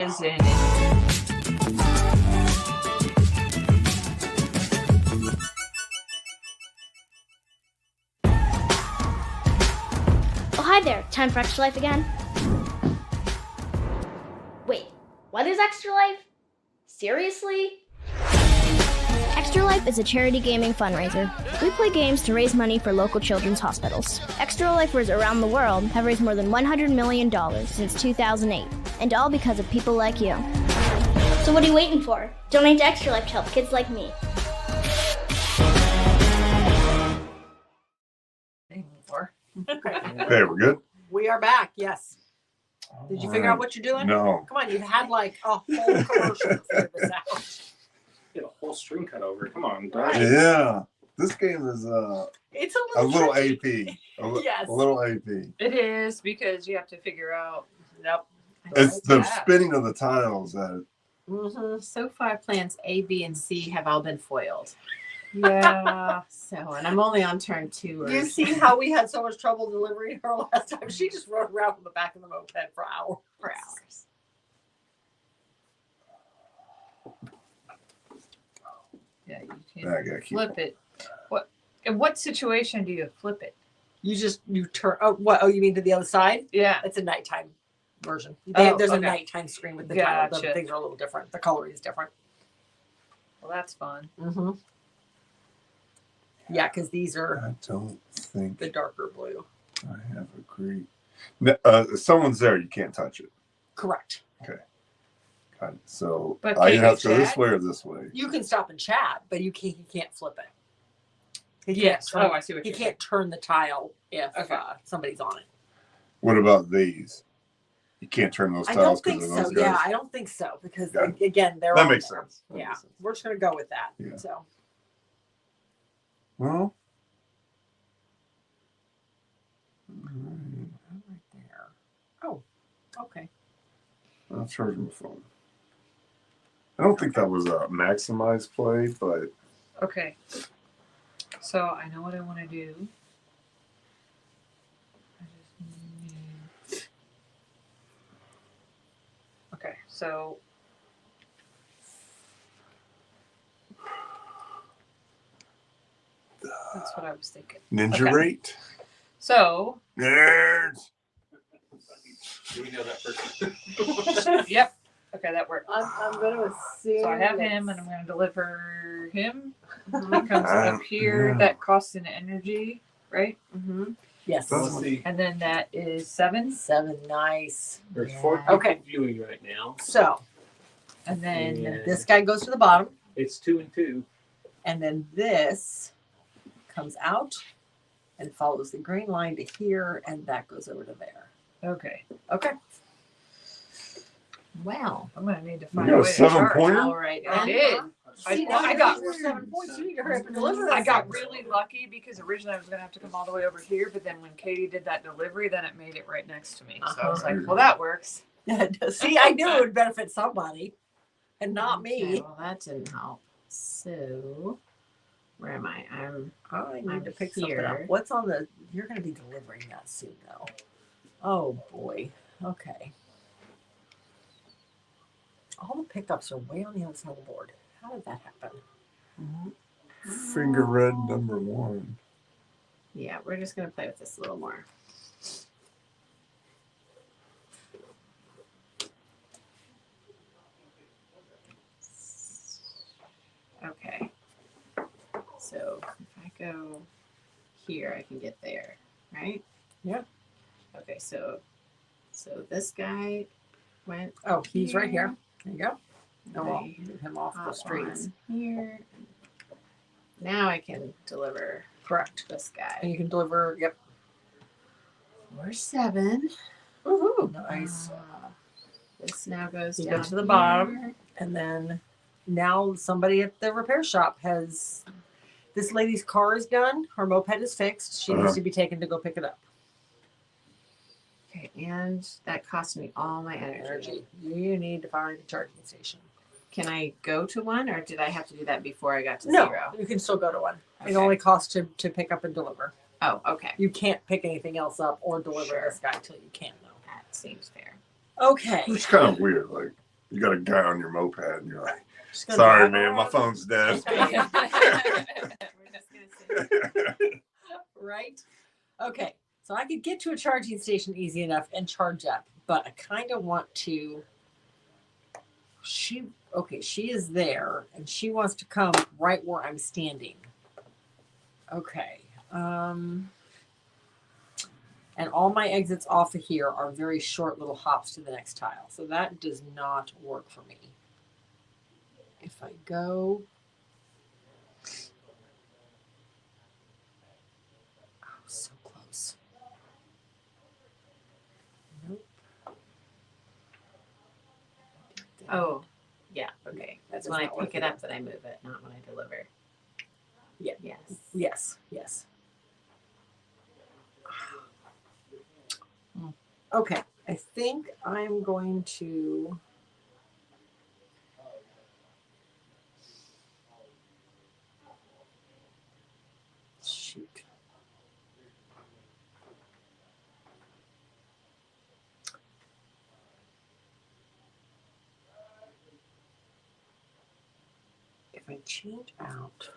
is in. Oh, hi there. Time for Extra Life again? Wait, what is Extra Life? Seriously? Extra Life is a charity gaming fundraiser. We play games to raise money for local children's hospitals. Extra Lifers around the world have raised more than $100 million since 2008, and all because of people like you. So what are you waiting for? Donate to Extra Life to help kids like me. Okay, we're good? We are back, yes. Did you figure out what you're doing? No. Come on, you've had like a whole commercial to figure this out. Get a whole string cut over. Come on, Right. Yeah. This game is It's a a little tricky. AP. Yes. A little AP. It is because you have to figure out. Yep. It's the Yeah. spinning of the tiles that So far, plans A, B, and C have all been foiled. Yeah. So, and I'm only on turn 2. You see how we had so much trouble delivering her last time? She just rode around on the back of the moped for hours. Yeah, you I can gotta keep flip it. In what situation do you flip it? You turn. Oh, what? Oh, you mean to the other side? Yeah. It's a nighttime version. Oh, There's a okay. nighttime screen with the title. The Gotcha. things are a little different. The coloring is different. Well, that's fun. Mm-hmm. Yeah, because these are I don't think the darker blue. I have agreed. If someone's there, you can't touch it. Correct. Got it. So But I can have you to go this chat? way or this way. You can stop and chat, but you can't flip it. He can't Yes. turn- Oh, I see what He you're can't turn the tile if Okay. somebody's on it. What about these? You can't turn those I tiles don't think because of so. those guys. Yeah, I don't think so because Yeah. again, they're That on makes there. sense. That Yeah, makes sense. we're just gonna go with that. Yeah. So Well, right there. Oh, okay. I'll charge my phone. I don't think that was a maximized play, but Okay. So I know what I want to do. I just need... Okay, so that's what I was thinking. ninja Okay. rate. So, Nerds. Do we know that person? yep. Okay, that worked. I'm gonna assume. So I have him, and I'm going to deliver him. He Mhm. comes up here. Yeah. That costs an energy, right? Mhm. Yes. That's- Let's see. And then that is 7. 7. Nice. There's Yeah. 4 people Okay. viewing right now. So And then Yeah. this guy goes to the bottom, It's 2 and 2. and then this comes out and follows the green line to here, and that goes over to there. okay, Okay. Wow. I'm gonna need to You find got a a way to 7-pointer? charge. All right. I did. See, well, now I you're got- over 7 points. You need to hurry up and deliver this. I got really lucky because originally I was gonna have to come all the way over here, but then when Katie did that delivery, then it made it right next to me. So I was like, well, that works. See, I knew it would benefit somebody, and not Okay, me. well, that didn't help. So, where am I? I need I'm to pick something up. here. What's on the? You're going to be delivering that soon, though. Oh boy. Okay. All the pickups are way on the other side of the board. How did that happen? Finger red number 1. Yeah, we're just gonna play with this a little more. Okay. So if I go here, I can get there, right? Yeah. Okay, so this guy went. Oh, he's right here. There you go. No, I'll I move him off the hop streets. on here. Now I can deliver Correct. this And guy. you can deliver. Yep. We're 7. Woohoo! Nice. This now goes You go down to the bottom. here. And then now somebody at the repair shop has. This lady's car is done. Her moped is fixed. She needs to be taken to go pick it up. Okay, and that cost me all my energy. You need to find a charging station. Can I go to one, or did I have to do that before I got to No, 0? you can still go to one. It Okay. only costs to pick up and deliver. Oh, okay. You can't pick anything else up or deliver Sure. this guy till you can, though. That seems fair. Okay. It's kind of weird. Like, You got a guy on your moped, and you're like, Just gonna sorry, drive man, my around. phone's dead. We're just gonna say, Right? Okay. So I could get to a charging station easy enough and charge up, but I kind of want to. She is there and she wants to come right where I'm standing. Okay. And all my exits off of here are very short little hops to the next tile. So that does not work for me. If I go. Oh, so close. Nope. oh, yeah, okay. That's That when I does not pick work it up that I move it, not when I deliver. Yeah. Yes. Yes, yes. Okay, I think I'm going to. Shoot. If I change out.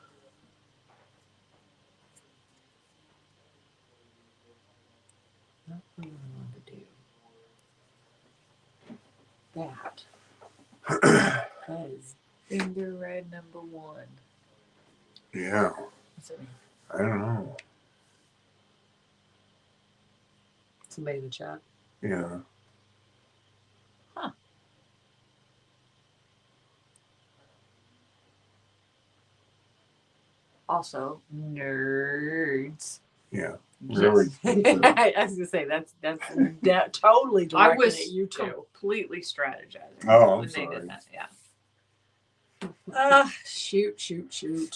Not what I want to do. That. Because Finger red number 1. Yeah, What's it mean? I don't know. somebody in the chat. Yeah. Also, nerds. Yeah. Yes. Really. I was gonna say that's totally I directed was at you two. completely strategizing Oh, I'm when they sorry. did that. Yeah. Shoot.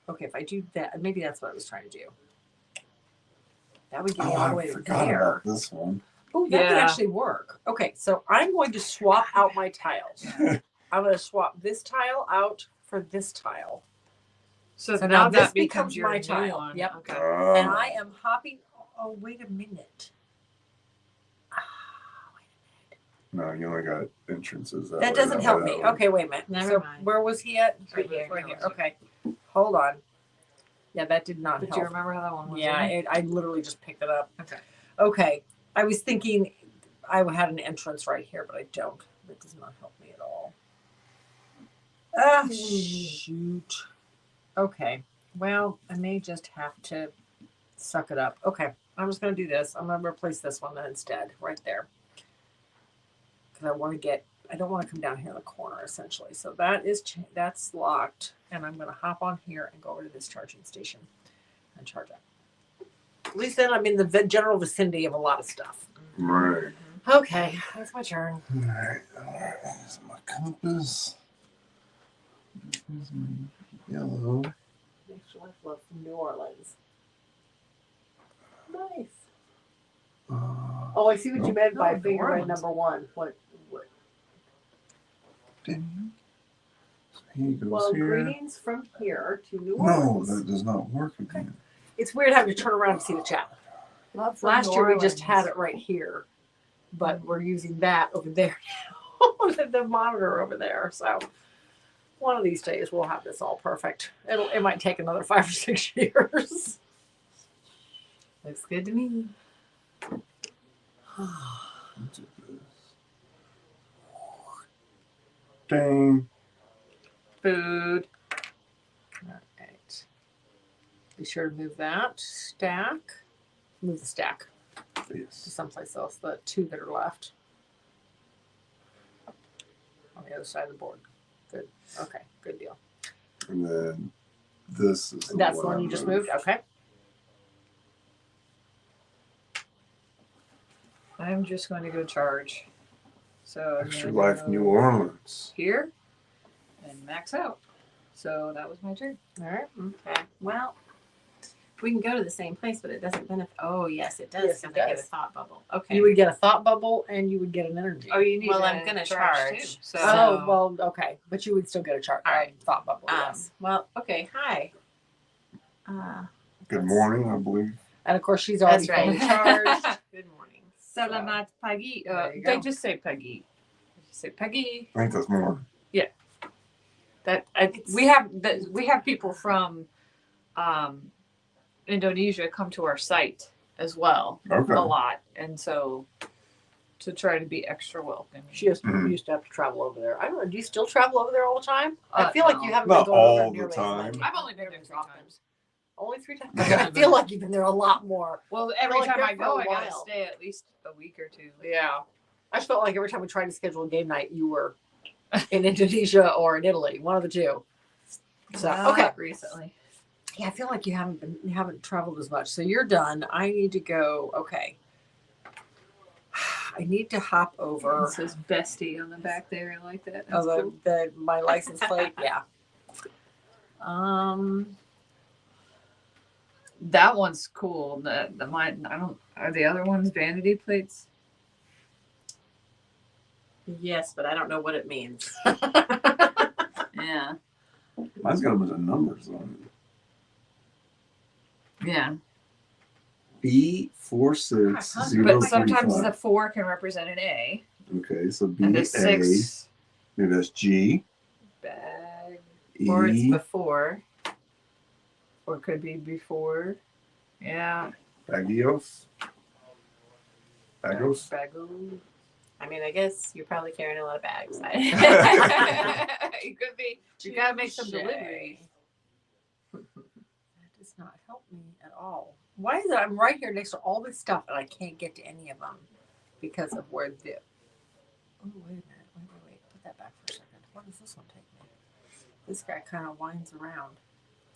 Okay, if I do that, maybe that's what I was trying to do. That would get me Oh, all the I way to forgot there. about this one. Oh, that could Yeah. actually work. Okay, so I'm going to swap out my tiles. I'm going to swap this tile out for this tile. So, So now now this that becomes becomes your my new tile. one. Yep. Okay. And I am hopping. Oh, wait a minute. No, you only got entrances. That way, doesn't way, help that me. way. Okay, wait a minute. Never so mind. where was he at? Right here. Right here. That was Okay. Hold on. Yeah, that did not Did help. you remember how that one was? Yeah, in? I literally just picked it up. Okay. Okay. I was thinking I had an entrance right here, but I don't. That does not help me at all. Ah, shoot. Okay. Well, I may just have to suck it up. Okay. I'm just going to do this. I'm going to replace this one then instead, right there. Because I don't want to come down here in the corner essentially. So that's locked. And I'm going to hop on here and go over to this charging station and charge up. At least then I'm in the general vicinity of a lot of stuff. Right. Okay, that's my turn. Alright. Here's my compass. Here's my yellow. Extra Life Love from New Orleans. Nice. Oh, I see what you meant by New finger red Orleans. number 1. What? Ding. So he goes Well, here. greetings from here to New No, Orleans. that does not work again. It's weird having to turn around to see the chat. Love from Last New year we just Orleans. had it right here, but we're using that over there now. the monitor over there. So one of these days we'll have this all perfect. It might take another 5 or 6 years. Looks good to me. Let's do this. Ding. Food. All right. Be sure to move that stack. Move the stack to Yes. someplace else. The 2 that are left on the other side of the board. Good. Okay. Good deal. And then this is That's the one you just moved. Okay. I'm just going to go charge. So I'm Extra gonna Life go New Orleans. here and max out. So that was my turn. All right. Okay. Well, we can go to the same place, but it doesn't benefit. Oh, yes, it does. Yes, it Because I get a does. thought bubble. Okay. You would get a thought bubble and you would get an energy. Oh, you need Well, to I'm gonna too. charge, So, Oh, well, okay. But you would still get a chart. All right. Thought bubble. Yes. Well, okay. Hi. Good morning, I believe. And of course, she's already That's right. fully charged. Good morning. Salamat pagi. There you They go. just say pagi. say Peggy. I think that's more. We have people from Indonesia come to our site as well Okay. a lot, and so to try to be extra welcoming. She used to have to travel over there. I don't know. Do you still travel over there all the time? I feel like you haven't been Not going over all there the nearly as time. much. I've only been there 3 times. Only 3 times. Okay. I feel like you've been there a lot more. Well, every like time there I for go, a I gotta while. stay at least a week or 2. Yeah. I just felt like every time we tried to schedule a game night, you were in Indonesia or in Italy, one of the two. So okay. Recently. Yeah, I feel like you haven't traveled as much. So you're done. I need to go. Okay. I need to hop over. It says bestie on the back there. I like that. That's Oh, cool. my license plate. Yeah. That one's cool. The mine. I don't. Are the other ones vanity plates? Yes, but I don't know what it means. Yeah. Mine's got a bunch of numbers on Yeah. it. B46035. But sometimes the 4 can represent an A, Okay, so B and the A. 6 Maybe that's G. bag, E. or it's before, or it could be before. Yeah. Bagios. Bagos. Bago. I mean, I guess you're probably carrying a lot of bags. It could be. You gotta make some deliveries. That does not help me at all. Why is it I'm right here next to all this stuff and I can't get to any of them because of where the. Oh, wait a minute. Wait. Put that back for a second. What does this one take me? This guy kind of winds around.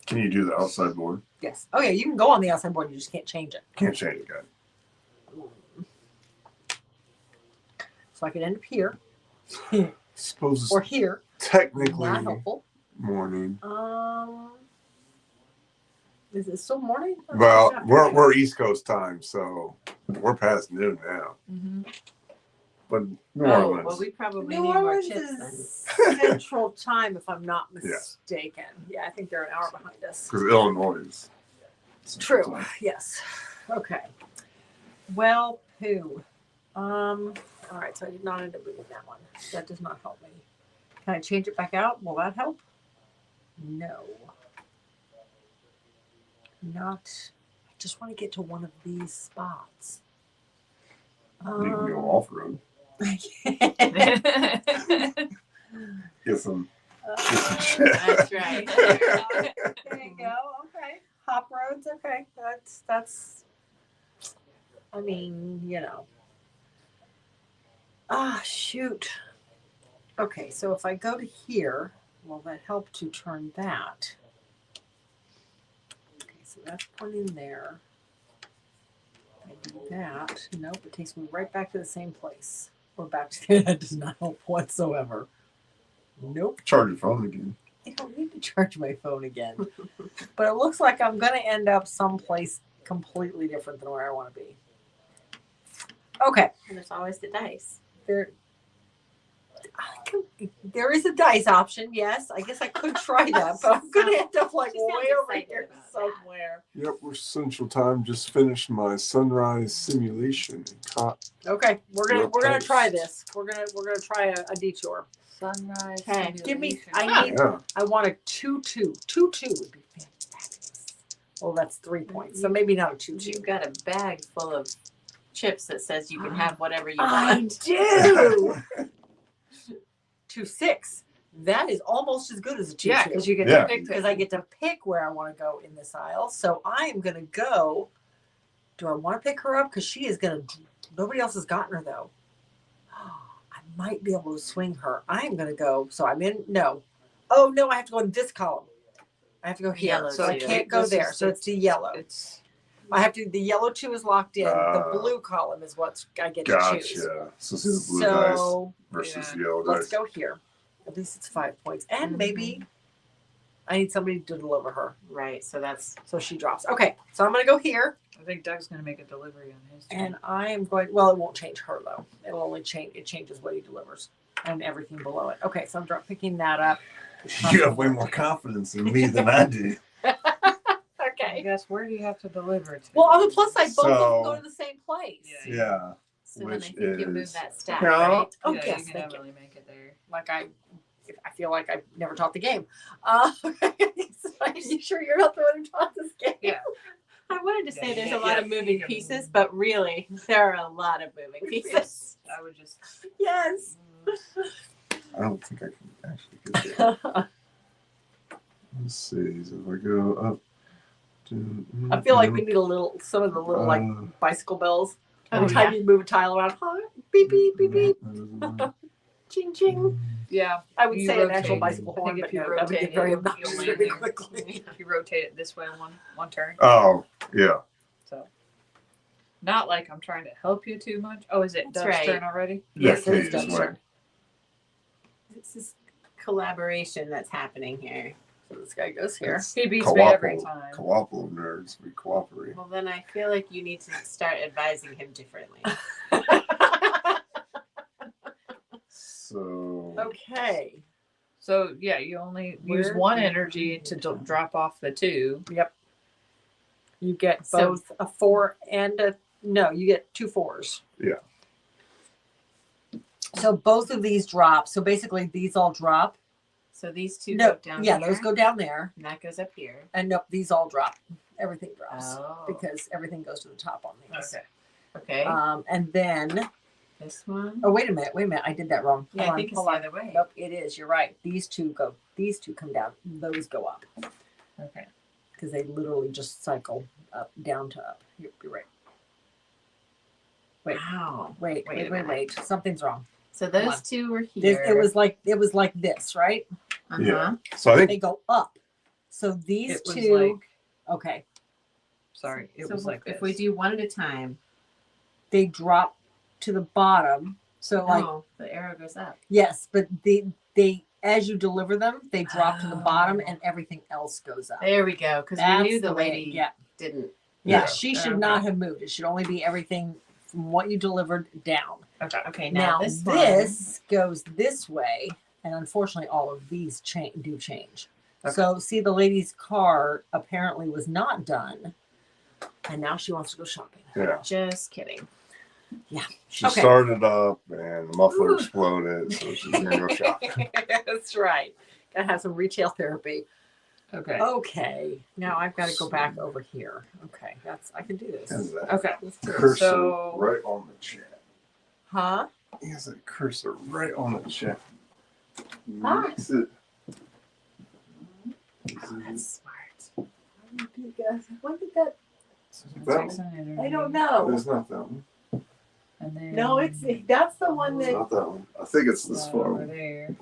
Can you do the outside board? Yes. Oh, yeah. You can go on the outside board. You just can't change it. Can't change it, guys. So I could end up here Suppose it's or here. technically Not helpful. morning. Is it still morning? Or Well, is it we're East Coast time, so we're past noon now. Mm-hmm. But New Oh, Orleans. well, we probably New need more Orleans chips then. is Central Time, if I'm not Yeah. mistaken. Yeah, I think they're an hour behind us. Because Illinois is. It's true. Yes. Okay. Well, poo. All right. So I did not end up reading that one. That does not help me. Can I change it back out? Will that help? No. Not. I just want to get to one of these spots. You can go off road. Get some shit. That's right. There you go. Okay. Hop roads. Okay. That's. I mean, you know. Ah, shoot. Okay, so if I go to here, will that help to turn that? Okay, so that's pointing there. I do that. Nope, it takes me right back to the same place. Or back to that does not help whatsoever. Nope. Charge your phone again. I don't need to charge my phone again. But it looks like I'm going to end up someplace completely different than where I want to be. Okay. And there's always the dice. There is a dice option, yes. I guess I could try that, but I'm going to end up like She sounds way over excited here about that. somewhere. Yep, we're Central Time. Just finished my sunrise simulation. Okay, we're gonna Real try close. this. We're gonna try a detour. Sunrise. Okay. Give me. simulation. Yeah. I want a 2-2. 2-2 would be fantastic. Well, that's 3 points, so maybe not a 2-2. You've got a bag full of chips that says you can have whatever you I want. do. 2-6. That is almost as good as a 2-2. Yeah, because you get Yeah. to pick because I get to pick where I want to go in this aisle. So I am going to go. Do I want to pick her up? Because she is going to. Nobody else has gotten her, though. I might be able to swing her. I am going to go. So I'm in. No. Oh, no. I have to go in this column. I have to go here. Yellow So I two. can't go This there. is So it's the yellow. It's I have to. The yellow 2 is locked in. The Ah. blue column is what I get to choose. Gotcha. So see the blue dice So versus yeah. the yellow let's dice. go here. At least it's 5 points. And Mhm. maybe I need somebody to deliver her. Right, so that's So she drops. Okay, so I'm going to go here, I think Doug's gonna make a delivery on his. and I am going. Well, it won't change her though. It'll only change. It changes what he delivers and everything below it. Okay, so I'm picking that up. You have way more confidence in me than I do. I Okay. guess where do you have to deliver to? Well, on the plus side, both of them So- go to the same place. Yeah. Yeah. So then I which think you move is that stack, Yeah. right? Oh, Yeah, yes, you can thank you. definitely make it there. Like I feel like I never taught the game. So are you sure you're not the one who taught this game? Yeah. I wanted to Yeah, say you there's get- a lot yeah, of moving you can- pieces, but really there are a lot of moving pieces. I would just. Yes. I don't think I can actually get there. Let's see. So if I go up. I feel like we need some of the little like Uh, bicycle bells. Oh, Every time yeah. you move a tile around, beep beep beep beep, ching ching. Yeah. I would You say an actual rotate. bicycle I horn, think but if you no, that would rotate get very it, obnoxious you'll very land there. quickly. If you rotate it this way one turn. Oh, yeah. So. Not like I'm trying to help you too much. Oh, is it That's Dove's right. turn already? Yes, Yeah, it is Katie's Dove's way. turn. This is collaboration that's happening here. So this guy goes here. It's He beats me every Co-ople. time. Co-ople nerds. We cooperate. Well, then I feel like you need to start advising him differently. So. Okay. So yeah, you only use Where one do energy to drop off the two. Yep. You get So- both a 4 and a no. You get 2 4s. Yeah. So both of these drop. So basically, these all drop. So these two No, go down yeah, here, those go down there, and that goes up here. and nope, these all drop. Everything drops Oh. because everything goes to the top on these. Okay. Okay. And then This one. oh wait a minute, I did that wrong. Yeah, Hold I on, think it's hold the on. other way. Nope, it is. You're right. These two come down. Those go up Okay. because they literally just cycle up, down to up. You're right. Wait. Wow. Wait. Wait a minute. Something's wrong. So Come on. those two were This, here. it was like this, right? Uh-huh. Yeah. So I think They go up. So these It was two. like. Okay, Sorry, it So was like if this. we do one at a time. they drop to the bottom. So like No, the arrow goes up. yes, but they as you deliver them, they drop to the bottom, Oh. and everything else goes up. There we go. Because we That's knew the way- lady Yeah, didn't. yeah. Yeah. She should Okay. not have moved. It should only be everything from what you delivered down. Okay. Okay, Now now, this, this goes this way, and unfortunately, all of these do change. Okay. So see, the lady's car apparently was not done, and now she wants to go shopping. yeah. one. Just kidding. She Okay. started up and the muffler Ooh. exploded, so she's gonna go shop. That's right. Gotta have some retail therapy. Okay. Okay, now I've got to go back over here. Okay, I can do this. Has that Okay. Let's do it. cursor So- right on the chat. Huh? He has that cursor right on the chat. Ah. Makes it. That's smart. When did that? That Takes one? an energy. I don't know. It's not that one. And then No, that's the one It's that not that one. I think it's this far over one. there.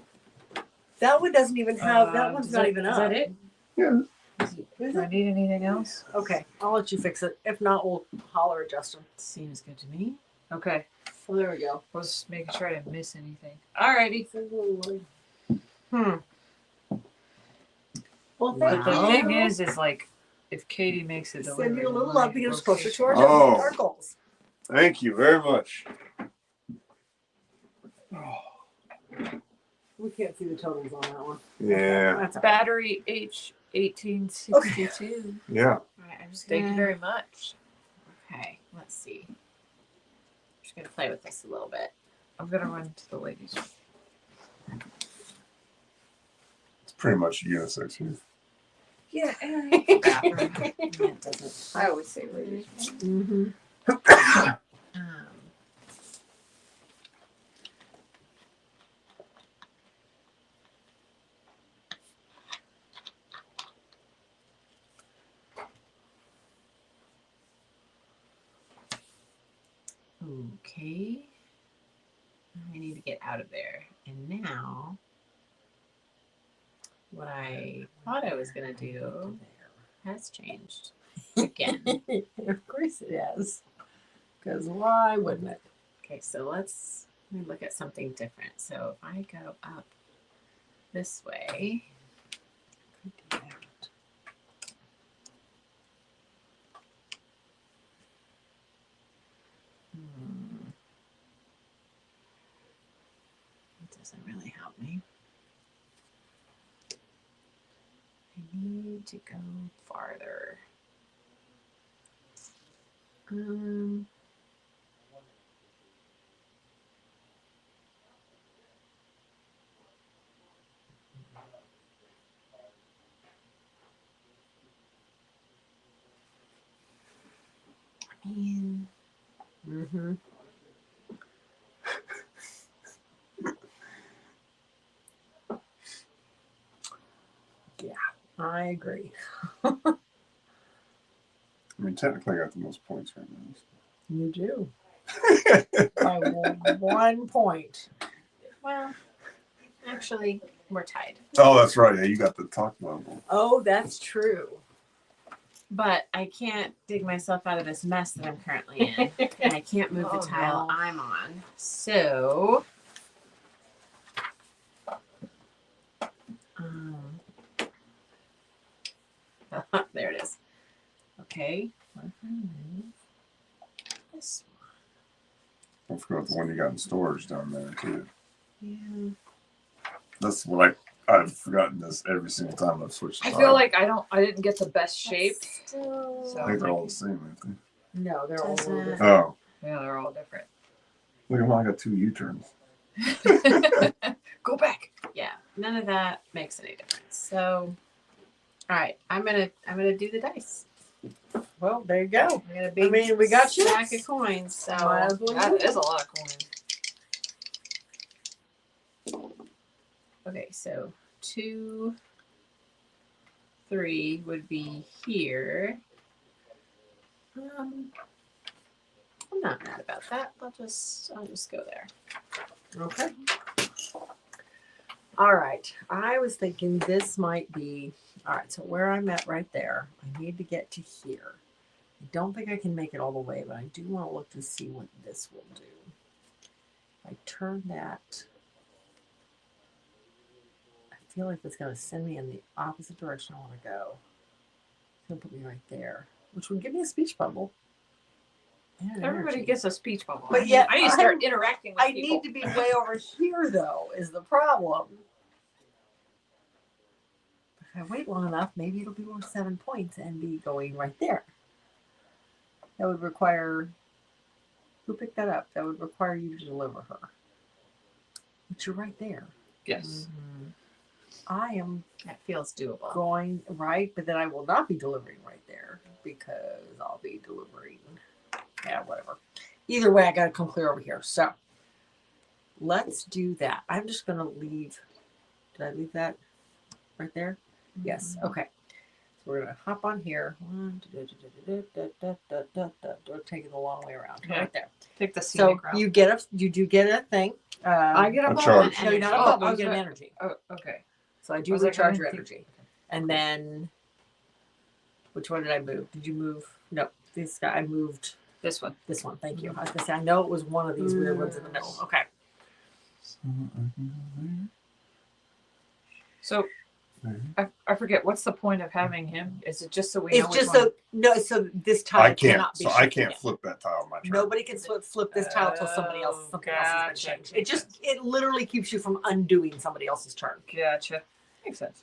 that one doesn't even have. That one's Is not that- even is up. that it? Yeah. Is Do I it? need anything else? Okay, I'll let you fix it. If not, we'll holler at Justin. Seems good to me. Okay. Well, there we go. I was making sure I didn't miss anything. Alrighty. Well, Wow. thank But the you. thing is like, if Katie makes it Send you a little love to get us closer to our, Oh. our goals. Thank you very much. We can't see the totals on that one. Yeah. That's all right. Battery H1862. Yeah. All right, I'm just Thank you gonna. very much. Okay, let's see. I'm just gonna play with this a little bit. I'm gonna run to the ladies. It's pretty much unisex here. Yeah. Bathroom. It doesn't. I always say ladies. Mm-hmm. Um, okay. I need to get out of there. And now, what I thought I was going to do has changed again. Of course it is. Because why wouldn't it? Okay, so let me look at something different. So if I go up this way, it doesn't really help me. I need to go farther. Mm-hmm. Yeah, I agree. I mean, technically, I got the most points right now. You do. By 1 point. Well, actually, we're tied. Oh, that's right. Yeah, you got the talk level. Oh, that's true. But I can't dig myself out of this mess that I'm currently in. And I can't move the Oh, tile no. I'm on. So. There it is. Okay. What if I move this Don't forget the one you got in storage down there too. one? That's what I've forgotten this every single time I've switched. I tile. feel like I didn't get the best Yeah. shape. Still. So- I think they're all the same. Aren't they? No, they're all a little Doesn't- different. Oh, Yeah, they're all different. look at mine. I got 2 U-turns. Go back. Yeah, none of that makes any difference. So, all right, I'm gonna do the dice. Well, there you go. I got a big mean, we got stack chips. of coins. So Might as well That use is it. a lot of coins. okay, so 2, 3 would be here. I'm not mad about that. I'll just go there. Okay. All right. I was thinking this might be all right. So where I'm at right there, I need to get to here. I don't think I can make it all the way, but I do want to look to see what this will do. If I turn that, I feel like it's going to send me in the opposite direction I want to go. It's going to put me right there, which would give me a speech bubble. And Everybody energy. gets a speech bubble. But I need- yet I need to start interacting with I people. need to be way over here, though, is the problem. If I wait long enough, maybe it'll be worth 7 points and be going right there. That would require. Who picked that up? That would require you to deliver her. But you're right there. Yes. I am That feels doable. going right, but then I will not be delivering right there because I'll be delivering. Yeah, whatever. Either way, I got to come clear over here. So let's do that. I'm just going to leave. Did I leave that right there? Yes. Okay. So we're going to hop on here. We're taking the long way around. Yeah. Right there. Take the So scenic route. you do get a thing. I get a A bubble. charge. No, you're not a Oh, bubble. I You was get an gonna- energy. Oh, okay. So I I do was like, I recharge didn't your think- energy. And then, which one did I move? Did you move? No, this guy. I moved This one. this one. Thank you. I was gonna say I know it was one of these weird ones in the middle. Okay. So I forget what's the point of having him? Is it just so we know It's which just one? so no. So this tile I can't. cannot be. So I shifted can't yet. flip that tile on my turn. Nobody can flip this tile till something else has been Gotcha. changed. It just it literally keeps you from undoing somebody else's turn. Gotcha. Makes sense.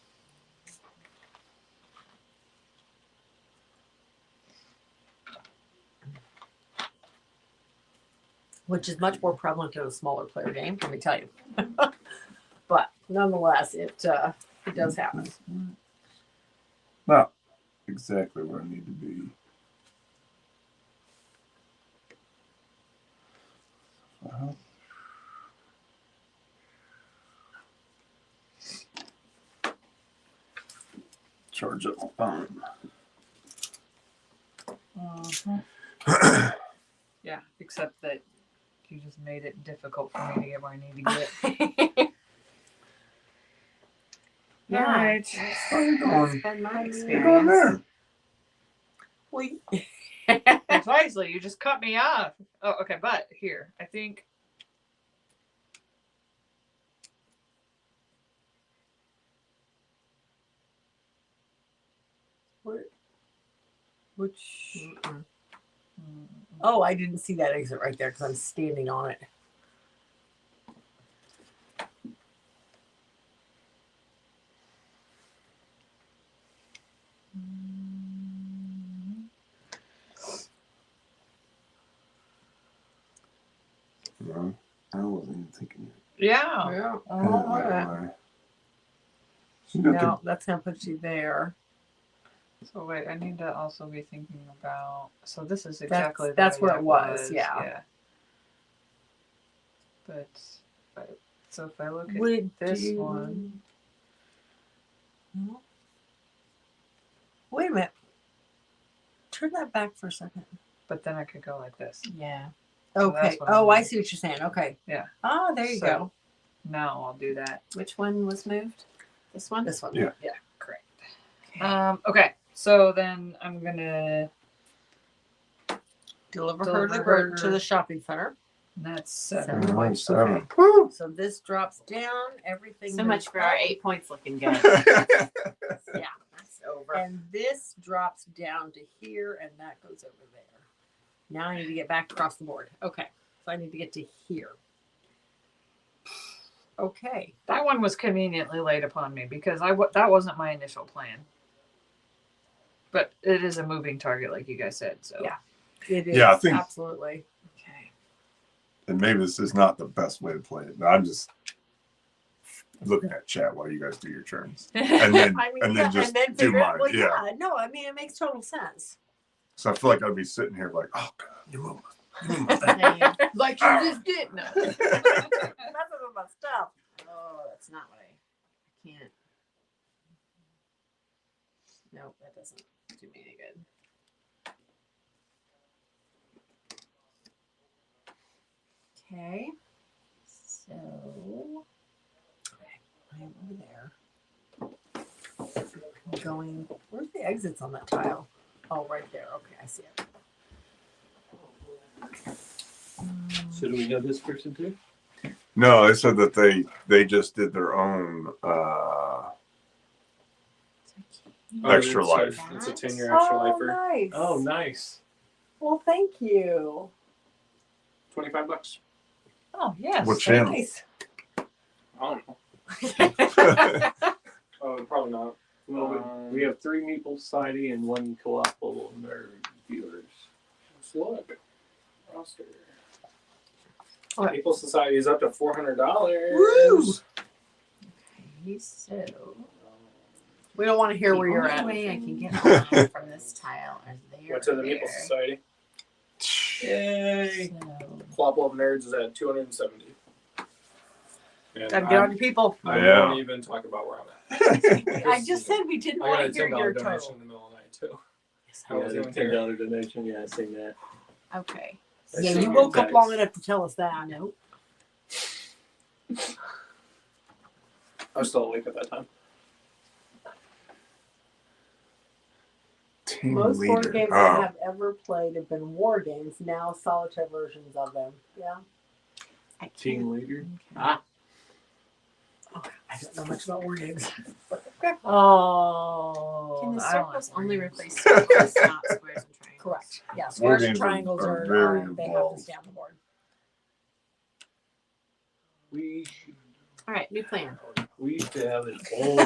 Which is much more prevalent in a smaller player game, let me tell you. But nonetheless, it does happen. Not exactly where I need to be. Charge up my phone. Yeah, except that you just made it difficult for me to get where I need to get. Yeah. Right. Where are you going? It's been my Where you going experience. there? We Precisely, you just cut me off. Oh, okay, but here, I think. which Mm, oh, I didn't see that exit right there because I'm standing on it. No, I wasn't even thinking. Yeah. Yeah. That way. You know, No, that's gonna put you there. So wait, I need to also be thinking about. So this is exactly That's the way where it was, yeah. Yeah. But so if I look at Would this you- one, No. Wait a minute. Turn that back for a second. but then I could go like this. Yeah. So Okay. that's what Oh, I'm I see what you're saying. Okay. Yeah. Ah, there you So- go. Now I'll do that. Which one was moved? This one? This one. Yeah. Yeah. Correct. Okay. So then I'm gonna. Deliver Deliver her her. to the shopping center. And that's Seven. 7 Oh, points. 7. Okay. Woo! So this drops down. Everything. So much moves for our up, 8 points looking good. Yeah. That's over. And this drops down to here, and that goes over there. Now I need to get back across the board. Okay. So I need to get to here. Okay. That one was conveniently laid upon me because that wasn't my initial plan. But it is a moving target, like you guys said. So Yeah. It is. Yeah, I think- Absolutely. Okay. And maybe this is not the best way to play it. But I'm just looking at chat while you guys do your turns, and then I mean, and yeah, then just and then do figure mine. out, well, yeah. yeah. No, I mean, it makes total sense. So I feel like I'd be sitting here like, oh god, you move my Dang. Like you just did. No. That's my stuff. Oh, that's not what I can't. Nope, that doesn't do me any good. Okay. So I'm over there. I'm going. Where's the exits on that tile? Oh, right there. Okay, I see it. So do we know this person too? No, they said that they just did their own Extra it's life. It's a 10-year extra Oh, lifer. nice. Oh, nice. Well, thank you. $25. Oh yes. What channel? Nice. I don't know. Oh, probably not. Well, we have 3 Meeple Society and 1 Co-Ople nerd viewers. Let's look. Roster. All right. Maple Society is up to $400. Woo! okay, so We don't want to hear the where you're only at. way I can get on from this tile is there. Went to the or Maple there. Society. Yay! So, Co-Ople of Nerds is at 270. And Gotta get on your people. I Yeah. won't even talk about where I'm at. I just said we didn't I got a want to hear $10 your donation total. in the middle of the night too. Yeah, I was the doing here. $10 donation. Yeah, I seen that. okay. I Yeah, seen you your woke up text. long enough to tell us that. Nope. I was still awake at that time. team Most leader. board games Oh. I have ever played have been war games, now solitaire versions of them. Yeah. I Team can't. leader. Okay. Ah, I don't know much about war games. Oh. Can the I don't circles like only rings. replace circles, not squares and triangles? Correct. Yeah, War squares and games triangles are are, very they have to involved. stay on the board. we All right, new plan. used to have an old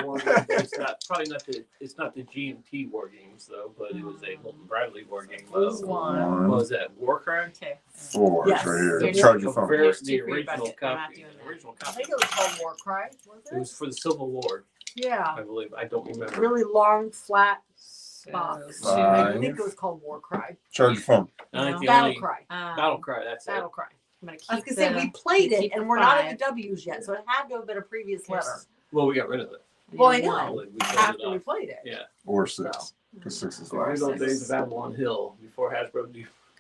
war game. But it's not the G&T war games though, but it was a Holton Bradley war game. This one. What was that? Warcry? Okay. 4 Yes. right here. Here's Charge your The phone. very- There's the two for your original bucket. I'm not copy. doing The that. original I copy. think it was called War Cry, was It was it? for the Civil War, Yeah. I believe. I don't remember. Really long, flat So, box. Five. I think it was called War Cry. Charge your phone. I think the Battle only Cry. Battle Cry. That's it. Battle Cry. I'm gonna keep I was gonna say the- we played it keep and the we're not 5. at the W's yet, so it had to have been a previous Here's letter. Well, we got rid of it. the Well, I other know. one. We sold it After we off. played it. Yeah. Or 6. Because 6 is The good last. old days of Avalon Hill before Hasbro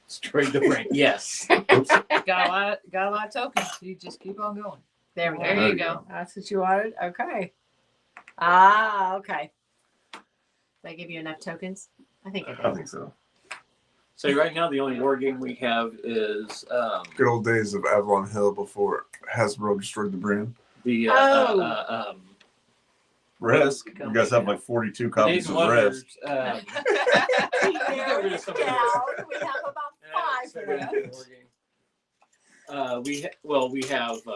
destroyed the brand. Yes. got a lot of tokens. You just keep on going. There we go. There There you you go. That's what you wanted? Okay. Ah, okay. Did I give you enough tokens? I think I did. I think so. So right now the only war game we have is Good old days of Avalon Hill before Hasbro destroyed the brand. the Oh. Risk. You guys have like 42 Days copies of of Wonders. Risk. We got narrowed rid of it some of the down. rest. We have about Yeah, 5 so of we're them. gonna do a war game. We have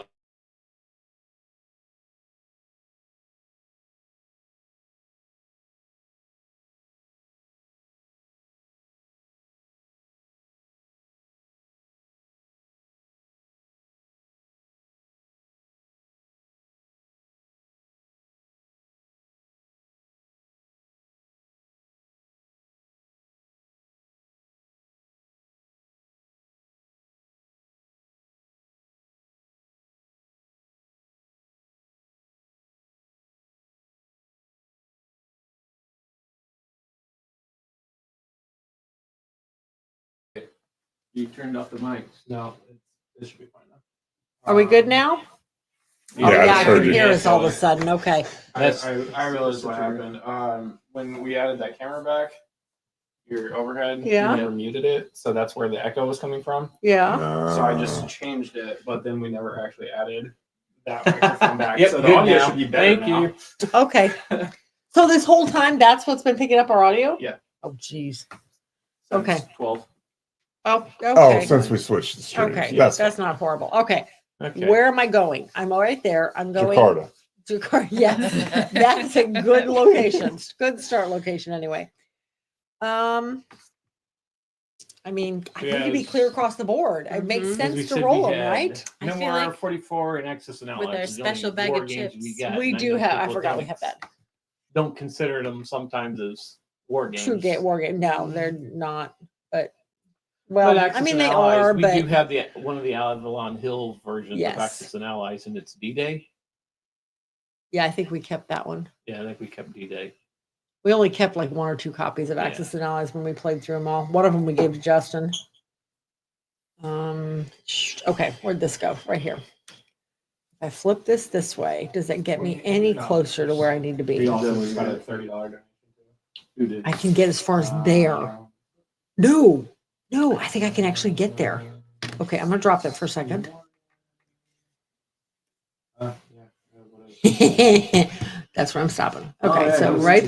You turned off the mics. No, this should be fine now. Are we good now? Yeah, Oh, I yeah, I just heard can you. hear us all of a sudden. Okay. I realized what happened. When we added that camera back, your overhead, Yeah. we never muted it, so that's where the echo was coming from. Yeah. So I just changed it, but then we never actually added that microphone back. Yep, so the good audio now. should be better Thank now. you. Okay. So this whole time, that's what's been picking up our audio? Yeah. Oh, geez. Since Okay. 12. Oh, Oh, okay. since we switched the streams. Okay. That's That's not horrible. Okay. Okay. Where am I going? I'm all right there. I'm going Jakarta. to Jakarta. Yes. That's a good location. Good start location anyway. I mean, I think it'd be clear across the board. It makes Mhm. sense We to said roll we them, had right? I feel Memoir like 44 and Access and Allies. with our is the only special bag of war games chips. we got, We and I do know have, I people forgot we have that. don't consider them sometimes as war games. True game, war game. No, they're not, but, But well, I Axis mean, and they Allies, are, we but do have one of the Avalon Hill versions Yes. of Axis and Allies, and it's D-Day. yeah, I think we kept that one. Yeah, I think we kept D-Day. We only kept like 1 or 2 copies of Yeah. Axis and Allies when we played through them all. One of them we gave to Justin. Okay, where'd this go? Right here. If I flip this way, does that get me any closer to where I need to We be? also got a $30 donation. Who did? I can get as far as there. No, I think I can actually get there. Okay, I'm gonna drop that for a second. That's where I'm stopping. Okay, so right,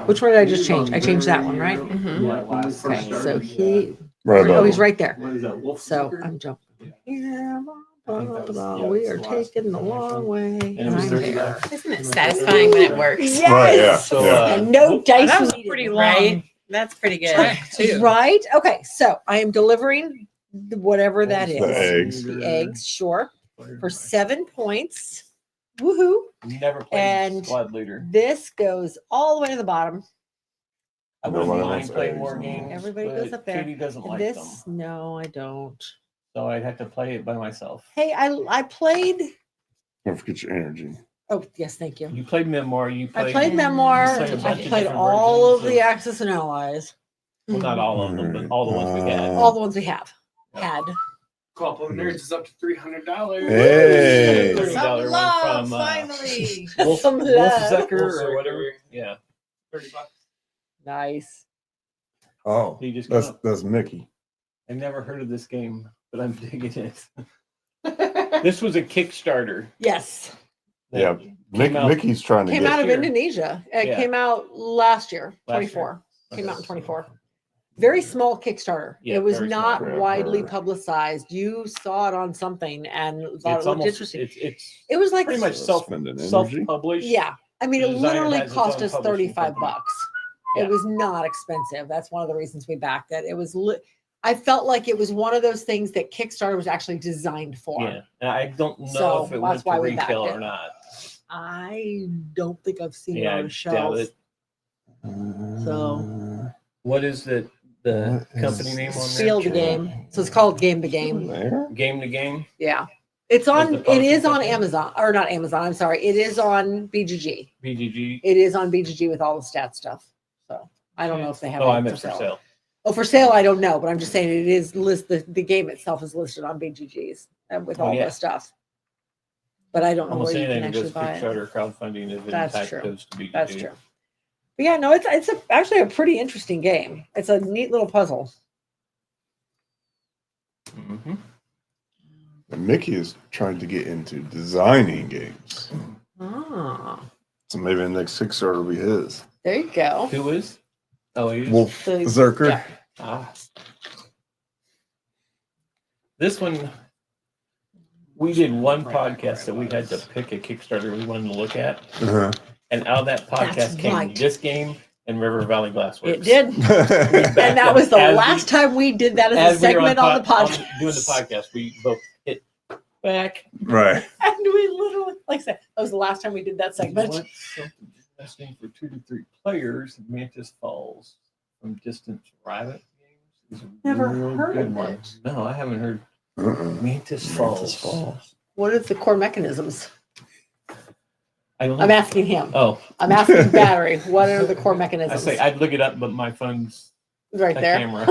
which one did I just change? I changed that one, right? Mhm. Okay, so he, Right oh, above he's them. right there. What is that? Wolf So Seeker? I'm jumping here. I think that was- yeah, We that's are the last taking the long way. And it And was I'm 30 there. Isn't it satisfying when it works? Yes. Right, yeah. So, Yeah. And no Oh, dice that was needed, pretty long. right? That's pretty good Track, too. Right? Okay, so I am delivering whatever that The is. eggs. The eggs, sure. For 7 points. Woohoo. Never played And Squad Leader. This goes all the way to the bottom. I No wouldn't one mind wants playing eggs. more games. Everybody but goes up there. Katie doesn't like This, them, no, I don't. so I'd have to play it by myself. Hey, I played. Don't forget your energy. Oh, yes, thank you. You played Memoir. You I played. played Memoir. You played a bunch I of played different all of versions the of- Axis and Allies. Well, not all of them, but all the ones we had. All the ones we have had. Co-Ople Nerds is up to $300. Hey. $30 Some one love, from, finally. Wolf, Some love. Wolfzecker or whatever. Yeah, $30. Nice. Oh, he just came up. that's Mickey. I never heard of this game, but I'm digging it. This was a Kickstarter. Yes. that Yeah, came out- Mickey's trying to Came get. out of year. Indonesia. It Yeah. came out last year, Last 24. year. Came out in Okay. 24. Very small Kickstarter. Yeah, It was very not small. Yeah, widely very. publicized. You saw it on something and thought It's it looked almost interesting. it's It was like pretty much Spending energy. self-published. yeah. I mean, The it designer literally has its cost own us publishing 35 company. bucks. Yeah. It was not expensive. That's one of the reasons we backed it. It was I felt like it was one of those things that Kickstarter was actually designed for. Yeah, and I don't know So, if it that's went why to we backed retail it. or not. I don't think I've seen Yeah, it I on the doubt shelves. it. So What is the What company is name on there? Field the Game. So it's called Game the Game. There? Game to Game. Yeah. It's Was on the it is publishing on company? Amazon or not Amazon, I'm sorry. It is on BGG. BGG. It is on BGG with all the stat stuff. So I don't know if they have Oh, it I meant for sale. Oh, for sale, I don't know, but I'm just saying it is the game itself is listed on BGG's with Oh, all yeah. the stuff. But I don't know Almost where you can anything that actually goes buy it. Kickstarter crowdfunding if That's in fact true. goes to BGG. That's true. But yeah, no, it's actually a pretty interesting game. It's a neat little puzzle. Mm-hmm. And Mickey is trying to get into designing games. Ah, So maybe the next Kickstarter will be his. there you go. Who is? Oh, he's Wolf The- Zerker. yeah. Ah. This one, we did one podcast that we had to pick a Kickstarter we wanted to look at, Uh-huh. and out of that podcast That's came right. this game and River Valley Glassworks. It did. And that was the last time we did that as a we were segment on the podcast. doing the podcast, we both hit back. Right. And we literally, like I said, that was the last time we did that segment. What's something interesting for 2 to 3 players? Mantis Falls from Distant Rabbit Games. Is a Never real heard good of one. it. No, I haven't heard. Uh-uh. Mantis Falls. What are the core mechanisms? I don't know. I'm asking him. Oh, I'm asking Battery. What are the core I mechanisms? say I'd look it up, but my phone's right a there. camera.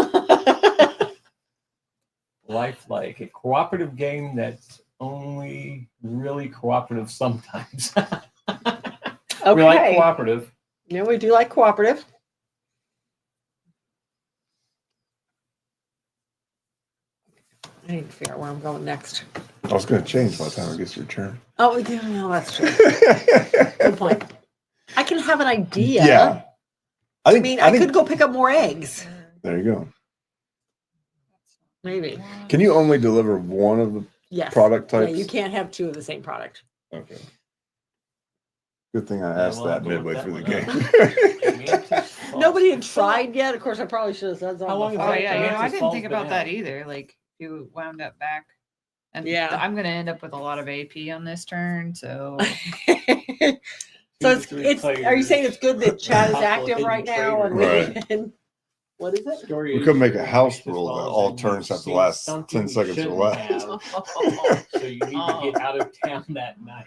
lifelike? A cooperative game that's only really cooperative sometimes. We like Okay. cooperative. Yeah, we do like cooperative. I need to figure out where I'm going next. I was going to change by the time it gets your turn. Oh, yeah, no, that's true. Good point. I can have an idea. Yeah. I mean, I think, could go pick up more eggs. There you go. Maybe. Can you only deliver one of the Yes. product Yeah, types? you can't have two of the same product. Okay. Good thing I asked we'll have that to look midway that through one the game. Nobody had tried yet. Of course, I probably should have said something. How long is Oh that? yeah, you know, I Mantis didn't Falls think about been that out? either. Like you wound up back, and Yeah. I'm gonna end up with a lot of AP on this turn. So So to it's three are you players. saying it's good that Chad is Couple active hidden right now and traders. we can what is it? Story We is could make a you're house Mantis rule that Falls all and turns you've have to seen last something 10 you seconds or shouldn't less. have, so you need to get out of town that night.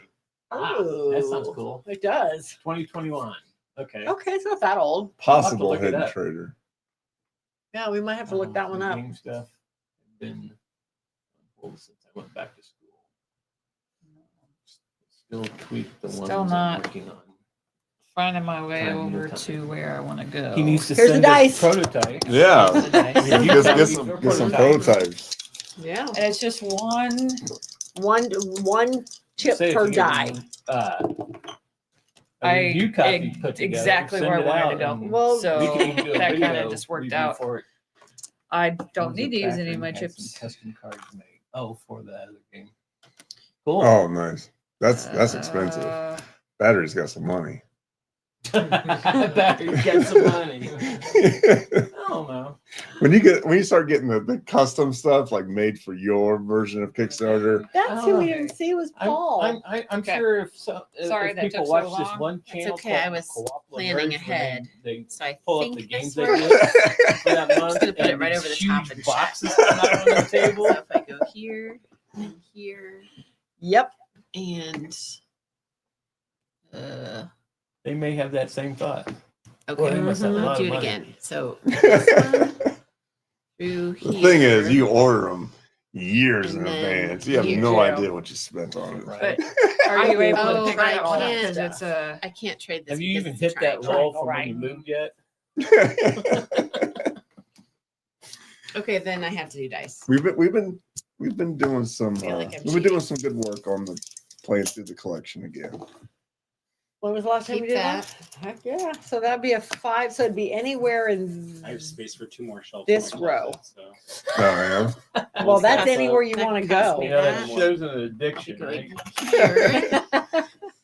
Wow, that sounds Ooh, cool. It does. 2021. Okay. Okay, it's not that old. Possible look it hidden up. trader. Yeah, we might have to look that one up. Game stuff has been old since I went back to school. Still tweak the ones Still I'm not. working on. finding my way Time over to to where I want to go. He needs to Here's the send us dice. prototype. Yeah. Here's the dice. Review Get copies some, or get some prototypes. prototypes. Yeah. And it's just One chip Say if per you get die. A I review copy put together, exactly send where I it wanted out, to go. and Well, So we can even do a that kind video of just worked review out. for it. I don't Comes need with to use any factory, of my had some chips. Custom cards made. Oh, for the other game. Cool. Oh, nice. That's expensive. Uh, Battery's got some money. Battery, get some money. I don't know. When you start getting the custom stuff like made for your version of Kickstarter, That's who we didn't see was Paul. I'm Okay. sure if Sorry if that people took so watch this long. one It's channel, okay, I called was Co-Ople planning Nerds, where ahead. they So I pull up the think games this they works. get for that month. gonna put it and right these over the huge top and boxes check. come out on the table. So if I go here and here Yep. and They may have that same thought. okay, Boy, they must have a I'll lot do of it money. again. So this one through the here. thing is, you order them years And in then advance. You have here. no Yeah. idea what you spent on it. Right. But are you able Oh, to pick but that I all? can't. Because it's a I can't trade this. Have you because even it's a hit that triangle. wall from when right. you moved yet? Okay, then I have to do dice. we've been doing some feel like I'm we've been doing cheating. some good work on the playing through the collection again. When was the last time Keep you did that. that? Heck yeah. So that'd be a 5. So it'd be anywhere in I have space for 2 more shelves. This in my row. closet, so. Oh, yeah. well, that's Cost- anywhere you that want to cost go. me Yeah, that that. shows an addiction, Going right? here.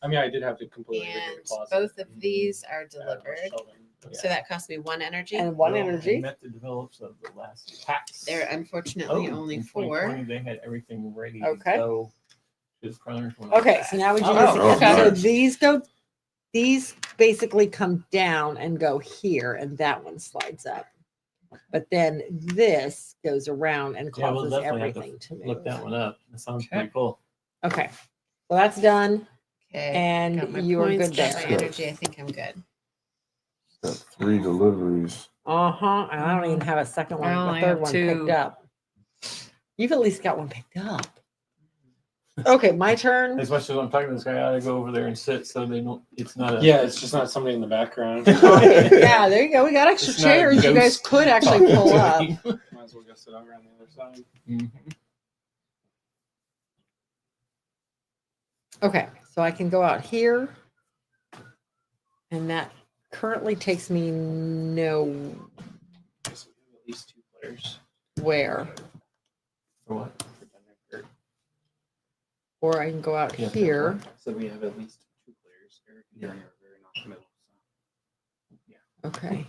I mean, I did have to completely redo the And closet. both of these are Add more delivered. shelving. So that cost me 1 energy. and one Well, energy. They met the developers of the last packs. They're unfortunately Oh, only in 4. 2020, they had everything ready. Okay. So his runners went Okay, back. so now we do Oh, this again. okay. So Nice. these basically come down and go here, and that one slides up. But then this goes around and Yeah, we'll causes definitely have to everything to move. Look that one up. That sounds Okay. pretty cool. Okay, so that's done, Okay. and got my you are points, good got there. my energy. I think I'm good. Got 3 deliveries. And I don't even have a second one, I a only third have one 2. picked up. You've at least got one picked up. Okay, my turn. As much as I'm talking to this guy, I ought to go over there and sit so they don't. It's not a. Yeah, it's just not somebody in the background. Yeah, there you go. We got extra It's not a chairs. You guys ghost could actually pull up. Might as well go sit over on the other side. Mhm. Okay, so I can go out here, and that currently takes me nowhere. So we have at least 2 players. For what? For Denver. Or I can go out Yeah, here. So we have at least 2 players. Eric and Danny are very non-committal. So. Okay.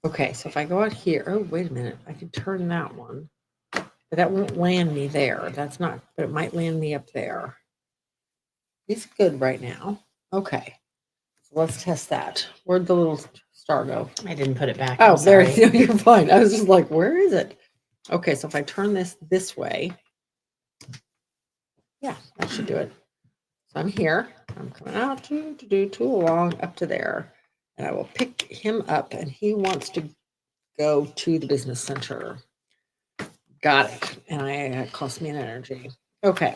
Okay, so if I go out here, oh wait a minute, I could turn that one, but that won't land me there. That's not, but it might land me up there. It's good right now. Okay, so let's test that. Where'd the little star go? I didn't put it back. Oh, I'm there. sorry. You're fine. I was just like, where is it? Okay, so if I turn this way, yeah, that should do it. So I'm here. I'm coming out to along up to there, and I will pick him up, and he wants to go to the business center. Got it. And it cost me an energy. Okay.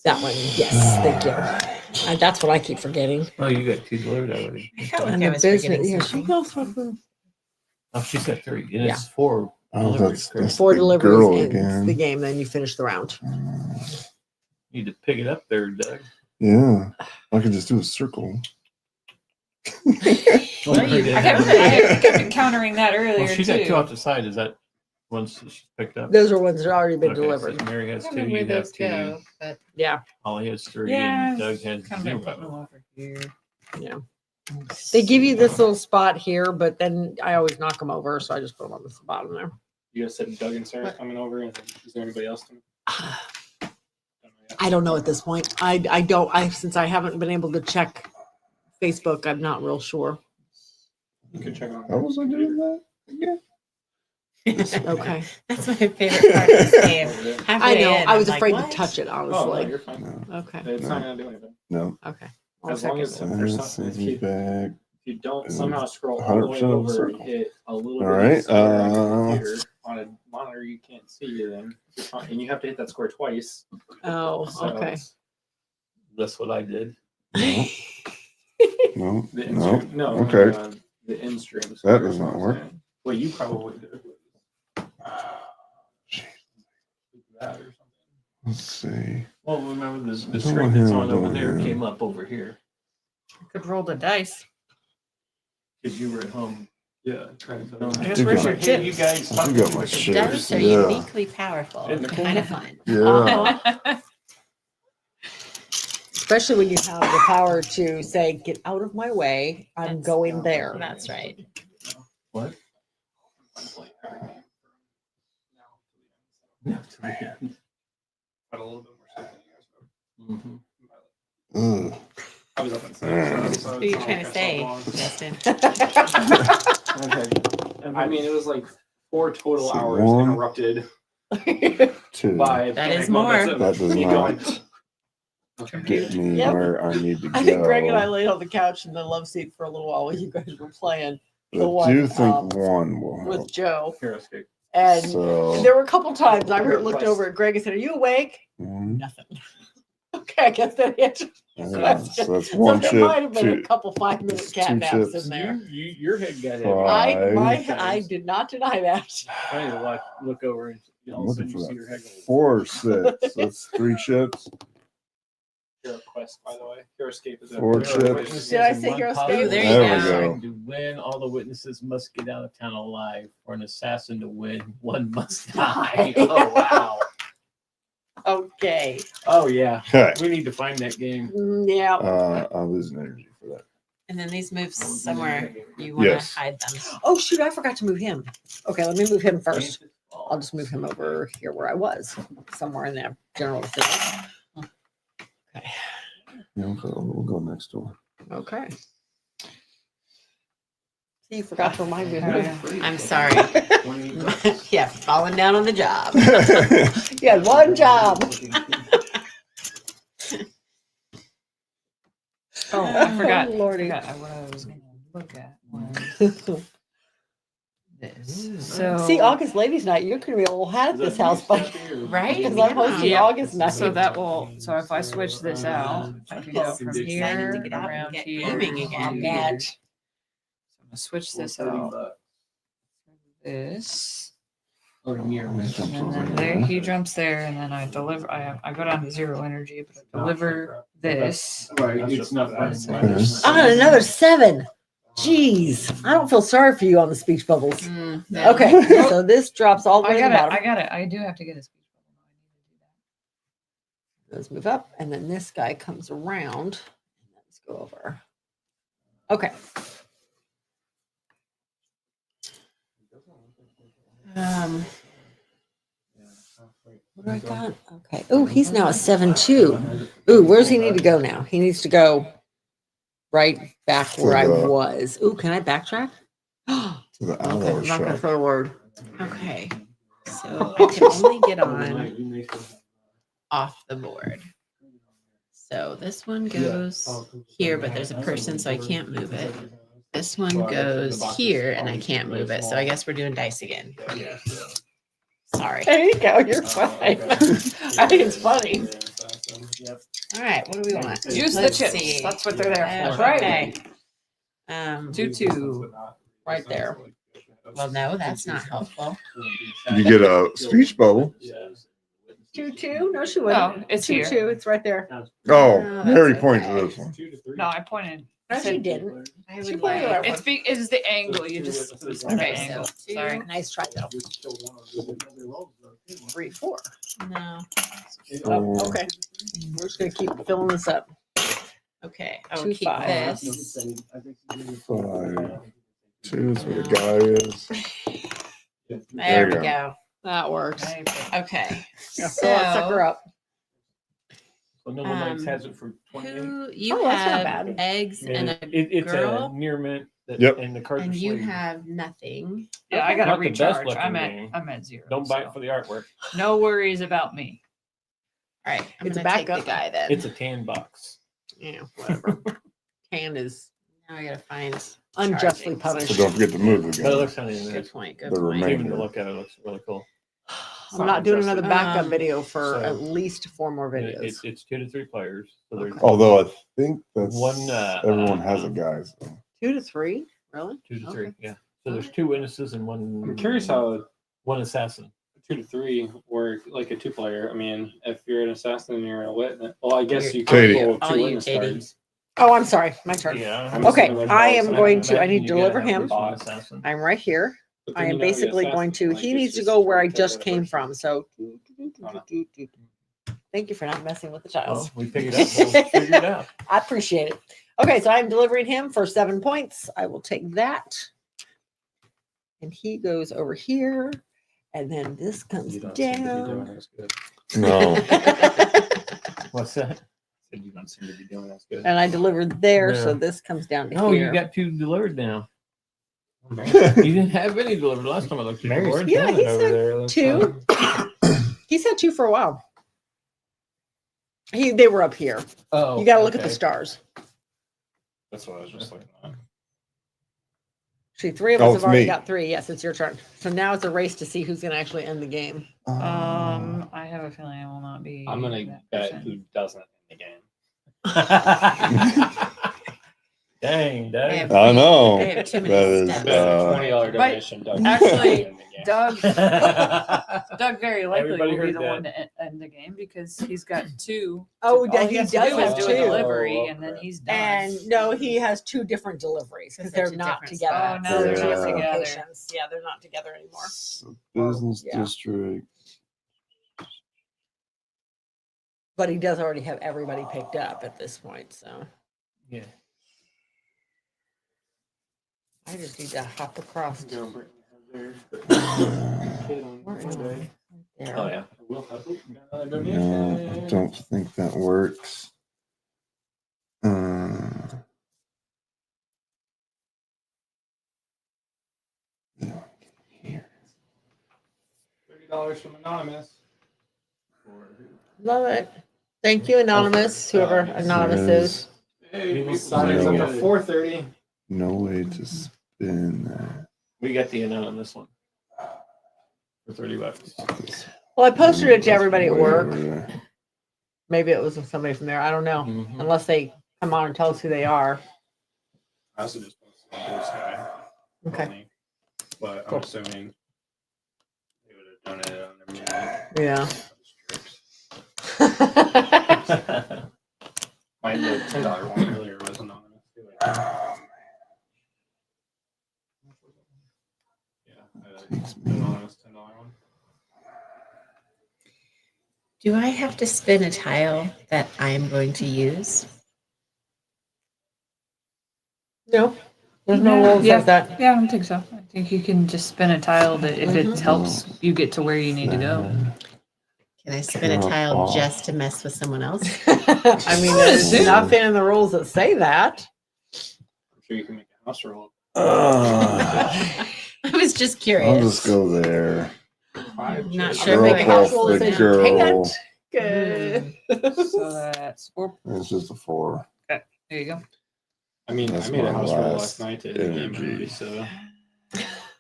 That one. Yes. Thank you. That's what I keep forgetting. Oh, you got 2 delivered already. I felt And like I the was forgetting business. Yeah, something. she goes for Oh, she said 3. And Yeah. it's 4 Oh, deliveries. that's 4 the deliveries girl ends again. the game. Then you finish the round. You need to pick it up there, Doug. Yeah, I could just do a circle. Well, you- I kept encountering that earlier Well, she's got 2 too. off the side. Is that ones that she's picked up? Those are ones that have already been Okay, delivered. So Mary I has don't 2. know where You have those 2. go, but Yeah. Holly has 3. Yeah, And Doug has kind of been putting them 0. over here. Yeah. They give you this little spot here, but then I always knock them over, so I just put them on the bottom there. You guys said Doug and Sarah coming over. And is there anybody else coming? I don't know at this point. I don't. Since I haven't been able to check Facebook, I'm not real sure. You can check on. How was I doing that again? Okay. that's my favorite part of this game. Over there. Halfway I know. in, I I'm was like, afraid what? to touch it, Oh, no, honestly. you're fine. No, Okay. It's No. not gonna do anything. no. Okay. As long as if there's something, Sends me back. if you don't somehow scroll all the way 100% of the over and circle. hit a little All bit right, of square on your computer, on a monitor, you can't see you then. You're fine. And you have to hit that square twice. Oh, So okay. it's That's what I did. No, The no. instru- no, Okay. the in stream. That does not work. Well, you probably did. That or something. Let's see. Well, remember the Someone screen that's here on over doing there it. came up over here. Could roll the dice. Because you were at home. Yeah, trying to. I guess You where's got- your Hey, you tips? guys. I got my shit. Dice are Yeah. uniquely powerful. In the Kind of fun. Yeah. Especially when you have the power to say, "Get out of my way. I'm That's- going there." That's right. What? Yeah, to the end. Got a little bit more stuff than you guys. Mm-hmm. Ugh. I was up at 7, so What are you it's trying to not say, like Justin? Okay. I mean, it was like 4 total So hours 1, interrupted 2. by That is panic moments more. of That does me going, not okay. get me Yep. where I need to I think Greg and I go. laid on the couch in the love seat for a little while while you guys were playing But the I do one, think 1 will with help. Joe. Hero escape. And So there were a couple times I Here, looked plus- over at Greg and said, "Are you awake?" 1, Nothing. Okay, I guess that answers your so question. that's So 1 there chip, might have been 2, a couple 5-minute It's cat 2 naps chips. in there. Your head got Five. heavy. I did not deny that. I need to look over and all I'm of a looking sudden you for see your head that go. 4 or 6. That's 3 chips. Hero quest, by the way. Hero escape is a 4 hero chips. quest. Did I say Hero Escape? Ooh, there you There we go. go. To win, all the witnesses must get out of town alive. For an assassin to win, one must die. Oh wow. Okay. Oh yeah. Okay. We need to find that game. Yeah. I'm losing energy for that. And then these move somewhere you want to Yes. hide them. Oh shoot, I forgot to move him. Okay, let me move him first. I'll just move him over here where I was, somewhere in there. General assistant. Okay. Yeah, we'll go next door. Okay. You forgot to remind me. I'm sorry. Yeah, falling down on the job. You had one job. Oh, I forgot. Lordy. I forgot what I was going to look at was this. So See, August Ladies Night, you're gonna be a little hat at this house, buddy. Right? Because I'm hosting Yeah. August night. So that will. So if I switch this out, I can go from Excited here to get out and around get here. gaming to again. here. So I'm gonna switch this out. This, Oh, mirror. and then there he jumps there, and then I deliver. I go down to 0 energy, but I deliver this. Right, it's not fun. Ah, another 7. Jeez, I don't feel sorry for you on the speech bubbles. Mm, yeah. Okay, so this drops all the way I to the got it. bottom. I got it. I do have to get a speech bubble. Let's move up, and then this guy comes around. Let's go over. Okay. What do I got? Okay. Oh, he's now a 7-2. Ooh, where's he need to go now? He needs to go right back where I was. Ooh, can I backtrack? Okay, To the I'm hour not gonna shop. throw a word. Okay. So I can only get on off the board. So this one goes here, but there's a person, so I can't move it. This one Well, I guess the goes box is here and I always can't really move it. So small. I guess we're doing dice again. Yeah. Sorry. There you go. You're Oh, fine. okay. I think it's funny. Yep. All right. What do we want? Use the Let's chips. see. That's what they're there for. That's right. Okay. 2-2. Right there. Well, no, that's not helpful. You get a speech bubble. 2-2? No, she wouldn't. No, it's 2-2. here. It's right there. Oh, No, Mary that's points okay. to this one. No, I pointed. No, I she said- didn't. I She would pointed like. right. It's the angle. You just Okay, the angle. so two. Sorry. Nice try, though. 3-4. No. Oh, Okay. We're just going to keep filling this up. Okay. I will 2, keep 5. this. 5. 2 is where the guy is. There we you go. go. That works. Okay. Yeah, fill that sucker So up. So Noble Knights has it for 20. who you Oh, that's not have bad. eggs and a It's girl, a near mint. That, Yep. And the cards and are you sleeved. have nothing. Yeah, I gotta Not the best recharge. looking I'm game. at 0. Don't buy it so for the artwork. no worries about me. All right. I'm It's a gonna take the backup. guy then. It's a tan box. Yeah, whatever. Tan is Now I gotta find unjustly charging. punished. So don't forget to move the But it guy. looks kind of Good nice. point. Good The point. remainder. Even to look at it looks really cool. I'm not doing another backup Um, video for so- at least 4 more videos. It's 2 to 3 players. So there's Although I think that's One, everyone has a guy. So. 2 to 3? Really? 2 to 3. Okay. Yeah. So there's 2 witnesses and one. I'm curious how one assassin. 2 to 3 work like a 2-player. I mean, if you're an assassin and you're a witness, well, I guess you Katie. can pull All 2 you, witness Katie. cards. Oh, I'm sorry. My turn. Yeah. I'm Okay, assuming I there's am both going of to- them. I need to deliver him. Assassin. I'm right here. But I then am you know the basically going to, assassin, he like, needs to it's go just where I like just the came person. from. So no. thank you for not messing with the child. Well, we figured out. We'll figure it out. I appreciate it. Okay, so I'm delivering him for 7 points. I will take that. And he goes over here. And then this comes You don't seem to be doing down. as good. No. What's that? Said you don't seem to be doing as good. And I delivered there, so Yeah. this comes down to Oh, here. you got 2 delivered now. You didn't have any delivered last time I looked at your Mary's board. Yeah, he over said there. Looks 2. like- He said 2 for a while. They were up here. Oh, You got to look at the okay. stars. That's what I was just looking at. See, 3 of Oh, us have it's already me. got 3. Yes, it's your turn. So now it's a race to see who's going to actually end the game. I have a feeling I will not be. I'm gonna that bet person. who doesn't in the game. Dang, I Dave. have- I know. I have too many That is, steps. Bet a uh, $20 donation. Doug actually, doesn't in the game. Doug very likely Everybody will be heard the that. one to end the game because he's got 2. Oh, All he has does to do is have do a 2. delivery, Oh, and then crap. he's done. And no, he has 2 different deliveries because They're they're two not different together. spots. Oh, no, they're Two not different together. locations. Yeah, they're not together anymore. Business Yeah. district. But he does already have everybody picked up at this point. So Yeah. I just need to hop across. Go Brittany have theirs. Where am I? There. Oh yeah. We'll have another No, I donation. don't think that works. Here. $30 from Anonymous. Love it. Thank you, Anonymous, whoever Anonymous is. Hey, We signs up will- for 4:30. No way to spin that. We got the anonymous one for $30. Well, I posted it to everybody at Way work. over there. Maybe it was somebody from there. I don't know. Mhm. Unless they come on and tell us who they are. I also just posted on Blue Sky. Okay. only, But Cool. I'm assuming they would have done it on their Yeah. My the $10 one earlier was anonymous too. Yeah, anonymous $10 one. Do I have to spin a tile that I'm going to use? No. There's no rules Yeah. like that. Yeah, I don't think so. I think you can just spin a tile that if it Mhm. helps you get to where you need to go. Can I spin a tile just to mess with someone else? I mean, there's nothing in the rules that say that. I'm sure you can make a house roll. I was just I'll curious. just go there. Not Girl sure. Make a if house I- rule that the says you girl. can't. Good. So that's 4. It's just a 4. There you go. I mean, That's I made a my house rule last last night to end the energy. movie, so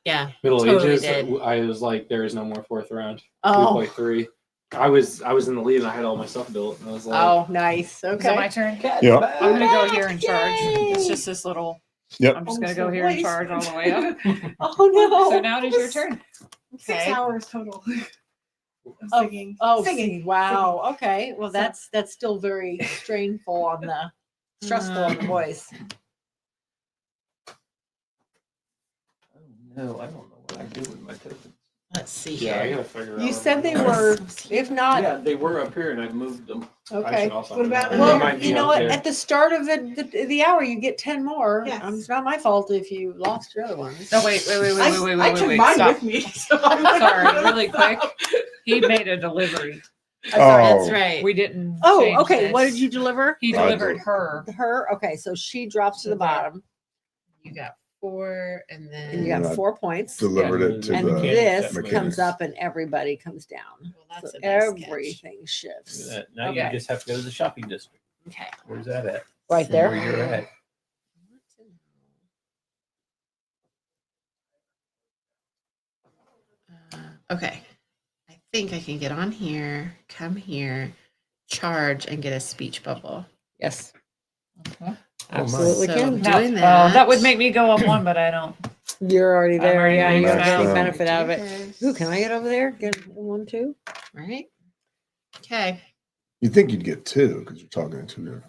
Yeah. Middle Totally Ages. did. I was like, there is no more fourth round. Oh. We play 3. I was in the lead and I had all my stuff built, and I was like, Oh, nice. Is it Okay. my turn? Yep. I'm gonna go here and charge. Yay! It's just this little. Yep. I'm just Oh, gonna go so here and nice. charge all the way up. Oh no. So now it is your turn. 6 Okay. hours total. Oh, Singing. oh, Singing. wow. Okay. Well, So- that's still very strainful on the stressful on the voice. Oh, no, I don't know what I do with my tokens. Let's see yeah, I here. gotta figure out. You what said my they numbers were, are. if not, Yeah, they were up here and I moved them. I okay. should also What about- know. They Well, might be you know up what? there. At the start of the hour, you get 10 more. Yes. It's not my fault if you lost your other ones. No, wait. I took Wait. mine Stop. with me. So I'm like, Sorry, really quick. He made a delivery. That's Oh. right. We didn't. Oh, change okay. What this. did you deliver? He I delivered did. her. Her. Okay, so she drops to the So that- bottom, You got 4 and then and you got And I 4 points. Delivered it to And the this mechanics. comes up, and everybody comes down. Well, that's So a nice catch. everything Look shifts. at that. Now Okay. you just have to go to the shopping district. Okay. Where's that at? Right Where there. you're at. Okay. I think I can get on here, come here, charge, and get a speech bubble. Yes, Okay. absolutely So can. Now, doing that would make me go up one, but I don't. You're already I'm there. already Yeah, you don't maxed get any out. benefit out of it. This, Ooh, can I get over there? Get one too? Right? Okay. You'd think you'd get 2 because you're talking to 2 different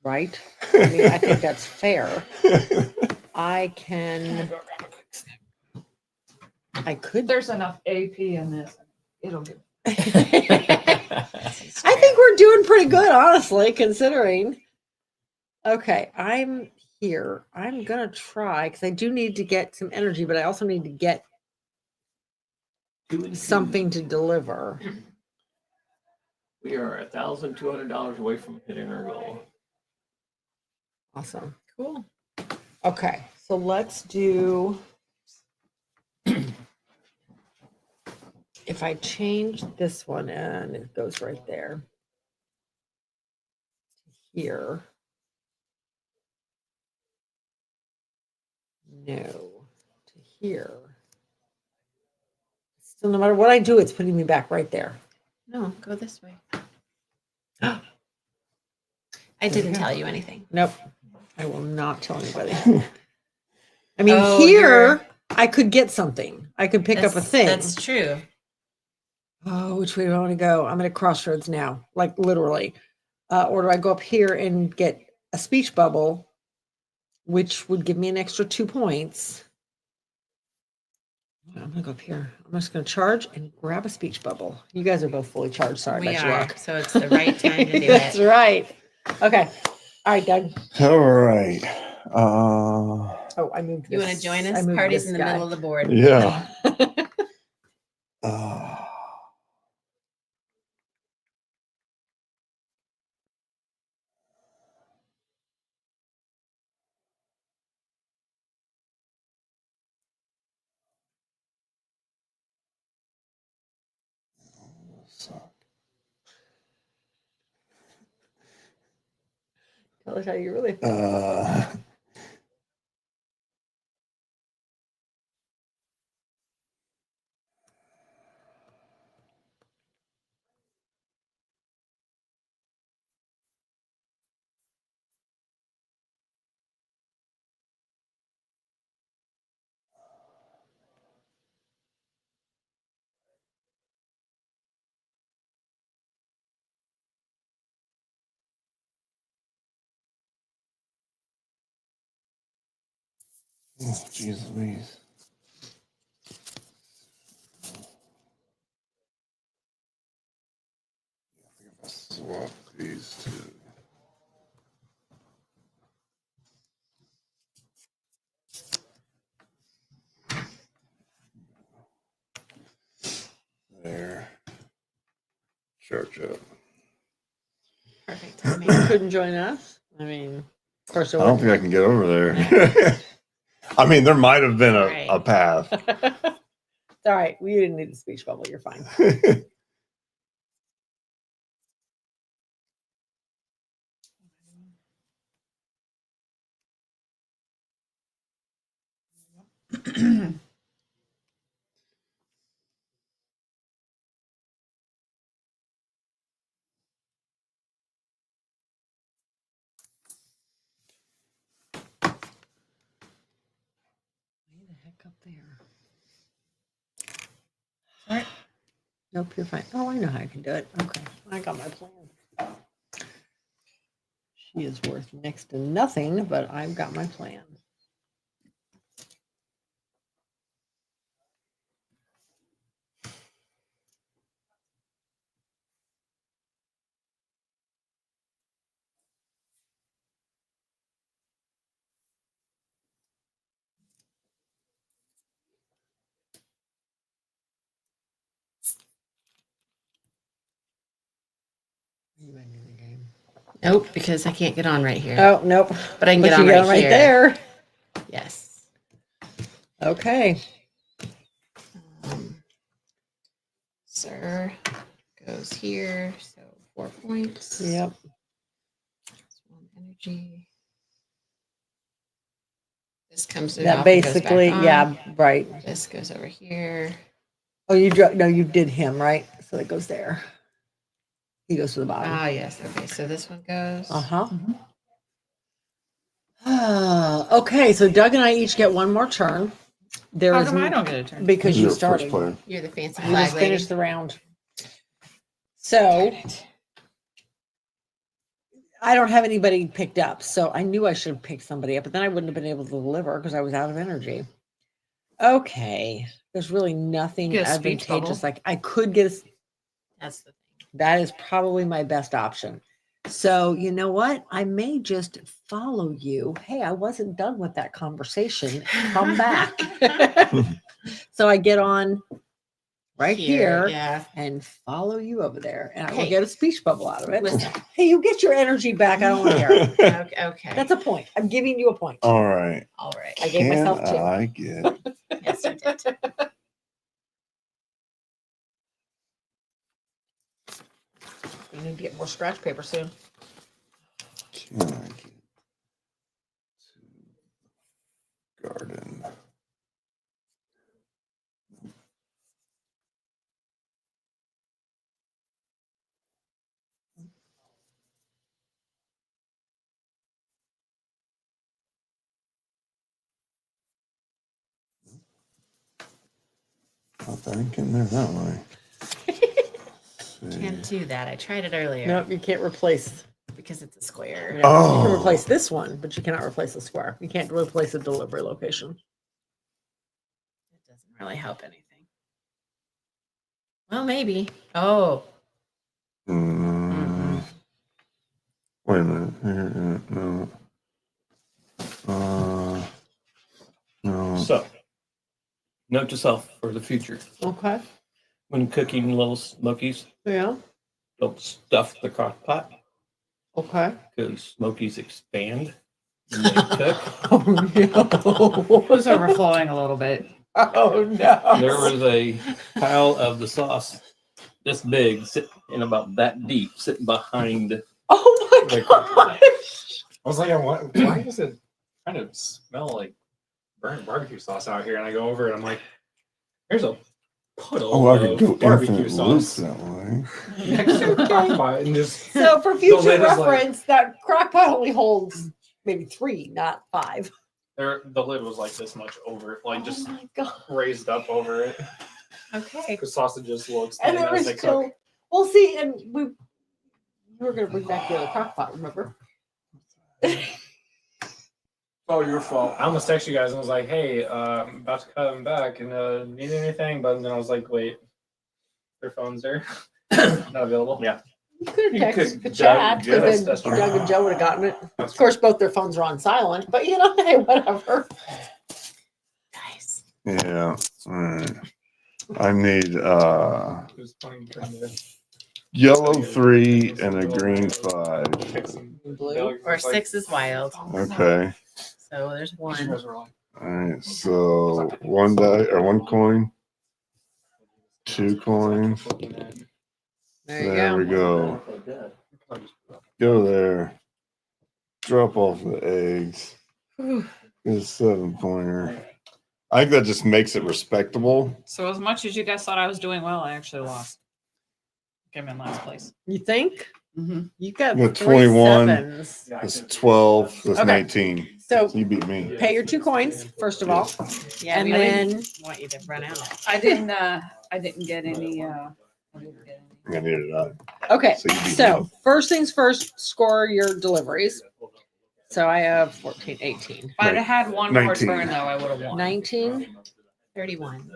Right. I mean, I think that's fair. people. I can. I could. There's enough AP in this. It'll get. I think we're doing pretty good, honestly, considering. Okay, I'm here. I'm gonna try because I do need to get some energy, but I also need to get something to deliver. We are $1,200 away from hitting our goal. Awesome. Cool. Okay, so let's do. If I change this one and it goes right there. Here. No. To here. Still, no matter what I do, it's putting me back right there. No, go this way. I didn't tell you anything. Nope. I will not tell anybody. I mean, Oh, here I could get something. I could pick up a thing. That's true. Oh, which way do I want to go? I'm at a crossroads now, like literally. Or do I go up here and get a speech bubble, which would give me an extra 2 points? I'm gonna go up here. I'm just gonna charge and grab a speech bubble. You guys are both fully charged. Sorry We about your are. luck. So it's the right time to do That's it. right. Okay. All right, Doug. All right. Oh, I moved. You want to this- join I us? moved Party's this in the guy. middle of the board. Yeah. Uh, Tell us how you really feel. oh, jeez Louise. I think if I swap these two. There. Charge up. Perfect timing. You couldn't join us. I mean, of course, I don't think I can get over there. I mean, there might have been a Right. path. It's all right. We didn't need the speech bubble. You're fine. the heck up there? All right. Nope, you're fine. Oh, I know how I can do it. Okay, I got my plan. She is worth next to nothing, but I've got my plan. You might do the game. Nope, because I can't get on right here. Oh, nope. But I can But get you on got right, it right here. there. Yes. Okay. Sir goes here, so 4 points. Yep. That's 1 energy. This comes That off basically, and goes back on. yeah, right. This goes over here. Oh, no, you did him, right? So it goes there. He goes to the bottom. Ah, yes. Okay, so this one goes. Uh-huh. Okay, so Doug and I each get one more turn. There How is come I don't get a turn? because You're you the first started. player. You're the fancy You flag just lady. finished the round. So I don't have anybody picked up, so I knew I should have picked somebody up, but then I wouldn't have been able to deliver because I was out of energy. Okay, there's really nothing Get a speech advantageous. bubble. Like I could get That's the thing. that is probably my best option. So you know what? I may just follow you. Hey, I wasn't done with that conversation. Come back. So I get on right here Yeah. and follow you over there, and I will Hey. get a speech bubble out of it. Listen. Hey, you get your energy back. I don't want to hear it. Okay. That's a point. I'm giving you a point. All right. All right. I gave myself two. I get? Yes, you did. We need to get more scratch paper soon. Can I get to garden? Not that I ain't getting there that way. Can't do that. I tried it earlier. Nope, you can't replace. Because it's a square. You Oh. can replace this one, but you cannot replace the square. You can't replace a delivery location. It doesn't really help anything. Well, maybe. Oh. Wait a minute. No. No. So, note to self for the future: Okay. when cooking little smokies, Yeah. don't stuff the crock pot Okay. because smokies expand when they cook. Oh no. It was overflowing a little bit. Oh no. There was a pile of the sauce this big, sitting in about that deep, sitting behind. Oh my gosh. I was like, why does it kind of smell like burnt barbecue sauce out here? And I go over and I'm like, there's a puddle Oh, I could of go barbecue infinite loops sauce that way. next to the crock pot and just So for future lid is like- reference, that crock pot only holds maybe 3, not 5. the lid was like this much over, like just oh my god. raised up over it. Okay. Because sausages will And expand there as was they still cook. well see, and we were gonna bring back the other crock pot, remember? Oh, your fault. I almost texted you guys and was like, hey, I'm about to come back and need anything? But then I was like, wait, their phones are not available. Yeah. You could You have texted could- the chat Doug- because that's then true. Doug and Joe would have gotten it. Of course, both their phones are on silent, but you know, hey, whatever. Nice. Yeah. All right. I need It was funny trying to yellow 3 and a green 5. pick some Blue? Doug Or was like, 6 is wild. Okay. So there's you 1. guys were like, All right. So 1 die or 1 coin. 2 coins. There you There go. we go. Go there. Drop off the eggs. Whew. Get a 7-pointer. I think that just makes it respectable. So as much as you guys thought I was doing well, I actually lost. I'm in last place. You think? Mm-hmm. You got You got 21. 21. That's 12. That's Okay. 19. So You beat me. pay your 2 coins first of all, Yeah, and I then didn't want you to run out. I didn't get any Yeah, neither did I. okay. So you beat So me. first things first, score your deliveries. So I have 14, 18, If I'd have had one more 19. turn though, I would have won. 19. 31.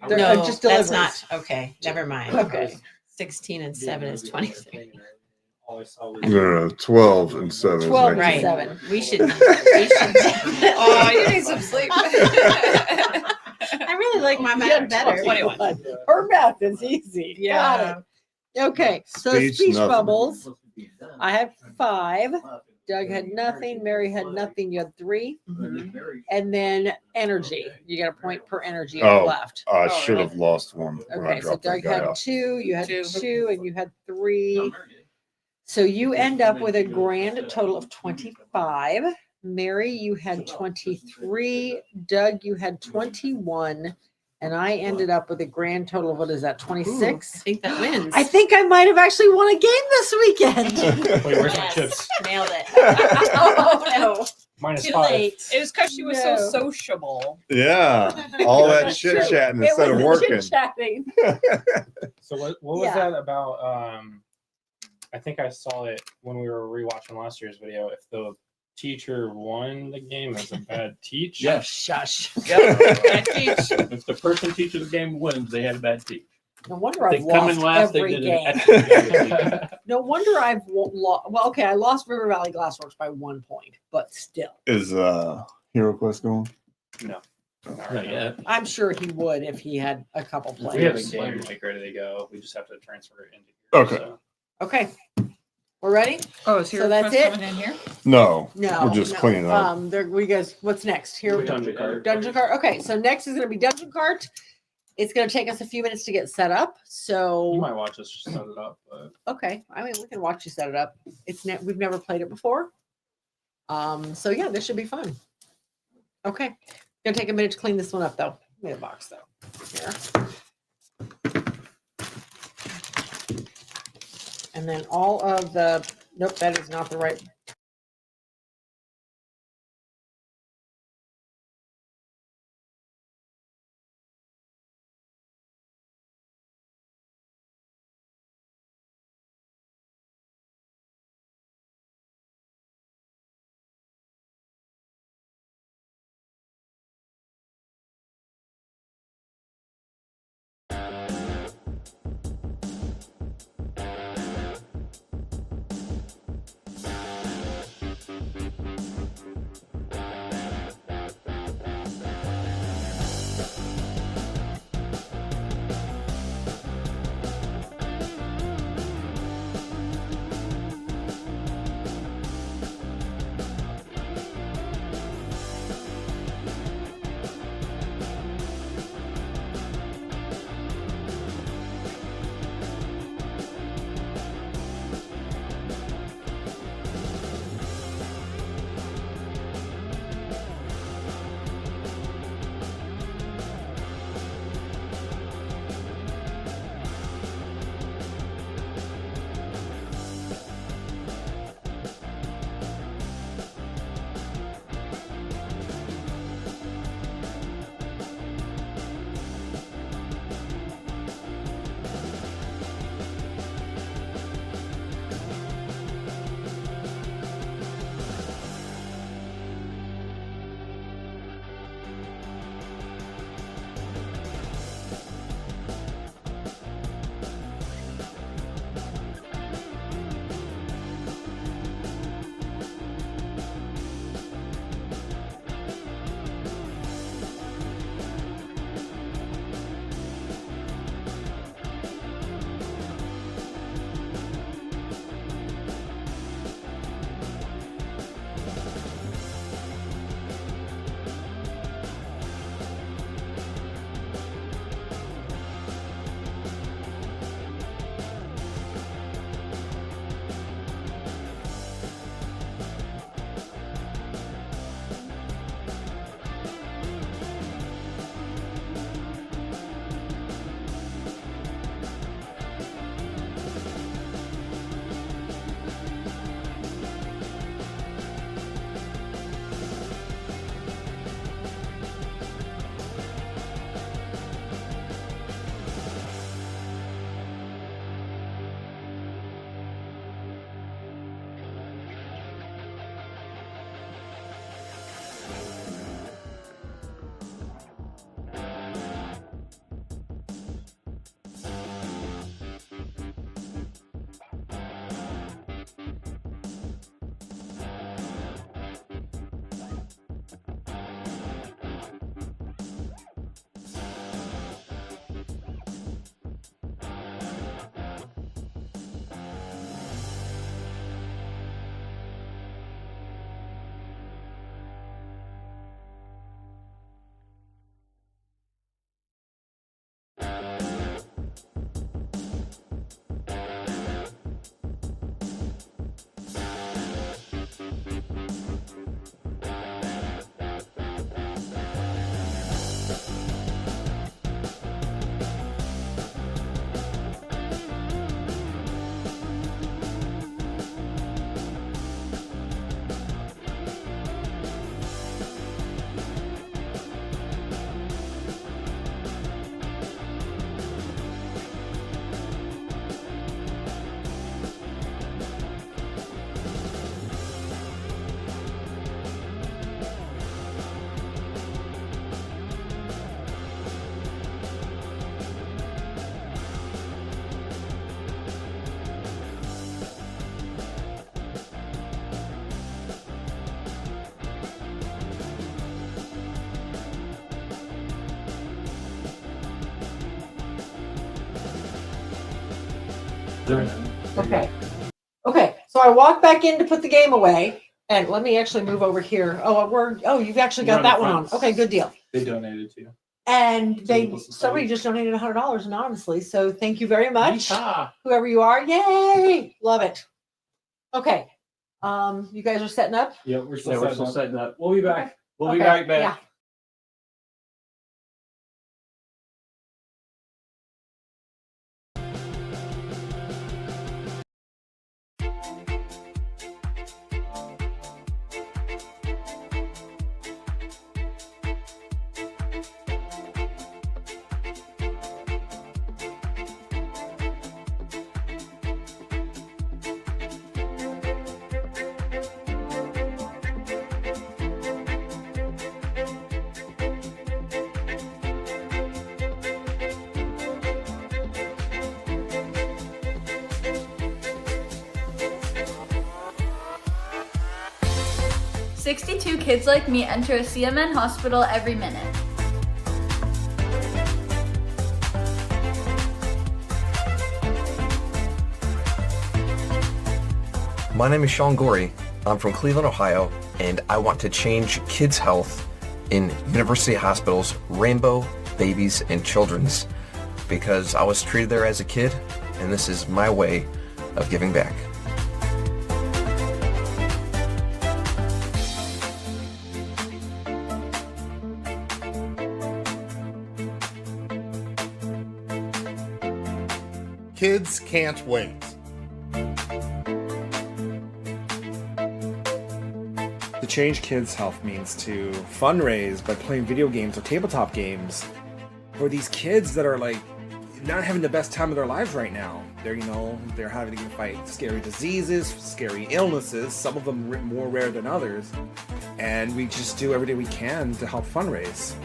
They're- No, just that's deliveries. not okay. Never mind. Okay. 16 and 7 is 23. No, 12 and 7. 12 is Right. 19. 7. We should. Oh, you need some sleep. I really like my math better. 21. Her math is easy. Yeah. Got it. Okay. So Speech, speech nothing. bubbles. I had 5. Doug had nothing. Mary had nothing. You had 3. And then energy. You got a point per energy you Oh. left. I Oh, should really? have lost one when I Okay. So dropped that Doug guy had out. 2. You had 2. 2, and you had 3. So you end up with a grand total of 25. Mary, you had 23. Doug, you had 21. And I ended up with a grand total of, what is that, Ooh, 26? I think that wins. I think I might have actually won a game this weekend. Wait, where's my Yes. chips? Nailed it. Oh no. Minus Too 5. late. It was because she was No. so sociable. Yeah. All that chit chatting instead of working. Chit-chatting. So what was Yeah. that about? I think I saw it when we were rewatching last year's video. If the teacher won the game as a bad teach. Yes. Shush. I teach. If the person teaching the game wins, they had a bad teach. No wonder They I've come in lost last, they every did an game. excellent job of teaching. No wonder I've lost. Well, okay, I lost River Valley Glassworks by 1 point, but still. Is Hero Quest going? Not yet. I'm sure he would if he had a couple We have a players. game like ready to go. We just have to transfer it into here. Okay. So. Okay. We're ready? Oh, is here So that's it? coming in here? No. No. We're just no. cleaning up. We guys, what's next? Here, Dungeon card. Dungeon cart. Okay, so next is going to be Dungeon cart. It's going to take us a few minutes to get set up. You So, might watch us set it up, but okay. I mean, we can watch you set it up. We've never played it before. So yeah, this should be fun. Okay. Gonna take a minute to clean this one up though. Made a box though. Here. And then all of the, nope, that is not the right. Okay. Okay. So I walk back in to put the game away, and let me actually move over here. You've actually got You're that on the one on. front. Okay, good deal. They donated to you. And Meeple somebody Society. just donated $100 anonymously. So thank you very much, Yeehaw. whoever you are. Yay! Love it. Okay. You guys are setting up. Yeah, we're Yeah, we're still setting up. We'll be back. We'll be Okay, right back. Yeah. "62 kids like me enter a CMN hospital every minute." My name is Sean Gorey. I'm from Cleveland, Ohio, and I want to change kids' health in university hospitals, Rainbow, Babies, and Children's, because I was treated there as a kid, and this is my way of giving back. Kids can't wait. To change kids' health means to fundraise by playing video games or tabletop games for these kids that are like not having the best time of their lives right now. They're having to fight scary diseases, scary illnesses, some of them more rare than others, and we just do everything we can to help fundraise.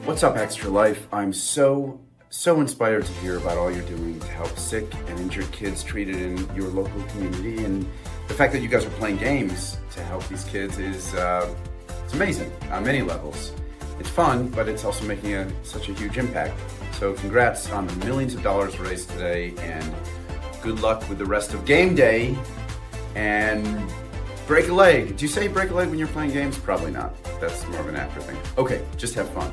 What's up, Extra Life? I'm so inspired to hear about all you're doing to help sick and injured kids treated in your local community, and the fact that you guys are playing games to help these kids is it's amazing on many levels. It's fun, but it's also making such a huge impact. So congrats on the millions of dollars raised today, and good luck with the rest of game day. And break a leg. Did you say break a leg when you're playing games? Probably not. That's more of an actor thing. Okay, just have fun.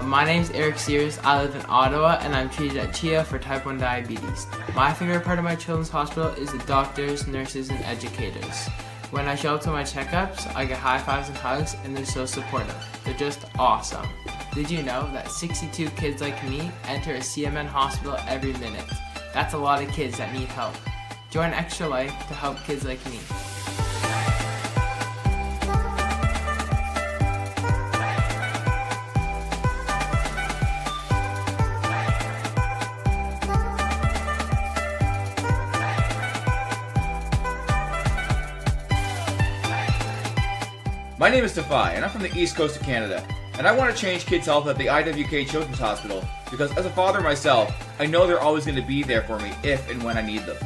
My name's Eric Sears. I live in Ottawa and I'm treated at CHIA for type 1 diabetes. My favorite part of my children's hospital is the doctors, nurses, and educators. When I show up to my checkups, I get high fives and hugs, and they're so supportive. They're just awesome. Did you know that 62 kids like me enter a CMN hospital every minute? That's a lot of kids that need help. Join Extra Life to help kids like me. My name is Defy, and I'm from the East Coast of Canada, and I want to change kids' health at the IWK Children's Hospital because as a father myself, I know they're always going to be there for me if and when I need them.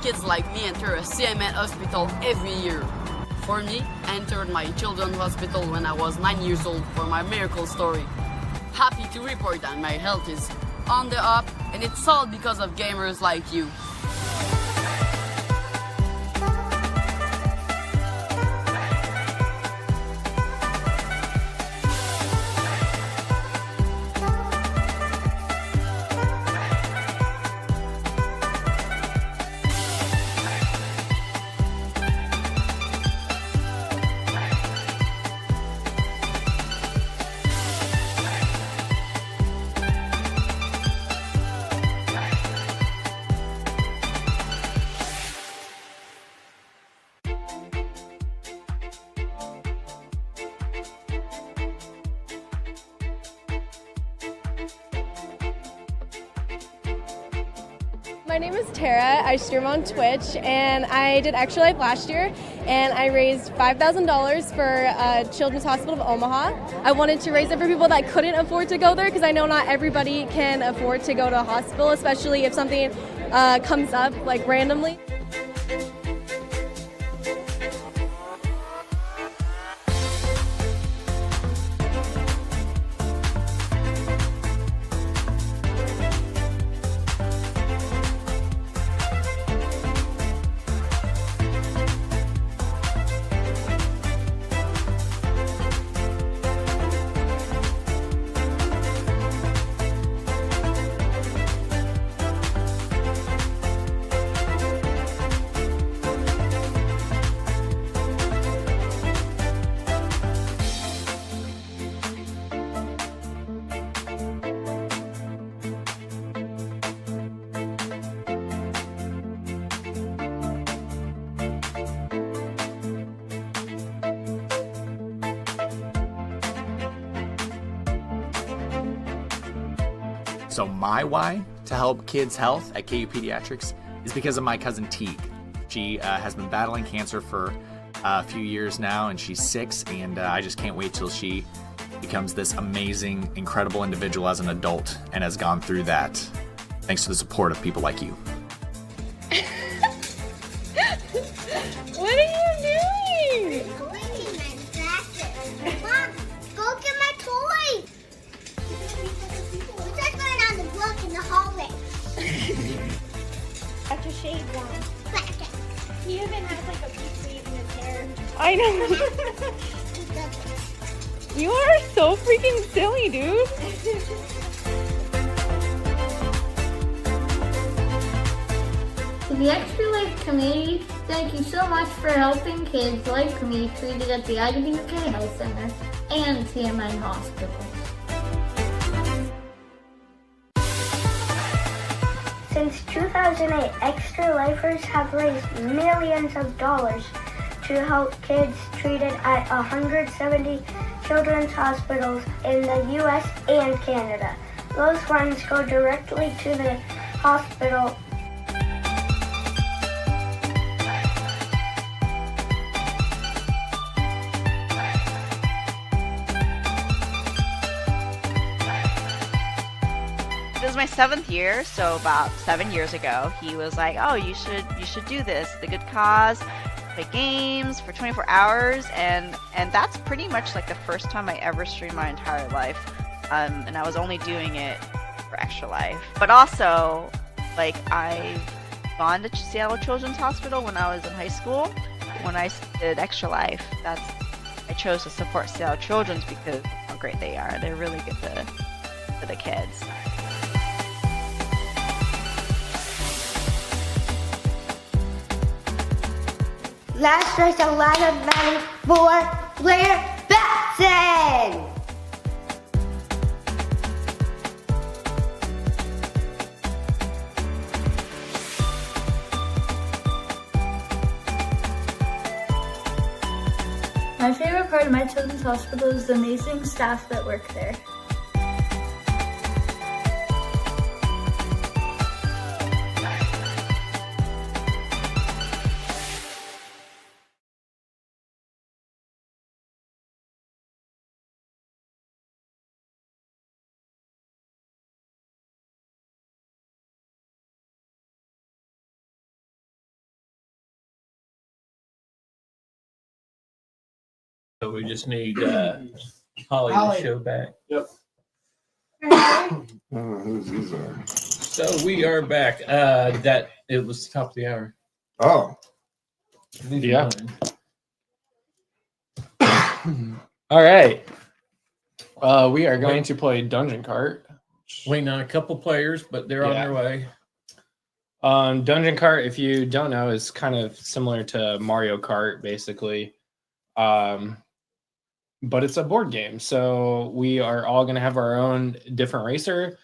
Kids like me enter a CMN hospital every year. For me, I entered my children's hospital when I was 9 years old for my miracle story. Happy to report that my health is on the up, and it's all because of gamers like you. name is Tara. I stream on Twitch, and I did Extra Life last year, and I raised $5,000 for Children's Hospital of Omaha. I wanted to raise it for people that couldn't afford to go there, because I know not everybody can afford to go to a hospital, especially if something comes up like randomly. So my why to help kids' health at KU Pediatrics is because of my cousin Teague. She has been battling cancer for a few years now, and she's 6, and I just can't wait till she becomes this amazing, incredible individual as an adult and has gone through that thanks to the support of people like you. What are you doing? Mom, go get my toy. We're just going on the block in the hallway. Got your shades on. He even has like a piece in his hair. I know. You are so freaking silly, dude. To the Extra Life community, thank you so much for helping kids like me treated at the IWK Health Center and CMN Hospital. Since 2008, Extra Lifers have raised millions of dollars to help kids treated at 170 children's hospitals in the U.S. and Canada. Those funds go directly to the hospital. This is my 7th year, so about 7 years ago, he was like, "Oh, you should do this. The good cause, play games for 24 hours," and that's pretty much like the first time I ever streamed my entire life, and I was only doing it for Extra Life. But also, like, I've gone to Seattle Children's Hospital when I was in high school. When I did Extra Life, I chose to support Seattle Children's because of how great they are. They're really good for the kids. Let's raise a lot of money for Blair Batson! My favorite part of my children's hospital is the amazing staff that work there. So we just need Holly to show back. Yep. I don't know who these are. So we are back. That it was the top of the hour. Oh. Yeah. All right. We are going to play Dungeon Cart. Waiting on a couple players, but they're on their way. Dungeon Cart, if you don't know, is kind of similar to Mario Kart, basically. But it's a board game. So we are all going to have our own different racer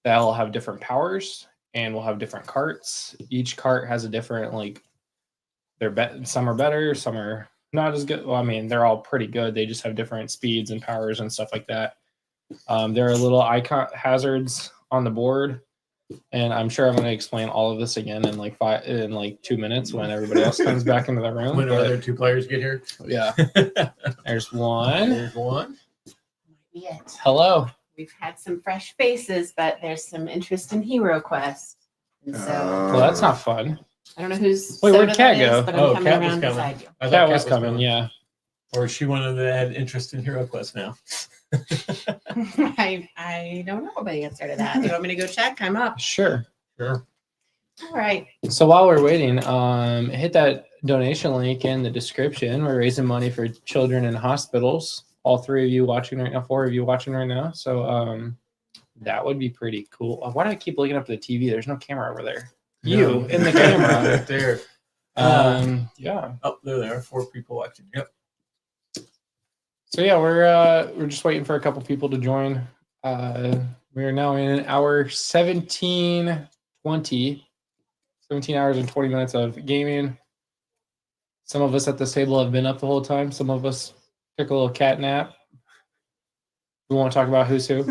that'll have different powers, and we'll have different carts. Each cart has a different, like, some are better, some are not as good. Well, I mean, they're all pretty good. They just have different speeds and powers and stuff like that. There are little icon hazards on the board And I'm sure I'm going to explain all of this again in like 2 minutes when everybody else comes back into the room. When the other two players get here. Yeah. There's one. There's one. Yet. Hello. We've had some fresh faces, but there's some interest in Hero Quest. And so Well, that's not fun. I don't know who's. Wait, where'd soda Cat that is, go? but I'm coming around coming. beside you. I thought Cat was coming, yeah. Or is she one of the had interest in Hero Quest now? I don't know the answer to that. You want me to go check? I'm up. Sure. Sure. All right. So while we're waiting, hit that donation link in the description. We're raising money for children in hospitals. All 3 of you watching right now, 4 of you watching right now. So that would be pretty cool. Why do I keep looking up at the TV? There's no camera over there. You in the camera. Right there. Yeah. Oh, there are 4 people watching. Yep. So yeah, we're just waiting for a couple people to join. We are now in hour 17 hours and 20 minutes of gaming. Some of us at this table have been up the whole time. Some of us took a little cat nap. We want to talk about who's who.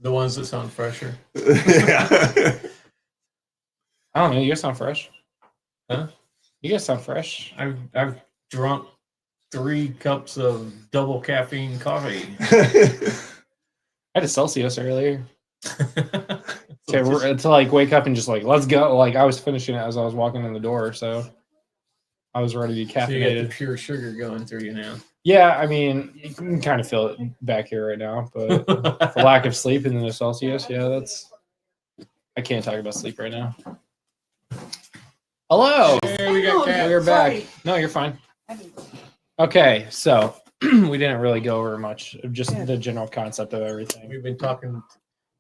The ones that sound fresher. I don't know. You guys sound fresh. Huh? You guys sound fresh. I've drunk 3 cups of double caffeine coffee. I had a Celsius earlier. To like wake up and just like let's go. Like I was finishing it as I was walking in the door, so I was ready to be So you got the caffeinated. pure sugar going through you now. Yeah, I mean you can kind of feel it back here right now, but the lack of sleep and then the Celsius, yeah, I can't talk about sleep right now. Hello. Hey, we got Cat. We're back. No, you're fine. Okay, so we didn't really go over much of just the general concept of everything. We've been talking.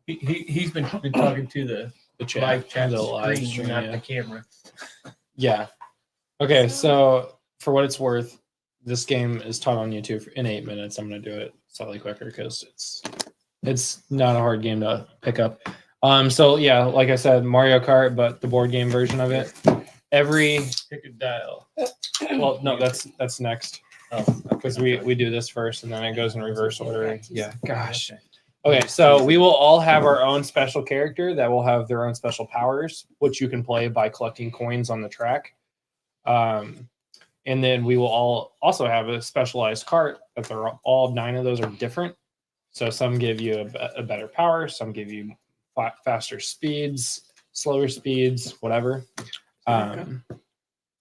He's been talking to the chat, live chat the live screen, stream, not yeah. the camera. Yeah. Okay, so for what it's worth, this game is taught on YouTube in 8 minutes. I'm gonna do it slightly quicker because it's not a hard game to pick up. So yeah, like I said, Mario Kart, but the board game version of it. Pick a dial. Well, no, that's next. Oh, because we do this first and then it goes in reverse order. Yeah, gosh. Okay, so we will all have our own special character that will have their own special powers, which you can play by collecting coins on the track. And then we will all also have a specialized cart that they're all 9 of those are different. So some give you a better power, some give you faster speeds, slower speeds, whatever.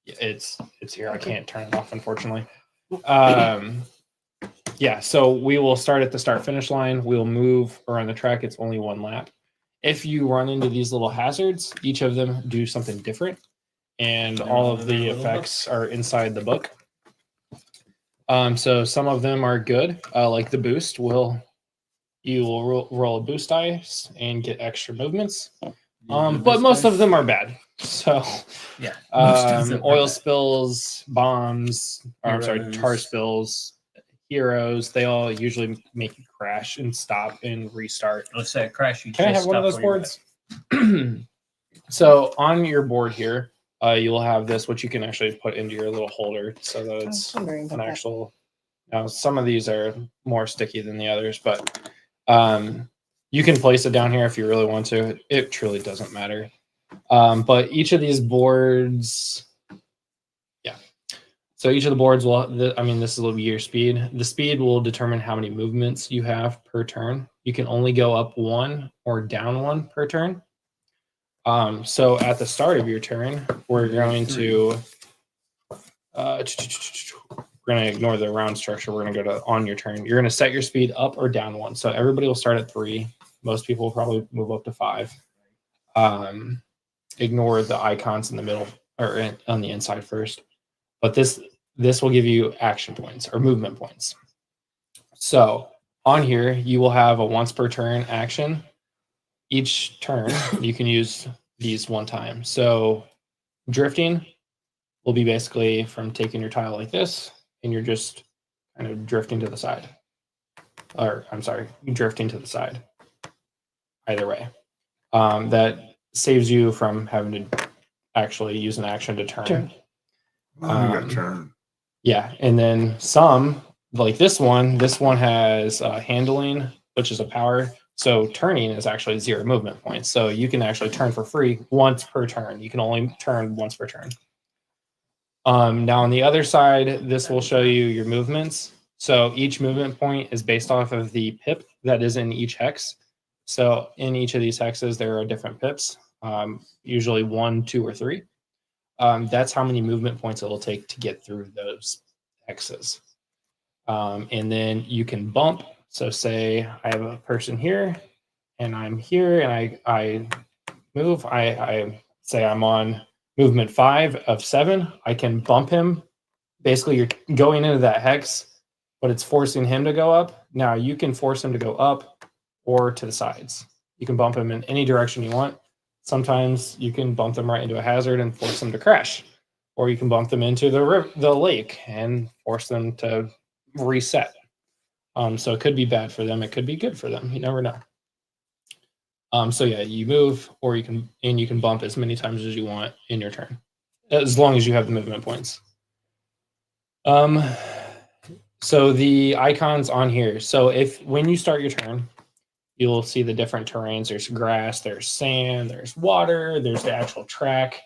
It's here. I can't turn it off, unfortunately. Yeah, so we will start at the start-finish line. We'll move around the track. It's only 1 lap. If you run into these little hazards, each of them do something different, and all of the effects are inside the book. So some of them are good, like the boost. You will roll a boost dice and get extra movements. But most of them are bad. So yeah, oil spills, bombs, tar spills, heroes, they all usually make you crash and stop and restart. Let's say crash. Can I have one of those boards? So on your board here, you will have this, which you can actually put into your little holder so that it's an actual. Now, some of these are more sticky than the others, but you can place it down here if you really want to. It truly doesn't matter. But each of these boards, yeah. So each of the boards will, this will be your speed. The speed will determine how many movements you have per turn. You can only go up 1 or down 1 per turn. So at the start of your turn, we're going to ignore the round structure. We're going to go to on your turn. You're going to set your speed up or down 1. So everybody will start at 3. Most people will probably move up to 5. Ignore the icons in the middle or on the inside first. But this will give you action points or movement points. So on here, you will have a once per turn action. Each turn, you can use these 1 time. So drifting will be basically from taking your tile like this, and you're just kind of drifting to the side. Or, I'm sorry, drifting to the side. Either way. That saves you from having to actually use an action to turn. Turn. Yeah, and then some, like this one has handling, which is a power. So turning is actually 0 movement points. So you can actually turn for free once per turn. You can only turn once per turn. Now on the other side, this will show you your movements. So each movement point is based off of the pip that is in each hex. So in each of these hexes, there are different pips, usually 1, 2, or 3. That's how many movement points it will take to get through those hexes. And then you can bump. So say I have a person here and I'm here and I move. I say I'm on movement 5 of 7. I can bump him. Basically, you're going into that hex, but it's forcing him to go up. Now you can force him to go up or to the sides. You can bump him in any direction you want. Sometimes you can bump them right into a hazard and force them to crash, or you can bump them into the lake and force them to reset. So it could be bad for them. It could be good for them. You never know. So yeah, you move, or you can bump as many times as you want in your turn, as long as you have the movement points. So the icons on here. So when you start your turn, you'll see the different terrains. There's grass, there's sand, there's water, there's the actual track.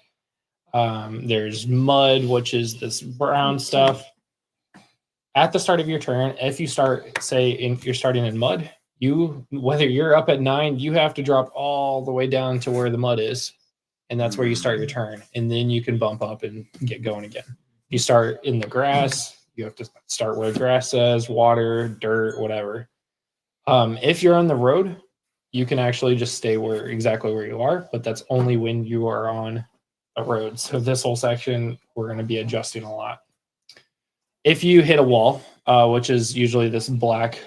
There's mud, which is this brown stuff. At the start of your turn, if you start, you're starting in mud, whether you're up at 9, you have to drop all the way down to where the mud is, and that's where you start your turn. And then you can bump up and get going again. You start in the grass, you have to start where the grass says, water, dirt, whatever. If you're on the road, you can actually just stay exactly where you are, but that's only when you are on a road. So this whole section, we're going to be adjusting a lot. If you hit a wall, which is usually this black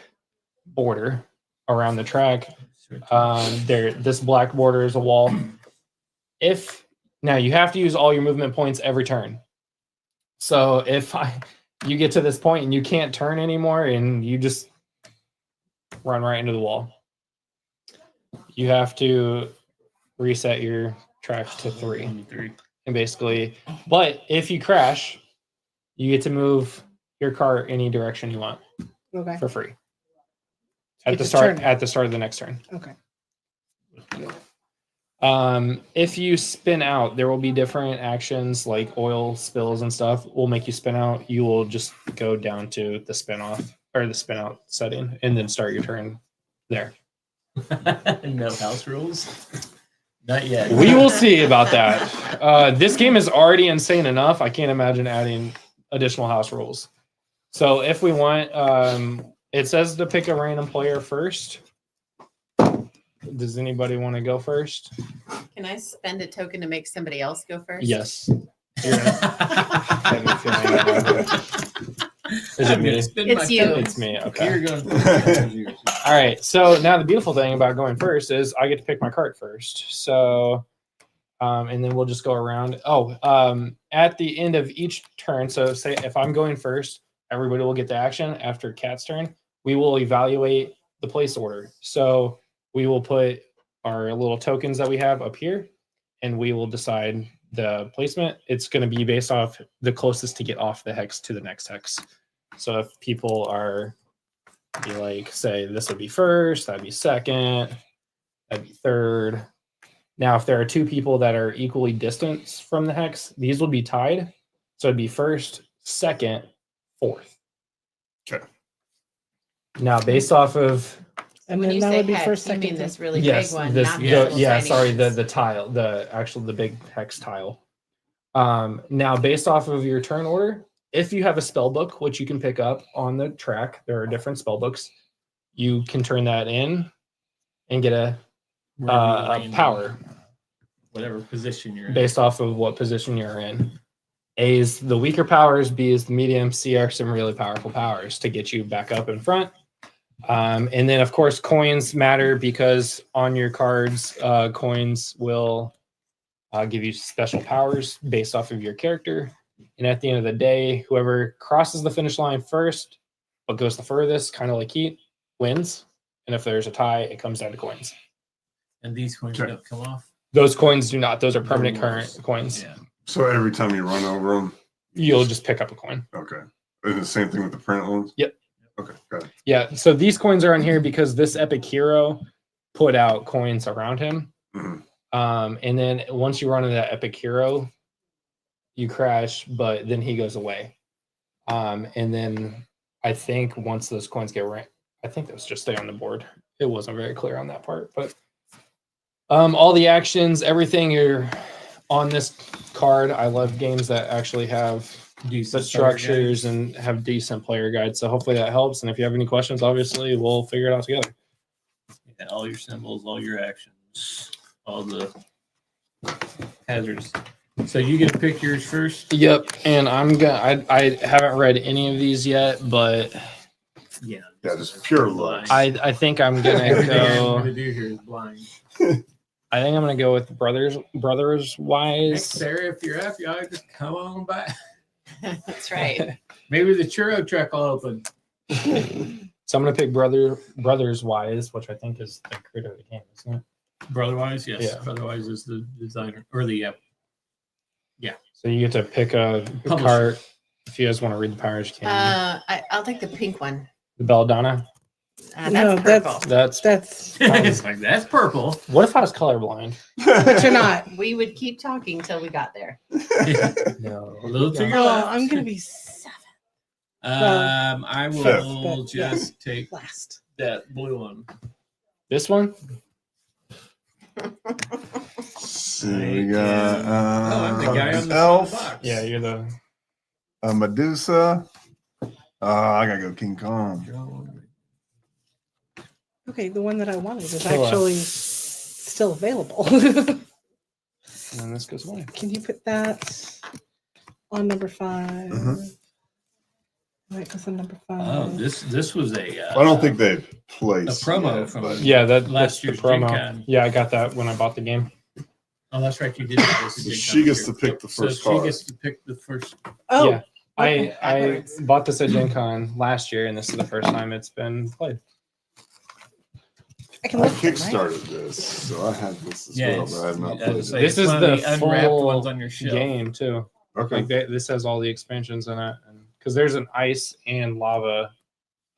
border around the track, this black border is a wall. Now you have to use all your movement points every turn. So if you get to this point and you can't turn anymore and you just run right into the wall, you have to reset your track to 3. And basically, but if you crash, you get to move your car any direction you want for free at the start of the next turn. Okay. If you spin out, there will be different actions like oil spills and stuff will make you spin out. You will just go down to the spin off or the spin out setting and then start your turn there. No house rules? Not yet. We will see about that. This game is already insane enough. I can't imagine adding additional house rules. So if we want, it says to pick a random player first. Does anybody want to go first? Can I spend a token to make somebody else go first? Yes. Is it me? It's you. It's me. Okay. All right. So now the beautiful thing about going first is I get to pick my cart first. So, and then we'll just go around. At the end of each turn, so say if I'm going first, everybody will get the action. After Kat's turn, we will evaluate the place order. So we will put our little tokens that we have up here, and we will decide the placement. It's going to be based off the closest to get off the hex to the next hex. So if people are say this would be first, that'd be second, that'd be third. Now, if there are 2 people that are equally distant from the hex, these will be tied. So it'd be first, second, fourth. Okay. Now, based off of And When then you that say would be hex, first, you second, mean this third. really yes, big one, this, not the, the little yeah, tiny sorry, ones. the tile, the big hex tile. Now, based off of your turn order, if you have a spell book, which you can pick up on the track, there are different spell books. You can turn that in and get a power. Whatever position you're in. Based off of what position you're in. A is the weaker powers, B is the medium, C are some really powerful powers to get you back up in front. And then, of course, coins matter because on your cards, coins will give you special powers based off of your character. And at the end of the day, whoever crosses the finish line first, but goes the furthest, kind of like Heat, wins. And if there's a tie, it comes down to coins. And these coins don't come off? Those coins do not. Those are permanent current coins. Yeah. So every time you run over them, you'll just pick up a coin. Okay. And the same thing with the print ones? Yep. Okay, got it. Yeah, so these coins are on here because this epic hero put out coins around him. Mhm. And then once you run into that epic hero, you crash, but then he goes away. And then I think once those coins get ranked, I think those just stay on the board. It wasn't very clear on that part, but all the actions, everything you're on this card. I love games that actually have decent structures and have decent player guides. So hopefully that helps. And if you have any questions, obviously we'll figure it out together. Yeah, all your symbols, all your actions, all the hazards. So you get to pick yours first. Yep, and I'm gonna. I haven't read any of these yet, but yeah, just pure looks. I think I'm gonna Everything I'm go. gonna do here is blind. I think I'm gonna go with brothers Next, wise. Sarah, if you're up, y'all just come on by. That's right. Maybe the churro truck will open. So I'm gonna pick brothers wise, which I think is the creator of the game, isn't it? Brotherwise, yes. Yeah. Brotherwise is the designer or the yeah. So you get to pick a Publisher. card. If you guys want to read the powers, you can. I'll take the pink one. The Belladonna. That's No, purple. That's It's like that's purple. What if I was colorblind? But you're not. We would keep talking till we got there. No. A little to your Oh, left. I'm gonna be 7. I will But, just yeah, take last. that blue one. This one? So we got I'm the guy on the elf, box. Yeah, you're the. a Medusa. I gotta go King Kong. Okay, the one that I wanted is Hello. actually still available. And then this goes away. Can you put that on number 5? Mhm. Right, that's on number 5. Oh, this was a I don't think they've placed a promo yet, from but Yeah, that's last the year's promo. Gen Con. Yeah, I got that when I bought the game. Oh, that's right. You did. This So Gen she Con gets year. to pick the So first she card. gets to pick the first. Oh, Yeah. okay. I bought this at Gen Con last year, and this is the first time it's been played. I can I look at it, right? kickstarted this, so I had this as Yeah, well, but I have not it's- played it's it. like- This is one of the the unwrapped full ones on your shelf. game too. Okay. Like this has all the expansions in it, and because there's an ice and lava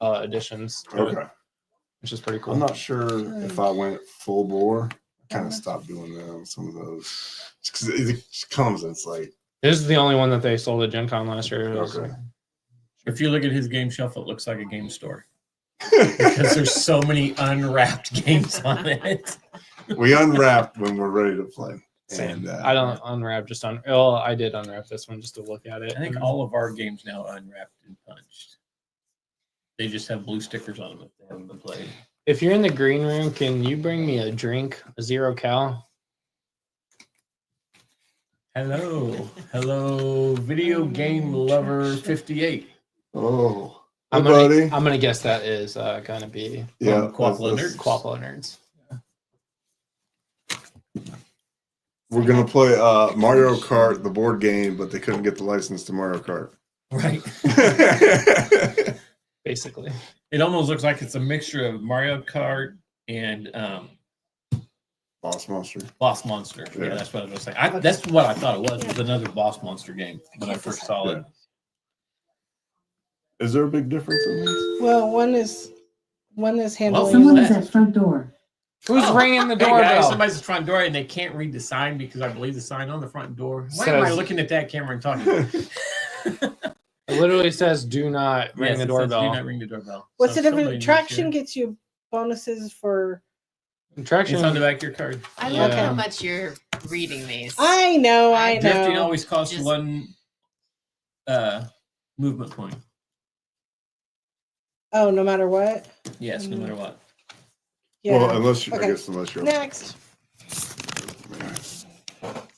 additions to it, Okay. which is pretty cool. I'm not sure if I went full bore. I kind of stopped doing that on some of those. Because it comes and it's like, This is the only one that they sold at Gen Con last year. It was- okay. If you look at his game shelf, it looks like a game store because there's so many unwrapped games on it. We unwrapped when we're ready to play. Same. And I don't unwrap, just on. Well, I did unwrap this one just to look at it. I think all of our games now are unwrapped and punched. They just have blue stickers on them if they haven't been played. If you're in the green room, can you bring me a drink, a 0 cal? Hello, video game lover 58. Oh, I'm hey, gonna, buddy. I'm gonna co-ople that is gonna be Yeah, Co-Ople that's- Nerds. Co-Ople Nerds. We're gonna play Mario Kart, the board game, but they couldn't get the license to Mario Kart. Right. Basically. It almost looks like it's a mixture of Mario Kart and Boss Monster. Boss Monster. Yeah, Yeah. that's what I was saying. That's what I thought it was another Boss Monster game when I first saw it. Is there a big difference in these? Well, one is handling. Someone's at front door. Who's ringing the Hey doorbell? guys, somebody's at the front door and they can't read the sign because I believe the sign on the front door. Why am I Says- looking at that camera and talking? It literally says "Do not ring Yes, the it says, doorbell." Do not ring the doorbell. What's So the difference? somebody needs Traction to- gets you bonuses for. Traction. It's on the back of your card. I love Yeah. how much you're reading these. I know. Drifting always costs Just- one movement point. Oh, no matter what. Yes, no matter what. Yeah. Well, unless you, Okay. I guess unless you're Next.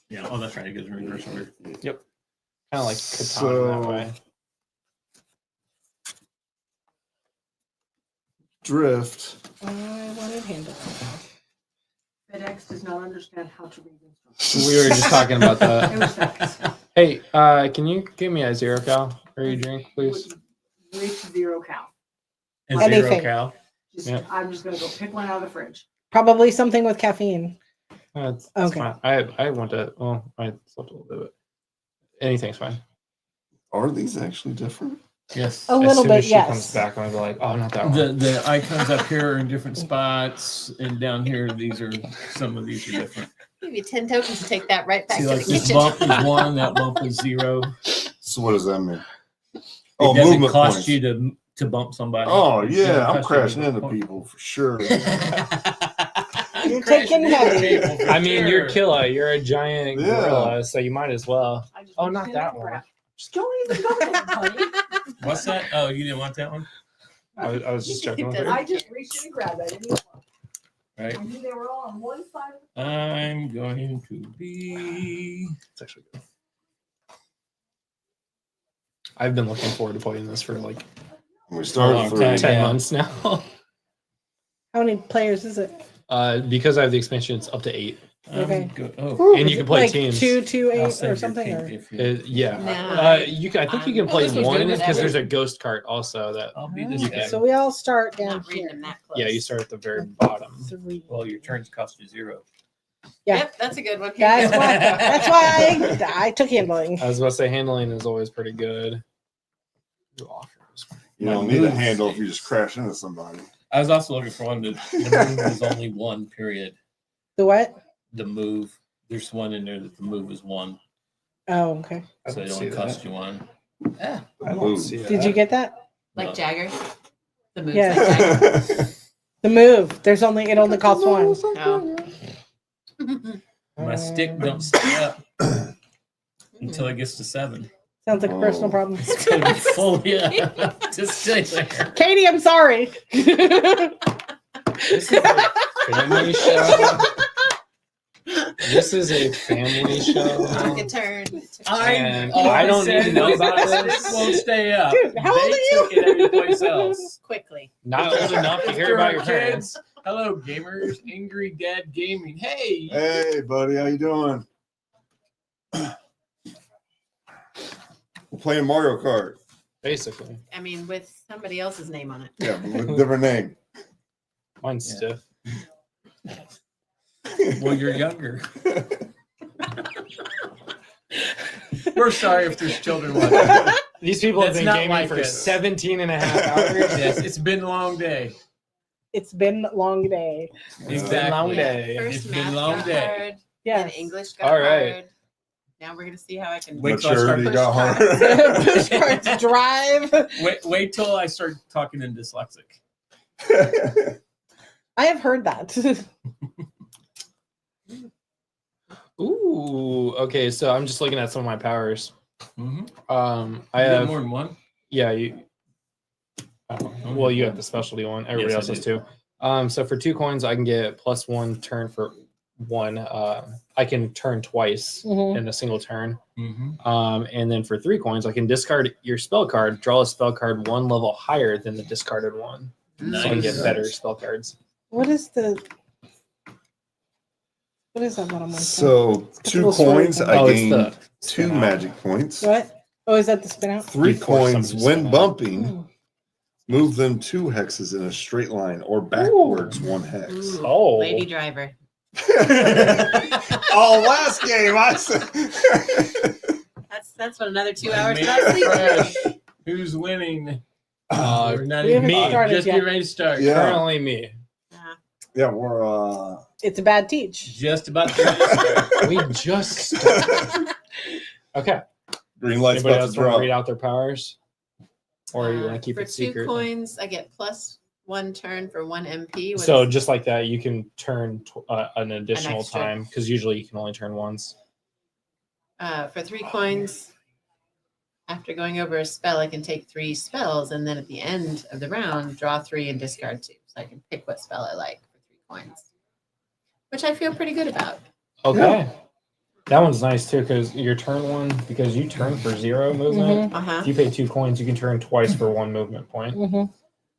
Yeah. Oh, that's right. It goes in reverse order. Yep. Kind of like Catan that way. Drift. I wanted handle. FedEx does not understand how to read instructions. We were just talking about It was that. FedEx. Hey, can you give me a 0 cal for your drink, please? Which 0 cal. And Anything. 0 cal. Just, Yeah. I'm just gonna go pick one out of the fridge. Probably something with caffeine. That's Okay. fine. I want to. Well, I slept a little bit, but anything's fine. Are these actually different? Yes. As little soon bit, as she yes. comes back, I'm like, oh, not that one. The icons up here are in different spots, and down here, some of these are different. Give you 10 tokens to take that right back See, to like the this kitchen. bump is 1, that bump is 0. So what does that mean? Oh, Oh, it doesn't movement cost points. you to bump somebody. Oh It yeah, doesn't I'm cost you crashing movement into points. people for sure. You're taking heavy. I mean, you're Killa. You're a giant Yeah. gorilla, so you might as well. Oh, not that one. Don't even go there, buddy. What's that? Oh, you didn't want that one? I was just joking with her. I just reached in and grabbed it. I didn't even look. Right. I knew they were all on one side. I'm going to be. It's actually good. I've been looking forward to playing this for like We started for 10 months now. How many players is it? Because I have the expansion, it's up to 8. Okay. Oh, And you can play like teams. 2, 2, 8 I'll or send your something. pink Or? if you- Yeah. Nah. You can. I think you can play this was one good, because whatever. there's a ghost cart also that. I'll be this You guy. can- So we all start down Not reading them here. that close. Yeah, you start at the very bottom. 3. Well, your turns cost you 0. Yeah. Yep, that's a good one. That's why I took handling. I was about to say handling is always pretty good. You don't need a handle if you just crash into somebody. I was also looking for one that the move is only 1 period. The what? The move. There's one in there that the move is 1. Oh, okay. So it only costs you 1. Yeah. I don't see Did you get that? Like No. Jagger? The move's Yeah. like Jagger? The move. It only costs 1. No. My stick don't stay up until it gets to 7. Sounds like a personal problem. It's gonna be full, yeah. Just stay there. Katie, I'm sorry. This is a family show. This is a family show. Took a turn. And I don't need to know about My this. stick won't stay up. Dude, how old They are you? took it everyplace else. Quickly. Not old enough to hear about your parents. Hello, gamers. Angry Dad Gaming. Hey. Hey, buddy, how you doing? We're playing Mario Kart. Basically. I mean, with somebody else's name on it. Yeah, but with a different name. Mine's stiff. Well, you're younger. We're sorry if there's children watching. These people have That's been not gaming like for us. 17 and a half hours. Yes, it's been a long day. It's been a long day. It's been a long day. First It's been a math long got day. hard, Yeah. then English got All right. hard. Now we're gonna see how I can Wait till I start Maturity got push hard. Push carts drive. Wait till I start talking in dyslexic. I have heard that. Ooh, okay. So I'm just looking at some of my powers. Mm-hmm. I You got have more than one. Yeah, you. Well, you have the specialty one. Everybody Yes, else I has do. 2. So for 2 coins, I can get +1 turn for 1. I can turn twice Mhm. in a single turn. Mm-hmm. And then for 3 coins, I can discard your spell card, draw a spell card 1 level higher than the discarded one, so I can get better spell cards. What is that bottom one? So It's a 2 little sword coins, thing. I Oh, it's gain the 2 spin out. magic points. What? Oh, is that the spin out? 3 You force coins somebody to when spin out. bumping. Move them 2 hexes in a straight line or backwards 1 hex. Ooh, Oh. Lady Driver. Oh, last game I said. That's what another 2 hours Make without it sleep. fresh. Who's winning? We're not we even haven't started just yet. get ready to start. Yeah. Currently me. Yeah, we're It's a bad teach. Just about to start. We just started. Okay. green light's Anybody about else to want to drop. read out their powers? Or you want to keep for it 2 secret? coins, I get +1 turn for 1 MP. What So is- just like that, you can turn an additional extra. time because usually you can only turn once. for 3 coins, after going over a spell, I can take 3 spells, and then at the end of the round, draw 3 and discard 2. So I can pick what spell I like for 3 coins, which I feel pretty good about. Okay. That one's nice too because your turn one, because you turn for 0 movement. Uh-huh. If you pay 2 coins, you can turn twice for 1 movement point. Mm-hmm.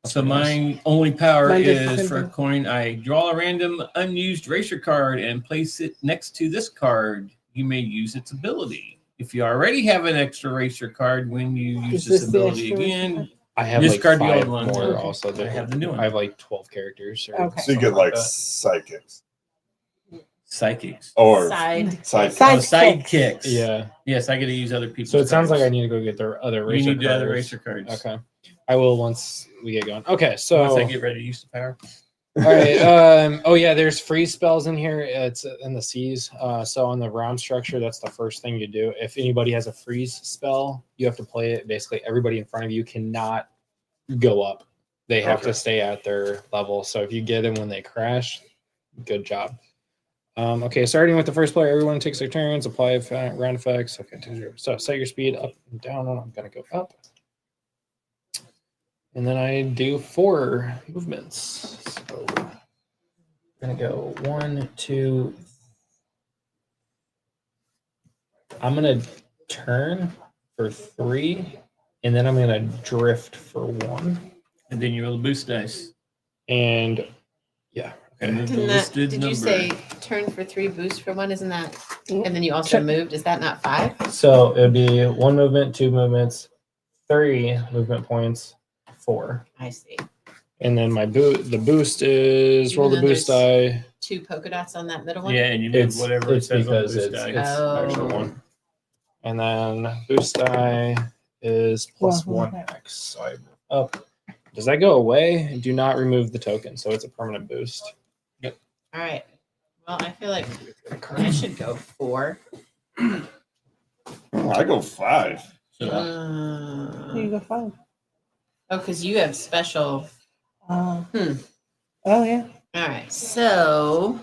So my only power Mine does the is same for a thing. coin. I draw a random unused racer card and place it next to this card. You may use its ability. If you already have an extra racer card, when you use Is this this the ability extra racer again, card? I have discard like the 5 old one. more Okay. also. I have the new one. I have like 12 characters. Or Okay. So you something get like that. psychics. Psychics. Or Side. side kicks. Yeah. Yes, I get to use other people's. So it sounds like I cards. need to go get their other You racer need the other cards. racer cards. Okay. I will once we get going. Okay, so Once I get ready to use the power. all right. Oh yeah, there's freeze spells in here. It's in the C's. So on the round structure, that's the first thing you do. If anybody has a freeze spell, you have to play it. Basically, everybody in front of you cannot go up. They have to stay at their level. So if you get them when they crash, good job. Okay, starting with the first player, everyone takes their turns, apply round effects. Okay, so set your speed up and down. I'm gonna go up. And then I do 4 movements. So I'm gonna go 1, 2. I'm gonna turn for 3, and then I'm gonna drift for 1. And then you roll boost dice. And yeah. Okay. Did you say turn for 3, boost for 1? Isn't that? And then you also moved. Is that not 5? So it would be 1 movement, 2 movements, 3 movement points, 4. I see. And then the boost is Even roll the though boost die. 2 polka dots on that middle one. Yeah, and you move It's whatever it it's says on the because boost it's die. actual one. And then boost die is +1x. So I move up. Does that go away? Do not remove the token, so it's a permanent boost. Yep. All right. Well, I feel like I should go 4. I go 5. You go 5. Oh, because you have special. Oh yeah. All right. So,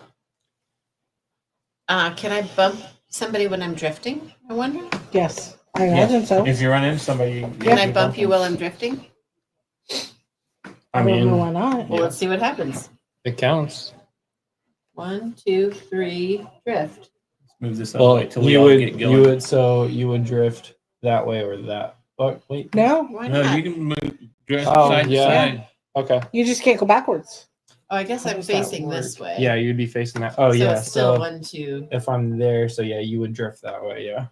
can I bump somebody when I'm drifting? I wonder. Yes, I imagine so. If you run into somebody, Can I bump you while I'm drifting? I don't mean, know why not. Well, let's see what happens. it counts. 1, 2, 3, drift. move this up Well, till we you all would get going. you would drift that way or that. Oh wait. No. Why No, not? you can move drift Oh, side to yeah. side. Okay. You just can't go backwards. Oh, I guess How I'm does that facing this work? way. Yeah, you'd be facing that. Oh So yeah. it's still So 1, 2. if I'm there, so yeah, you would drift that way. Yeah.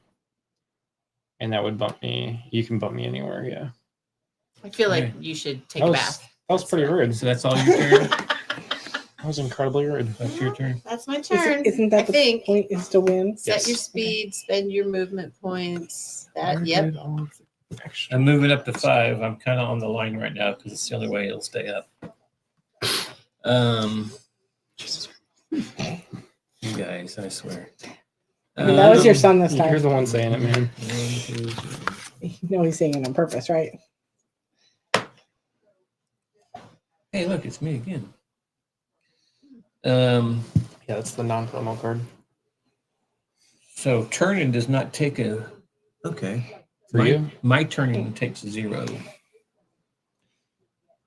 And that would bump me. You can bump me anywhere. Yeah. I feel like Okay. you should take That a was, bath. that was pretty rude. So that's all your turn. That was incredibly rude. That's your turn. That's my turn. Isn't that I the think. point? Is to win. Set your Yes. speed, spend your movement points. That. Where Yep. did all of the extra- I'm moving up to 5. I'm kind of on the line right now because it's the only way it'll stay up. You guys, I swear. I mean, that was your son this You're time. the one saying it, man. You know he's saying it on purpose, right? Hey, look, it's me again. Yeah, that's the non-promo card. So turning does not take a. Okay. For you? My turning takes 0.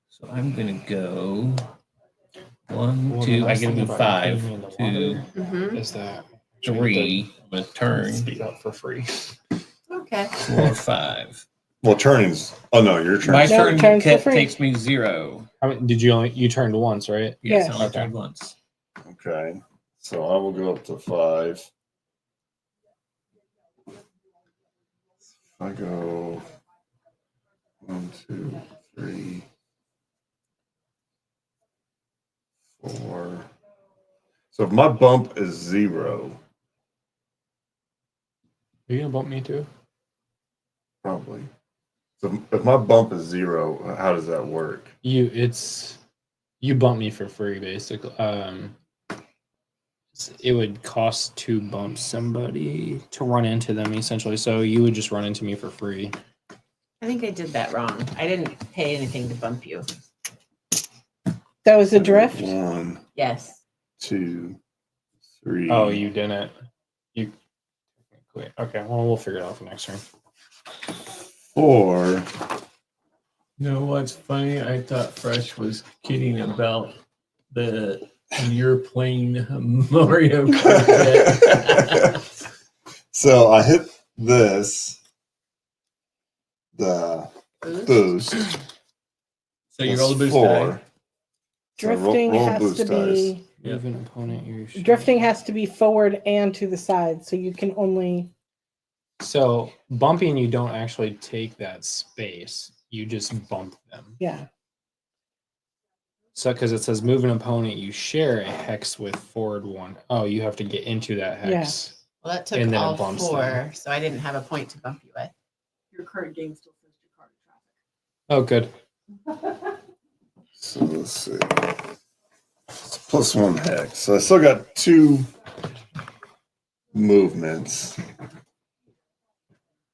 So I'm gonna go 1, Well, the 2. I nice get to thing move about 5, putting me in the 2, water Mm-hmm. is that 3. I'm gonna turn speed up for free. Okay. 4, 5. Well, turning's. Oh no, your turn. My No, turn turn for free. takes me 0. I mean, did you turned once, right? Yes, Yeah. I only Okay. turned once. Okay, so I will go up to 5. I go 1, 2, 3, 4. So if my bump is 0, Are you gonna bump me too? probably. So if my bump is 0, how does that work? You bump me for free, basically. It would cost to bump somebody to run into them, essentially. So you would just run into me for free. I think I did that wrong. I didn't pay anything to bump you. That was the drift. 1, Yes. 2, 3. Oh, you didn't. You quit. Okay, well, we'll figure it out for next turn. 4. You know what's funny? I thought Fresh was kidding about you're playing Mario Kart. So I hit this, the boost. So you That's roll the boost 4. die. So roll Drifting has boost to dice. be. Move an opponent. Drifting has to be forward and to the side, so you can only. So bumping, you don't actually take that space. You just bump them. Yeah. So, because it says move an opponent, you share a hex with forward 1. Oh, you have to get into that hex. Well, that took And then it all bumps 4, them. so I didn't have a point to bump you with. Your card game still says your card Oh, good. So let's see. It's +1 hex. So I still got 2 movements.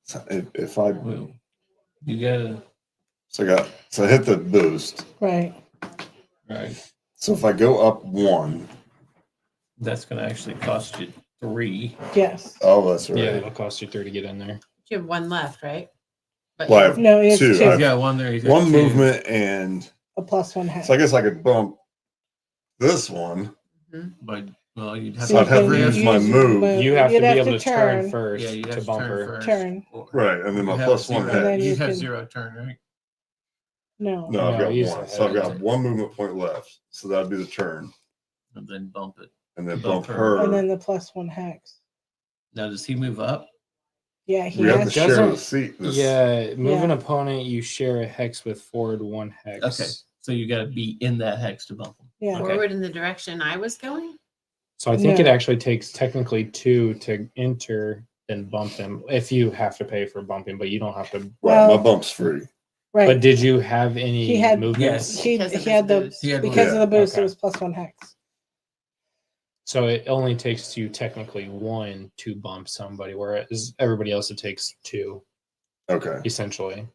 So if I You gotta. so I hit the boost. Right. Right. So if I go up 1, That's gonna actually cost you 3. Yes. oh, that's right. Yeah, it'll cost you 3 to get in there. You have 1 left, right? But Well, I you- have No, he has 2. 2. I He's have got 1 there. He's got 1 2. movement and A +1 hex. so I guess I could bump this one. But well, you'd have So I'd have to to use my move. You have to You'd be have able to to turn turn. first Yeah, you have to to bump turn her. first. Turn. Right, and then my +1 zero. hex. And then You you have can- 0 turn, right? No. No, I've No, got he's 1. ahead. So I've got 1 movement point left. So that'd be the turn. And then bump it. And then Bump bump her. her. And then the +1 hex. Now, does he move up? Yeah, he We have to has. share Doesn't- the seat. This, Yeah, move Yeah. an opponent, you share a hex with forward 1 hex. Okay, so you got to be in that hex to bump him. Yeah. Okay. Forward in the direction I was going? So I think No. it actually takes technically 2 to enter, then bump them if you have to pay for bumping, but you don't have to. right, Well- my bump's free. Right. But did you have any He had- movement? Yes. he Because of he had his the boost. He had because one. of the boost. Okay. It was +1 hex. So it only takes you technically 1 to bump somebody, whereas everybody else it takes 2, Okay. essentially.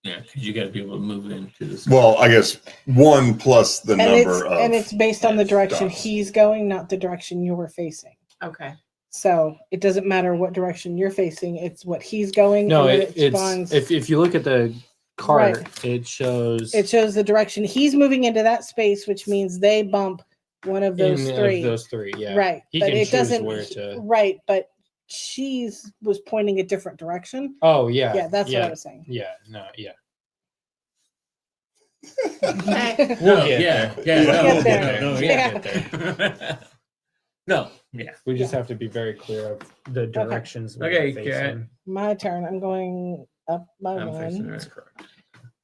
Yeah, because you got to be able to move into this. Well, I guess 1 plus the number of. and it's based on the direction dots. he's going, not the direction you're facing. Okay. So it doesn't matter what direction you're facing; it's what he's going. No, and then it's spawns. if you look at the cart, Right. it shows It shows the direction he's moving into that space, which means they bump one of those in three. Of those 3, yeah. Right, He but can it choose doesn't. where to. Right, but she's was pointing a different direction. Oh yeah. Yeah, that's what I was saying. Yeah, no, yeah. Okay. We'll No, get yeah, there. yeah, We'll no, get there. no, Yeah. yeah. No, yeah. We just have to be very clear of the directions we're Okay, facing. Kat. My turn. I'm going up by I'm facing one, right. Correct.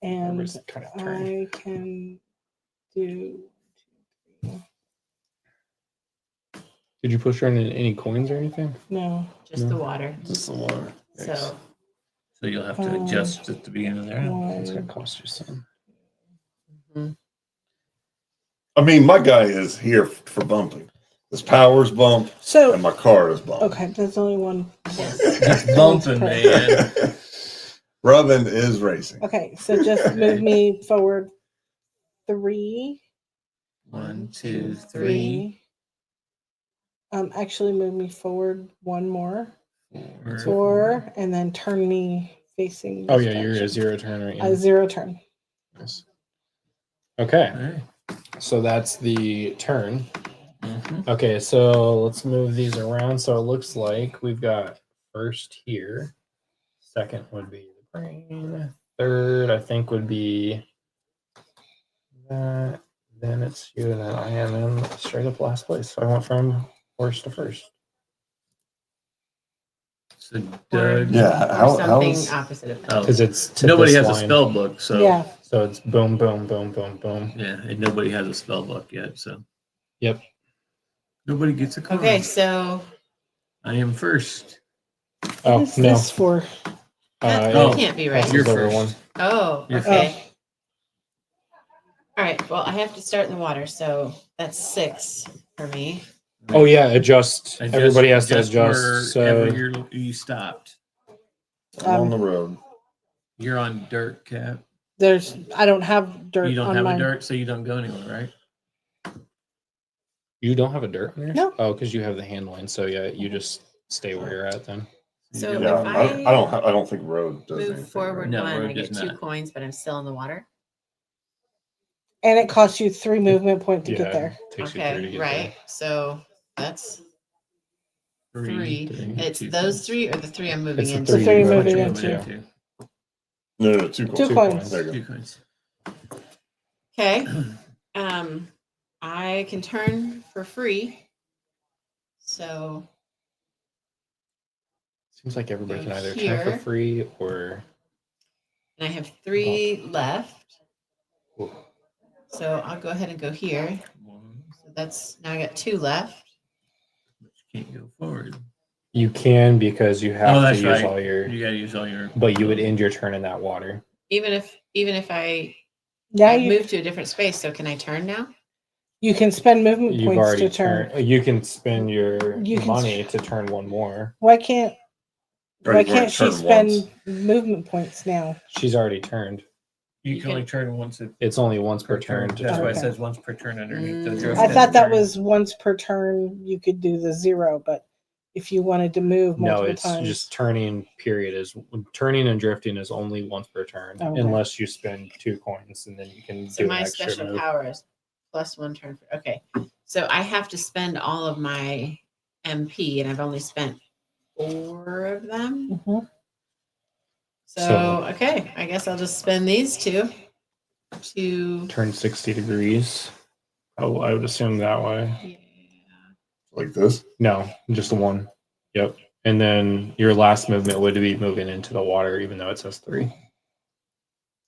and Where's the kind of turn? I can do. Did you push her in any coins or anything? No. Just No. the water. Just the water. So So you'll have to adjust at the beginning of there. It's gonna cost you some. I mean, my guy is here for bumping. His power's bump So and my car is bump. okay, there's only one. Just bumping, man. Robin is racing. Okay, so just move me forward 3. 1, 2, 3. Actually move me forward 1 more. 4. 4, and then turn me facing. Oh this yeah, you're a direction. 0 turn right A now. 0 turn. Nice. Okay, Alright. so that's the turn. Mhm. Okay, so let's move these around. So it looks like we've got first here. Second would be the brain. Third, I think, would be that. Then it's you, and then I am in straight up last place. So I went from worst to first. So Doug. Yeah, or how something is opposite of that. Oh, Because it's to nobody this has a line. spell book, so Yeah. So it's boom, boom, boom, boom, boom. yeah, and nobody has a spell book yet, so Yep. nobody gets a card. Okay, so I am first. Oh What is no. this for? that Oh, can't be right. Passes You're over first. one. Oh, You're okay. All right. Well, I have to start in the water, so that's 6 for me. Oh yeah, adjust. Adjust- Everybody has to adjust. wherever So you stopped. I'm on the road? You're on dirt, Cap. I don't have dirt You don't on have mine. a dirt, so you don't go anywhere, right? you don't have a dirt on yours? No. Oh, because you have the handling. So yeah, you just stay where you're at then. So Yeah, if I don't think road does anything. move forward No, 1, road I get does 2 not. coins, but I'm still in the water. And it costs you 3 movement point to Yeah, get there. takes you 3 to Okay, get right. So that's 3. It's those 3 or the 3 I'm moving It's the into. The 3 you're moving moving into. No, 2 coins. 2 coins. There you go. 2 coins. Okay. I can turn for free. So Seems like everybody can Go either turn for here. free or and I have 3 left. Ooh. So I'll go ahead and go here. So that's now I got 2 left. Can't go forward. You can because you have to that's use right. all your. You gotta use all your. But you would end your turn in that water. Even if I Now you move to a different space, so can I turn now? you can spend movement You've points already to turn. turned. You can spend your You can money to turn one more. Why can't Already why can't she turned spend once. movement points now? She's already turned. You can only turn once. It's only once per turn. That's why it Okay. says once per turn underneath the drift. I thought that was once per turn. You could do the 0, but if you wanted to move No, multiple it's times, just turning. Period is turning and drifting is only once per turn, Okay. unless you spend 2 coins and then you can So do my an extra special move. power is +1 turn. Okay. So I have to spend all of my MP, and I've only spent 4 of them. So okay, I guess I'll just spend these 2 to Turn 60 degrees. Oh, I would assume that way. Like this? No, just the one. Yep. And then your last movement would be moving into the water, even though it says 3.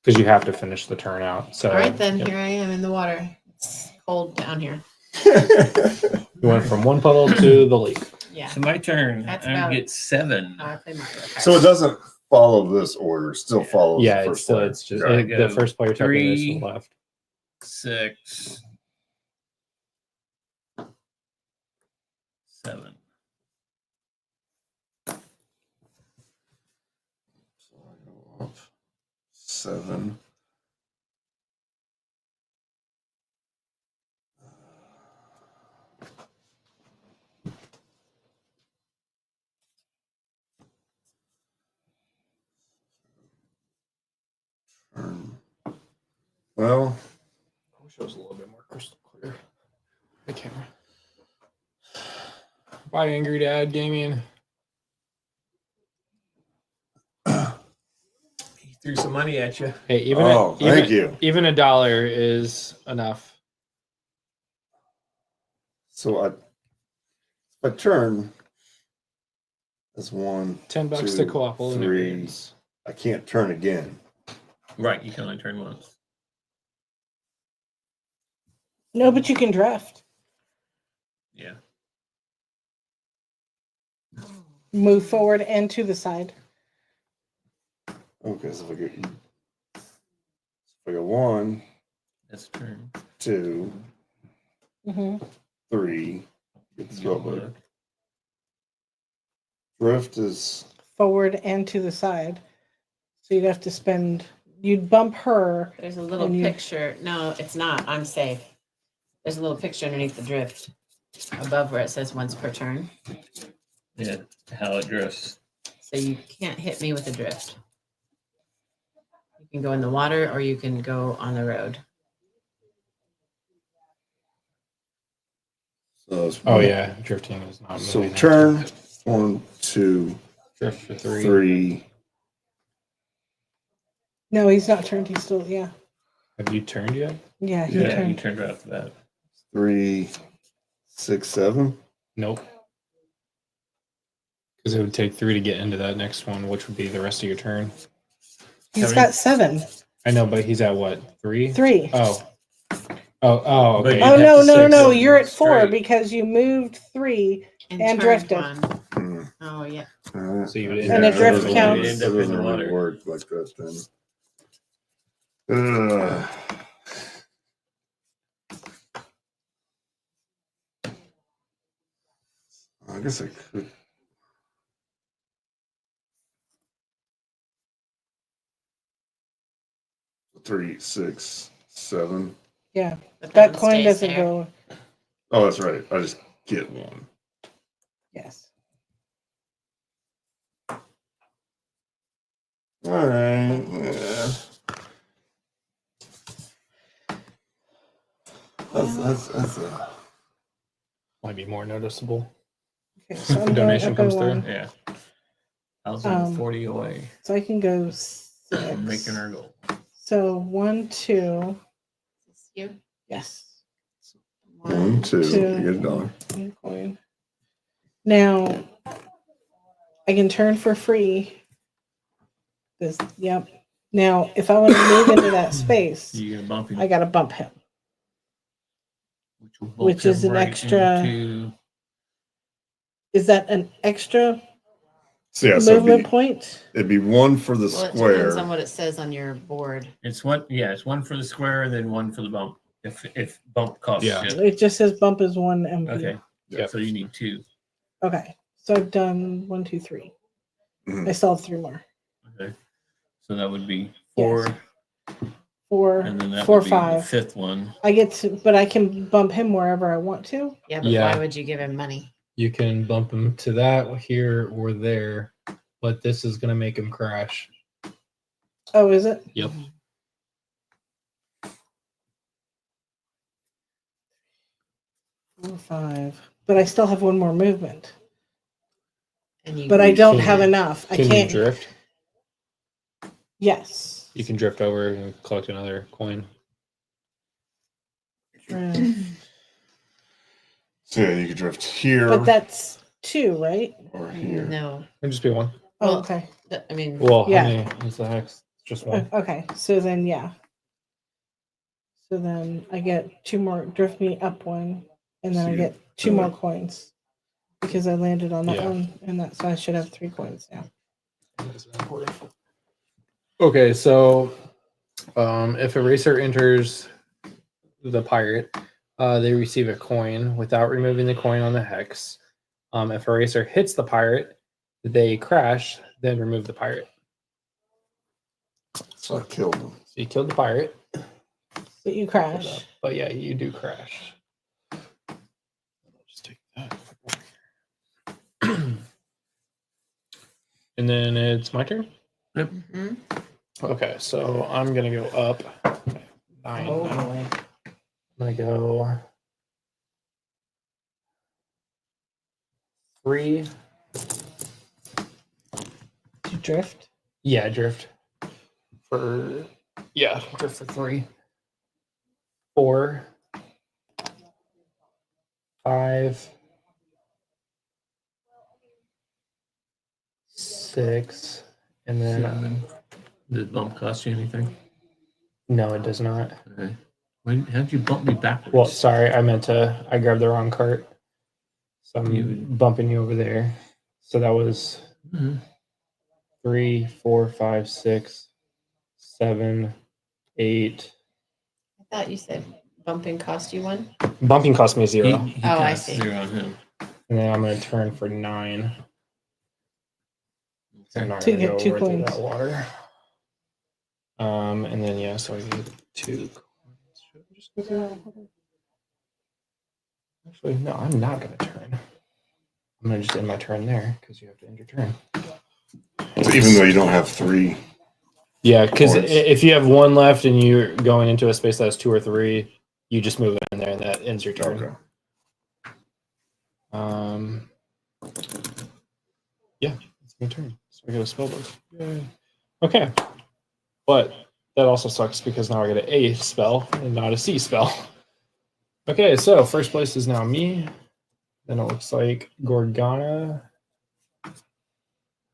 Because you have to finish the turn out. So all right then. yep. Here I am in the water. It's cold down here. You went from one puddle to the lake. Yeah. So my turn. That's I about get 7. how I play Mario Kart. So it doesn't follow this order. Still follows Yeah, the it's first still player. it's just Got it. the first player taking this 3, one left. 6, 7. 7. Well, I wish it was a little bit more crystal clear. The camera. Bye, Angry Dad, Damien. He threw some money at you. Hey, even thank you. Even $1 is enough. So I turn. That's 1. $10 2, to Co-Ople and 3. everything's- I can't turn again. Right, you can only turn once. no, but you can drift. Yeah. Move forward and to the side. Okay, so if I get 1, That's a turn. 2, hmm 3. Get the Go rubber. look. Drift is Forward and to the side. So you'd have to spend. You'd bump her. There's a little and you- picture. No, it's not. I'm safe. There's a little picture underneath the drift above where it says once per turn. Yeah, how it drifts. So you can't hit me with a drift. You can go in the water or you can go on the road. so it's Oh 1. yeah, drifting is not So moving. turn 1, 2, Drift for 3. 3. No, he's not turned. He's still. Yeah. Have you turned yet? Yeah, he Yeah, you turned. turned right after that. 3, 6, 7. Nope. Because it would take 3 to get into that next one, which would be the rest of your turn. He's got 7. I know, but he's at what? 3? 3. Oh. Oh, okay. But Oh you no, have to no, six no! them You're at 4 straight. because you moved 3 and turned drifted. one. Oh yeah. So you would And a drift that counts. doesn't- that doesn't really work like that then. I guess I could. Three, 6, 7. Yeah, But that one coin stays doesn't there. go. Oh, that's right. I just get 1. Yes. All right. Yeah. That's Might be more noticeable. Okay, so I'm If going donation up by comes through. 1. Yeah. 1,040 away. So I can go 6. Making our goal. So 1, 2. You? Yes. 1, 2. Two. You get $1. One coin. Now I can turn for free. This. Yep. Now, if I want to move into that space, You gonna bump him? I got to bump him. which is an extra. Is that an extra So yeah, so movement point? it'd be one for the Well, it square. depends on what it says on your board. It's one. Yeah, it's one for the square and then one for the bump. If bump costs. Yeah. you. It just says bump is 1 MP. Okay. Yeah. So you need 2. Okay. So I've done 1, 2, 3. Mhm. I still have 3 more. Okay. So that would be 4. Yes. 4, And then that 4, would be 5. the 5th one. I get to, but I can bump him wherever I want to. Yeah, but why would you give him money? You can bump him to that here or there, but this is gonna make him crash. Oh, is it? Yep. 4, 5. But I still have 1 more movement. And But I don't have enough. I Can can't you drift? Yes. You can drift over and collect another coin. Drift. So yeah, you could drift here. But that's 2, right? Or here. No. It'd just be 1. Oh, okay. I mean, Well, Yeah. how many is the hex? Just 1. Okay. So then, yeah. So then I get 2 more. Drift me up 1, and then I get 2 more coins because I landed on that Yeah. one, and that so I should have 3 coins now. Okay, so if a racer enters the pirate, they receive a coin without removing the coin on the hex. If a racer hits the pirate, they crash, then remove the pirate. So I killed him. So you killed the pirate. But you crash. But yeah, you do crash. Just take that. And then it's my turn? Yep. Mm-hmm. Okay, so I'm gonna go up 9. Oh, now. boy. I'm gonna go 3. You drift? Yeah, drift for drift for 3. 4, 5, 6, and then 7. Does bump cost you anything? no, it does not. Okay. How'd you bump me backwards? Well, sorry, I grabbed the wrong cart. So I'm bumping you over there. So that was 3, 4, 5, 6, 7, 8. I thought you said bumping cost you 1. Bumping cost me 0. He Oh, I cost see. 0 on him. And then I'm going to turn for 9. So I'm not To going to get go 2 over through coins. that water. And then, yeah, so I get 2 coins. Should I just go through that water? Actually, no, I'm not going to turn. I'm going to just end my turn there because you have to end your turn. So even though you don't have 3. Yeah, because Coins. if you have 1 left and you're going into a space that has 2 or 3, you just move it in there and that ends your turn. Okay. Yeah, it's my turn. So I get a spell book. Yay. Okay. But that also sucks because now I get an A spell and not a C spell. Okay, so first place is now me. Then it looks like Gorgana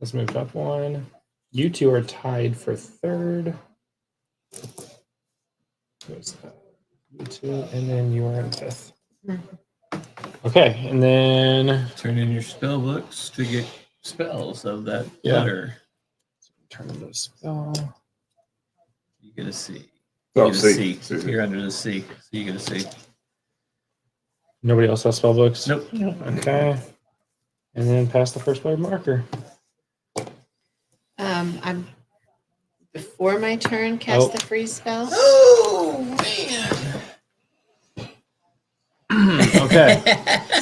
has moved up 1. You 2 are tied for 3rd. There's you 2, and then you are in 5th. Okay, and then Turn in your spell books to get spells of that Yeah. letter. turn into a spell. You get a C. Oh, You get a C. C. You're under the C. So you get a C. Nobody else has spell books? Nope. Okay. And then pass the first player marker. I'm before my turn cast Oh. the freeze spell. Oh man. Okay.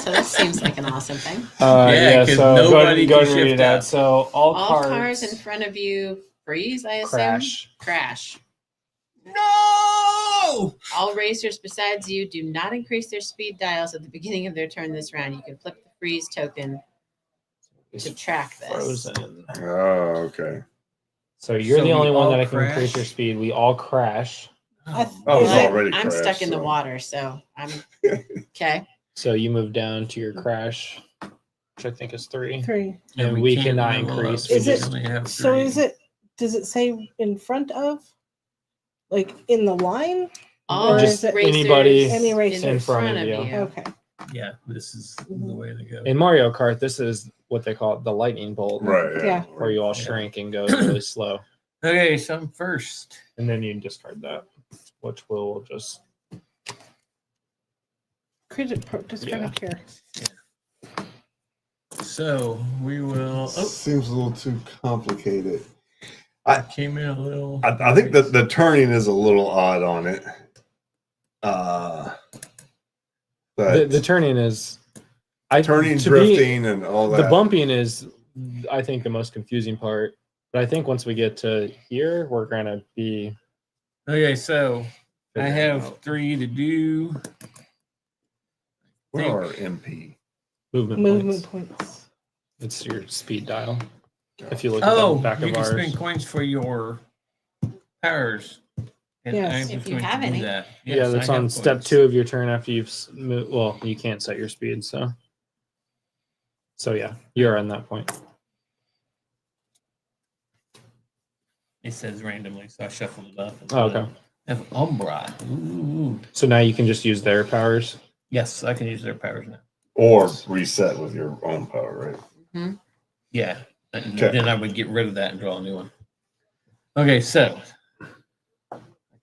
So this seems like an awesome thing. Yeah, 'cause so nobody go can ahead and read shift it out. up. So all cars cards in front of you freeze, I assume. Crash. Crash. No! All racers besides you do not increase their speed dials at the beginning of their turn this round. You can flip the freeze token to track this. frozen. Oh, okay. So you're So the we only one all that I can crash? increase your speed. We all crash. Oh, it's I'm already I'm crashed, stuck in the so- water, so I'm okay. So you move down to your crash, which I think is 3. 3. And we we can't cannot level increase. up. We Is just- it only have so? 3. Is it? Does it say in front of? Like in the line? All Just racers anybody Any racer in front of you. Okay. Yeah, this is the way to go. In Mario Kart, this is what they call the lightning bolt. Right. Yeah. Where you all shrink and go really slow. Okay, so I'm first. And then you discard that, which will just. Discard up here. So we will. Oh, Seems a little too complicated. I came in a little. I think that the turning is a little odd on it. But The turning is. turning, to drifting, and all that. The bumping is, I think, the most confusing part. But I think once we get to here, we're going to be. Okay, so I figuring have out 3 to do. Where are MP? Movement points. It's your speed dial. If you look at Oh, the back you of can ours. spend coins for your powers. And Yes. I'm If just you going have to do any. that. Yeah, Yes, that's I on have step coins. 2 of your turn after you've moved. Well, you can't set your speed, so. So yeah, you're on that point. It says randomly, so I shuffled it up. Oh, okay. I have Umbra. Ooh. So now you can just use their powers. Yes, I can use their powers now. Or reset with your own power, right? Mm-hmm. Yeah. And Okay. then I would get rid of that and draw a new one. Okay, so I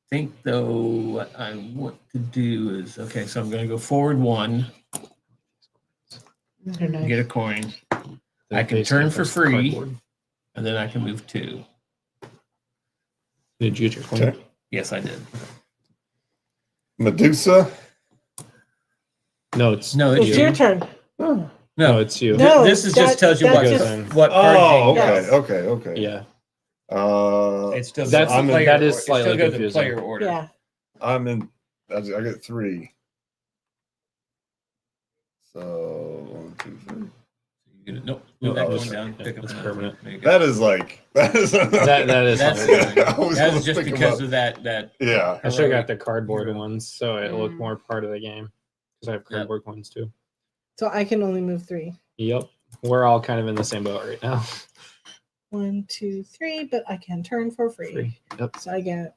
think though what I want to do is okay, so I'm gonna go forward 1, They're nice. get a coin. Then I can face turn up for as free, cardboard. and then I can move 2. Did you get your coin? Okay. Yes, I did. Medusa. No, it's No, It's it's your you. turn. No, it's you. No, This is that- just tells you that what just- what card Oh, game okay, goes. okay. Yeah. It still That's- goes in player that is order. It still slightly goes in confusing. player order. Yeah. I'm in. I get 3. So 1, 2, 3. Nope. No, Move that oh, going okay. down. Yeah, Pick up that's another one. permanent. There you go. That is like that is That is. That's, I was that's gonna just pick 'em because up. of that. Yeah. I should have got heroic the cardboard hero. ones, so it looked more part of the game. Because I have cardboard ones too. So I can only move 3. Yep. We're all kind of in the same boat right now. 1, 2, 3, but I can turn for free. Yep. So I get.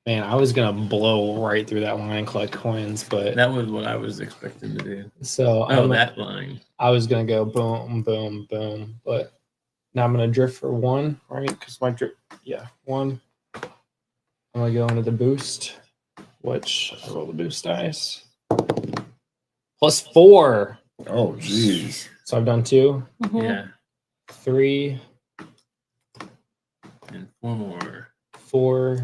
Man, I was gonna blow right through that line and collect coins, but That was what I was expecting to do. so Oh, that line. I was gonna go boom, boom, boom, but now I'm gonna drift for 1, right? Because my drift, 1. I'm gonna go into the boost, which I roll the boost dice. +4. Oh, jeez. So I've done 2, Yeah. 3, And 4 more. 4,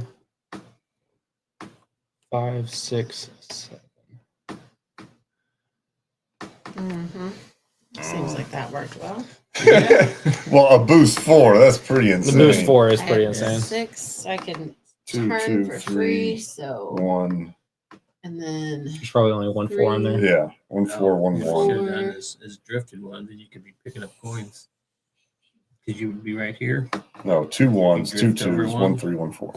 5, 6, 7. Mm-hmm. Seems like that worked well. Well, a boost 4. That's pretty insane. The boost 4 is I pretty have insane. 6. I can 2, turn 2, for 3, free. So 1. and then There's probably only 1 4 on there. Yeah. 1, 4, 1, What you 1. should have done is drifted one, then you could be picking up coins. Because you would be right here. No, 2 1s, 2 drift over 2s, 1 one. 3, 1 4.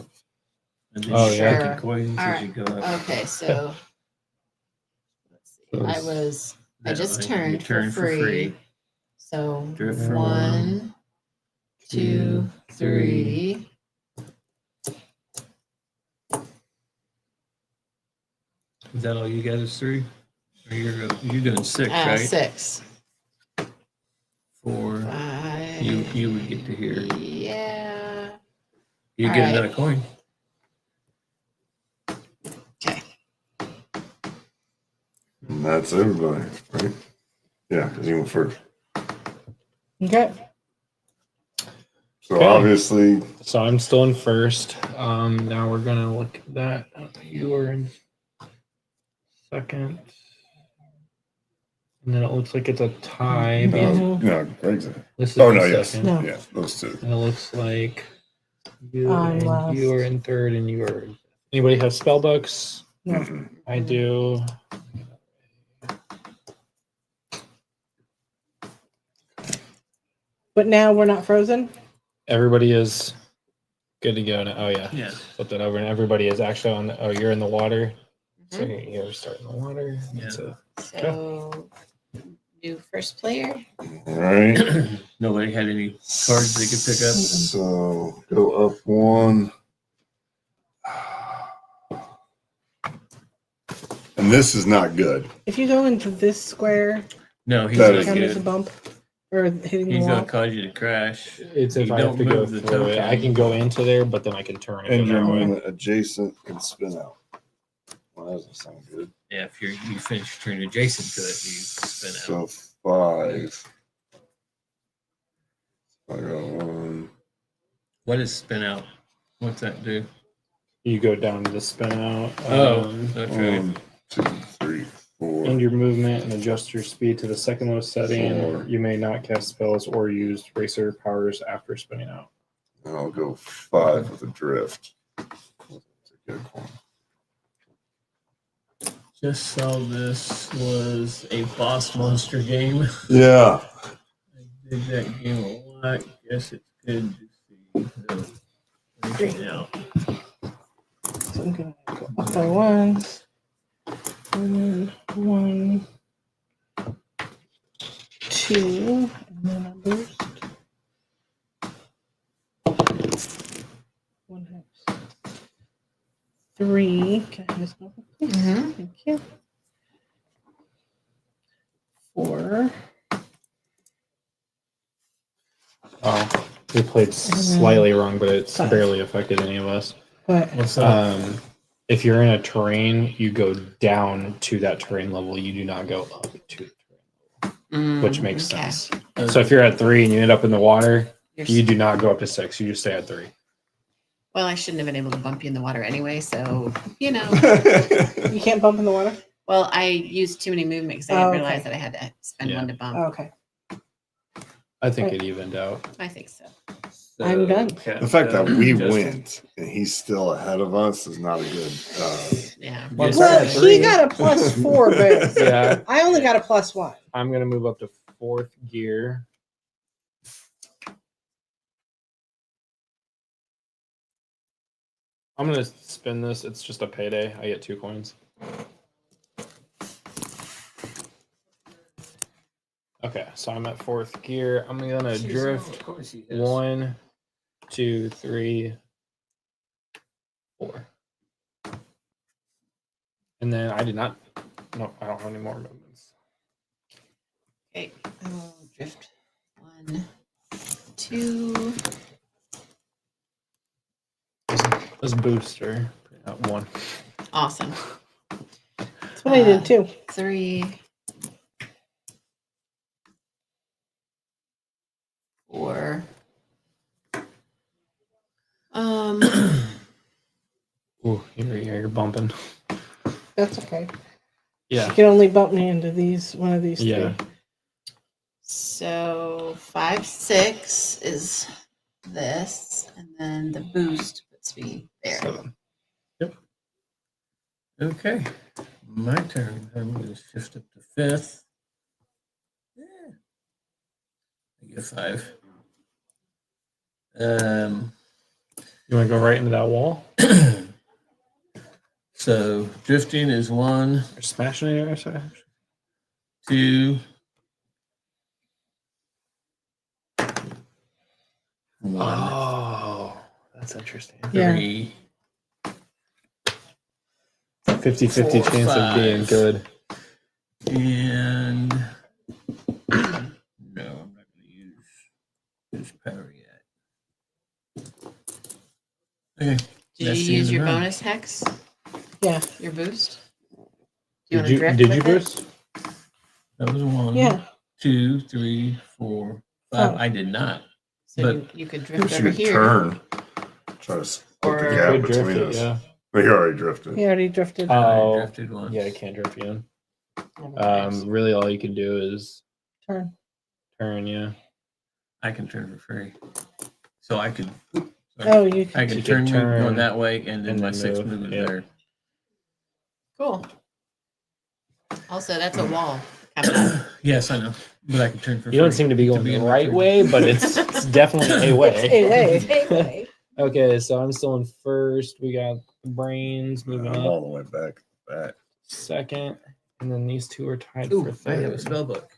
And then Oh, you're yeah. picking coins All as right. you go up. Okay, so let's see. I just turned for free. So Drift for 1, 2, 3. Is that all you got is 3? Or you're doing 6, right? 6. 4. 5. You would get to here. Yeah. You All get right. another coin. Okay. And that's everybody, right? Yeah, because you went first. Okay. So Okay. obviously, So I'm still in first. Now we're gonna look at that. You were in second. And then it looks like it's a tie. no, Greg's in. This is Oh the no, yes, second. No. yeah, those 2. And it looks like you I'm last. you are in third and you are. Anybody have spell books? No. Mm-mm. I do. But now we're not frozen. Everybody is good to go now. Oh yeah. Yeah. Flip that over and everybody is actually on the, oh, you're in the water. So Mhm. you're starting the water. Yeah. So new first player. All right. Nobody had any cards they could pick up. So go up 1. And this is not good. If you go into this square, No, he's That not is count as a good. bump or hitting He's the gonna wall. cause you to crash. It's if You I have don't to go move the through it. token. I can go into there, but then I can turn it. And your that way. movement adjacent and spin out. Well, that doesn't sound good. Yeah, if you finish turning adjacent to it, you spin out. So 5. I got 1. What is spin out? What's that do? You go down to the spin out. Okay. 1, 2, 3, 4. And your movement and adjust your speed to the second lowest setting. 4. You may not cast spells or use racer powers after spinning out. And I'll go 5 with a drift. That's a good one. Just saw this was a boss monster game. Yeah. I did that game a lot. Guess it's good to see. Breaking out. So I'm gonna go up by 1. And then 1, 2, and then a boost. 1 hex. 3. Can I have this number, please? Thank you. 4. Oh, we played slightly wrong, but it's barely affected any of us. What? What's up? If you're in a terrain, you go down to that terrain level. You do not go up to the terrain level, which makes sense. So if you're at 3 and you end up in the water, you do not go up to 6. You just stay at 3. Well, I shouldn't have been able to bump you in the water anyway, so you know. You can't bump in the water? Well, I used too many movements. I didn't realize that I had to spend one to bump. Okay. I think it evened out. I think so. I'm done. The fact that we went and he's still ahead of us is not a good. Yeah. Well, he got a +4, but Yeah. I only got a +1. I'm gonna move up to 4th gear. I'm gonna spin this. It's just a payday. I get 2 coins. Okay, so I'm at 4th gear. I'm gonna drift 1, 2, 3, 4. And then I did not. No, I don't have any more movements. Okay, I will drift 1, 2. This booster. 1. Awesome. That's what I did too. 3, 4. Ooh, you're bumping. That's okay. Yeah. You can only bump me into one of these Yeah. 3. So 5, 6 is this, and then the boost puts me there. 7. Yep. Okay. My turn. I'm going to shift up to 5th. Yeah. I get 5. You want to go right into that wall? So drifting is 1. Or smashing it or something? 2. 1. Oh, that's interesting. 3. 50-50 4, chance of being 5. good. And no, I'm not going to use this power yet. Okay. Did that's you the end use of your the round. bonus hex? Yeah. Your boost? Did you boost? That was 1. Yeah. 2, 3, 4, 5. Oh. I did not. So But you could We drift over should here. turn. Try to split Or- the gap Could drift between it, us. yeah. But he already drifted. He already drifted. Oh, drifted once. yeah, I can't drift you in. Nice. Really, all you can do is Turn. turn. Yeah. I can turn for free. So I could. Oh, you I can. can You turn, can going turn that way, and then and my then 6th move, move is yeah. there. Cool. Also, that's a wall coming up. Yes, I know. But I can turn for free. You don't seem to be going be the in my right turn. way, but it's definitely a way. It's a way. It's a way. Okay, so I'm still in 1st. We got the brains moving I'm up. all the way back. 2nd, and then these 2 are tied Ooh, for 3rd. I have a spell book.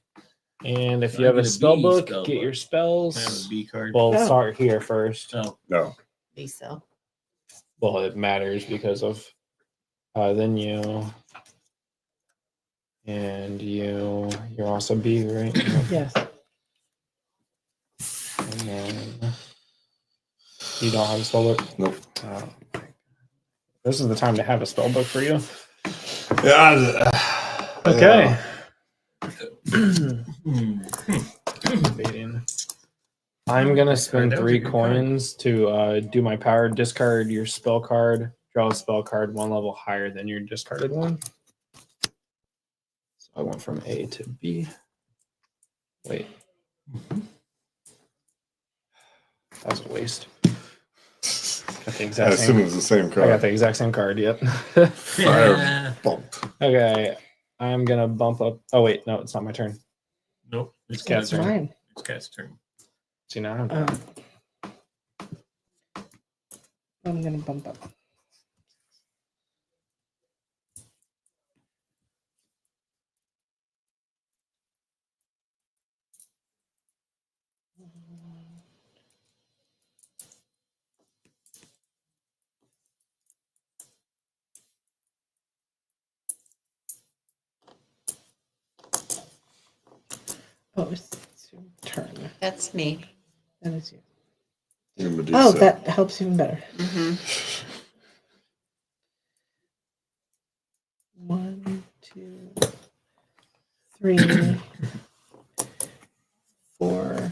And if So you I have a get a spell B book, spell get book. your I have spells. a B card. Well, Oh. start here first. Oh, No. B cell. Well, it matters because of then you And you're also B, right? Yes. And then you don't have a spell book? Nope. This is the time to have a spell book for you. Yeah. Okay. I'm gonna spend 3 coins to do my power. Discard your spell card. Draw a spell card 1 level higher than your discarded one. So I went from A to B. Wait. That's a waste. Got the exact I assume it was the same card. I got the exact same card, yep. Fire bumped. Okay. I'm gonna bump up. Oh wait, no, it's not my turn. Nope. It's Cat's turn. Mine. It's Cat's turn. See now I'm gonna bump up. Oh, it's your turn. That's me. That is you. You're Oh, Medusa. that helps even better. Mm-hmm. 1, 2, 3, 4,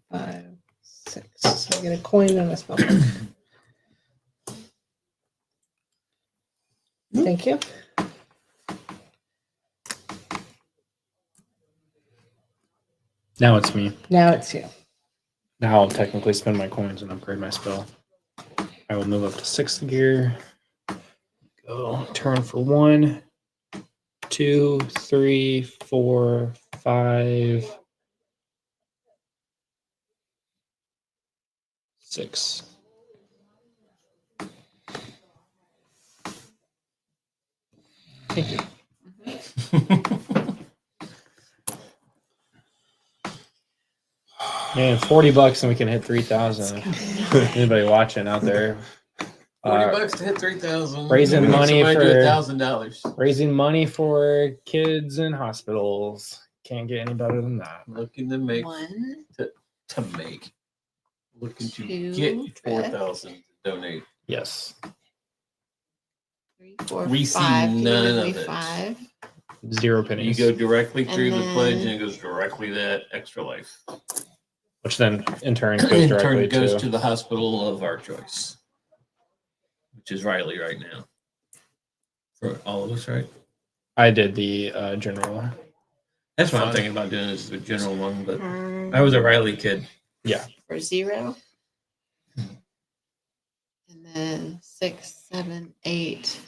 5, 6. So I get a coin and a spell book. Thank you. Now it's me. Now it's you. Now I'll technically spend my coins and upgrade my spell. I will move up to 6th gear. Go turn for 1, 2, 3, 4, 5, 6. Thank you. Man, $40 and we can hit 3,000. Anybody watching out there? $40 to hit 3,000. Raising money for $1,000. Raising money for kids in hospitals. Can't get any better than that. Looking to make 1, looking to 2, get 4,000 to donate. Yes. 3, 4, We see 5. none Give of me it. 5. 0 pennies. You go directly through And the pledge, then- and it goes directly to that Extra Life. Which then in turn goes In directly turn, goes to to the hospital of our choice, which is Riley right now. For all of us, right? I did the general. That's what I'm thinking about doing is the general one, but I was a Riley kid. Yeah. For 0. And then 6, 7, 8,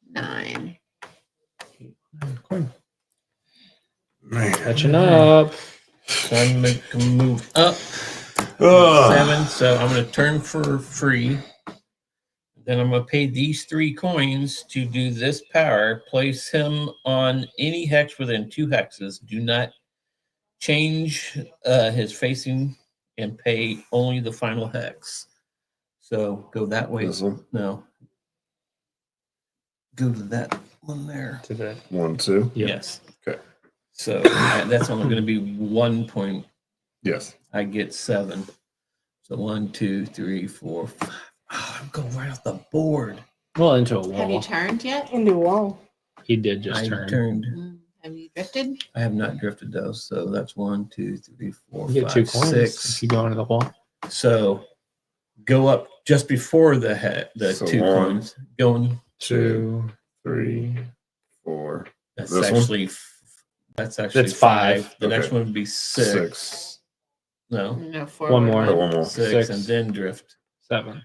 9. Man. Catching up. Time to make a move up. Ugh. 7, so I'm going to turn for free. Then I'm going to pay these 3 coins to do this power. Place him on any hex within 2 hexes. Do not change his facing and pay only the final hex. So go that way. This one? No. Go to that one there. To the 1, 2. Yes. Okay. So that's only going to be 1 point. Yes. I get 7. So 1, 2, 3, 4, 5. Oh, I'm going right off the board. Well, into a Have you wall. turned yet? Into a wall. He did just I turn. turned. Have you drifted? I have not drifted those. So that's 1, 2, 3, 4, You get 5, 2 coins 6. if you go into the wall. So go up just before the So 2 1, coins. Going 2, 3, 4. That's This one? actually that's actually That's 5. The next Okay. one would be 6. 6. No, No, forward. One more. Oh, one more. 6 and then drift. 7.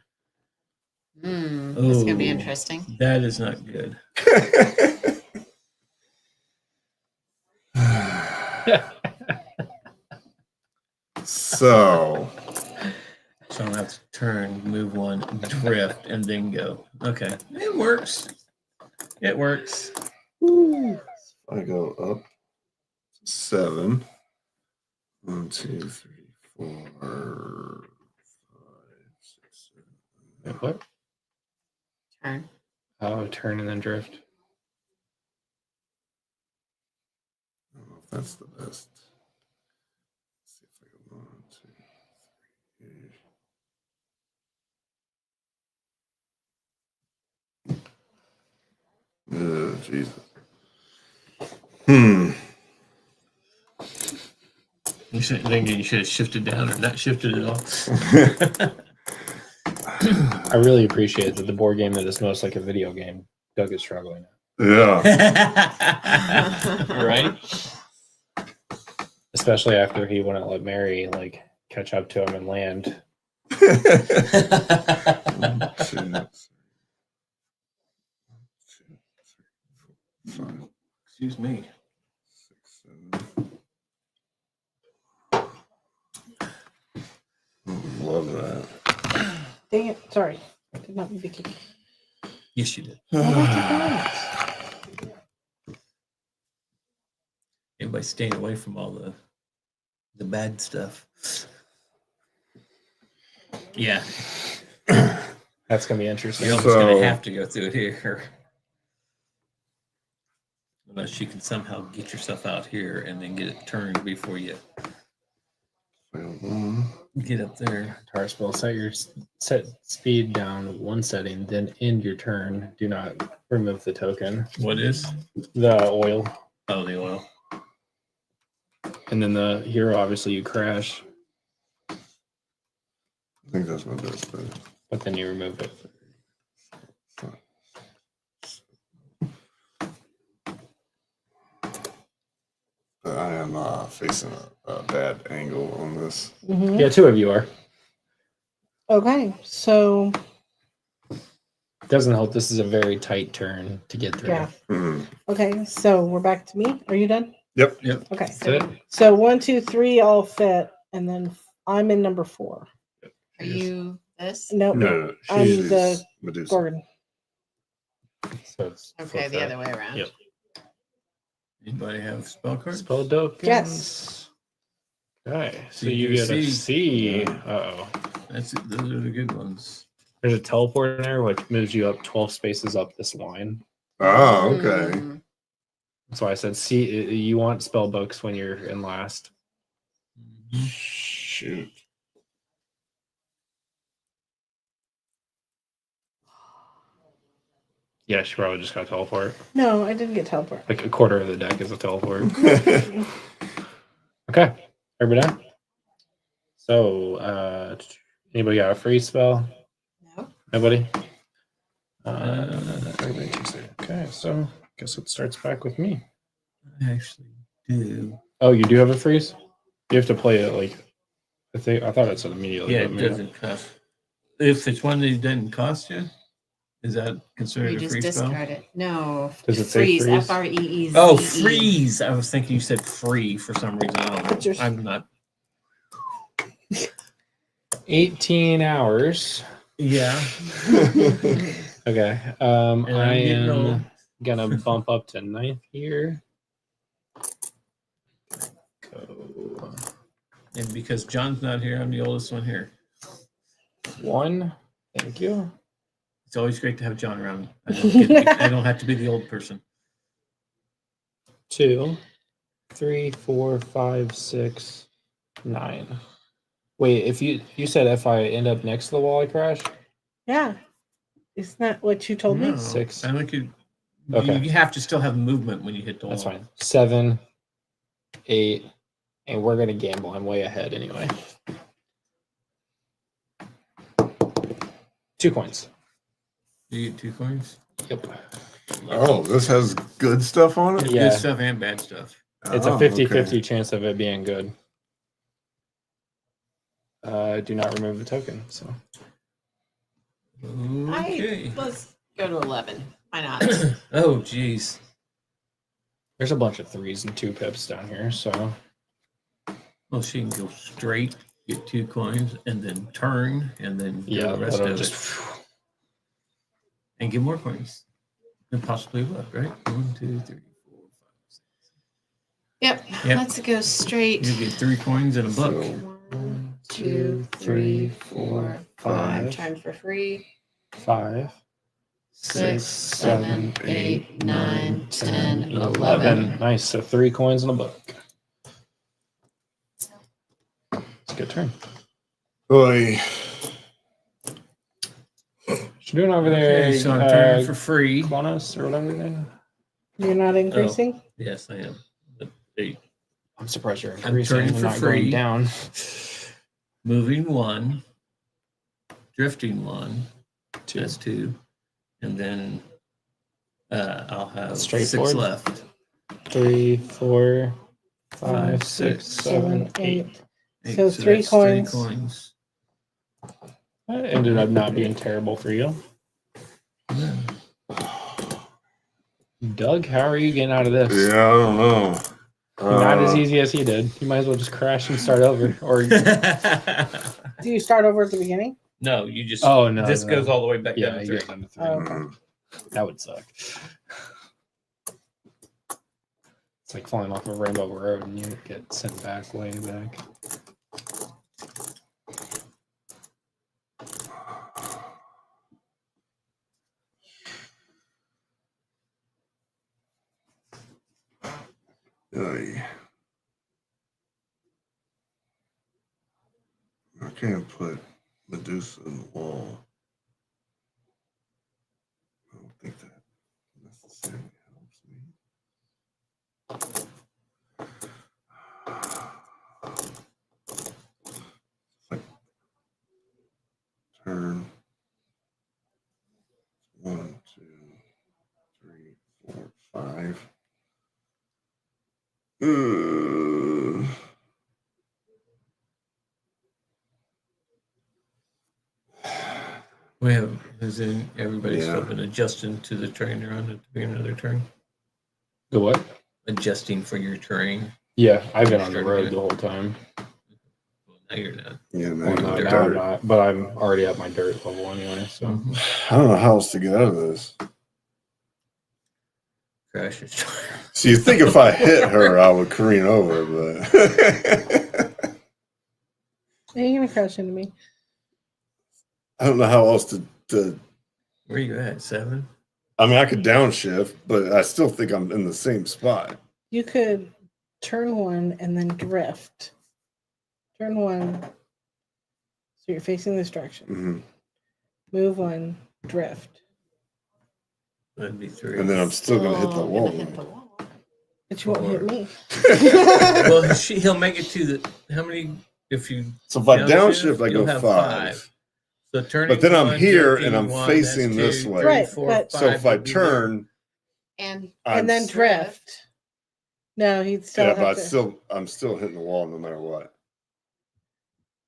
That's going to be Ooh, interesting. That is not good. So So I'll have to turn, move 1, drift, and then go. Okay. It works. It works. I go up 7. 1, 2, 3, 4, 5, 6, 7. Wait, what? Turn. Oh, turn and then drift. That's the best. Let's see if I go 1, 2, 3. Oh, Jesus. You should have shifted down or not shifted at all. I really appreciate that the board game that is most like a video game, Doug is struggling. Yeah. Right? Especially after he wouldn't let Mary like catch up to him and land. Excuse me. 6, 7. Love that. Dang it. Sorry. I did not mean to kick you. Yes, you did. Everybody's staying away from all the bad stuff. Yeah. That's gonna be interesting. You're almost gonna have to go through it here. Unless you can somehow get yourself out here and then get it turned before you get up there. Tarspell, set speed down one setting, then end your turn. Do not remove the token. What is? The oil. Oh, the oil. And then the hero, obviously you crash. I think that's my best bet. But then you remove it. I am facing a bad angle on this. Mhm. Yeah, two of you are. Okay, so Doesn't help. This is a very tight turn to get through. yeah. Okay, so we're back to me. Are you done? Yep. Okay. That's it. So 1, 2, 3 all fit, and then I'm in number 4. Are you this? Nope. No, I'm she's the Medusa. Gordon. So it's Okay, the other way around. Yep. Anybody have spell cards? Spell tokens. Yes. Okay, so You you get get a a C. C. Yeah. Uh-oh. Those are the good ones. There's a teleport in there, which moves you up 12 spaces up this line. Oh, okay. That's why I said C. You want spell books when you're in last. Shoot. Yeah, she probably just got teleport. No, I didn't get teleport. Like a quarter of the deck is a teleport. Okay, everybody done? So, anybody got a free spell? No. Nobody? Okay, so guess it starts back with me. I actually do. Oh, you do have a freeze? You have to play it like I thought it said immediately. Yeah, but it maybe doesn't cost. If it's one that doesn't cost you, is that considered You a just free spell? discard it. No. Does it say freeze? freeze? F-R-E-E-Z-E. Oh, freeze! I was thinking you said free for some reason. I don't know. What's your- I'm not. 18 hours. Yeah. Okay. And I'm I getting old. am gonna bump up to 9th here. Go. And because John's not here, I'm the oldest one here. 1. Thank you. It's always great to have John around. I don't have to be the old person. 2, 3, 4, 5, 6, 9. Wait, if you said if I end up next to the wall, I crash? Yeah. Isn't that what you told me? No, 6. I think Okay. you have to still have movement when you hit the That's wall. fine. 7, 8, and we're gonna gamble. I'm way ahead anyway. 2 coins. You get 2 coins? Yep. Oh, this has good stuff on it? Yeah. Good stuff and bad stuff. It's a 50-50 chance of it being good. Do not remove the token. So Okay. Let's go to 11. Why not? Oh, geez. there's a bunch of 3s and 2 pips down here. So Well, she can go straight, get 2 coins, and then turn, and then do yeah, the rest that'll of just it. And get more coins. And possibly what, right? 1, 2, 3, 4, 5, 6. Yep. Yep. Let's go straight. You get 3 coins and a buck. 1, 2, 3, 4, 5. Turn for free. 5, 6, 7, 8, 9, 10, 11. Nice. So 3 coins and a book. It's a good turn. Boy. What you doing over there? Okay, so I'm turning for free. Klonos or whatever they You're not increasing? Yes, I am. I'm surprised you're I'm increasing. turning You're for not free. going down. Moving 1. Drifting 1. 2. That's 2. And then I'll have Straight 6 forward. left. 3, 4, 5, 5, 6, 6, 7, 8. So 3 that's coins. 3 coins. That ended up not being terrible for you. Doug, how are you getting out of this? Yeah, I don't know. Not as easy as he did. You might as well just crash and start over. Or Do you start over at the beginning? No, you just. Oh, no, This no. goes all the way back Yeah, down to you 3. get down to 3. Oh, okay. That would suck. It's like falling off a rainbow road and you get sent back way back. Oy. I can't put Medusa in the wall. I don't think that necessarily helps me. Like, turn 1, 2, 3, 4, 5. Everybody's still Yeah. been adjusting to the terrain they're on at the beginning of their turn? The what? Adjusting for your terrain. Yeah, I've been on the road the whole time. Well, now you're not. Yeah, Well, man. no, now I'm not, but I'm already at my dirt level anyway, so. I don't know how else to get out of this. Crash your tire. So you think if I hit her, I would careen over, but You're gonna crash into me. I don't know how else to. Where you at? 7? I mean, I could downshift, but I still think I'm in the same spot. You could turn 1 and then drift. Turn 1. So you're facing this direction. Mm-hmm. Move 1, drift. That'd be 3. And then I'm still gonna hit the wall. But you won't hit me. Well, he'll make it to the. How many? If you. So if I downshift, I you'll go have 5. So turning. But then I'm 1, here drifting and I'm 1, facing that's this 2, way. 3, Right, 4, but- 5 So if I would be there. turn, And I'm then drift. No, he'd still yeah, have but to. I'm still hitting the wall no matter what.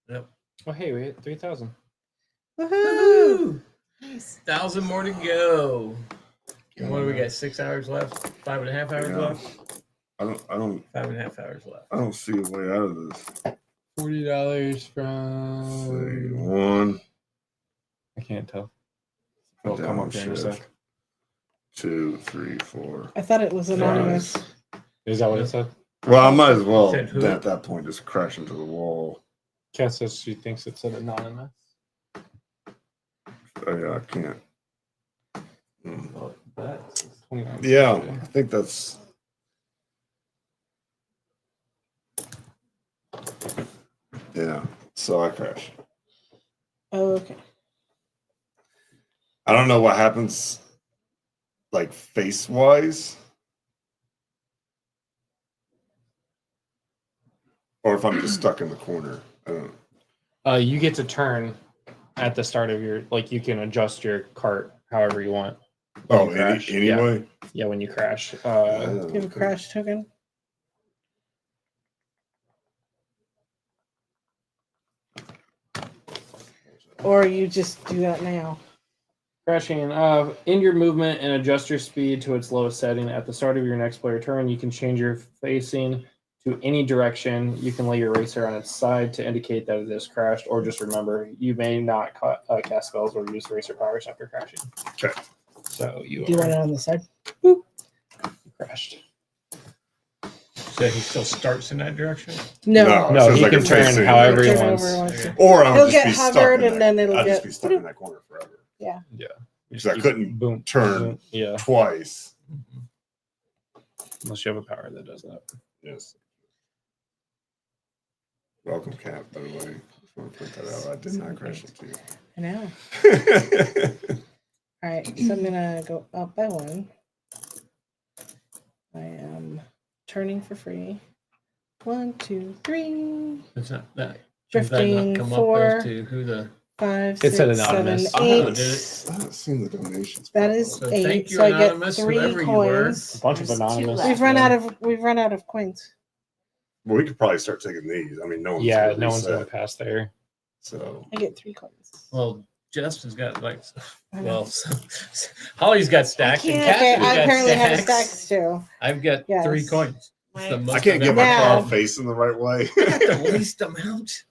Yep. Oh, hey, we hit 3,000. Woohoo! 1,000 more to go. And what do we got? 6 hours left? 5.5 hours Yeah. left? I don't 5.5 hours left. I don't see a way out of this. $40 from. See, 1. I can't tell. It'll come up here in a Downshift. sec. 2, 3, 4. I thought it was anonymous. Is that what it said? Well, I might as well Said who? at that point just crash into the wall. Kat says she thinks it said anonymous. Oh, yeah, I can't. That's 29. Yeah, I think that's. Yeah, so I crash. Oh, okay. I don't know what happens, like face wise, or if I'm just stuck in the corner. I don't know. You get to turn at the start of your, like, you can adjust your cart however you want. when Oh, you crash. anyway. Yeah, when you crash. Do you have a crash token? Or you just do that now? Crashing. In your movement and adjust your speed to its lowest setting. At the start of your next player turn, you can change your facing to any direction. You can lay your racer on its side to indicate that it is crashed, or just remember, you may not cast spells or use racer powers after crashing. Okay. So you Do you are want it on the side? crashed. So he still starts in that direction? No. No, it he says I can turn face it. however he Turn wants. over once you- Or I would He'll just get be stuck hovered in and that, then it'll I'd just get- be stuck in that corner forever. Yeah. Yeah. Because I couldn't Boom. turn Boom. Yeah. twice. Unless you have a power that does that. Yes. Welcome, Cap, by the way. Just want to point that out. I did not crash into you. I know. All right, so I'm gonna go up by 1. I am turning for free. 1, 2, 3. It's not that. Drifting Come 4. up as to who the 5, It said 6, 7, anonymous. 8. Oh, did it? I haven't seen the donations. That is So 8. thank you, So I get Anonymous, 3 whoever you were. coins. A bunch of There's 2 anonymous. left. We've run out of coins. Well, we could probably start taking these. I mean, no one's Yeah, gonna no one's reset, going to pass there. So I get 3 coins. Well, Justin's got like, I know. well, Holly's got stacks and Okay, Cassidy's I got apparently have stacks. stacks too. I've got Yes. 3 coins. It's the most I can't I've get ever my Now- car facing the right way. had. The least amount.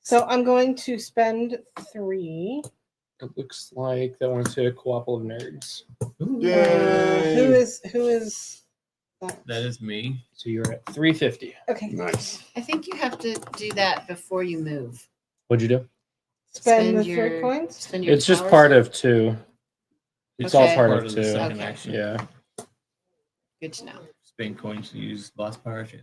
So I'm going to spend 3. It looks like that went to Co-Ople of Nerds. Yay! Who is that? That is me. So you're at 350. Okay. Nice. I think you have to do that before you move. What'd you do? Spend the your 3 coins? Spend your It's just powers. part of 2. It's all Okay. part Part of of the 2. second Okay. action. Yeah. Good to know. Spend coins to use lost powers. Yeah.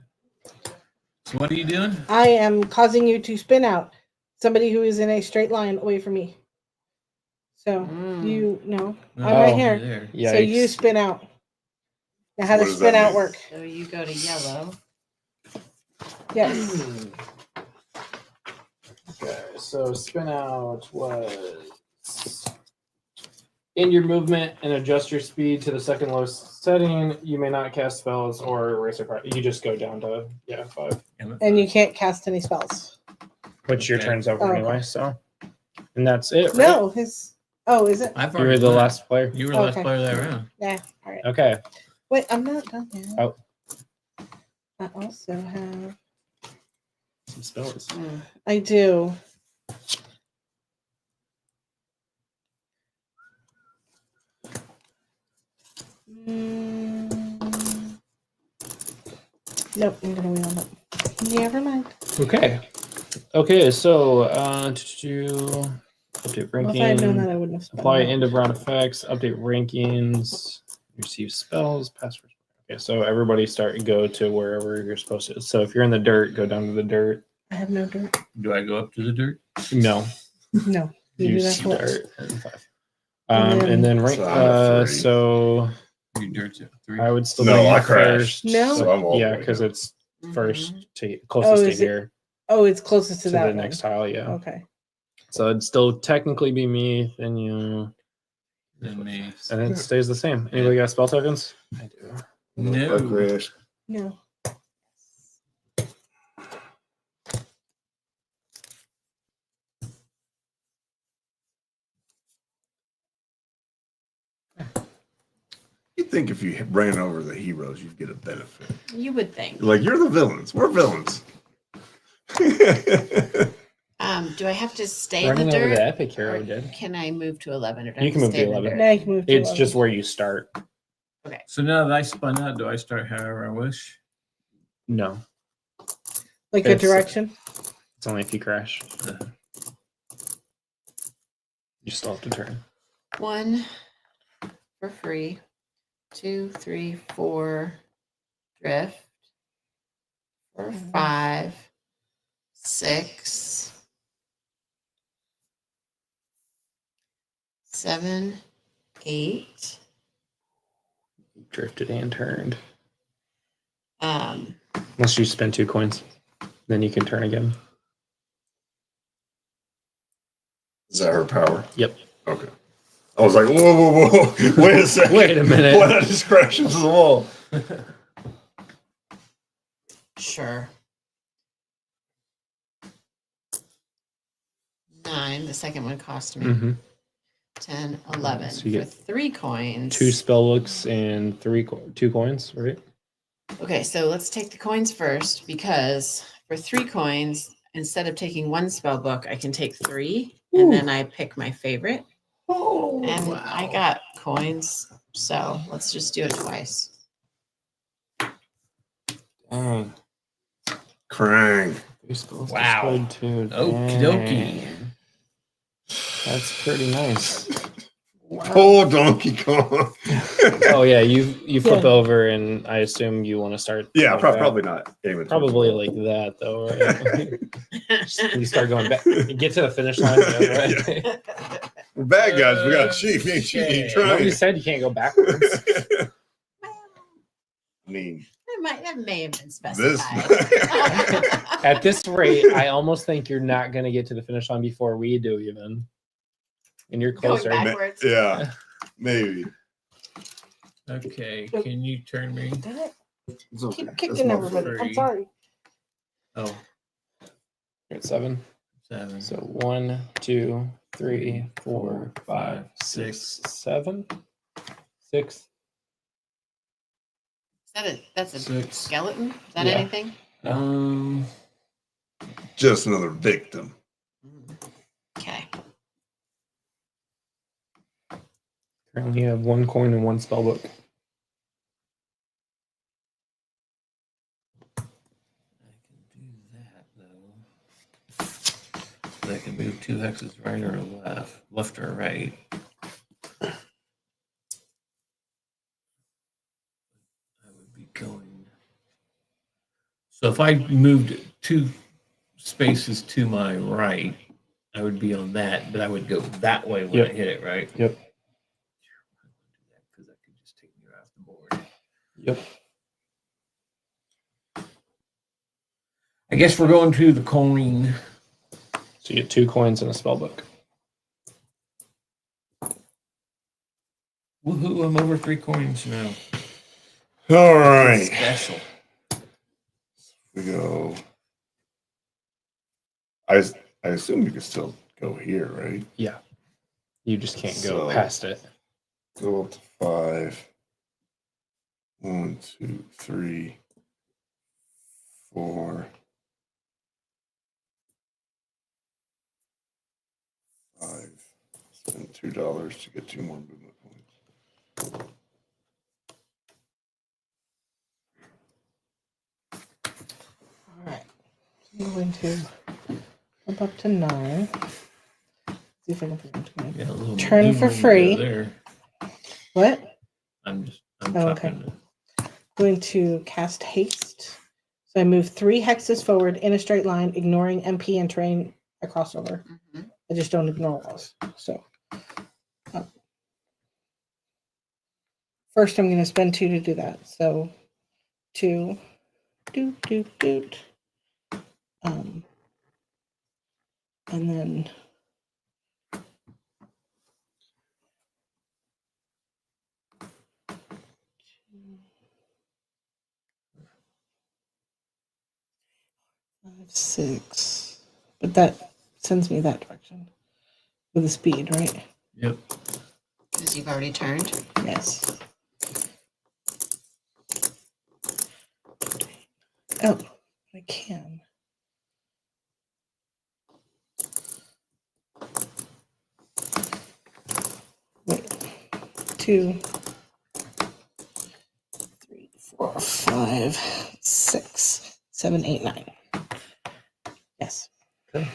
So what are you doing? I am causing you to spin out somebody who is in a straight line away from me. So you know, I'm right Oh, here. There. Yeah. So you spin out. Now, how What does does spin that out mean? work? So you go to yellow. Yes. Okay, so spin out was in your movement and adjust your speed to the second lowest setting. You may not cast spells or erase a card. You just go down to 5. And you can't cast any spells. Which your Okay. turn's over Oh, anyway. So, and that's it. Right? No, his. Oh, is it? I've You were already the won. last player. You were the last Okay. player that round. Yeah. All right. Okay. Wait, I'm not done yet. Oh, I also have. some spells. I do. Nope, I'm gonna wait on that. Never mind. Okay. Okay. So, to update Well, if I had known ranking, that, I wouldn't have spent apply that. end of round effects, update rankings, receive spells, passwords. Okay, so everybody go to wherever you're supposed to. So if you're in the dirt, go down to the dirt. I have no dirt. Do I go up to the dirt? No, No, you do that use for dirt and 5. And And then rank. So I'm at 3. So You dirt's at 3. I would still No, do I first. crashed. No? So I'm all Yeah, the way because down. it's first to Oh, closest to is it- here Oh, it's closest to to that the one. next tile. Yeah. Okay. So it'd still technically be me, then you, Then me. and it stays the same. Anybody got spell tokens? I do. No. I crashed. No. You'd think if you ran over the heroes, you'd get a benefit. You would think. Like, you're the villains. We're villains. Do I have to stay Running in the over dirt? the epic hero or did. Can I move to 11? Or do I You have can to move stay to in the 11. dirt? Now you can move to It's 11. just where you start. So now that I spun out, do I start however I wish? No, like a it's- direction. it's only if you crash. You still have to turn. 1 for free. 2, 3, 4 drift. 4, 5, 6, 7, 8. Drifted and turned. Um, Unless you spend 2 coins, then you can turn again. Is that her power? Yep. Okay. I was like, whoa. Wait a second. Wait a minute. Why did I just crash into the wall? Sure. 9. The second one cost me Mm-hmm. 10, 11. So you for get 3 coins. 2 spell books and 2 coins, right? Okay, so let's take the coins first because for 3 coins, instead of taking 1 spell book, I can take 3 and then I pick my favorite. Oh, And I got coins, so let's just do it twice. Dang. Krang. Wow. Okie dokie. That's pretty nice. Oh, Donkey Kong. Oh yeah, you flip Yeah. over, and I assume you want to start. Yeah, going back. probably not aiming. Probably like that though. Right? You start going back. You get to the finish line. Right? We're bad guys. We got to cheat. We ain't cheating. Ain't trying. Nobody said you can't go backwards. I mean, That may have been this. specified. At this rate, I almost think you're not going to get to the finish line before we do, even. And you're closer. backwards. Yeah, maybe. Okay, can you turn me? It's okay. Keep That's kicking my everybody. I'm free. sorry. Oh, You're at 7. 7. So 1, 2, 3, 4, 5, 6, 7, 6. That's a Six. skeleton? Is that Yeah. anything? Just another victim. Okay. Currently, you have 1 coin and 1 spell book. I can move 2 hexes right or left or right. I would be going. So if I moved 2 spaces to my right, I would be on that, but I would go that way when I hit it, right? Yep. Because that could just take me off the board. Yep. I guess we're going to the coin. So you get 2 coins and a spell book. Woohoo! I'm over 3 coins now. All right. Special. We go. I assume you can still go here, right? Yeah. You just can't go So- past it. Go up to 5. 1, 2, 3, 4, 5. Spend $2 to get 2 more movement points. All right. I'm going to jump up to 9. See if I can figure out Yeah, a little turn for movement free. there. What? I'm Oh, okay. Going to cast haste. So I move 3 hexes forward in a straight line, ignoring MP and terrain I cross over. I just don't ignore walls. So first, I'm going to spend 2 to do that. So 2, doot. And then five, 6. But that sends me that direction with the speed, right? Yep. Because you've already turned. Yes. Oh, I can. Wait. 2, 3, 4, 5, 6, 7, 8, 9. Yes. Okay.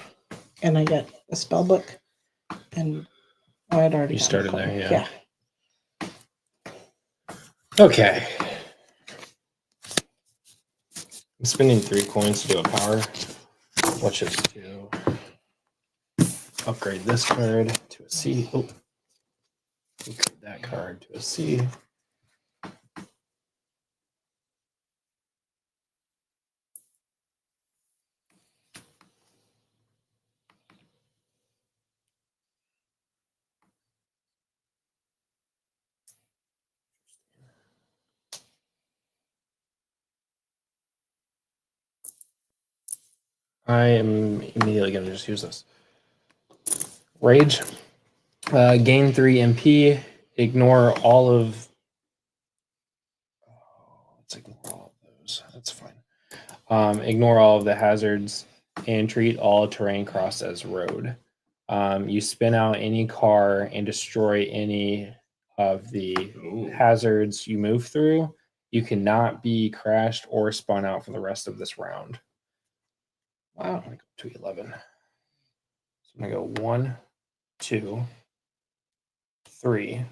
And I get a spell book, and I'd already You gotten started a there, couple. yeah. Okay. I'm spending 3 coins to do a power. Let's just do upgrade this card to a C. Oh. Upgrade that card to a C. I am immediately going to just use this. Rage. Gain 3 MP. Ignore all of. Let's ignore all of those. That's fine. Ignore all of the hazards and treat all terrain crossed as road. You spin out any car and destroy any of the hazards you move through. You cannot be crashed or spun out for the rest of this round. Wow. I'm going to go to 11. So I'm going to go 1, 2, 3.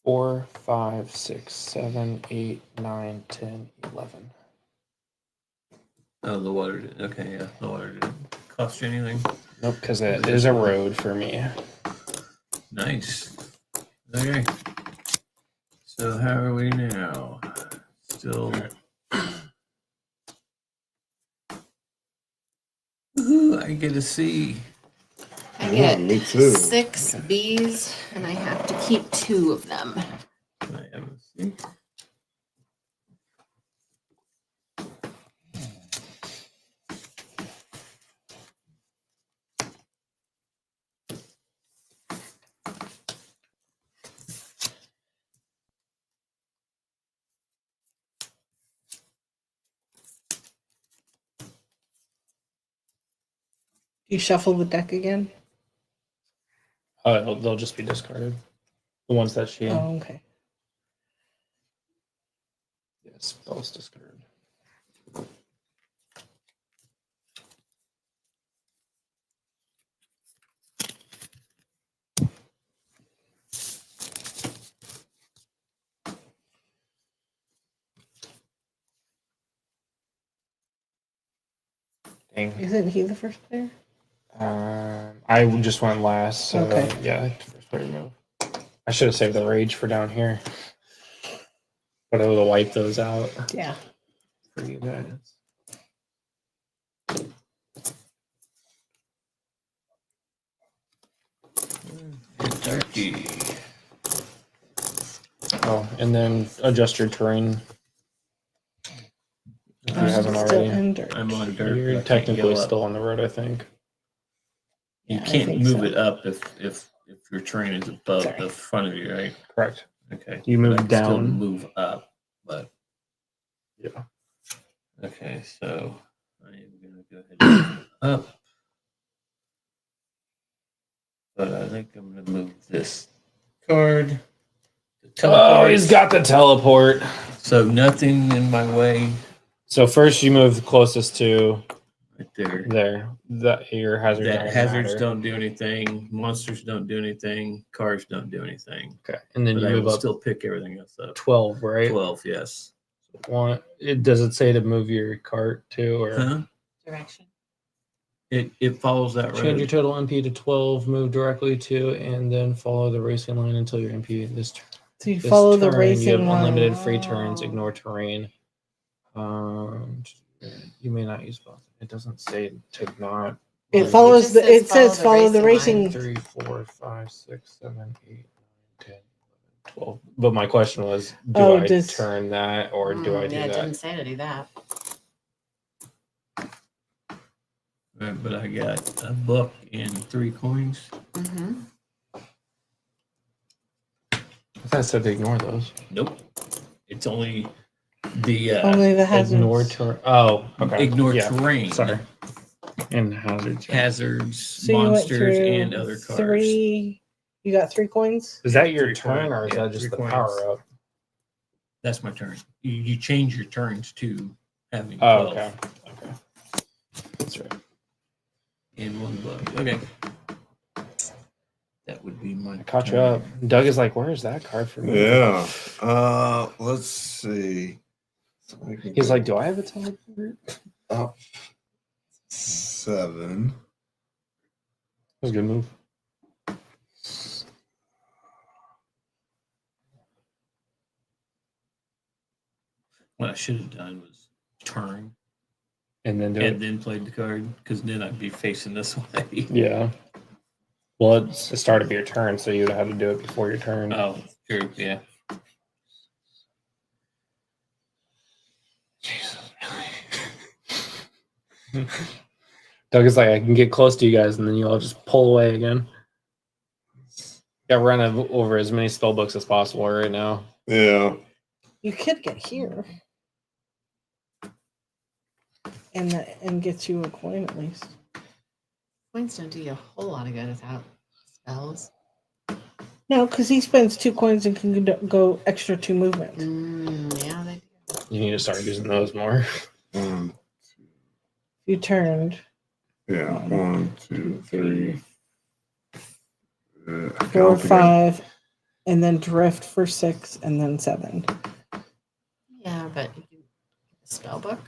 4, 5, 6, 7, 8, 9, 10, 11. Oh, the water didn't. Okay, yeah, the water didn't cost you anything. Nope, because it is a road for me. Nice. Okay. So how are we now? Still. Ooh, I get a C. I get me too. 6 Bs, and I have to keep 2 of them. I have a C. You shuffle the deck again? Oh, they'll just be discarded. The ones that she. Oh, okay. Yes, spells discarded. Dang. Isn't he the first player? I just went last, so Okay. yeah, first player move. I should have saved the rage for down here. But I would have wiped those out. Yeah. For you guys. Turkey. Oh, and then adjust your terrain. If you haven't Still already. in dirt. I'm on dirt. You're but I can't technically go up. still on the road, I think. You Yeah, I can't think move so. it up if your terrain is above Sorry. the front of you, right? Correct. Okay. You But move I can still down. move up, but Yeah. okay. So I am gonna go ahead and move up, but I think I'm gonna move this card. Oh, he's got the teleport. So nothing in my way. So first you move the closest to Right there. there. That your hazard. That hazards don't do anything. Monsters don't do anything. Cars don't do anything. Okay, and then But you I move will up still pick everything else up. 12, right? 12, yes. Does it say to move your cart to or Huh? Direction. It follows that road. change your total MP to 12, move directly to, and then follow the racing line until your MP this turn. So you This follow the turn, racing You have line. unlimited free turns. Ignore terrain. You may not use both. It doesn't say to not. It Like, follows the. It says follow the racing racing. 3, 4, 5, 6, 7, 8, 9, 10, 11, 12. But my question was, do I turn that or do I do Yeah, it that? didn't say to do that. Right, but I got a book and 3 coins. Mm-hmm. I thought it said to ignore those. Nope. It's only the Only the hazards. Ignore terrain. Oh, okay. Ignore Yeah, terrain. Sorry. And hazards. Hazards, So you went monsters, through and other cars. 3. You got 3 coins. Is that your 3 turn coins. or is Yeah, that just 3 the coins. power up? That's my turn. You change your turns to having 12. Oh, okay. Okay. That's right. In 1 book. Okay. That would be my Caught you turn. up. Doug is like, where is that card for me? Yeah. Let's see. So I can He's go like, do I have a teleport? up 7. That was a good move. What I should have done was turn And then do and it. then played the card because then I'd be facing this way. Yeah. Well, it's the start of your turn, so you'd have to do it before your turn. Oh, true. Yeah. Doug is like, I can get close to you guys, and then you all just pull away again. Yeah, run over as many spell books as possible right now. Yeah. You could get here. And get you a coin at least. Coins don't do you a whole lot of good without spells. No, because he spends 2 coins and can go extra 2 movement. Yeah, they do. You need to start using those more. You turned. Yeah, 1, 2, 3. 4, 5, and then drift for 6, and then 7. Yeah, but you can spell book.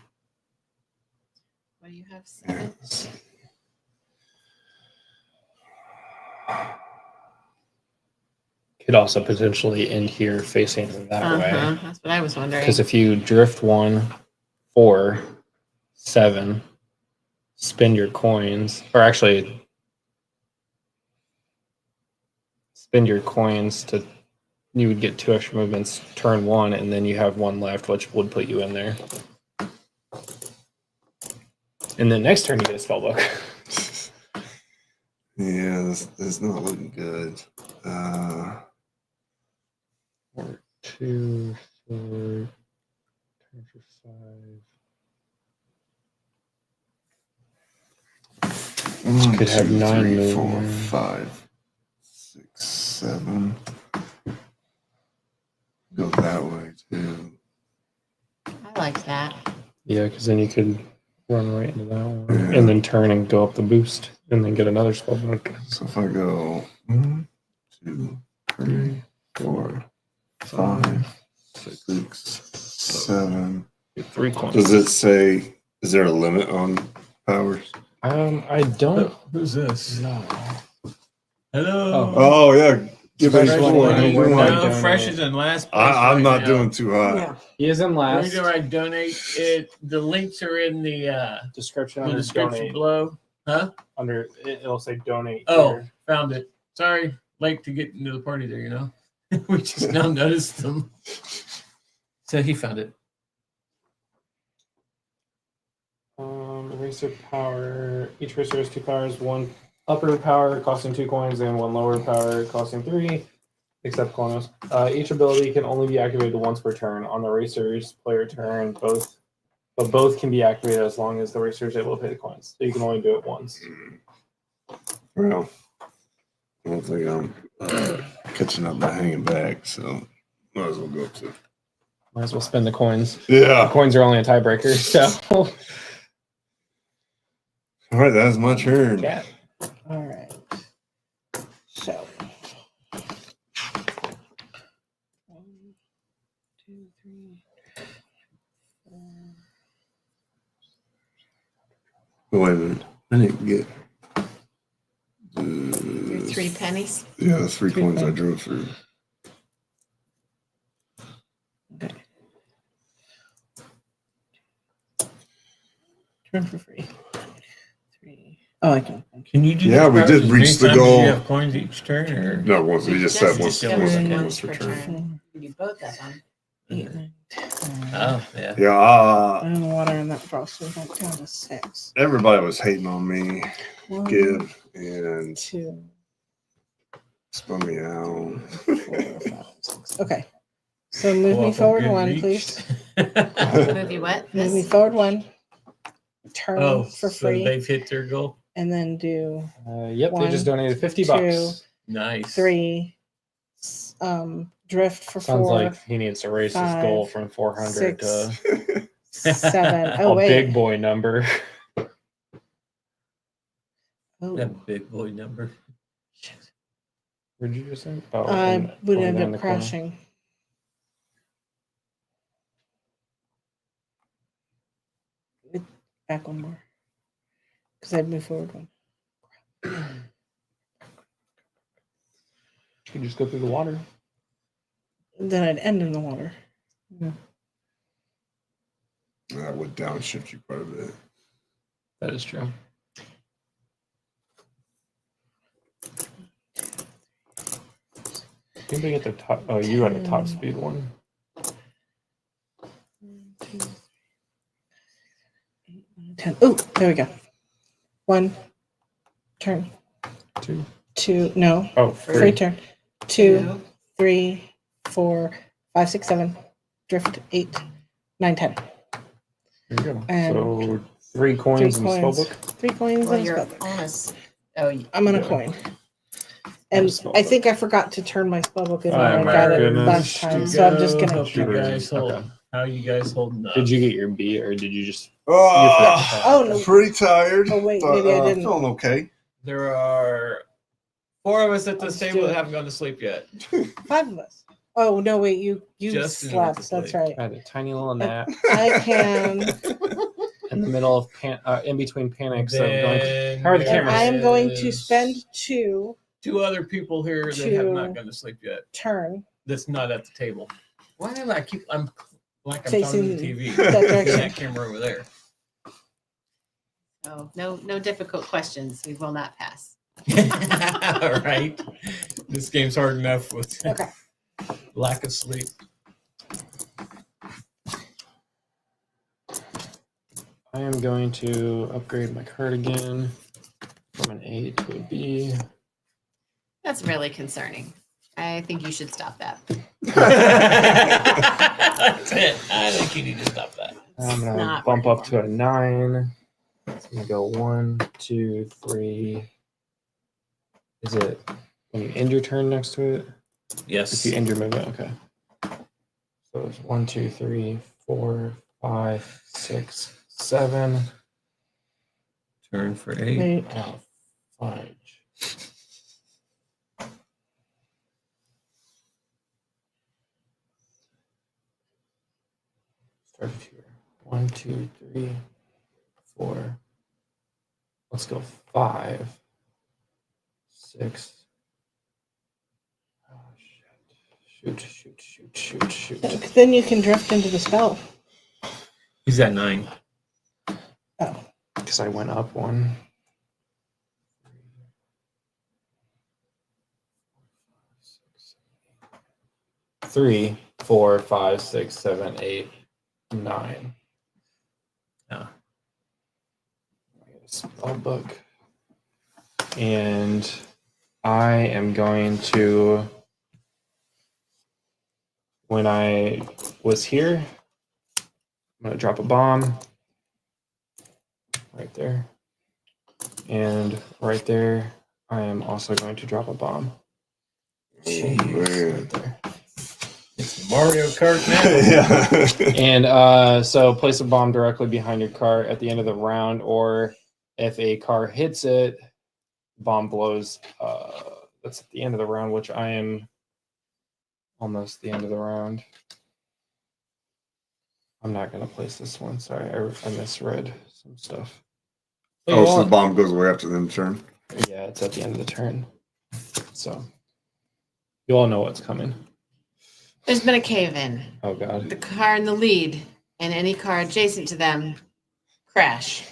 What do you have? 7. Could also potentially end here facing that way. That's what I was wondering. Because if you drift 1, 4, 7, spend your coins, or actually spend your coins to, you would get 2 extra movements turn 1, and then you have 1 left, which would put you in there. And then next turn you get a spell book. Yeah, this not looking good. 4, 2, 4, turn for 5. 1, Could have 2, 9 3, 4, movement. 5, 6, 7. Go that way too. I like that. Yeah, because then you could run right into that one, and then turn and go up the boost, and then get another spell book. So if I go 1, 2, 3, 4, 5, 6, 7. Get 3 coins. Does it say? Is there a limit on powers? I don't. Who's this? No. Hello. Oh yeah. Give Fresh it one. No, Fresh is in last place. I'm not now. doing too hot. Yeah. He is in last. Where do I donate it? The links are in the Description the under description donate. below. Huh? Under it'll say donate. Oh, here. found it. Sorry, late to get into the party there, you know. We just now noticed them. So he found it. Eraser power. Each eraser has 2 powers. 1 upper power costing 2 coins, and 1 lower power costing 3. Except Colonos. Each ability can only be activated once per turn. On the racer's player turn, both can be activated as long as the racer is able to pay the coins. So you can only do it once. Well, I don't think I'm catching up by hanging back, so might as well go to. Might as well spend the coins. Yeah. The coins are only a tiebreaker, so. All right, that's my turn. Yeah. All right. So. 1, 2, 3, 4. Wait a minute. I didn't get. 3 pennies. Yeah, the 3 coins I drew through. Turn for free. 3. Oh, I can. Can you do? Yeah, we did reach the goal. You have coins each turn, or No, once we just said once Once per per turn. turn. You do both of them. 8, 9, 10. Oh yeah. Yeah, And the water in that frost went back down to 6. everybody was hating on me. 1, Give and 2, spun me out. 4, 5, 6. Okay. So move me Co-ople forward good 1, reach. please. Move you what? Move me This? forward 1. Turn Oh, for so free. they've hit their goal. And then do Yep, they just 1, donated 50 2, bucks. Nice. 3. Drift for Sounds 4. like he needs to raise his goal 5, from 400 6, to 7. Oh, a wait. big boy number. Oh. That big boy number. What did you just say? Oh, I would over end there in the up corner. crashing. Back 1 more. Because I'd move forward 1. You can just go through the water. Then I'd end in the water. Yeah. That would downshift you quite a bit. That is true. Anybody get the top? Oh, you had a top speed one. 10. Oh, there we go. 1. Turn. 2. 2. No. Oh, Free turn. 2, 3, 4, 5, 6, 7. Drift 8, 9, 10. There you go. And So 3 coins in the spell book. 3 coins Well, in the you're spell book. on a. s- Oh, I'm on a Yeah. coin. And spell I book. think I forgot to turn my spell book in Oh, when I my got it goodness. last time. So I'm just going Hope to. you guys hold. Okay. How are you guys holding up? Did you get your B or did you just? Oh, no. pretty tired. Oh, wait, but, maybe I didn't. Feeling okay. There are 4 of us at this Let's table do that it. haven't gone to sleep yet. 5 of us. Oh no, wait, you Justin went to slept. That's sleep. right. I had a tiny little nap I can. in the middle of in between panics of going. Then How are the there cameras? I am going to is spend 2 other people here that have not gone to sleep yet. turn. That's not at the table. Why do I keep? I'm like I'm Facing talking to the TV. that direction. That camera over there. Oh, no difficult questions. We will not pass. All right. This game's hard enough with lack of sleep. I am going to upgrade my card again from an A to a B. That's really concerning. I think you should stop that. That's it. I think you need to stop that. I'm gonna not bump up to a 9. It's gonna go 1, 2, 3. Is it when you end your turn next to it? Yes. If you end your movement, okay. So it's 1, 2, 3, 4, 5, 6, 7. Turn for 8. Oh, fudge. Start here. 1, 2, 3, 4. Let's go 5, 6. Oh shit! Shoot! Then you can drift into the spell. He's at 9. Oh. Because I went up 1. 3, 4, 5, 6, 7, 8, 9. Yeah. I get a spell book. And I am going to, when I was here, I'm going to drop a bomb right there. And right there, I am also going to drop a bomb. Jeez. Right there. It's Mario Kart now. And so place a bomb directly behind your car at the end of the round, or if a car hits it, bomb blows. That's at the end of the round, which I am almost the end of the round. I'm not going to place this one. Sorry, I misread some stuff. Oh, so the bomb goes away after the end of the turn? Yeah, it's at the end of the turn. So you all know what's coming. There's been a cave-in. Oh, God. The car in the lead and any car adjacent to them crash.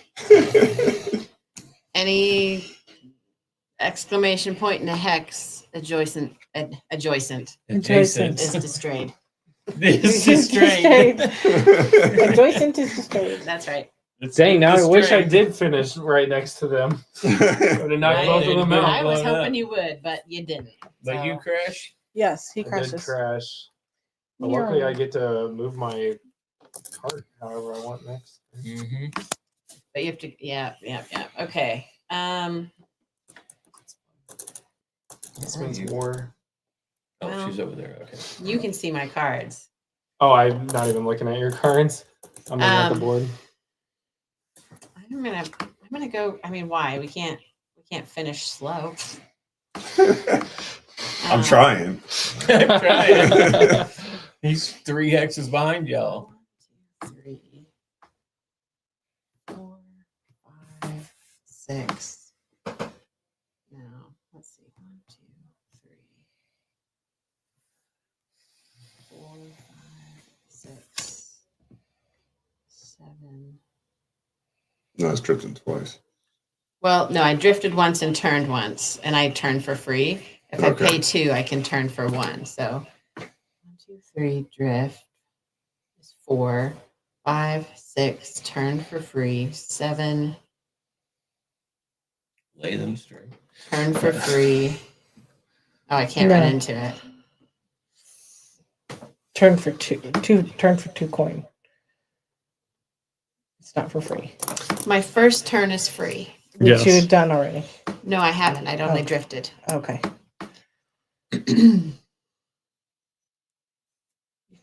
Any exclamation point in a hex adjacent is destroyed. It's destroyed. Adjacent is destroyed. That's right. Dang, now I wish I did finish right next to them. Would have knocked both of them out. I was hoping you would, but you didn't. But you crash? Yes, he I did crashes. crash. But luckily, I get to move my cart however I want next. Mm-hmm. But you have to, yeah. Okay. This one's more. Oh, Well, she's over there. Okay. You can see my cards. Oh, I'm not even looking at your cards. I'm looking at the board. I'm gonna go. I mean, why? We can't finish slow. I'm trying. I'm trying. He's 3 hexes behind y'all. 3, 4, 5, 6. Now, let's see. 1, 2, 3, 4, 5, 6, 7. No, it's drifting twice. Well, no, I drifted once and turned once, and I turned for free. If I pay 2, I can turn for 1. So 1, 2, 3, drift is 4, 5, 6, turn for free, 7. Lay them straight. Turn for free. Oh, I can't run into it. Turn for two coin. It's not for free. My first turn is free. Which you had done already. No, I haven't. I'd only drifted. Okay. You can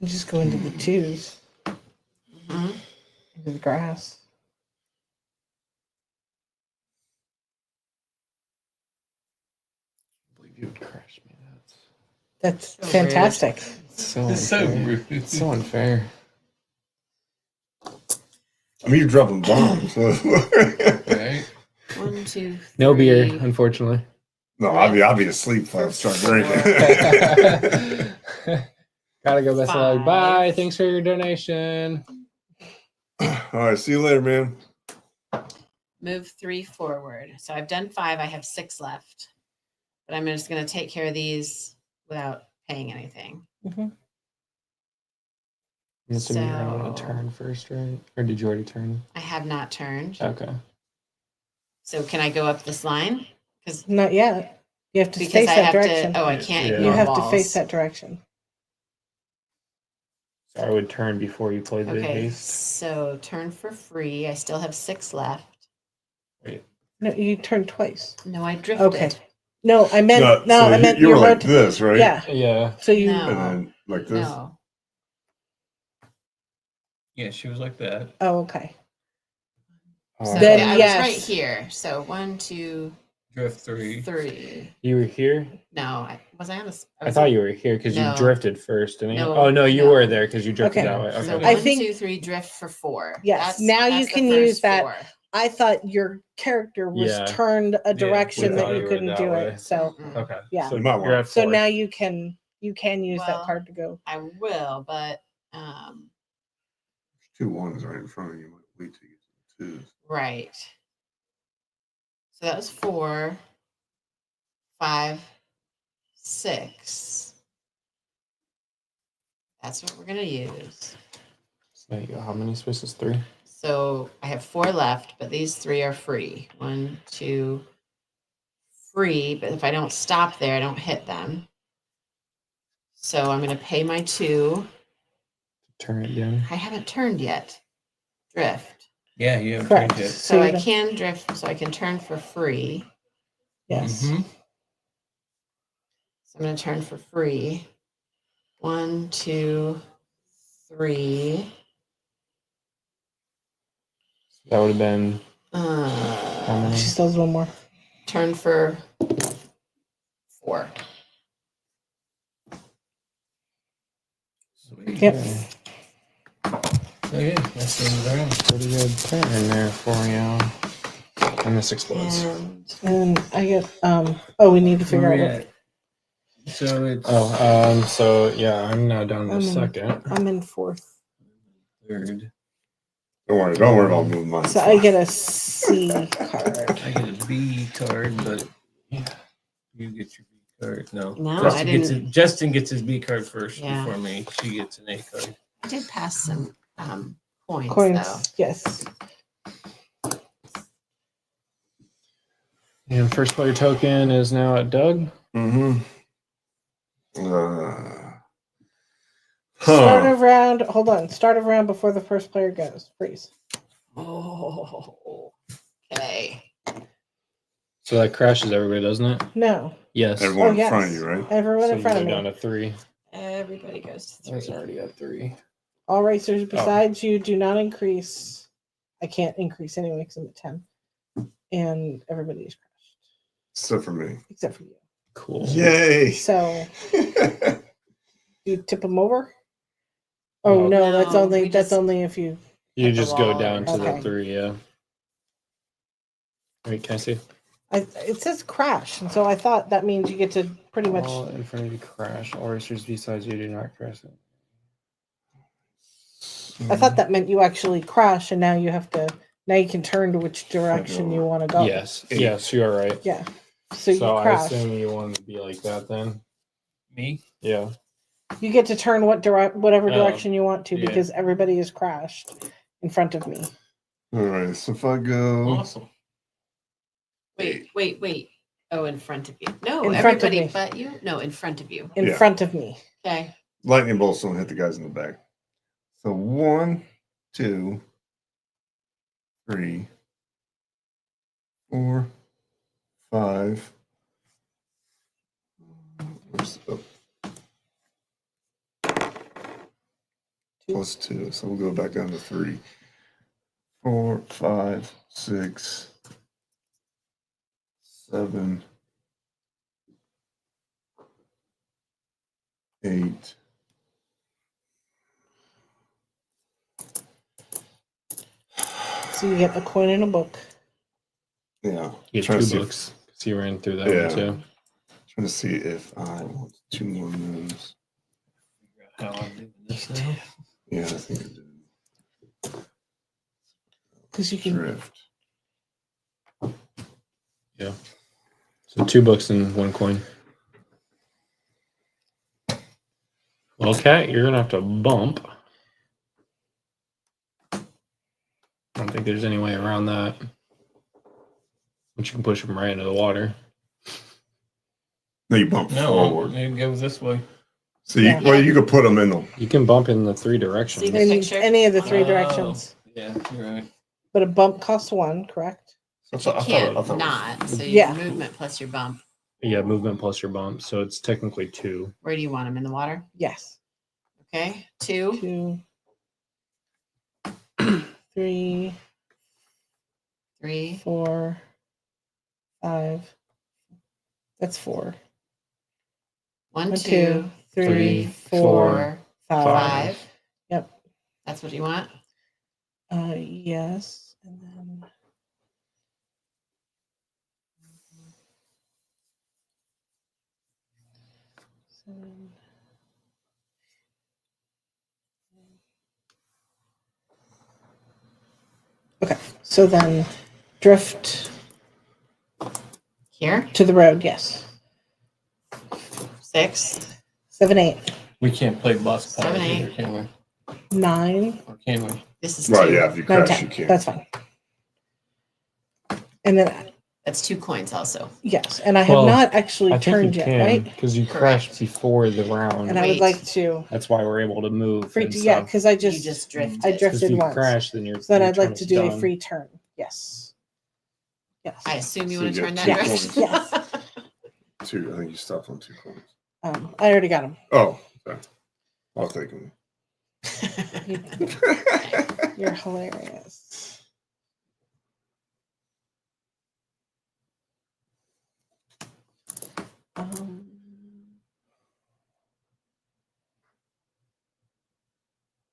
just go into the 2s. Into the grass. I believe you would crush me. That's So fantastic. So It's so unfair. rude. It's so unfair. I mean, you're dropping bombs. Right? 1, 2, 3. No beer, unfortunately. No, I'll be asleep if I start drinking. Gotta go, best of luck. 5. Bye. Thanks for your donation. All right, see you later, man. Move 3 forward. So I've done 5. I have 6 left. But I'm just going to take care of these without paying anything. Mm-hmm. I'm assuming you're going to want So- to turn first, right? Or did you already turn? I have not turned. Okay. So can I go up this line? Because Not yet. You have to because face I that have direction. to. Oh, I can't. Yeah. Ignore You have walls. to face that direction. So I would turn before you play the Okay. haste. So turn for free. I still have 6 left. Wait. No, you turned twice. No, I drifted. Okay. No, I meant so I meant you were your like rota- this, right? Yeah. Yeah. So you No. And then like this. No. Yeah, she was like that. Oh, okay. So Then I yes. was right here. So 1, 2, Drift 3. 3. You were here? No, was I on this? I thought you were here because No. you drifted first, didn't you? No, Oh, no, you no. were there because you drifted Okay. that way. Okay. So I 1, think- 2, 3, drift for 4. Yes. Now you that's the can use first that. 4. I thought your character was Yeah. turned a direction we that thought you you were couldn't that do way. it. So Okay. Yeah. So You might you're want- at so 4. now you can use that Well, card to go. I will, but Two ones right in front of you. Wait till you get to the twos. right. So that was 4, 5, 6. That's what we're gonna use. So you got how many spaces? 3? So I have 4 left, but these 3 are free. 1, 2, free. But if I don't stop there, I don't hit them. So I'm gonna pay my 2. Turn it down. I haven't turned yet. Drift. Yeah, you haven't Correct. turned yet. So you I don't- can drift. So I can turn for free. Yes. Mhm. So I'm gonna turn for free. 1, 2, 3. That would have been how Uh, many? She still has one more. turn for 4. Sweet. Yep. Okay. So yeah, that's the round. Pretty good turn there for you. And this explodes. And And I get oh, we need to figure Where out we at? So it's So yeah, I'm now down to I'm in- second. I'm in 4th. third. Don't worry about moving mine. So I get a C card. I get a B card, but you get your B card. No, No, Justin I gets didn't. it. Justin gets his B card first Yeah. before me. She gets an A card. I did pass some coins, though. Coins. Yes. And first player token is now at Doug. Mm-hmm. Start a round. Hold on. Start a round before the first player goes. Freeze. Oh, okay. So that crashes everybody, doesn't it? No. Yes. Everyone Oh, in yes. front of you, right? Everyone So in front you're of me. down to 3. Everybody goes to 3. That's already at 3. All racers besides you do not increase. I can't increase anyway because I'm at 10. And everybody is crashed. Except for me. Except for you. Cool. Yay! So you tip them over? Oh No. no, that's No, only we that's just only if you You hit the just go wall down or to the something. 3, yeah. Wait, can I see? it says crash, and so I thought that means you get to pretty much All in front of you crash. All racers besides you do not crash it. I thought that meant you actually crash and now you have to now you can turn to which direction you want to go. Yes. Yes, you are right. Yeah. So you I crash. assume you want to be like that then. Me? Yeah. You get to turn whatever Oh, direction you want to yeah. because everybody is crashed in front of me. All right, so if I go, Awesome. Wait. Oh, in front of you. No, In front of everybody me. but you. No, in front of you. In Yeah. front of me. Okay. lightning bolts don't hit the guys in the back. So 1, 2, 3, 4, 5. Where's the plus 2. So we'll go back down to 3, 4, 5, 6, 7, 8. So you get a coin and a book. Yeah. You Trying get to 2 see books. So you ran through that Yeah. one too. Trying to see if I want 2 more moves. How I'm doing this now. Yeah, I think I did. Because you can. Drift. Yeah. So 2 books and 1 coin. Okay, you're gonna have to bump. I don't think there's any way around that. But you can push them right into the water. No, you bump forward. You go this way. So you, well, you could put them in them. You can bump in the 3 directions. In any of the 3 directions. Yeah, you're right. But a bump costs 1, correct? You can't not. So Yeah. your movement plus your bump. Yeah, movement plus your bump. So it's technically 2. Where do you want them in the water? Yes. Okay, 2. 3. 3. 4. 5. That's 4. 1, 1, 2, 2, 3, 3, 4, 4, 5. 5. Yep. That's what you want? Yes. And then. Seven. Okay, so then drift here to the road. Yes. 6, 7, 8, We can't play bus power 7, 8. either, can we? 9. Or can we? This is Right, 2. yeah, if you 9, crash, 10. you can't. That's fine. And then That's 2 coins also. yes, and I have not actually turned yet, right? Because you Correct. crashed before the round. And I would like to. That's why we're able to move. Free and to, yeah, stuff. because I You just just drifted. I 'Cause if drifted you once. crash, then your So then your I'd like turn to is do a done. free turn. Yes. Yes. I assume you So want to you turn get that 2 direction. Yes. 2. I think you stopped on 2 coins. I already got him. Oh, okay. I'll take them. You're hilarious.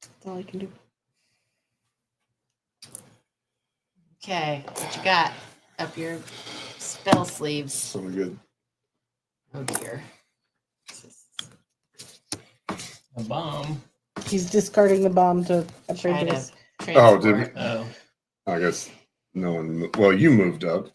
That's all I can do. Okay, what you got up your spell sleeves? So we're good. Oh dear. A bomb. He's discarding the bomb to upgrade Try to his. Oh, did transport. Oh. I guess no one. Well, you moved up.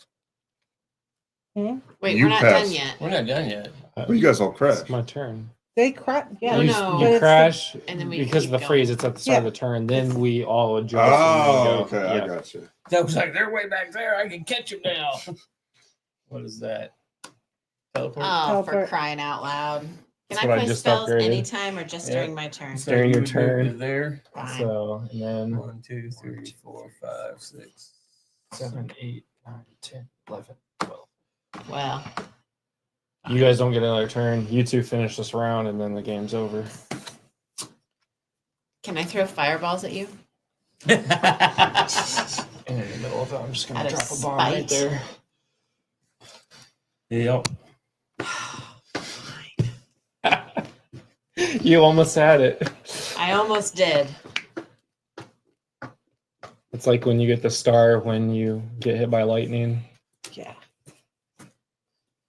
Hmm? Wait, You we're not passed. done yet. We're not done yet. Well, you guys all crashed. It's my turn. They crack. Yeah. Oh, you no. But you it's crash And then we because of keep the freeze. It's at the start of Yeah. the turn. Then we all adjust. Oh, and then okay. go. I Yeah. got you. That was like, they're way back there. I can catch them now. What is that? Teleport? Oh, for Teleport. crying out loud. Can That's I what I play just spells upgraded. anytime or just Yeah. during my turn? So During you your would move turn. to there. Fine. So and then 1, 2, 3, 4, 5, 6, 7, 8, 9, 10, 11, 12. Well, You guys don't get another turn. You two finish this round, and then the game's over. can I throw fireballs at you? And in the middle of it, I'm just gonna Out of drop a bomb right spite. there. Yep. You almost had it. I almost did. It's like when you get the star when you get hit by lightning. Yeah.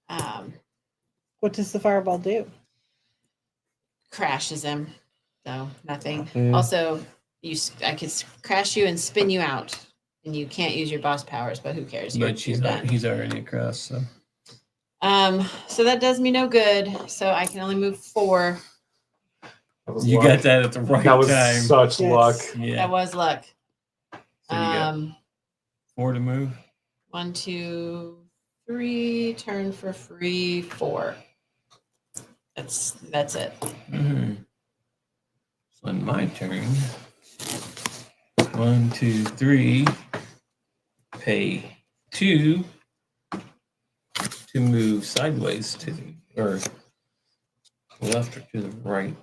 Um, What does the fireball do? crashes him. So nothing. Mm. Also, I could crash you and spin you out, and you can't use your boss powers. But who cares? You're But done. he's already across. So So that does me no good. So I can only move 4. you got that at the right That was time. such Yes. luck. Yeah. That was luck. So you got 4 to move. 1, 2, 3. Turn for free. 4. That's it. Mm-hmm. So on my turn. 1, 2, 3. Pay 2 to move sideways to the or left or to the right.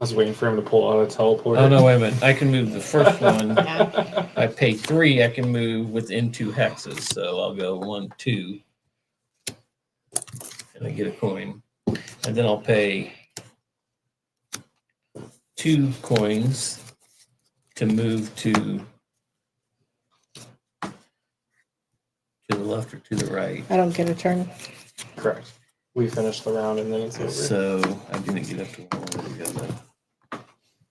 was waiting for him to pull out a teleport. Oh no, wait a minute. I can move the first one. I pay 3, I can move within 2 hexes. So I'll go 1, 2. And I get a coin. And then I'll pay 2 coins to move to the left or to the right. I don't get a turn. Correct. We finished the round and then it's over. So I didn't get up to 1 together.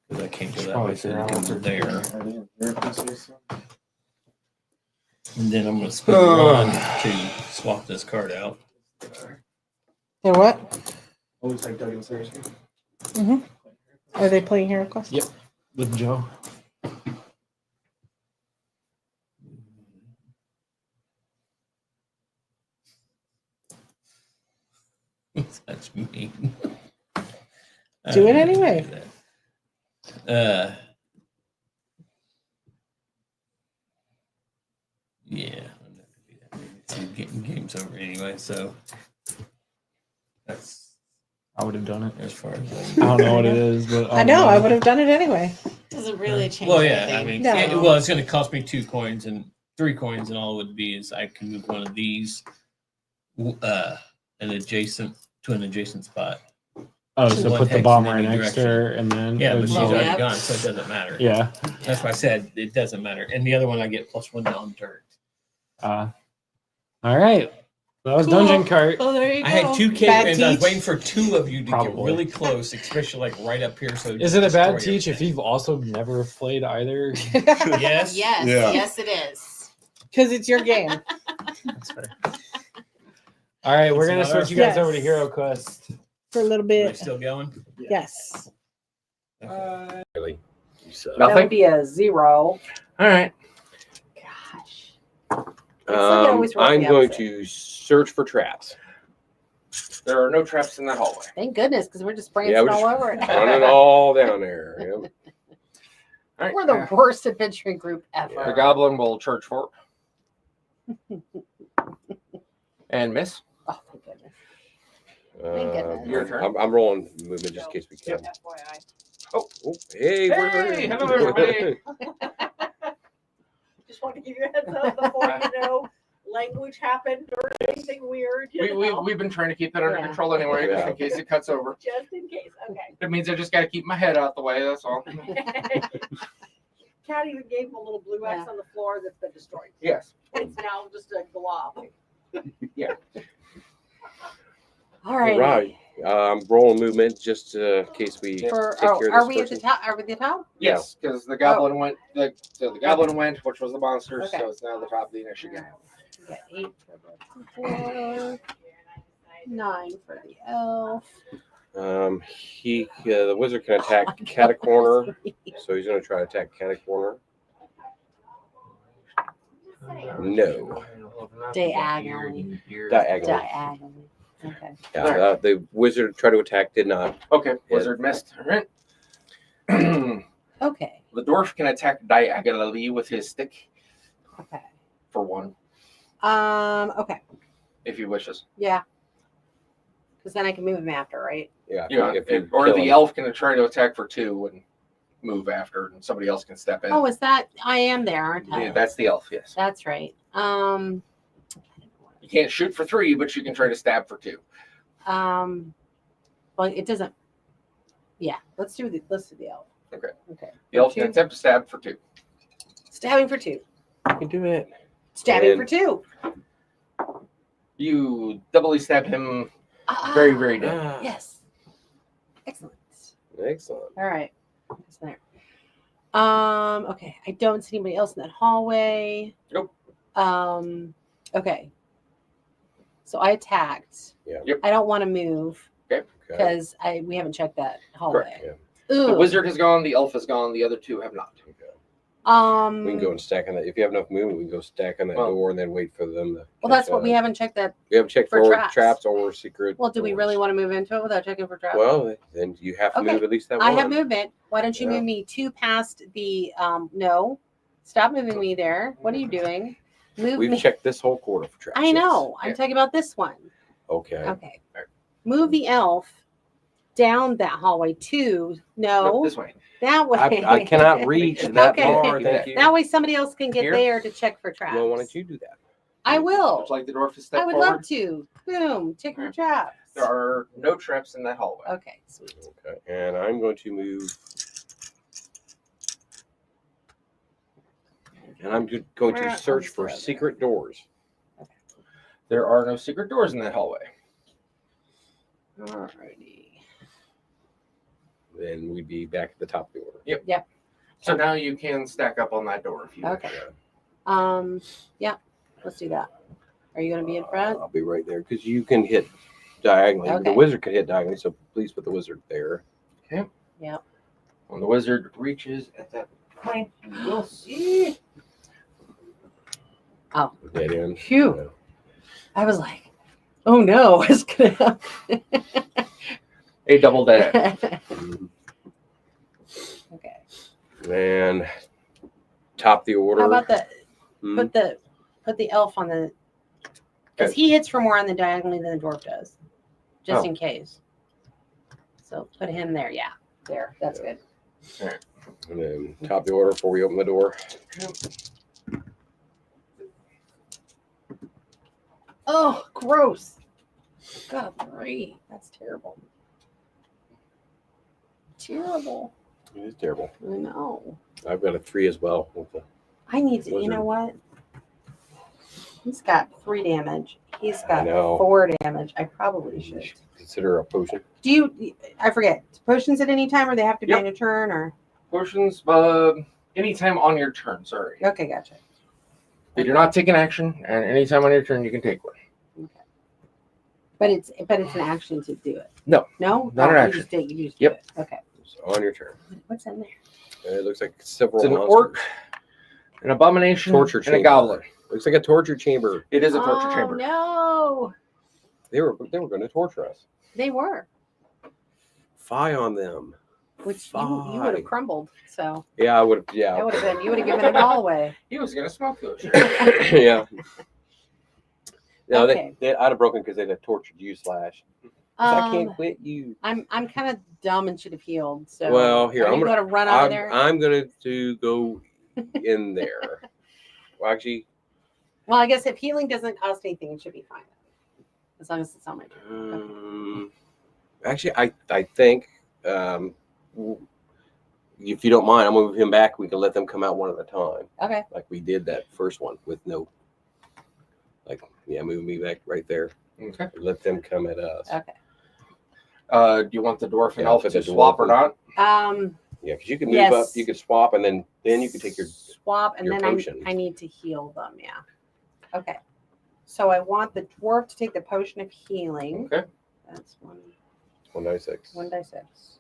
Because I can't go that way, so it comes there. And then I'm going to spend 1 to swap this card out. And what? Looks like Doug and Sarah's here. Mm-hmm. Are they playing Hero Quest? Yep, with Joe. That's mean. Do it anyway. Yeah, I'm not gonna do that. It's getting games over anyway, so that's. I would have done it as far as I don't know what it is, but I know. I would have done it anyway. Doesn't really change. Well, yeah, anything. I mean, No. well, it's going to cost me 2 coins and 3 coins, and all it would be is I can move one of these, an adjacent spot. Oh, so One put the hex bomber in any next to direction. her and then Yeah, but she's already Yep. gone, so it doesn't matter. Yeah. That's why I said it doesn't matter. And the other one I get +1 non-turn. All right. That was Dungeon Cart. Oh, there you go. I had 2 Bad cameras, and I was teach? waiting for 2 of you to get Probably. really close, especially like right up here. So Is it a bad destroy teach if you've also never played either? everything. Yes. Yes, Yeah. yes, it is. Because it's your game. That's fair. All right, we're It's gonna not our switch you guys fault. over to Hero Quest. For a little Are we bit. still going? Yes. Really? You suck. That would be a 0. All right. Gosh. always wrote I'm the going opposite. to search for traps. There are no traps in that hallway. Thank goodness, because we're just Yeah, prancing we're all just over it. running all down there. Yep. All right. We're the worst adventuring group ever. The goblin will charge for it. And miss. Oh, thank goodness. Thank goodness. Your turn. I'm rolling movement just in case we can. FYI. Oh, hey, Hey, hello, everybody. Just want to give you a heads up before language happened or anything weird. We've been trying to keep that under Yeah. control anyway, just in case it cuts over. Just in case. Okay. It means I just got to keep my head out the way. That's all. Cat even gave him a little blue X on the floor that's been destroyed. Yes. It's now just a glob. Yeah. All right. Right. Rolling movement just in case we take care of this Are we at person. the top? Are we at the top? Yes, because the goblin went. So the goblin went, which was the monster. Okay. So it's now the top of the initiative. We got 8 for the 4, 9 for the elf. The wizard can attack cat a corner, so he's going to try to attack cat a corner. No. Diagonally. Diagonally. Okay. Yeah, the wizard tried to attack, did not. Okay, wizard missed. All right. Okay. The dwarf can attack diagonally with his stick. Okay. For 1, Okay. if he wishes. Yeah. Because then I can move him after, right? Yeah. Or kill the him. elf can try to attack for 2 and move after, and somebody else can step in. Oh, is that? I am there, aren't I? Yeah, that's the elf. Yes. That's right. You can't shoot for 3, but you can try to stab for 2. Well, it doesn't. Yeah, let's do the elf. Okay. Okay. The elf can attempt to stab for 2. Stabbing for 2. You can do it. Stabbing And- for 2. You doubly stab him very, very dead. Yes. Excellent. Excellent. All right. It's there. Okay. I don't see anybody else in that hallway. Nope. Okay. So I attacked. Yeah. Yep. I don't want to move Okay. because we haven't checked that hallway. Correct. Yeah. Ooh. The wizard has gone. The elf has gone. The other 2 have not. We can go and stack on that. If you have enough movement, we can go stack on that door and then wait for them to. Well, that's what we haven't checked that. We haven't checked for for traps. traps or secret. Well, do we really want to move into it without checking for traps? Well, then you have to Okay. move at least that I one. have movement. Why don't you Yeah. move me 2 past the no? Stop moving me there. What are you doing? Move We've me. checked this whole quarter for traps. I know. I'm talking about this one. Okay. Okay. Move the elf down that hallway too. No, this way. that way. I cannot reach that Okay. far. Thank you. That way somebody else can get Here? there to check for traps. Well, why don't you do that? I will. Would you like the dwarf to step I would forward? love to. Boom. Check your traps. There are no traps in that hallway. Okay, sweet. Okay, and I'm going to move. And I'm going to search for secret doors. There are no secret doors in that hallway. Alrighty. Then we'd be back at the top of the order. Yep. Yep. So now you can stack up on that door if you Okay. Yeah. Let's do that. Are you going to be in front? I'll be right there because you can hit diagonally. Okay. The wizard can hit diagonally, so please put the wizard there. Okay. Yep. When the wizard reaches at that point, you'll see. Oh. Dead end. Phew. I was like, oh no, what's going to happen? A double dead. Okay. And top the order. How about the Hmm. put the elf on the, because he hits for more on the diagonally than the dwarf does, just Oh. in case. So put him there. Yeah, there. That's good. All right. And then top the order before we open the door. Oh, gross. God, Marie, that's terrible. Terrible. It is terrible. I know. I've got a 3 as well. With the I need to. You know what? He's got 3 damage. He's got know. 4 damage. I probably should. consider a potion. Do you? I forget. Potions at any time, or they have to be Yep. on your turn, or? Potions, anytime on your turn. Sorry. Okay, gotcha. They do not take an action, and anytime on your turn, you can take one. But it's an action to do it. No. No, Not an you action. just take- you just do Yep. it. Okay. So on your turn. What's in there? It looks like several. It's an monsters. orc, an abomination, torture and chamber. a goblin. Looks like a torture chamber. It is a torture Oh chamber. no, They were going to torture us. they were. Fie on them. Which you would have crumbled. So Yeah, I would have. Yeah. that would have been. You would have given it all away. He was gonna smoke those. Yeah. No, Okay. I'd have broken because they'd have tortured you, Slash. 'Cause I can't quit you. I'm kind of dumb and should have healed. So Well, here are I'm you gonna run out of there. I'm gonna to go in there. Well, actually, Well, I guess if healing doesn't cost anything, it should be fine. As long as it's on my turn. actually, I think if you don't mind, I'm gonna move him back. We can let them come out one at a time. Okay. Like we did that first one with no. Like move me back right there. Okay. Let them come at us. Okay. Do you want the dwarf and Yeah, elf put to the swap or dwarf not? Yeah, because you can move Yes. up, you can swap, and then you can take your Swap, and your then potion. I need to heal them. Yeah. Okay. So I want the dwarf to take the potion of healing. Okay. That's 1d6. 1d6.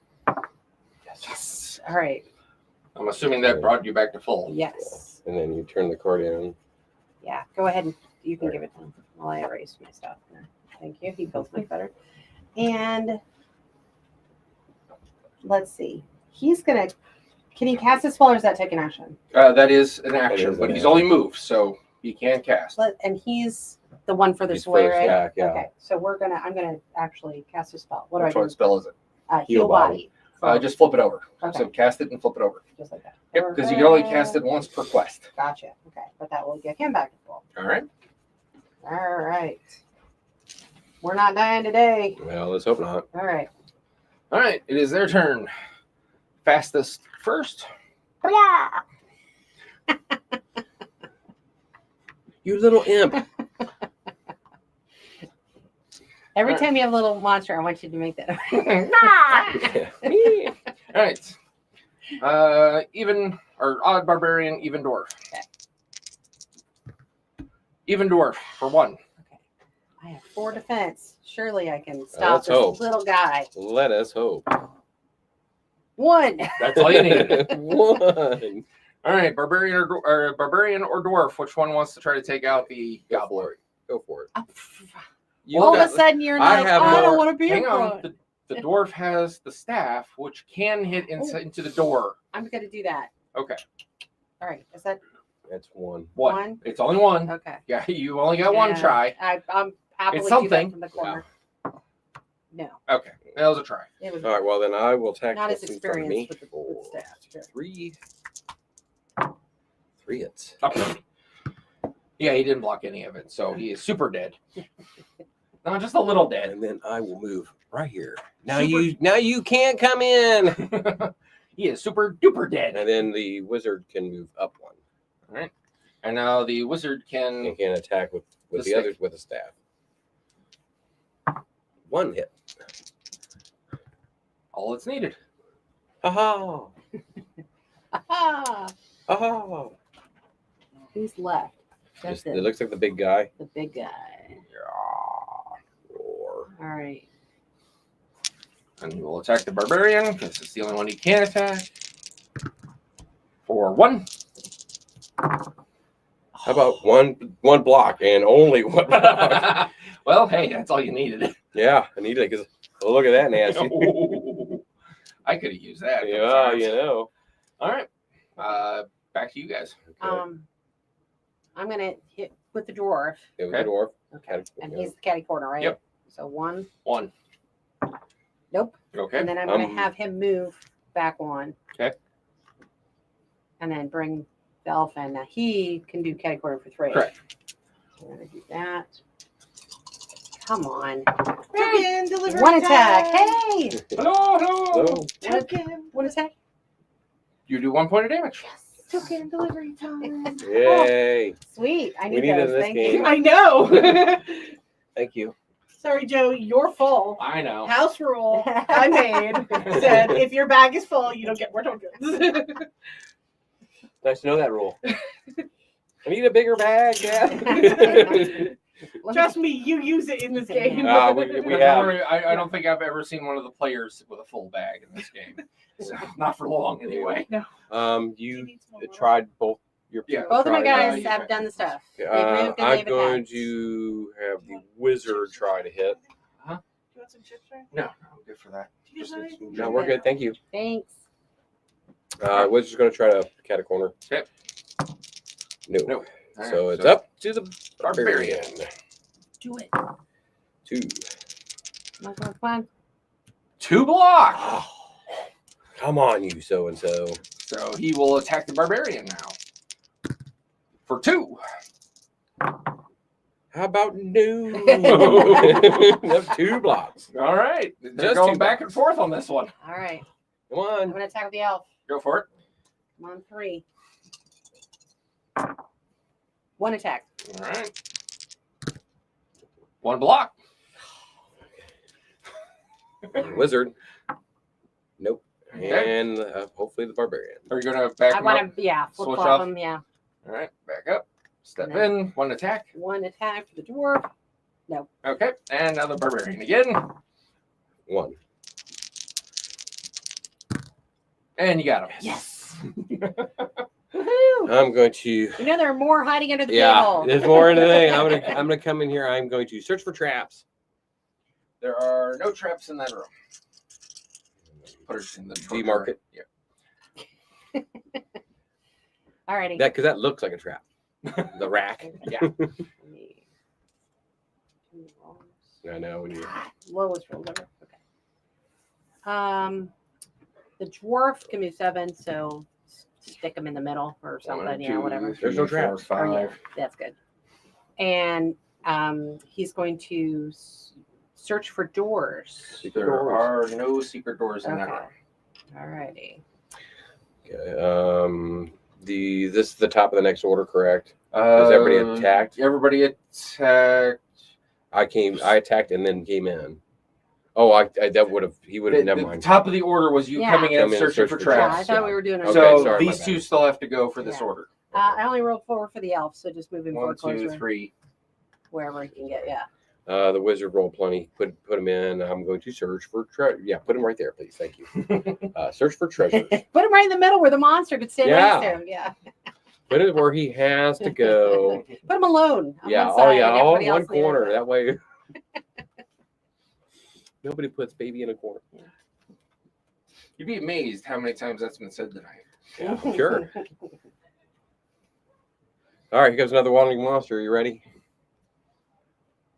Yes. All right. I'm assuming that brought you back to full. Yes. And then you turn the card in. Yeah. Go ahead and you can give it to him while I erase my stuff. Thank you. He feels much better. And let's see. He's gonna. Can he cast a spell, or is that take an action? That is an action, is but an he's only moved, so he can cast. And he's the one furthest He's away, furthest right? back, yeah. Okay. So I'm gonna actually cast a spell. What Which do I one do? spell is it? Heal body. Just flip it over. Okay. So cast it and flip it over. Just like that. Yep, because you can only cast it once per quest. Gotcha. Okay, but that will get him back to full. All right. All right. We're not dying today. Well, let's hope not. All right. All right. It is their turn. Fastest first. You little imp. Every time you have a little monster, I want you to make that. All right. Even or odd barbarian, even dwarf. Okay. Even dwarf for 1. I have 4 defense. Surely I can stop Let's this hope. little guy. Let us hope. 1. That's all you need. 1. All right, barbarian or dwarf. Which one wants to try to take out the goblin? Go for it. All of a sudden, you're like, I don't want to be Hang in on. front. The dwarf has the staff, which can hit into the door. I'm going to do that. Okay. All right. Is that That's 1. One. It's only 1. Okay. Yeah, you only got 1 try. I'm happily It's do that something. from the corner. No. Okay, that was a try. It was All right, well then I will tack not as this in front of me experienced with the staff. Sure. three hits. Yeah, he didn't block any of it, so he is super dead. No, just a little dead. And then I will move right here. Now Super- you can't come in. He is super duper dead. And then the wizard can move up one. All right. And now the wizard can And can attack with the stick. others with a staff. One hit. all that's needed. Ha Ah, ha. who's left? That's It looks like the big guy. The big guy. Roar. All right. And he will attack the barbarian because it's the only one he can attack. For 1. How about one block and only one block? Well, hey, that's all you needed. Yeah, I need it because look at that nasty. I could have used that. Yeah, you know. All right. Back to you guys. I'm gonna hit with the dwarf. It was a dwarf. Okay. And he's the catty corner, right? Yep. So 1. 1. Nope. Okay. And then I'm gonna have him move back 1. Okay. And then bring the elephant. Now he can do catty corner for 3. Correct. We're gonna do that. Come on. Token delivery 1 attack. time. Hey! Hello. Token. 1 attack. You do 1 point of damage. Token delivery time. Yay. Sweet. I We need need it those. in this Thank game. you. I know. Thank you. Sorry, Joe, you're full. I know. House rule I made said if your bag is full, you don't get more tokens. Nice to know that rule. I need a bigger bag, Dad. Trust me, you use it in this game. we Don't have. worry, I don't think I've ever seen one of the players with a full bag in this game. So, not for long, anyway. No. You tried both your Yeah. Both of my tried- guys have done the stuff. They've Uh, moved and I'm they've going attacked. to have the wizard try to hit. Do you want some chips, right? No, I'm good for that. Just need some No, we're good. Thank you. Thanks. Wizard's going to try to cat a corner. Okay. No. Nope. So Alright, it's up to the Barbarian. barbarian. Do it. 2. Come on. 2 block. Come on, you so and so. So he will attack the barbarian now. For 2. How about no? That's 2 blocks. All right. They're Just going 2 back and forth on this one. All right. Come I'm on. going to attack with the elf. Go for it. Come on, 3. 1 attack. All right. 1 block. Wizard. Nope. Okay. And hopefully the barbarian. Are you going to back I him up? want to, yeah, flip Switch flop off? him. Yeah. All right. Back up. Step And then- in. 1 attack. 1 attack for the dwarf. No. Okay. And now the barbarian again. 1. And you got him. Yes. I'm going to. You know there are more hiding under the Yeah, table. there's more in the thing. I'm gonna come in here. I'm going to search for traps. There are no traps in that room. Put it in the Demark it. Yeah. Alrighty. That because that looks like a trap. The rack. Yeah. I know when you. Lowest roll ever. Okay. The dwarf can move 7, so stick him in the middle or something. 1, Yeah, 2, whatever. There's no 3, 4, traps. 5. Or, yeah, that's good. And he's going to search for doors. Secret There doors. are no secret doors in that Okay. room. Alrighty. Okay. This is the top of the next order, correct? Is everybody attacked? Everybody attacked. I attacked and then came in. Oh, that would have. He would have. Never The mind. top of the order was you Yeah. coming in Come in and searching search for for Yeah, I traps. thought we were doing it. Okay, So sorry, these my two bad. still have to go for this Yeah. order. I only rolled 4 for the elf, so just move him 1, forward 2, closer. 3. Wherever he can get, yeah. The wizard rolled plenty. Put him in. I'm going to search for treasure. Yeah, put him right there, please. Thank you. Search for treasures. Put him right in the middle where the monster could stand Yeah. next to him. Yeah. Put it where he has to go. Put him alone. On Yeah. one Oh side yeah. and All everybody in one else on the other corner. side. That way. Nobody puts baby in a corner. You'd be amazed how many times that's been said tonight. Yeah, sure. All right, here comes another wandering monster. You ready?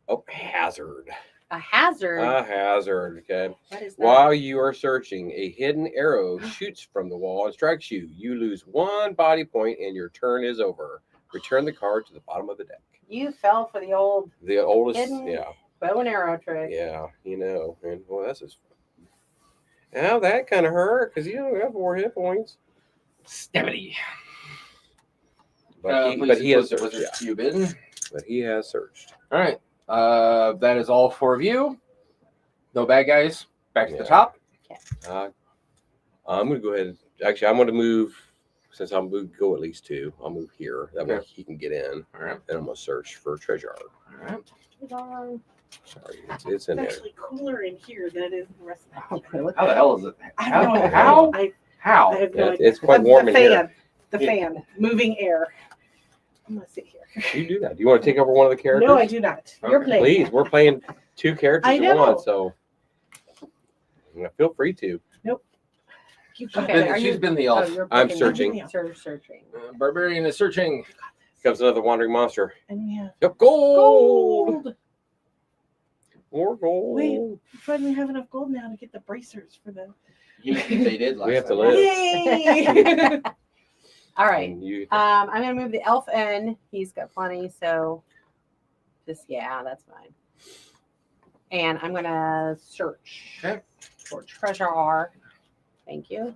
Oh, hazard. A hazard. A hazard. Okay. What is that? While you are searching, a hidden arrow shoots from the wall and strikes you. You lose 1 body point, and your turn is over. Return the card to the bottom of the deck. You fell for the oldest, hidden yeah, bow and arrow trick. yeah, you know, and well, that's just. Now that kind of hurt because you don't have 4 hit points. Stemmity. But he has searched. Wizard Yeah. Q bidden. But he has searched. All right. That is all 4 of you. No bad guys. Back to the top. I'm gonna go ahead. Actually, I'm gonna move. Since I'm going to go at least 2, I'll move here. That way he can get in. All right. And I'm going to search for treasure. All right. Sorry, it's in there. actually cooler in here than it is in the rest of the house. How the hell is it? I don't know. How? I have no Yeah, idea. it's quite warm in fan, here. The fan, moving air. I'm gonna sit here. You do that. Do you want to take over one of the characters? No, I do not. You're playing. Please, we're playing 2 characters I at know. once, so feel free to. Nope. She's been the elf. I'm searching. Searching. Barbarian is searching. Comes another wandering monster. And we have Yep, gold. gold. More gold. Wait, we finally have enough gold now to get the bracers for the. They did last We have to time. live. Yay! All right. And you, I'm gonna move the elf in. He's got plenty, so just that's fine. And I'm gonna search for treasure. Thank you.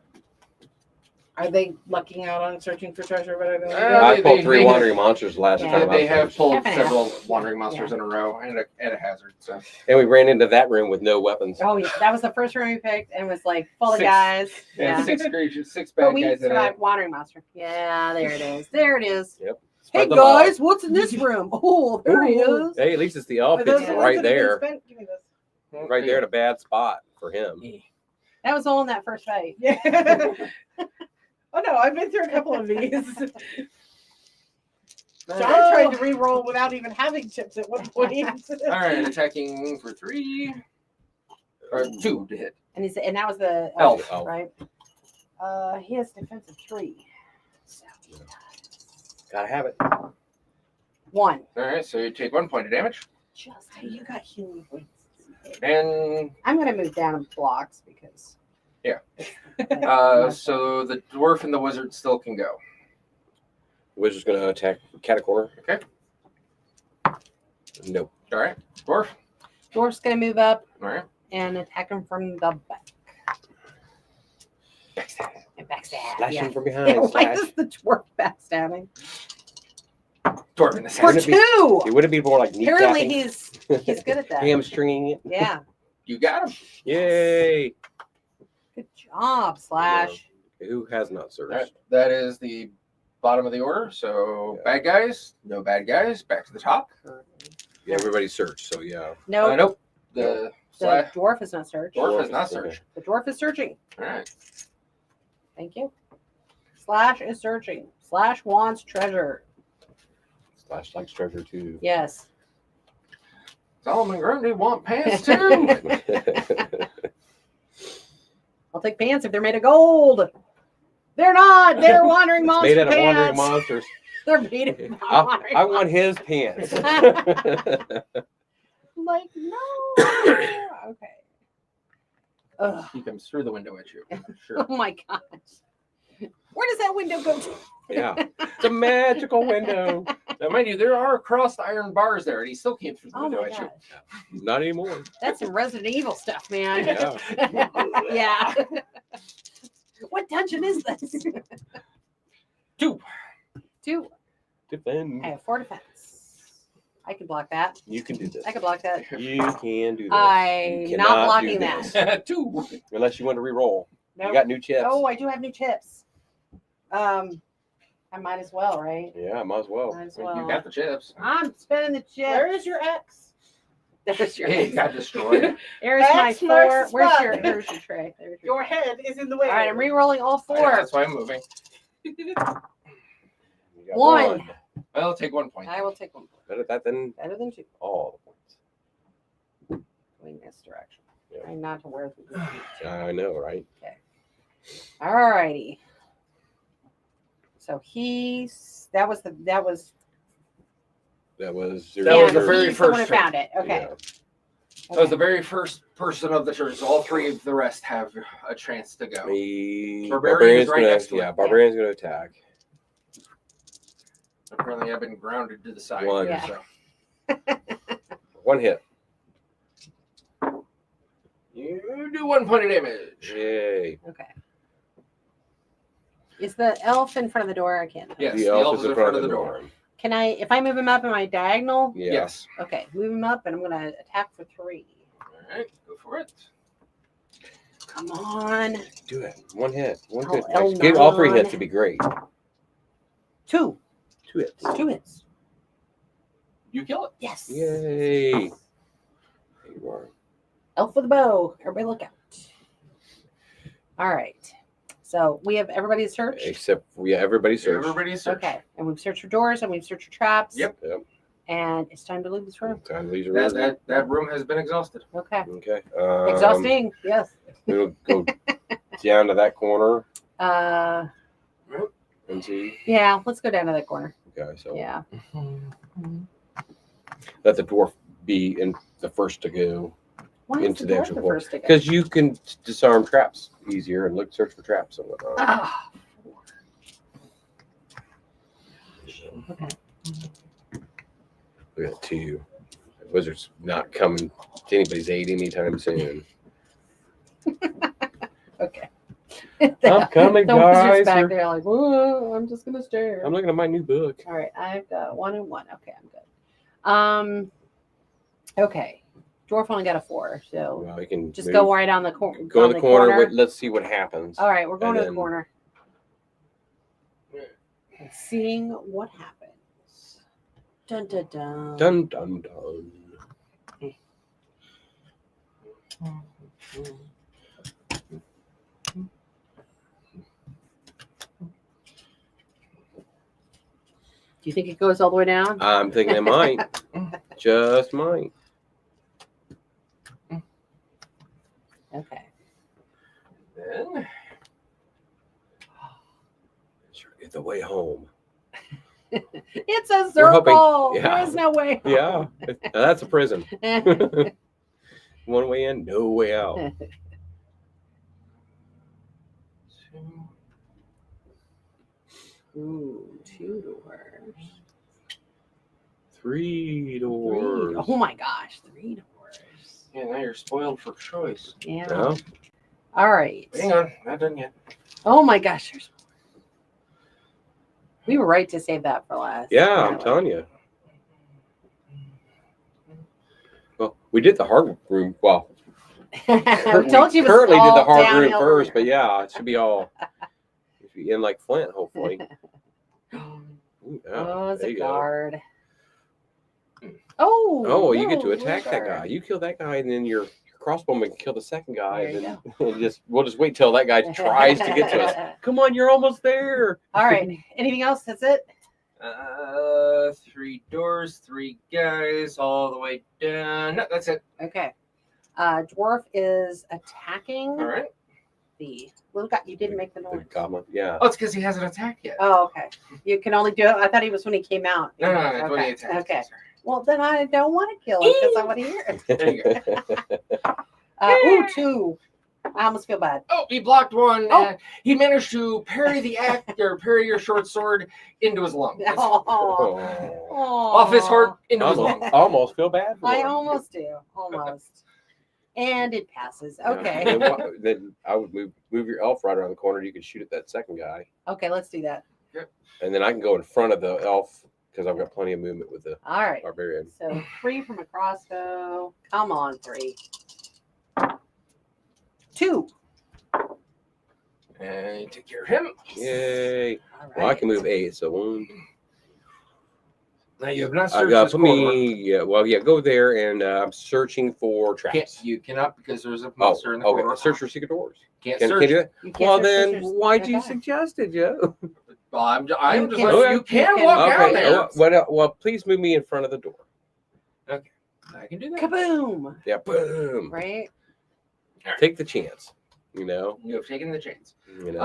Are they lucking out on searching for treasure better than we do? I pulled 3 wandering monsters last time. They have pulled Half and several wandering monsters in a row and a hazard. So And we ran into that room with no weapons. Oh yeah, that was the first room we picked, and it was like full of Six- guys. yeah, 6 creatures, 6 But bad we guys in survived it. wandering monster. Yeah, there it is. There it is. Yep. Hey Spread the love. guys, what's in this room? Oh, there he Ooh. is. Hey, at least it's the elf. Are those It's the ones right that have been there. spent? Give me this. Right there in a bad spot for him. That was all in that first fight. Yeah. Oh no, I've been through a couple of these. John tried to re-roll without even having chips at one point. All right, attacking for 3 or 2 to hit. And that was the Elf. right? He has defensive 3. Gotta have it. 1. All right, so you take 1 point of damage, Just hey, you got healing points. and I'm gonna move down blocks because so the dwarf and the wizard still can go. Wizard's gonna attack Catacorner. Okay. Nope. All right, dwarf. Dwarf's gonna move up All right. and attack him from the back. Backstab. Slash yeah. him from behind. Yeah, why Slash. is the dwarf backstabbing? Dwarf in the For center. 2. It would it be more like Apparently kneecapping? he's good at that. Hamstringing it. Yeah. You got him. Yay! Good job, Slash. Who has not searched? All right, that is the bottom of the order. So bad guys, no bad guys. Back to the top. Yeah, everybody searched, so yeah. No. Nope. The The dwarf is not searched. dwarf is not searched. The dwarf is searching. All right. Thank you. Slash is searching. Slash wants treasure. Slash likes treasure too. Yes. Solomon Grundy want pants too. I'll take pants if they're made of gold. They're not. They're wandering monster Made out of pants. wandering monsters. They're made of wandering I want his pants. Like, no. Okay. Ugh. He comes through the window at you. Sure. Oh my gosh. Where does that window go to? Yeah. It's a magical window. Now, mind you, there are crossed iron bars there, and he still came through the Oh window my at you. gosh. Not anymore. That's some Resident Evil stuff, man. Yeah. Yeah. What dungeon is this? 2. 2. Defend. I have 4 defense. I can block that. You can do this. I can block that. You can do this. I'm You not cannot blocking do that. this. 2. Unless you want to re-roll. Nope. You got new chips. Oh, I do have new chips. I might as well, right? Yeah, might as well. Might as well. You got the chips. I'm spending the chips. Where is your X? There's your Hey, got destroyed. There's my X marks 4. the spot. Here's your tray. There's your Your head is in the way. All right, I'm re-rolling all 4. That's why I'm moving. You got 1. Well, take 1 point. I will take 1 point. Better that than Better than 2. all the points. Going this direction. Yeah. Trying not to wear the I know, right? Okay. All righty. So that was That was That was the your very he's the one who first turn. found it. Okay. So it's the very first person of the turn. So all three of the rest have a chance to go. Barbarian is right next to it. Yeah, Barbarian's going to attack. Apparently, I've been grounded to the side. One. Here, so. One hit. You do 1 point of damage. Yay. Okay. Is the elf in front of the door? I can't. Yes, the elf is in front of the door. Can I, if I move him up, am I diagonal? Yes. Okay, move him up, and I'm gonna attack for 3. All right, go for it. Come on. Do it. One hit. One Oh, hit. L9. Give all 3 hits to be great. 2. 2 hits. 2 hits. You kill it. Yes. Yay. There you are. Elf with a bow. Everybody look out. All right. So we have everybody's search. Except everybody's search. Everybody's search. Okay, and we've searched for doors and we've searched for traps. Yep. And it's time to leave this room. Time to leave the room. That room has been exhausted. Okay. Okay. Exhausting. Yes. We'll go down to that corner Uh. and see. Yeah. Let's go down to that corner. Okay. So Yeah. let the dwarf be in the first to go Why is into the the dwarf actual the floor. first to go? Because you can disarm traps easier and search for traps and whatnot. Ah. Okay. We got 2. The wizard's not coming to anybody's aid anytime soon. Okay. I'm coming, The wizard's guys. back there like, whoa, I'm just gonna stare. I'm looking at my new book. All right, I've got 1 and 1. Okay, I'm good. Okay, dwarf only got a 4, so Well, we can just move. go right on the corner. Go in the corner. Wait, let's see what happens. All right, we're going And to the then- corner. And seeing what happens. Dun dun dun. Dun dun dun. Do you think it goes all the way down? I'm thinking it might. Just might. Okay. Then Sure, get the way home. It's a We're hoping- circle. yeah. There is no way. Yeah, now that's a prison. One way in, no way out. Ooh, 2 doors. 3 doors. 3. Oh my gosh, 3 doors. yeah, now you're spoiled for choice. Yeah. Yeah. All right. Hang on, not done yet. Oh my gosh. We were right to save that for last. Yeah, I'm telling you. Well, we did the hard room. Well, I told you it was currently did the all hard room downhill first, from but yeah, it should be all it should be in like Flint, hopefully. Ooh, yeah, Oh, it's there a you go. guard. Oh. Oh, you get no, to attack that guy. You kill that guy, and then your crossbowman can kill the second guy, There and you then we'll just wait till that guy tries to get to us. Come on, you're almost there. All right. Anything else? That's it? 3 doors, 3 guys, all the way down. No, that's it. Okay. Dwarf is attacking All right. the little guy. You didn't make the The noise. goblin, yeah. Oh, it's because he hasn't attacked yet. Oh, okay. You can only do it. I thought he was when he came out. No, it's when he Okay. attacked. Okay. Well, then I don't want to kill him because I want to hear it. There you go. Ooh, 2. I almost feel bad. Oh, he blocked 1. Oh. He managed to parry the axe or parry your short sword into his lung. Oh. Off his heart into his lung. Almost feel bad. For I him. almost do. Almost. And it passes. Yeah. Okay. Then I would move your elf right around the corner. You could shoot at that second guy, Okay, let's do that. and then I can go in front of the elf because I've got plenty of movement with the All right. barbarian. So 3 from a crossbow. Come on, 3. 2. And you take care of him. Yay! All Well, I right. can move 8, so 1. Now you have not I searched got this put corridor. me. Yeah, well, yeah. Go there, and I'm searching for traps. You cannot because there's a Oh, monster in the okay. corridor. Search for secret doors. Can't Can search. you do that? You can't Well, search then pictures. why'd you Okay. suggest it, Joe? Well, I'm just can- letting you can walk out Okay. there. Well, please move me in front of the door. Okay, I can do that. Kaboom. Yeah, boom. Right? Take the chance. You know. You have taken the chance. You know.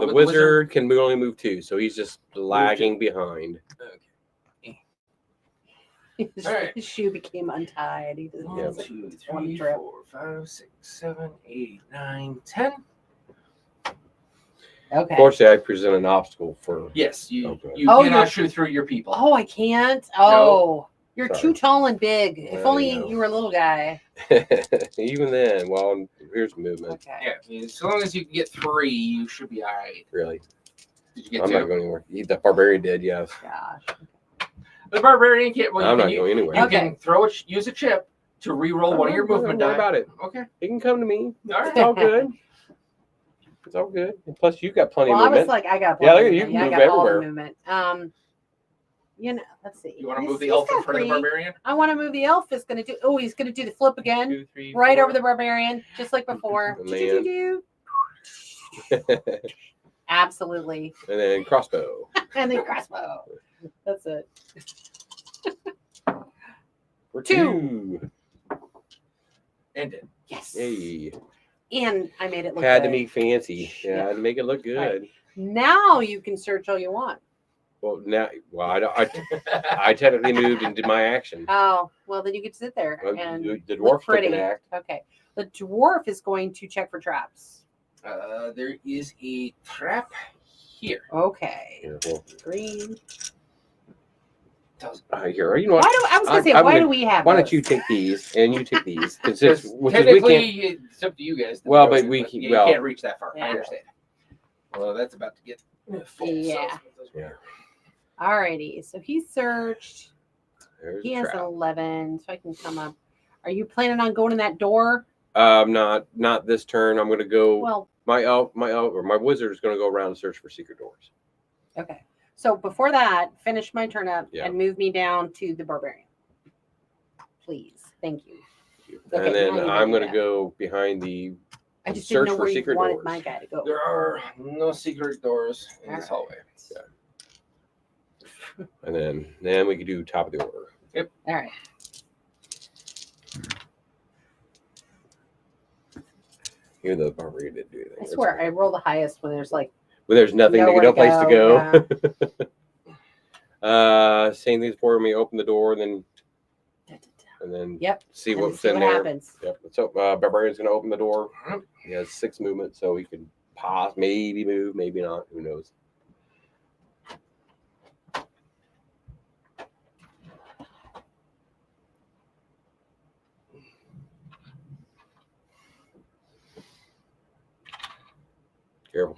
But The wizard can only move 2, so he's just lagging behind. Okay. His, his shoe became untied. He did 1, 2, 3, 4, 5, 6, 7, 8, 9, 10. Okay. Fortunately, I present an obstacle for. Yes, you Okay. you Oh, cannot you're- shoot through your people. Oh, I can't. Oh, you're Sorry. too tall and big. If Well, only you know. you were a little guy. Even then, well, here's movement. Okay. Yeah, I mean, as long as you can get 3, you should be all right. Really. Did you get I'm 2? not going anywhere. The barbarian did, yes. Gosh. The barbarian can't. Well, I'm you not can, going anywhere. You can throw it. Use a chip to re-roll one of your movement Don't die. worry about it. Okay. He can come to me. All right. It's all good. It's all good. And plus, you got plenty Well, of I was movement. like, I got Yeah, plenty look, of you movement. can I move got all the everywhere. movement. You know, let's see. You want to He's- move the he's elf in got front of the 3. barbarian? I want to move the elf. Is going to do. Oh, he's going to do the flip again, 2, 3, right 4. over the barbarian, just like before. And then- Do-do-do-do. Absolutely. And then crossbow. And then crossbow. That's it. For 2. Ended. Yes. Hey. And I made it look Had to good. be fancy. Yeah, to make it look good. Right. Now you can search all you want. Well, now, well, I technically moved and did my action. Oh, well, then you can sit there Well, and the look dwarf took pretty. an act. Okay. The dwarf is going to check for traps. There is a trap here. Okay. Yeah, well, Green. here, you know what? Why do I was gonna say, I'm why do we have Why don't those? you take these and you take these? Because Technically, it's up to you guys. to Well, throw but it, we yeah, can- you well- can't reach that far. Yeah. I understand. Well, that's about to get full. Yeah. Yeah. Alrighty. So he searched. There's He a has trap. 11, so I can come up. Are you planning on going in that door? Not this turn. I'm gonna go. Well, my wizard is gonna go around and search for secret doors. okay. So before that, finish my turn up Yeah. and move me down to the barbarian. Please. Thank you. Okay, And then now you I'm do gonna that. go behind the I just didn't search know for where you secret wanted doors. my guy to go. There are no secret doors in this All hallway. And then we could do top of the order. Yep. All right. Even though the barbarian didn't do anything. I swear, I roll the highest when there's like But there's nothing, nowhere no place to go. Yeah. Same thing for me. Open the door, and then Yep. see And what's see in what there. happens. Yep. So barbarian's gonna open the door. He has 6 movement, so he could pause, maybe move, maybe not. Who knows? Careful.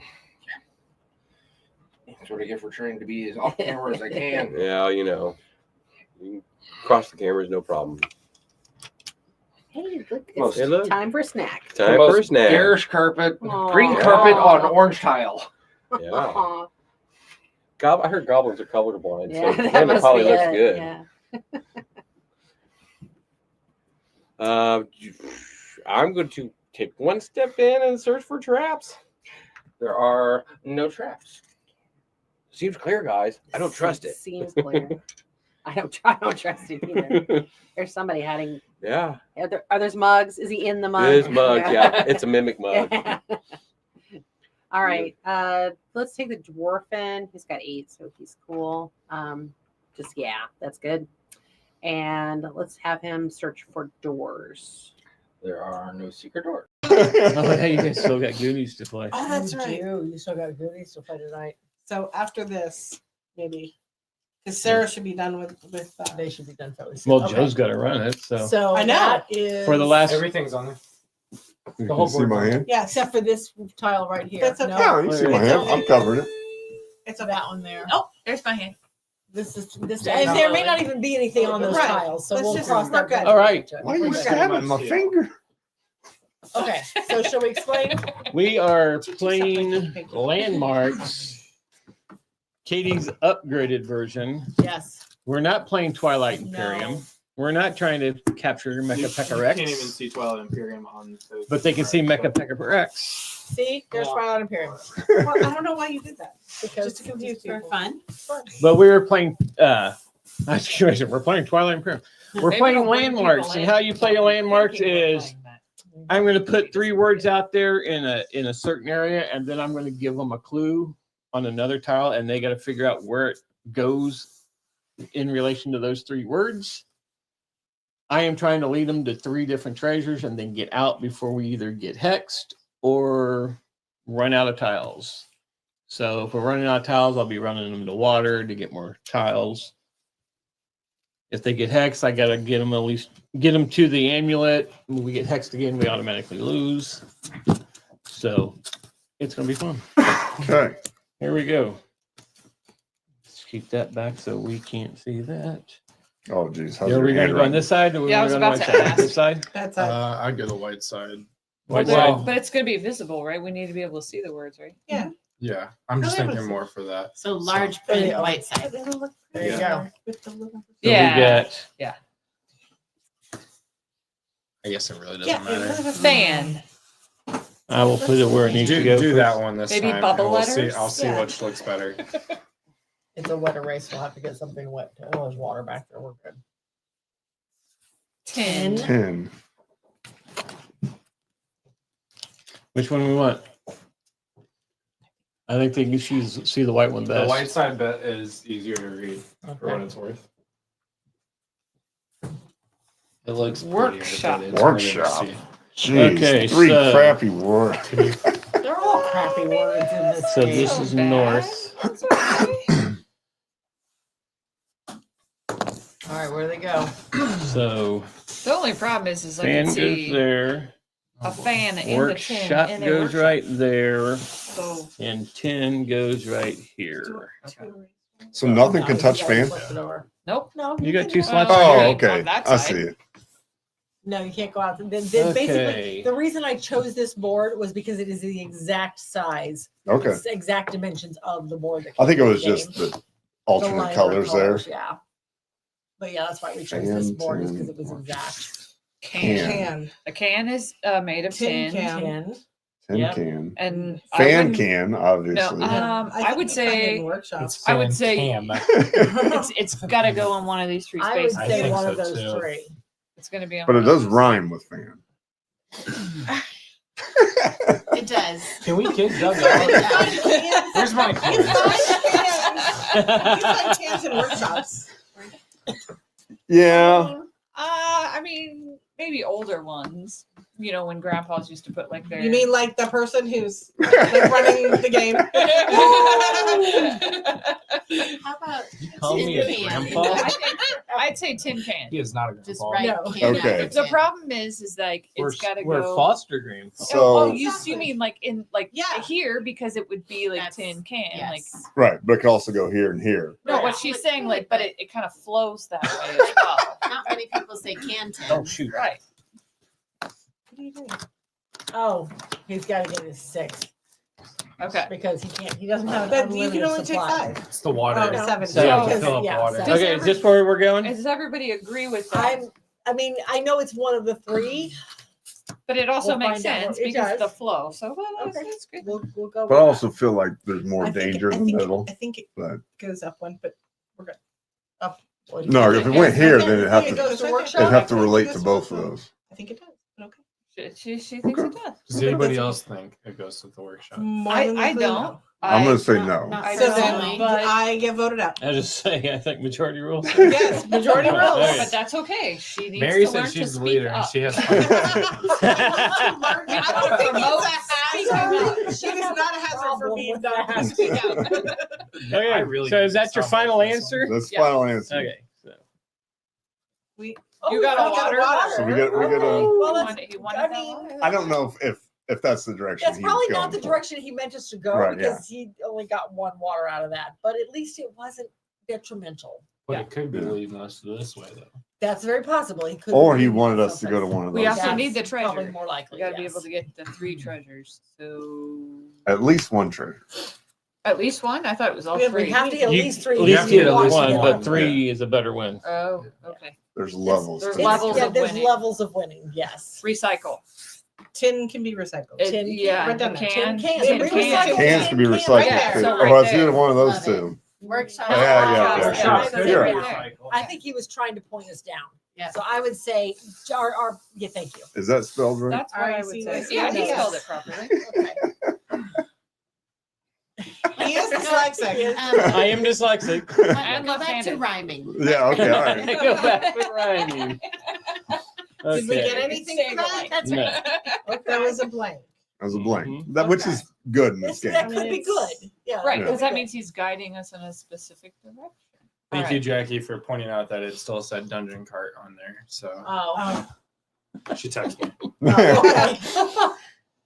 That's what I get for trying to be as off camera as I can. Yeah, you know, you can cross the cameras, no problem. Hey, look, Most- it's Hey, look. time for a snack. Time The for a most snack. garish carpet, Aw. green carpet on orange tile. Yeah. Aw. I heard goblins are colorblind, Yeah, so to that them it must probably be looks it, good. yeah. I'm going to take one step in and search for traps. There are no traps. Seems clear, guys. I don't trust it. Seems clear. I don't trust it either. There's somebody hiding. Yeah. Are there mugs? Is he in the mug? It is mug. Yeah. It's a mimic mug. Yeah. All right. Let's take the dwarfin. He's got 8, so he's cool. That's good. And let's have him search for doors. There are no secret doors. Oh, yeah, you guys still got Goonies to play. Oh, that's right. You still got goodies to play tonight. So after this, maybe, because Sarah should be done with. They should be done fairly Well, Joe's got to run it, so. So I know that is For the last. Everything's on there. You The can whole see board's my on there. hand? Yeah, except for this tile right here. That's okay. Yeah, you can see my hand. I'm covering it. It's that one there. Oh, there's my hand. This is this. There's And there may another not even be anything on those Right. tiles, so Let's we'll just- cross that we're good. bridge. All right. Why are you We're good. stabbing my finger? Okay, so shall we explain? We are playing Landmarks, Katie's upgraded version. Yes. We're not playing Twilight Imperium. No. We're not trying to capture Mecha You Pecker can't even Rex, see Twilight Imperium on those. but they can see Mecha Pecker Rex. See, there's Yeah. Twilight Imperium. Well, I don't know why you did that. Because Just to confuse people. Fun. But we were playing. We're playing Twilight Imperium. We're Maybe playing it'll bring Landmarks, people and how you play a Landmarks People are is playing that. I'm going to put 3 words out there in a certain area, and then I'm going to give them a clue on another tile, and they got to figure out where it goes in relation to those 3 words. I am trying to lead them to 3 different treasures and then get out before we either get hexed or run out of tiles. So if we're running out of tiles, I'll be running them to water to get more tiles. If they get hexed, I gotta get them to the amulet. When we get hexed again, we automatically lose. So it's gonna be fun. Okay. Here we go. Let's keep that back so we can't see that. Oh, geez. Are we going to go on this side? Or Yeah, I was we going about to to white side? ask. This side? That's I'd go the white side. White well, side. but it's going to be visible, right? We need to be able to see the words, right? Yeah. Yeah, I'm just thinking more for that. So large print, Yeah. white side. There you Yeah. go. So Yeah. we got Yeah. I guess it really doesn't matter. Fan. I will put it where it needs to go. Do that one this Maybe time. bubble and we'll letters? See, I'll see Yeah. which looks better. It's a wet erase. We'll have to get something wet. Oh, there's water back there. We're good. 10. 10. Which one do we want? I think they can see the white one best. The white side bit is easier to read for what it's worth. It looks Workshop. prettier, but it's harder to Workshop. see. Jeez, Okay, 3 so- crappy words. They're all crappy words in this So game. this is north. All right, where do they go? So The only problem is I fan can goes see there. a fan and a 10 Workshop in a goes workshop. right there. So And 10 goes right here. So nothing can touch fan? nope. No, You got can 2 go slots out. right Oh, here. okay. on that I side. see it. No, you can't go out. Then basically, Okay. the reason I chose this board was because it is the exact size, Okay. it's the exact dimensions of the board. That I think it came was with the just game. the The alternate lighter colors there. Yeah. But yeah, that's why we chose this board, is because it was Fan, exact. Can. A can is made of tin. Tin. 10 Yep. can. And I Fan wouldn't- can, No, obviously. I would say It's I would fan say cam. it's got to go on one of these 3 I would spaces. say think one so of those too. 3. It's going to be on. But it one of does those. rhyme with fan. It does. Can we get Doug out? Where's my coins? Cans and workshops. Yeah. I mean, maybe older ones. You know, when grandpas used to put like their. You mean like the person who's like running the game? How about Call me a grandpa? I'd say tin can. He is not a grandpa. just right? No. Can Okay. after The tin. problem is like it's got to We're go. foster grandpa. So, oh, you mean like in like Yeah. here because it would be like That's- tin can like. Yes. right. But it can also go here and here. No, what she's saying like, but it kind of flows that way as well. Not many people say can tin. Oh, shoot. Right. What are you doing? Oh, he's got to get his 6 Okay. because he can't. He doesn't have. But you unlimited can only take supply. 5. It's the water. Oh, 7. So- Yeah, Does- fill up yeah, water. so- Okay, is this where we're going? Does everybody agree with that? I mean, I know it's one of the 3. But it also We'll makes find out. sense It because of does. the flow. So well, Okay. that's good. We'll go. But I with also feel like there's more I think- danger I in the think- middle. I think it But goes up one, but we're good. Up. that. no, if it went here, then it'd have It to goes to workshop. it'd have to I think relate that's to both of what- those. I think it does. But okay. She thinks it does. Does anybody else think it goes with the workshop? More I than likely, don't. no. I'm gonna say Not- no. not I So don't, then but- I get voted out. I just say I think majority rules. Yes, majority rules. Okay. But that's okay. She needs Mary to said learn to she's the speak leader and up. she has. I don't think it's a hazard. She is not a hazard for being done. Speak out. Okay, I really so is need that your some final of this answer? That's Yeah. final answer. Okay. So. We. You got a water? So we got Well, that's- He wanted I that mean, water? I don't know if that's the direction that's he was probably going not the for. direction he meant us to go Right, because he only got 1 water out of that. But at least it wasn't detrimental. But it could be leading us to this way, though. That's very possible. He could. Or he wanted us to go to one of We those. also need the That's probably treasure. more likely. We got to be yes. able to get the 3 treasures. So At least one treasure. at least one. I thought it was all We 3. have to get at You- least 3. At least get at at least least one, one, but 3 is a better win. Oh, okay. There's levels. there's to it. levels. Yeah, of there's winning. levels of winning. Yes. Recycle. Tin can be recycled. It- Tin yeah, right the down there. can. Tin Tin can. can. Cans can be Right recycled there. too. So Oh, right it's either there. one of those Love two. Workshop. Yeah, Workshop. sure. So You're right right. there. I think he was trying to point us down. Yeah. So I would say, yeah, thank you. Is that spelled right? That's what I would say. Yeah, he spelled it properly. Okay. He is dyslexic. I am dyslexic. And go back to rhyming. Yeah, okay, all right. Go back to rhyming. Did we get Okay. anything for that? That's No. right. Okay. That was a blank. That was a blank. That which is good in this game. That could be good. Yeah. Right, Yeah. because that means he's guiding us in a specific direction. Thank you, Jackie, for pointing out that it still said dungeon cart on there. So Oh. she texted me. Oh,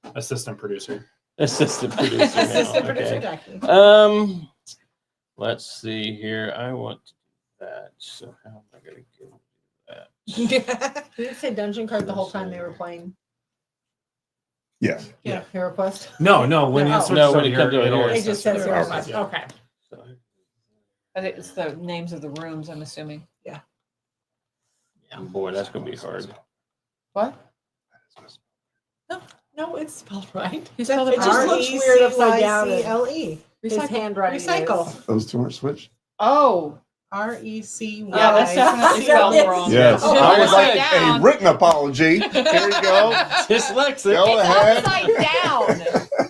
okay. Assistant producer. Assistant producer. Assistant now, producer okay. Jackie. Let's see here. I want to do that. So how am I going to get that? Did it say dungeon card the whole time they were playing? Yes. Yeah. Hero Quest. No, when it No. switched No, over when it comes here, to it here, always It just says says Hero Hero Quest. Quest. Okay. So, I think it's the names of the rooms, I'm assuming. boy, that's going to be hard. What? No, it's spelled right. You spelled it It just looks weird upside down. RECYCLE. His handwriting. Recycle. Those two aren't switched. Oh. RECY. Yeah, that's definitely spelled wrong. Yes. Oh, I was like upside down. a written apology. Here you go. Dyslexic. Go It's ahead. upside down.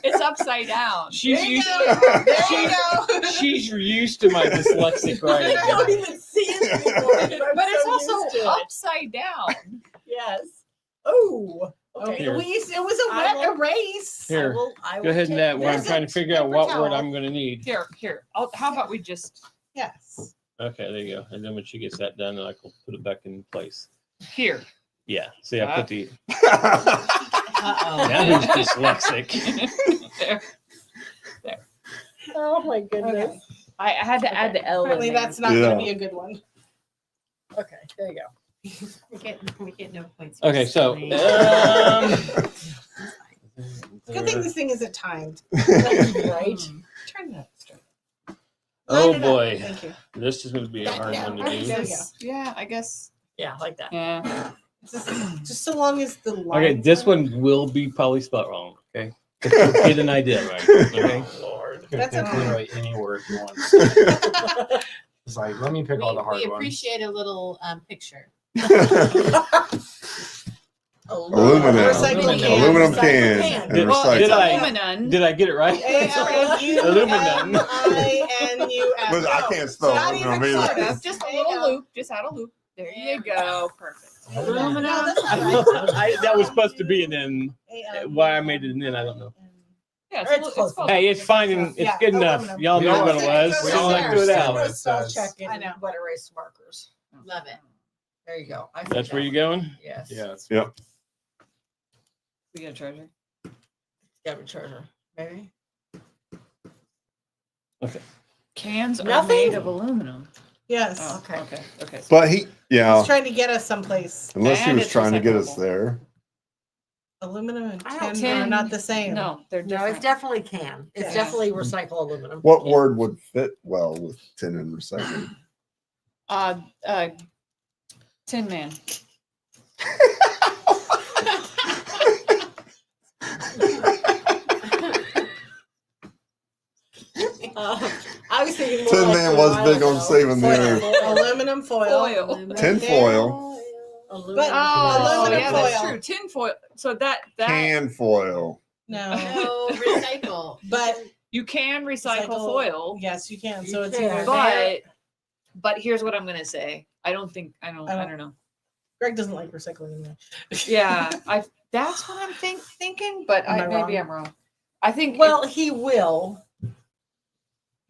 It's upside down. She's used, Go. she's used to my dyslexic writing. I don't even see it anymore. But it's also upside down. Yes. Oh. Okay. Here. It was a wet erase. Here, I go will ahead and take that one. I'm this trying to figure out paper what towel. word I'm going to need. Here. How about we just Yes. Okay, there you go. And then when she gets that done, then I can put it back in place. here. Yeah. See, I put the. Uh-oh. Now who's dyslexic? There. Oh my goodness. I had to add the L. Apparently in there. that's not going to be a good one. Okay, there you go. We get no points. Okay, so. Good thing this thing isn't timed. Right? Turn that straight. Oh Line it up. boy, Thank you. this is going to be a hard one to There do. you go. Yeah, I guess. Yeah, like that. Yeah. Just so long as the line. Okay, this one will be probably spelled wrong. Okay, but you'll get an idea, right? Okay. Lord. That's Pick okay. literally any word you want. It's like, let me pick all the hard We ones. appreciate a little picture. Aluminum. Recycling can. Aluminum Recycling can. can. And Well, recycle. Did I get it right? Aluminum. ALUMINUM. But I can't spell Not aluminum even either. close. Just a little loop. Just add a loop. There you go. Perfect. Aluminum. No, that's not right. That was supposed to be, and then why I made it, and then I don't know. Yeah, Or it's close. Hey, it's fine, and it's Yeah, good enough. aluminum. Y'all know what it was. We So don't let's like do it to out. say Spell says. check I and know. wet erase markers. Love it. There you go. I That's think where that you're going. Yes. Yeah. It's, Yep. We got a treasure. Got a treasure. Maybe. Okay. Cans are Nothing? made of aluminum. Yes. Oh, okay. But he, yeah, He's trying to get us someplace. unless he And was it's trying to get us recyclable. there. Aluminum and I don't- tin are tin- not the same. No, they're No, different. it's definitely can. It's Yes. definitely recycle aluminum. What word would fit well with tin and recycling? Tin Man. I was thinking more Tin like Man was foil, big on though. saving the earth. Aluminum foil. Tin foil. But Oh, aluminum yeah, foil. that's true. Tin foil. So that Can foil. No. No, recycle. But you can recycle foil. Yes, you can. So it's can. either there. But here's what I'm gonna say. I don't know. Greg doesn't like recycling anymore. Yeah, that's what I'm thinking, but Am I maybe wrong? I'm wrong. I think Well, he will. you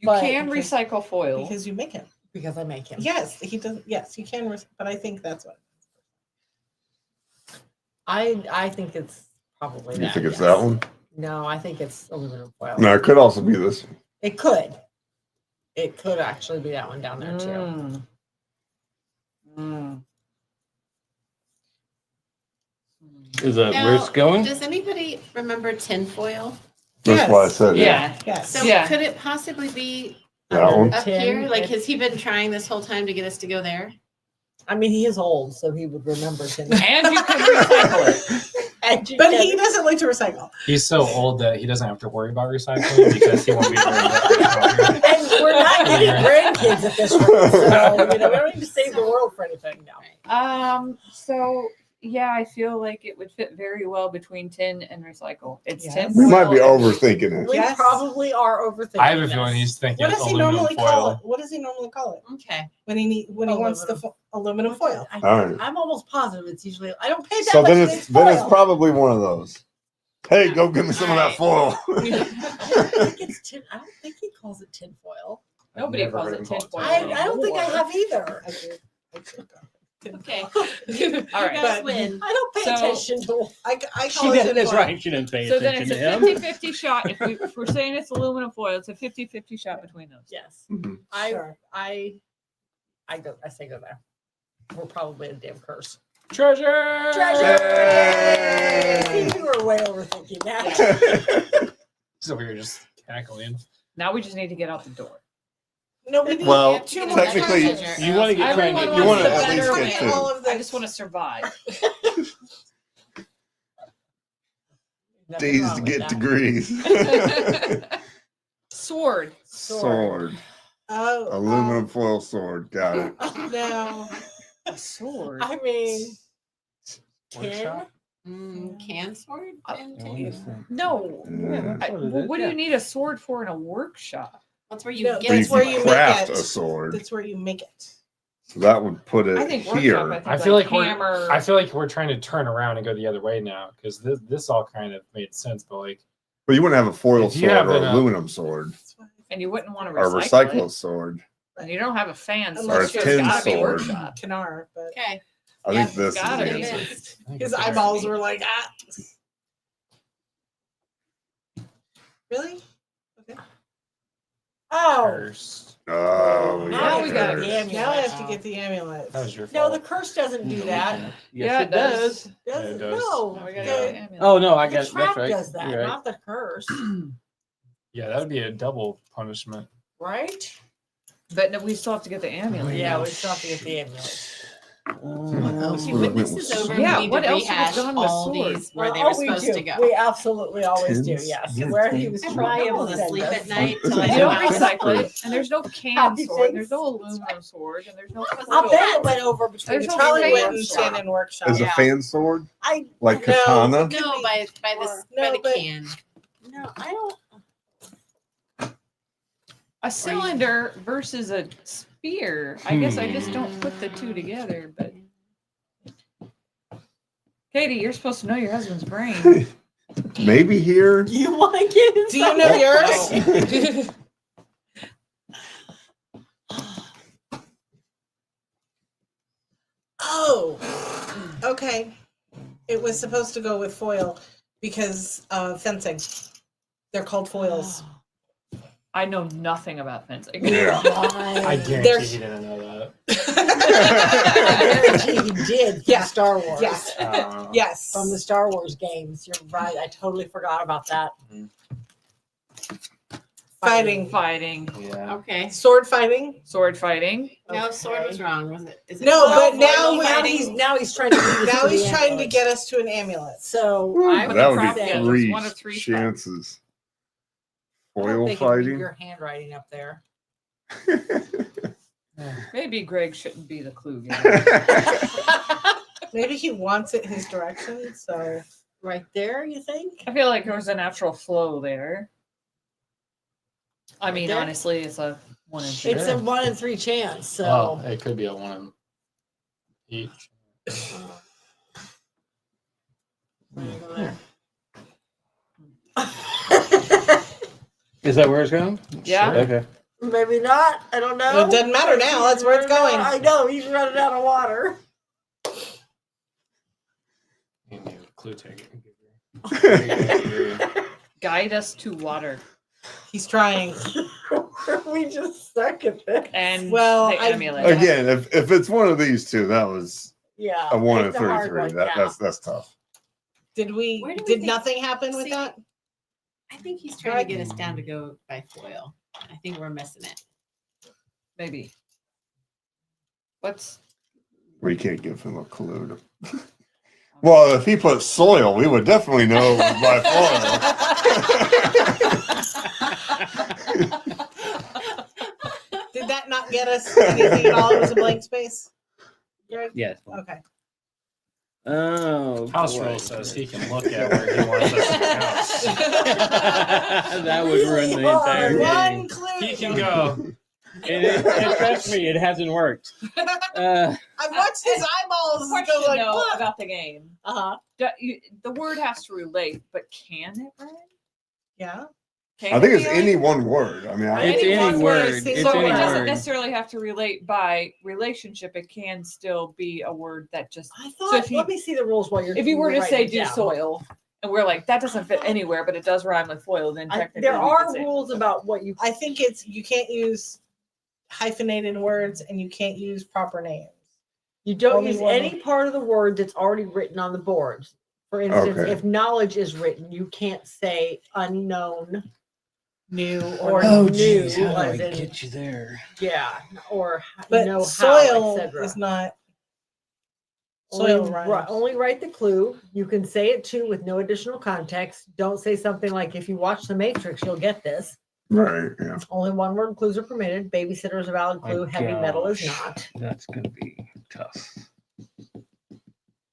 but can because- recycle foil. Because you make him. Because I make him. Yes, he does. Yes, you can. But I think that's what. I think it's probably You that. think it's yes. that one? No, I think it's aluminum foil. No, it could also be this. It could. It could actually be that one down there too. Is that where it's going? Does anybody remember tinfoil? That's why I said it. Yes. So Yeah. could it possibly be That one? up here? Tin. Like, has he been trying this whole time to get us to go there? I mean, he is old, so he would remember tin. And you can recycle it. But he doesn't like to recycle. He's so old that he doesn't have to worry about recycling because he won't be doing it. And we're not getting grandkids at this rate, so we don't need to save the world for anything now. So Yeah, I feel like it would fit very well between tin and recycle. It's Yes. tin. We might be foil. overthinking it. We probably are overthinking. I have a this. feeling he's thinking What does he aluminum normally call foil. it? What does he normally call it Okay. when he wants the aluminum foil? All right. I'm almost positive it's usually. I don't pay that So much. then for it's foil. probably one of those. Hey, go give me some of that foil. I think it's tin. I don't think he calls it tin foil. Nobody never calls heard it him tin call foil. it I don't think I anymore. have either. Okay. All right. You guys win. I don't pay So- attention to. I She call it did. That's tinfoil. right. She didn't pay So then attention it's to a him. 50-50 shot. If we're saying it's aluminum foil, it's a 50-50 shot between those. Yes. Mhm. I say go there. We're probably a damn curse. Treasure! Treasure! You were way overthinking that. So we were just cackling. Now we just need to get out the door. No, we need Well, to get 2 more technically, treasures. You want to get Everyone trying you wants want a to at better least way. get all two. of the I just want to survive. Nothing D's wrong to with get that. degrees. Sword. Sword. Oh, Aluminum foil sword. Got it. no. A sword. I mean, Workshop? Can sword? No. Yeah. What do you need a sword for in a workshop? That's where you No, get Where you that's where can you craft make a it. sword. That's where you make it. So that would put I it think here. workshop. I feel like hammer. I feel like we're trying to turn around and go the other way now because this all kind of made sense, but like But you wouldn't have a foil If you sword have or an, aluminum sword and you wouldn't want to or recycle, recycle it. sword. And you don't have a fan, so Or a it's just tin gotta be sword. workshop. Canar, but Okay. I Yeah, think this is gotta the be. answer. his eyeballs were like, ah. Really? Okay. oh, Cursed. Oh, Now we got curse. the amulet. Now I have to get the amulet. That was your No, fault. the curse doesn't do that. Yeah, it does. Does Yeah, it? it does. No. Now we gotta the- get the amulet. Oh no, I the got trap that's right. does that, You're right. not the curse, Yeah, that would be a double punishment. right? But no, we still have to get the amulet. Yeah, we still have to get the amulet. Okay, when this is over, Yeah, we need what to else would rehash have gone with all sword? these where they were we supposed do. to go. We absolutely always do. Tins. Yes, Yeah, where he tins. was I'm trying able to to send sleep us. at night till I You know don't how to recycle it, and there's no can Happy sword, things. there's no aluminum sword, and there's no. I'll bet it went over between There's the no Probably fan went in sword. tin and workshop. Is a fan sword I like No. katana? No, by the No, but- can. no, I don't. A cylinder versus a spear. I guess I just don't put the two together, but. Katie, you're supposed to know your husband's brain. Maybe here. You want to get inside? Do you know yours? Oh, okay. It was supposed to go with foil because of fencing. They're called foils. I know nothing about fencing. Yeah. I guarantee There's- he didn't know that. I guarantee you did from Yeah. Star Wars. Yes. Uh, Yes. From the Star Wars games. You're right. I totally forgot about that. Fighting. Yeah. Okay. Sword fighting. Sword fighting. No, sword was wrong, was it? Is it No, foil but now foil fighting? now he's trying to lead us Now to he's the trying to amulet. get us to an amulet. So I That would problem be is three one of three chances. I don't Foil think it'd read fighting. your handwriting up there. Maybe Greg shouldn't be the clue giver. Maybe he wants it his direction, so Right there, you think? I feel like there was a natural flow there. I mean, there? honestly, it's a 1 in 3. It's a 1 in 3 chance. So Well, it could be a one each. Is that where it's going? Yeah. Okay. maybe not. I don't know. Well, it doesn't matter now. That's where it's going. I know he's running out of water. You need a clue taker. Guide us to water. he's trying. We just suck at this. And Well, the I- amulet. Again, if it's one of these two, that was Yeah. a 1 in it's a hard 33. one, That, yeah. that's tough. Did we? Where do we Did think- nothing happen with See, that? I think he's trying to get us down to go by foil. I think we're missing it. Maybe. What's We can't give him a clue. Well, if he put soil, we would definitely know by Did that not get us anything at all? It was a blank space. Greg? Yes. Okay. Oh, House boy. rule says he can look at where he wants us to go. That would ruin the entire game. He can go. And trust me, it hasn't worked. I watched his eyeballs Question go like, though "What?" about the game. Uh-huh. The word has to relate, but can it, Brian? Yeah. Can I think it it's be any like- one word. I mean, It's any one word. So It's it any doesn't word. necessarily have to relate by relationship. It can still be a word that just. I So thought, if you, let me see the rules while you're. if you were to writing say it do down. soil, and we're like that doesn't fit anywhere, but it does rhyme with foil, then technically There we are could say- rules about what you. I think it's you can't use hyphenated words and you can't use proper names. You don't Only use one any of- part of the word that's already written on the board. For instance, Okay. if knowledge is written, you can't say unknown, New or Oh, new, geez, how do I as in- get you there? yeah, or But know soil how, etc. is not soil Only, rhymes. only write the clue. You can say it too with no additional context. Don't say something like, if you watch The Matrix, you'll get this. right. Yeah. Only one word clues are permitted. Babysitter is a valid clue. Heavy metal is Gosh, not. That's going to be tough.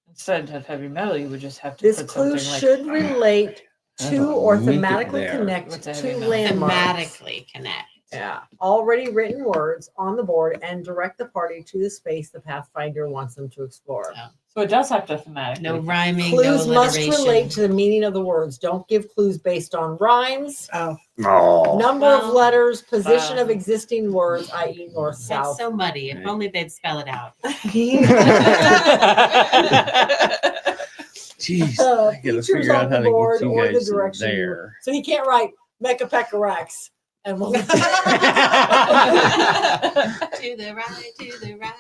Instead of heavy metal, you would just have to This put clue something like should relate How to do I or make it thematically there? connect What's a to heavy metal? landmarks. Thematically connect. Yeah. Already written words on the board and direct the party to the space the Pathfinder wants them to explore. So it does have to thematically. No rhyming, Clues no must alliteration. relate to the meaning of the words. Don't give clues based on rhymes, Oh. Oh. number of Well, letters, position of existing words, i.e. north, That's south. so muddy. If only they'd spell it out. Jeez, I gotta Features figure out on how the to board get you or the guys direction. there. So he can't write Mecha Pekka Rex. And we'll To the right, to the right.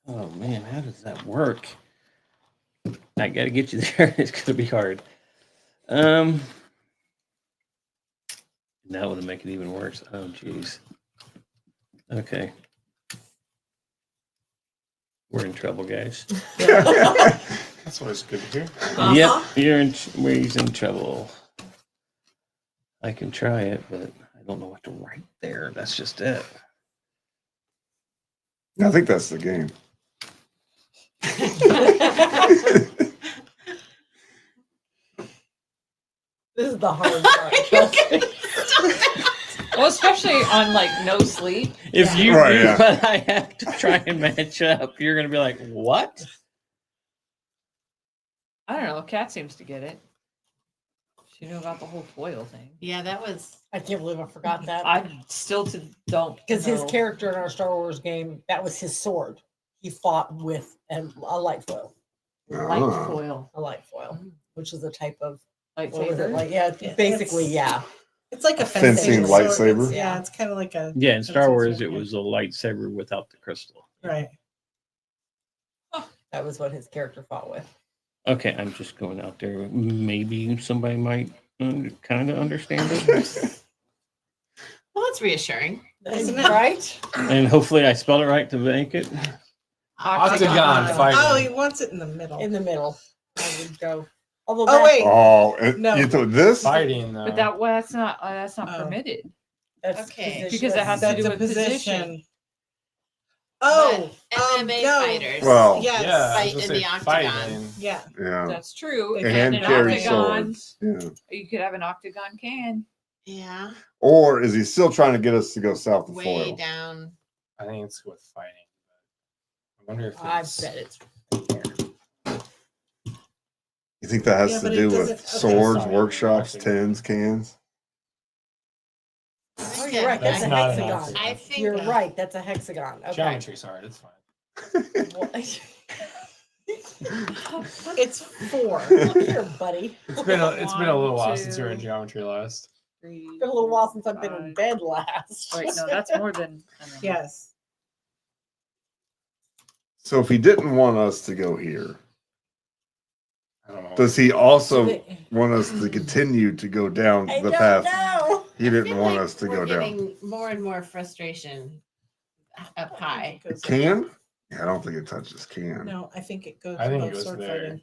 Oh man, how does that work? I gotta get you there. It's gonna be hard. That would make it even worse. Oh jeez. Okay. We're in trouble, guys. That's always good to hear. Yep, he's in trouble. I can try it, but I don't know what to write there. That's just it. I think that's the game. This is the hard part. Well, especially on like no sleep. If you Right, do yeah. what I have to try and match up, you're gonna be like, what? I don't know. Kat seems to get it. She knew about the whole foil thing. Yeah, that was. I can't believe I forgot that. I still don't Because his know. character in our Star Wars game, that was his sword. He fought with a light foil. Light Ah. foil. A light foil, which is a type of what was Lightsaber. it like? Yeah, Yeah, basically, yeah. It's like a Fencing sword. lightsaber? Yeah, it's kind of like a. Yeah, in Star fencing Wars, sword, it yeah. was a lightsaber without the crystal. Right. That was what his character fought with. Okay, I'm just going out there. Maybe somebody might kind of understand it. Well, that's reassuring. Isn't it right? And hopefully I spelled it right to make it. Octagon fighting. Oh, he wants it in the middle. In the middle, I would go. Although Oh, wait. Oh, No. you thought this? Fighting though. But that's not Oh. permitted that's Okay. because it has to That's do a with position. Oh, MMA no. fighters. Well, Yes. yeah, I was Fight gonna in say the octagon. fighting. Yeah. Yeah. That's true. They And an carry octagon, swords. Yeah. you could have an octagon can. Yeah. Or is he still trying to get us to go south of Way foil? down. I think it's with fighting. I wonder if I it's. bet it's. You think that has Yeah, to but it do with doesn't- okay, swords, sorry. workshops, tins, cans? Oh, you're right. That's, That's a not an hexagon. octagon. I think You're right. That's a hexagon. Okay. Geometry's hard. It's fine. It's 4. Look here, buddy. It's been a little while since you were in two, geometry last. Three, Been a little while since I've been in five. bed last. Wait, no, that's more than. I don't know. Yes. So if he didn't want us to go here, I don't know. does he also want us to continue to go down I the don't path know. he I didn't feel want like us to we're go down? getting more and more frustration up high. Can? Yeah, I don't think it touches can. No, I think it goes I think it above goes sword there. fighting.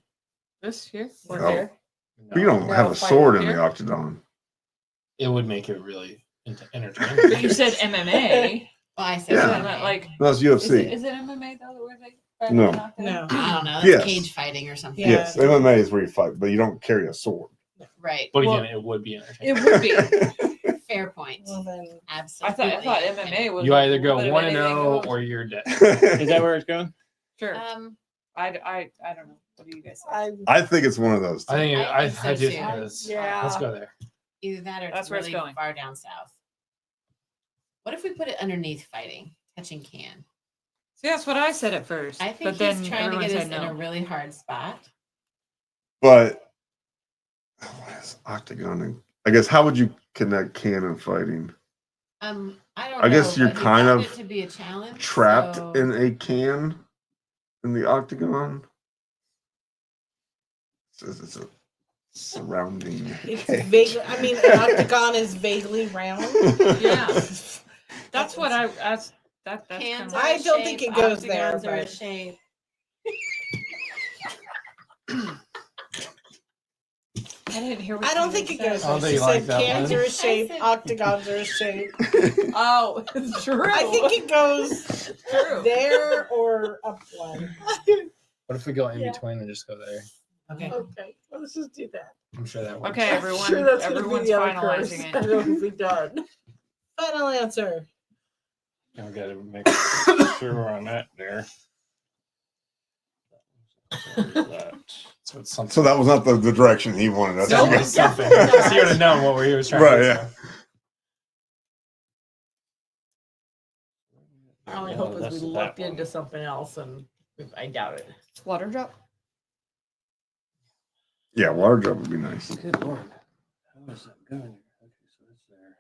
This here or No. there? You don't No, have a fighting sword in here? the octagon. It would make it really entertaining. But you said MMA. Well, I said Yeah. Isn't that like That's UFC. Is it MMA though? Where they fight No. in an octagon? No. I don't know. That's Yes. cage fighting or something. Yes, MMA is where you fight, but you don't carry a sword. Right. But Well, again, it would be entertaining. It would be. Fair point. Well, then, I Absolutely. thought MMA was. You like either a go little bit of 1-0 anything goes. or you're dead. Is that where it's going? Sure. Um, I don't know. What do you guys say? I think it's one of those. I think I think so I do too. think it is. Yeah. Let's go there. either that or it's That's where it's really going. far down south. What if we put it underneath fighting, touching can? See, that's what I said at first. I think but then he's trying to everyone get us said in no. a really hard spot. But what is octagon? I guess how would you connect can and fighting? I don't know. I guess you're but he kind found of it to be a challenge. trapped so- in a can in the octagon. It's a surrounding. it's vaguely. I mean, an octagon is vaguely round. Yeah. That's what that's Cans kind are of, I a don't shape, think it goes there, octagons are a but- shape. I didn't hear what I you don't think it said. goes Oh, there. they She like said that cans one. are a shape, I said- octagons are a shape. Oh, it's true. I think it goes True. there or up one. What if we go in Yeah. between and just go there? Okay. Okay, let's just do that. I'm sure that works. Okay, I'm everyone. sure that's gonna be Everyone's the other finalizing course. it. It'll be done. Final answer. I gotta make sure we're on that there. So it's something. So that was not the direction he wanted us No, to go. it's something. Because he would have known what he was trying Right, to do. yeah. Our only Oh, hope is that's we that looked one. into something else, and I doubt it. Water drop. Yeah, water drop would be nice. Good lord. How is that going? Okay, so it's there.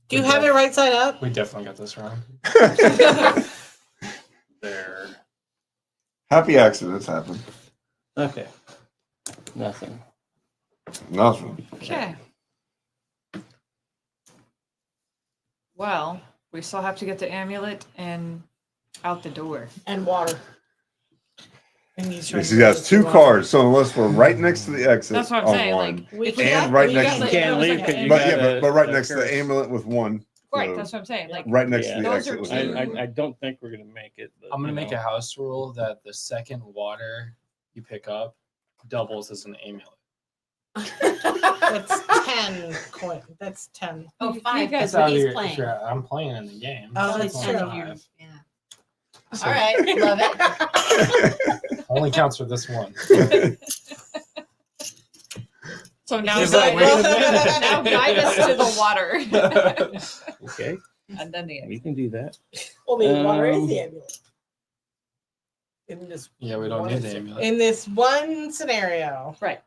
Do you have it right side up? We definitely got this wrong. There. Happy accidents happen. Okay. Nothing. Nothing. Okay. Well, we still have to get the amulet and out the door. And water. And he's trying Yes, to he get has us two to cards, so unless we're right next to the exit That's what I'm on saying. one, Like, We if can- we and got- right we next got, to like, can't there was, leave like, 'cause an you but amulet. yeah, but right a next to the curse. amulet with one. Right, so that's what I'm saying. Like, right next Yeah. to the Those exit are was two- the I don't think we're gonna make it. But, I'm gonna you make know. a house rule that the second water you pick up doubles as an amulet. That's 10 coin. That's 10. Oh, You 5 guys- because Out of he's your- playing. if you're- I'm playing in the game. Oh, so that's it's only true. 5. Yeah. So All right. Love it. only counts for this one. So now He's guide, like, wait a minute. now guide us to the water. Okay, And then the we can do that. Well, the water is Um, the amulet. In this Yeah, we don't one need the sce- amulet. In this one scenario. Right.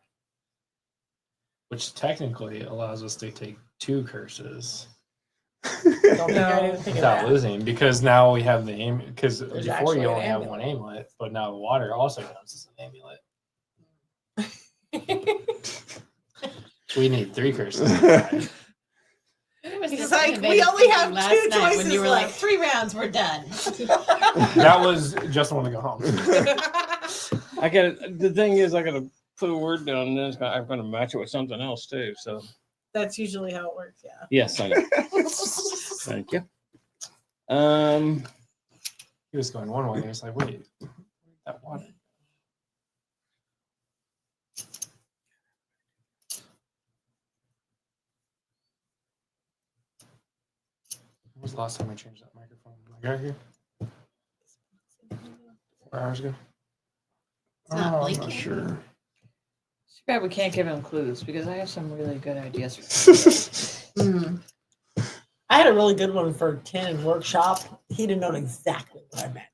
Which technically allows us to take 2 curses Don't think I didn't think of without that. losing, because now we have the aim. Because There's before actually you an only have amulet. one amulet, but now water also counts as an amulet. We need 3 curses. Who was He's this like, innovative we only thinking have last 2 night when choices you were like left. 3 rounds, we're done. That was just want to go home. I got the thing is I gotta put a word down and then I'm gonna match it with something else too. So That's usually how it works, yeah. yes, I know. Thank you. He was going one way. He was like, wait, that water. When was the last time I changed that microphone? I got here 4 hours ago. It's not I'm blinking. not sure. Too bad we can't give him clues because I have some really good ideas. I had a really good one for Ken workshop. He didn't know exactly what I meant.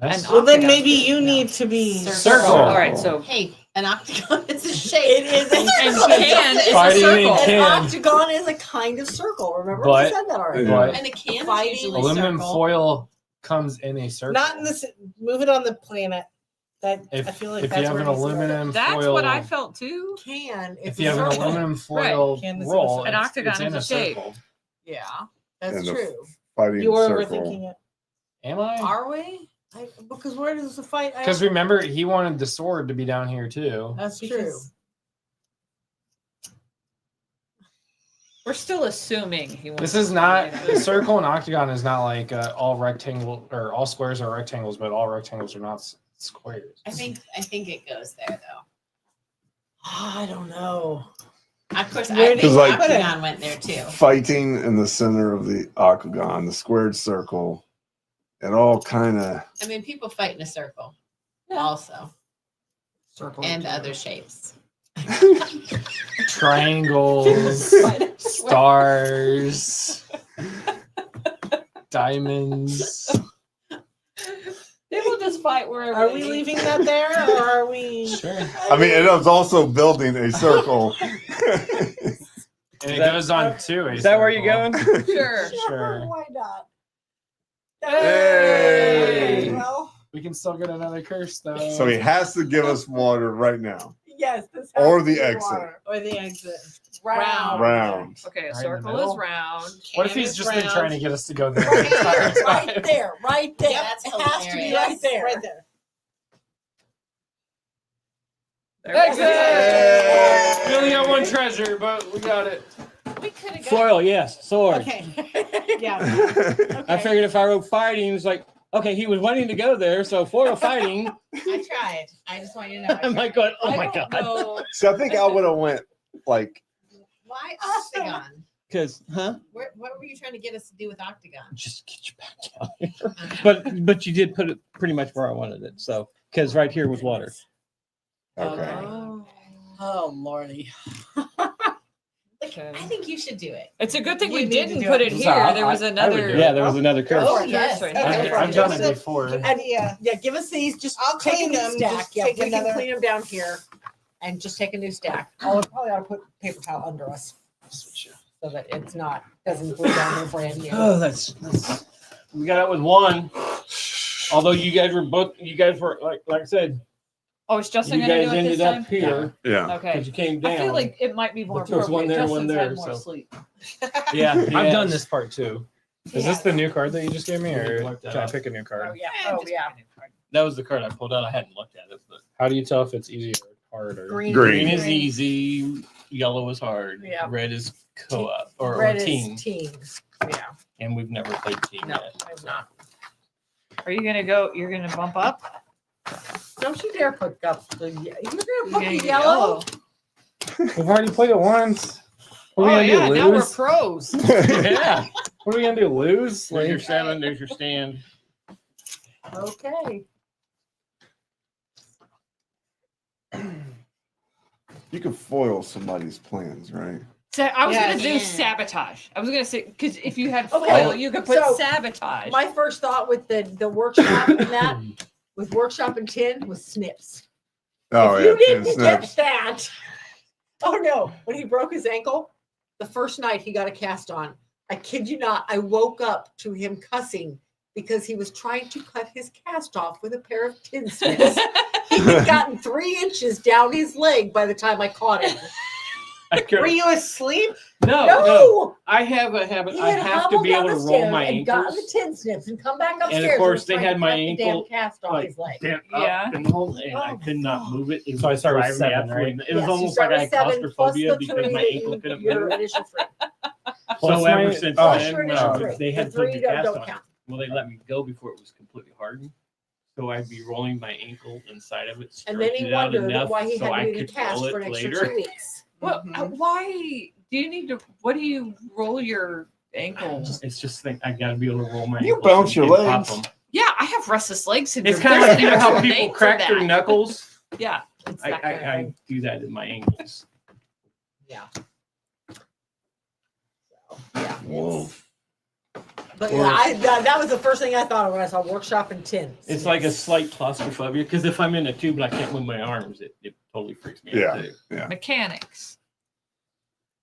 Nice. Well, then octagon. maybe you need to be Circle. All right, so Hey, an octagon is a shape. It is a and circle. can is a Fighting and circle. can. An octagon is a kind of circle. Remember, But- we said that already. But And a can Fighting. is usually aluminum circle. foil comes in a circle. Not in this. Move it on the planet. That If, I feel like if that's you have where an it needs to go. aluminum That's foil, what I felt too. Can if you have an circle. aluminum foil Can is in a roll, circle. An octagon it's is in a a shape. circle. Yeah, that's And the true. Fighting You were circle. overthinking it. Am I? Are we? Because where does the fight? Because remember, he wanted the sword to be down here too. That's true. We're still assuming he wants. This is not the circle and octagon is not like all rectangle or all squares are rectangles, but all rectangles are not squares. I think it goes there though. I don't know. Of course, I Where think do you put octagon it? went there too. Fighting in the center of the octagon, the squared circle, it all kind of. I mean, people fight in a circle, also, and other shapes. Triangles, stars, diamonds. People just fight wherever. Are we leaving that there, or are we? Sure. I mean, it was also building a circle. And it goes on too. Is that where you're going? Sure. Sure. Why not? Hey! Well, We can still get another curse though. So he has to give us water right now. yes. This Or has the to be exit. water. Or the exit. Round. Round. Okay, a Right in the circle middle. is round. What if he's just been trying to get us to go there? Right there. Right there. Yeah, that's it has to be hilarious. right there. Right there. Exit! We only got one treasure, but we got it. We could have got. Foil, yes. Sword. Okay. yeah. I figured if I wrote fighting, it's like, okay, he was wanting to go there, so foil fighting. I tried. I just want you to know. I'm like going, oh my god. So I think I would have went like Why octagon? Because, huh? What were you trying to get us to do with octagon? Just get you back down here. But you did put it pretty much where I wanted it. So because right here was water. okay. Oh Lordy. I think you should do it. It's a good thing You we need to didn't do put it. it So here. There was I would another. do it. Yeah, there was another curse. Oh yes. Right Okay. here. I've done it before. And yeah, give us these. Just I'll take clean a new them, stack. just Yeah, take we can another- clean them down here, and just take a new stack. Oh, we probably ought to put paper towel under us, so that it's not doesn't glue down there brand new. Oh, that's we got out with one. Although you guys were like I said, Oh, is Justin you going to guys do it this ended time? up here. Yeah. Okay. Because you came down. I feel like it might be more But there was appropriate. one there, Justin's one there, had more so- sleep. Yeah, I've done this part too. Is this the new card that you just gave me, or Look that can I up. pick a new card? Oh yeah. Oh yeah. That was the card I pulled out. I hadn't looked at it, but How do you tell if it's easy or hard? Or Green. Green. green is easy, yellow is hard, Yeah. red is co-op or Red team, is team. Yeah. and we've never played team No, yet. I'm not. Are you going to go? You're going to bump up? Don't you dare put up the. You're gonna You're put gonna the get yellow. We've already played it once. What Oh are we yeah, gonna do? now we're Lose? pros. Yeah, What are we gonna do? Lose? there's your Like, 7, there's your stand. Okay. You can foil somebody's plans, right? I was Yeah, going to do yeah. sabotage. I was going to say, because if you had foil, Okay, you could put so sabotage. My first thought with the workshop and that, with workshop and tin, was snips. Oh If yeah. you didn't tin get snips. that. Oh no! When he broke his ankle, the first night he got a cast on. I kid you not. I woke up to him cussing because he was trying to cut his cast off with a pair of tin snips. He had gotten 3 inches down his leg by the time I caught him. Were you asleep? No. I have a habit. He I had have to hobbled be down able to the roll stairs my and got the ankles. tin snips and come back upstairs. And of course, was they trying had to my cut the damn ankle cast off like his leg. bent Yeah. up and hold, and I could not move it. It So I was started driving with me 7, absolutely right? nuts. It was Yes, you almost start like I with had 7 plus claustrophobia the because 3 my that ankle couldn't your move. initial 3. Plus So ever my- since oh, then, your initial when 3. they had The put 3 the cast don't on, count. well, they let me go before it was completely hardened. So I'd be rolling my ankle inside of it, And then he stretch it out wondered enough why he so had I to be in could cast roll for an it extra later. 2 weeks. Well, why do you need to? What do you roll your ankle? It's just think I got to be able to roll my You ankles bounce your and pop legs. them. Yeah, I have restless leg syndrome. It's kind of There's like you know an how actual people name for crack their that. knuckles. Yeah. It's that kind of I thing. do that in my ankles. Yeah. Whoa. But Or- yeah, that was the first thing I thought of when I saw workshop and tin. It's like a slight claustrophobia because if I'm in a tube and I can't move my arms, it totally freaks me Yeah. out too. Yeah. Mechanics.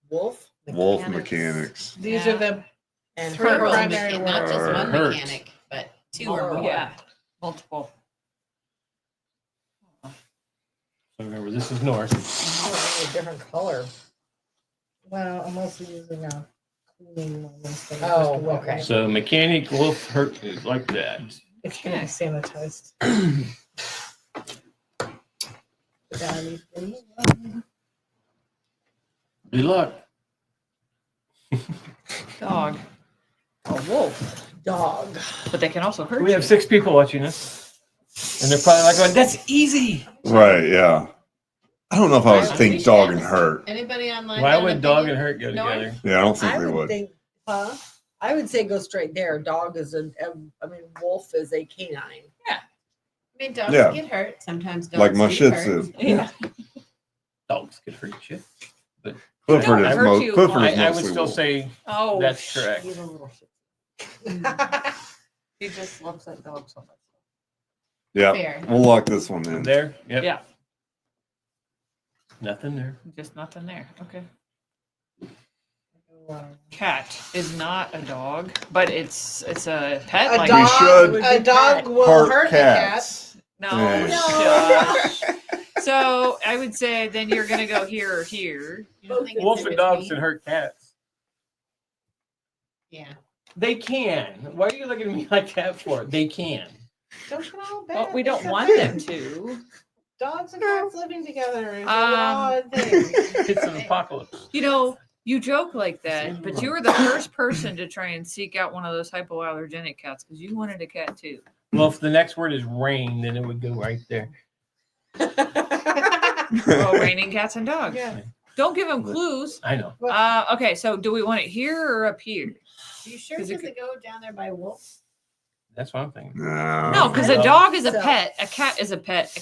Wolf. Wolf mechanics. These are the And three Hurdle. primary Not just words. one Hurt. mechanic, but 2 or more. Yeah. Multiple. So remember, this is north. Oh, a different color. Well, I'm also using a clean one instead of Oh, just a wet okay. one. So mechanic wolf hurt is like that. It's gonna be sanitized. Good luck. Dog. A wolf. Dog. But they can also hurt We you. have 6 people watching us, and they're probably like, going, "That's easy." Right, yeah. I don't know if I would think dog and hurt. Anybody online? Why have an would dog opinion? and hurt go No? together? Yeah, I don't think I they would would. think, I would say go straight there. Dog is wolf is a canine. I mean, dogs Yeah. get hurt. Sometimes dogs Like my do Shih hurt. Tzu. Yeah. Dogs could hurt you. But Clifford is hurt most. you. Clifford is I would mostly still wolf. say Oh, that's correct. He's a little shit. he just loves that dog so much. Yeah, Fair. we'll lock this one in. There. Yep. Yeah. Nothing there. Just nothing there. Okay. Cat is not a dog, but it's a pet. A like We should a dog will Part hurt cats. No, Yeah. shush. So I would say then you're gonna go here or here. You don't think it's Wolf in and dogs between? can hurt cats. Yeah. They can. Why are you looking at me like that for? They can. Don't get all bad. But we don't It's want okay. them to. Dogs and cats living together is a odd thing. It's an apocalypse. You know, you joke like that, but you were the first person to try and seek out one of those hypoallergenic cats because you wanted a cat too. Well, if the next word is rain, then it would go right there. Oh, raining cats and dogs. Yeah. Don't give them clues. I know. Okay, so do we want it here or up here? Are you sure it 'Cause it doesn't go down there by wolf? That's what I'm thinking. No, because a dog is a pet. A cat is a pet.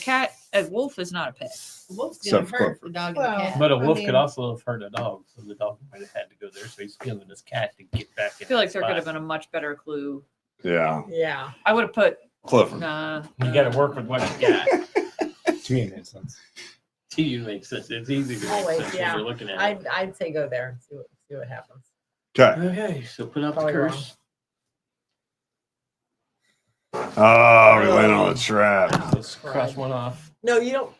A wolf is not a pet. Wolf's gonna Except for hurt the dog and the cat. But a wolf I could mean- also have hurt a dog, so the dog might have had to go there. So he's killing his cat to get back in. I feel like there that could have spot. been a much better clue. Yeah. Yeah. I would have put Clifford. nah. You got to work with what you got. To me, it makes sense. To you makes sense. It's easy to make Always, sense yeah. when you're looking at it. I'd say go there. See what happens. Okay. Okay, so put up the Probably wrong. curse. Oh, we landed on a trap. Let's cross one off. No, you don't.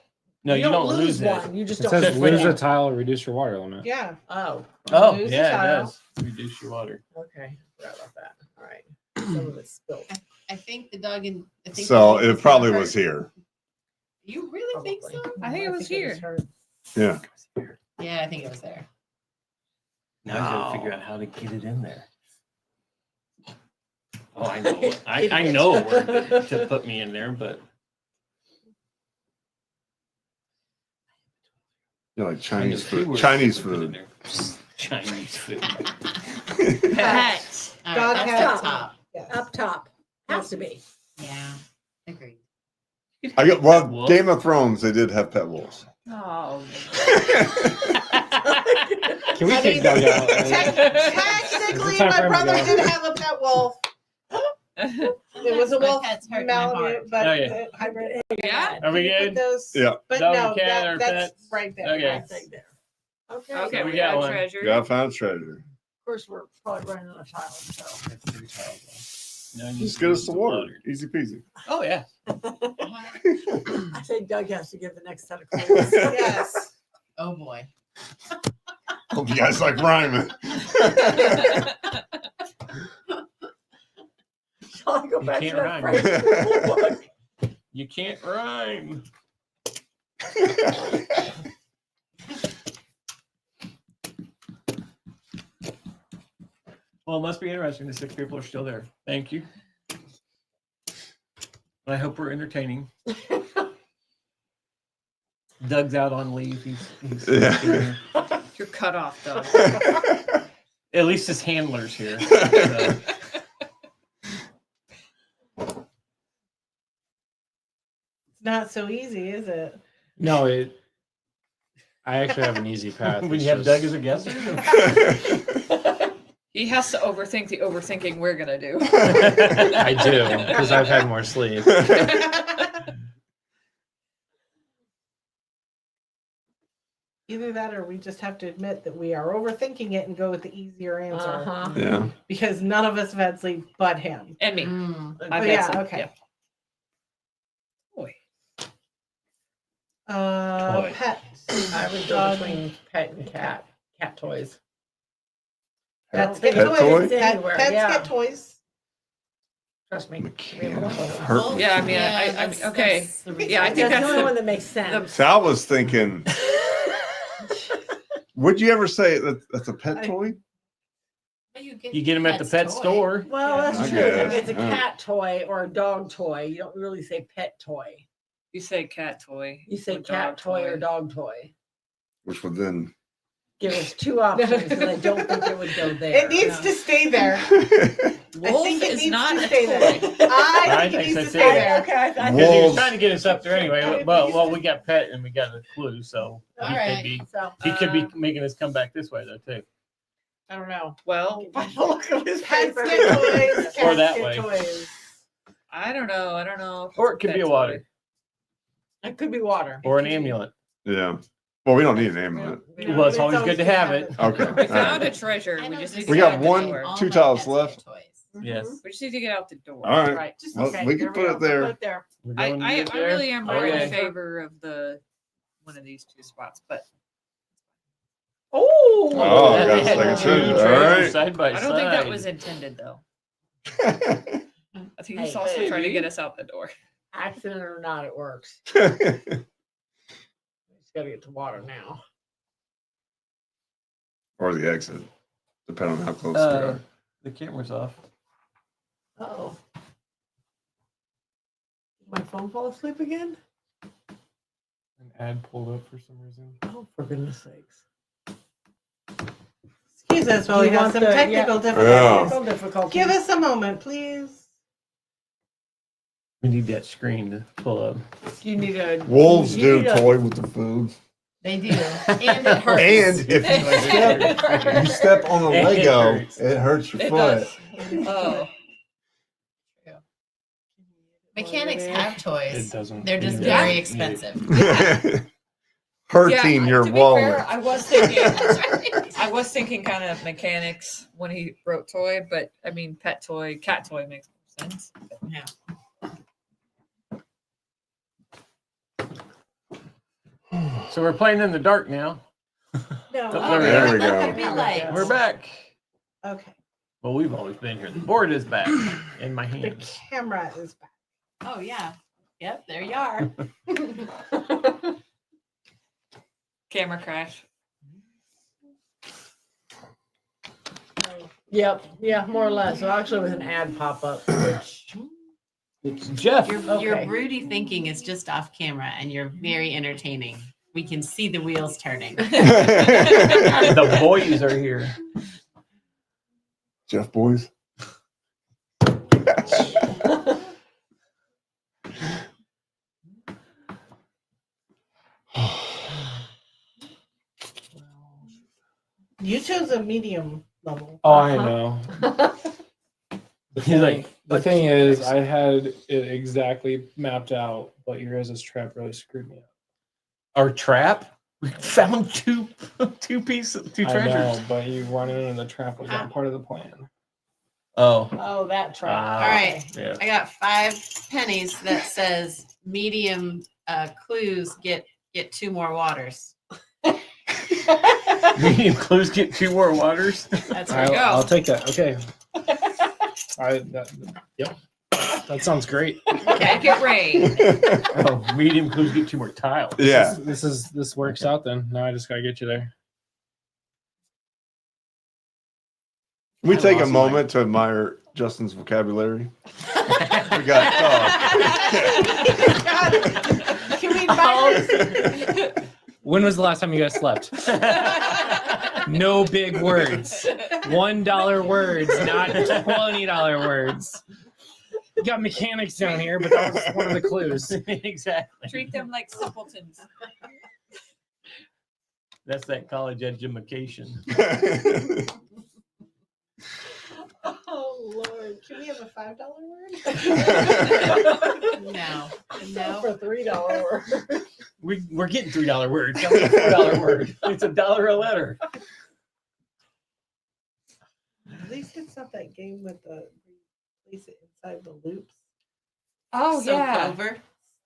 No, you don't lose one. it. You just It don't. says Just lose when a tile, reduce your water limit. Yeah. Oh. Oh, Lose the yeah, it tile. does. Reduce your water. Okay. Forgot about that. All right. Some of it's spilled. I think the dog and I think So the wolf it probably gonna was hurt. here. You really think so? I think it was here. Yeah. Yeah, I think it was there. Now I got to figure out how to get it in there. Oh, I know. I know where to put me in there, but You're like Chinese I know two food. words Chinese to put in food. there. Chinese food. Pet. All Dog right, that's cat. up top. Yes. Up top. Has to be. Yeah, agreed. I got well. Wolf. Game of Thrones. They did have pet wolves. Oh. Can we take Doug out? Technically, It's time my for him to brother go. did have a pet wolf. It was a My wolf pet's hurting my Malamute, heart. but Okay. hybrid. Yeah. Are we Can you put good? those? Yeah. But Dog, no, cat, or that's pets? right there. Okay. That's right there. Okay. Okay, we we got got one. treasure. Yeah, I found treasure. Of course, we're probably running out of time. So. Now you Just get us use the water. Easy peasy. Oh yeah. I think Doug has to give the next set of clues. Yes. Oh boy. Hope you guys like rhyming. Shall I go You back can't to rhyme. that phrase? You can't rhyme. Well, it must be interesting. The 6 people are still there. Thank you. I hope we're entertaining. Doug's out on leave. He's Yeah. You're cut off, though. At least his handler's here. So. It's not so easy, is it? No, I actually have an easy path. When It's you have just- Doug as a guest. He has to overthink the overthinking we're gonna do. I do, because I've had more sleep. Either that or we just have to admit that we are overthinking it and go with the easier answer. Uh-huh. Yeah. Because none of us have had sleep but him. And me. Mm. I've Oh, had yeah, some- okay. yeah. Boy. Toy. Pet. I would go between pet and cat. Cat toys. Pets Pet get toys. toy? Pets Anywhere, get yeah. toys. Trust me. Hurt. Yeah, I mean, okay. Yeah, I think that's the only the- one that makes sense. So I was thinking, would you ever say that's a pet toy? You get them at the pet store. Well, that's I true. guess. If it's a Yeah. cat toy or a dog toy, you don't really say pet toy. You say cat toy. You say or cat dog toy or dog toy. Which would then. Give us two options, and I don't think it would go there. It needs to stay there. Wolf think it is needs not to a stay there. toy. I think it needs to so, stay too. there. Okay, Because he was Wolves. trying to get us up there anyway. Well, we got pet and we got a clue, so All he right, could be so, he could be making us come back this way though too. I don't know. Well, By the look of his Cats paper. get toys. Or Cats that get way. toys. I don't know. I don't know. if Or it it's could a be a pet water It could be water. or an amulet. Yeah. Well, we don't need an amulet. Well, it's always good to have it. Okay. toy. We all found right. a treasure. We just need to We get got out the one, door. two tiles left. Yes. We just need to get out the door. All right. Right. Just Well, okay. we can there put go. it there. Put it there. We're I going to get there? really am really Okay. in favor of the one of these two spots, but Oh, Oh, That got a had second two treasure. All treasures right. side by I don't think that side. was intended though. I think he's Hey, also trying to baby. get us out the door. Accident or not, it works. Just gotta get to water now. Or the exit, depending on how close we are. The camera's off. Oh. My phone fall asleep again? An ad pulled up for some reason. Oh, for goodness sakes. Excuse us while we You have want some the- technical yeah. difficulties. Technical difficulties. Give us a moment, please. We need that screen to pull up. You need a Wolves you do need a- toy with the food. They do. And it hurts. And if you step on the And it Lego, hurts. it hurts your It foot. does. Oh, Mechanics have It toys. doesn't. They're just Yeah. very expensive. Hurting your to be wallet. fair, I was thinking, I was thinking kind of mechanics when he wrote toy, but I mean, pet toy, cat toy makes more sense. Yeah. So we're playing in the dark now. No. There we go. Be like, We're back. Okay. Well, we've always been here. The board is back in my The hands. camera is back. oh yeah. Yep, there you are. Camera crash. Yep. Yeah, more or less. So actually, with an ad pop up, which It's Jeff. Your Okay. broody thinking is just off camera, and you're very entertaining. We can see the wheels turning. The boys are here. Jeff boys. You chose a medium level. Oh, I know. He's like, The thing is, I had it exactly mapped out, but your guys' trap really screwed me up. our trap. We found two pieces, two I treasures. know, but you running into the trap was not part of the plan. Oh. oh, that trap. Ah. All right. Yeah. I got 5 pennies that says medium clues get 2 more waters. Medium clues get 2 more waters. That's where we go. I'll take that. Okay. Yep. That sounds great. Make it rain. Oh, medium clues get 2 more tiles. Yeah. This works out then. Now I just gotta get you there. We I take a lost moment to admire Justin's vocabulary. We got Can we buy When was the last time you guys slept? No big words. $1 words, not $20 words. You got mechanics down here, but that was one of the clues. Exactly. Treat them like simpletons. That's that college education. Oh Lord, can we have a $5 word? No. For $3 word. We're getting $3 words. That was a $4 word. It's $1 a letter. At least it's not that game with the place it inside the loops. Oh So yeah. Clover.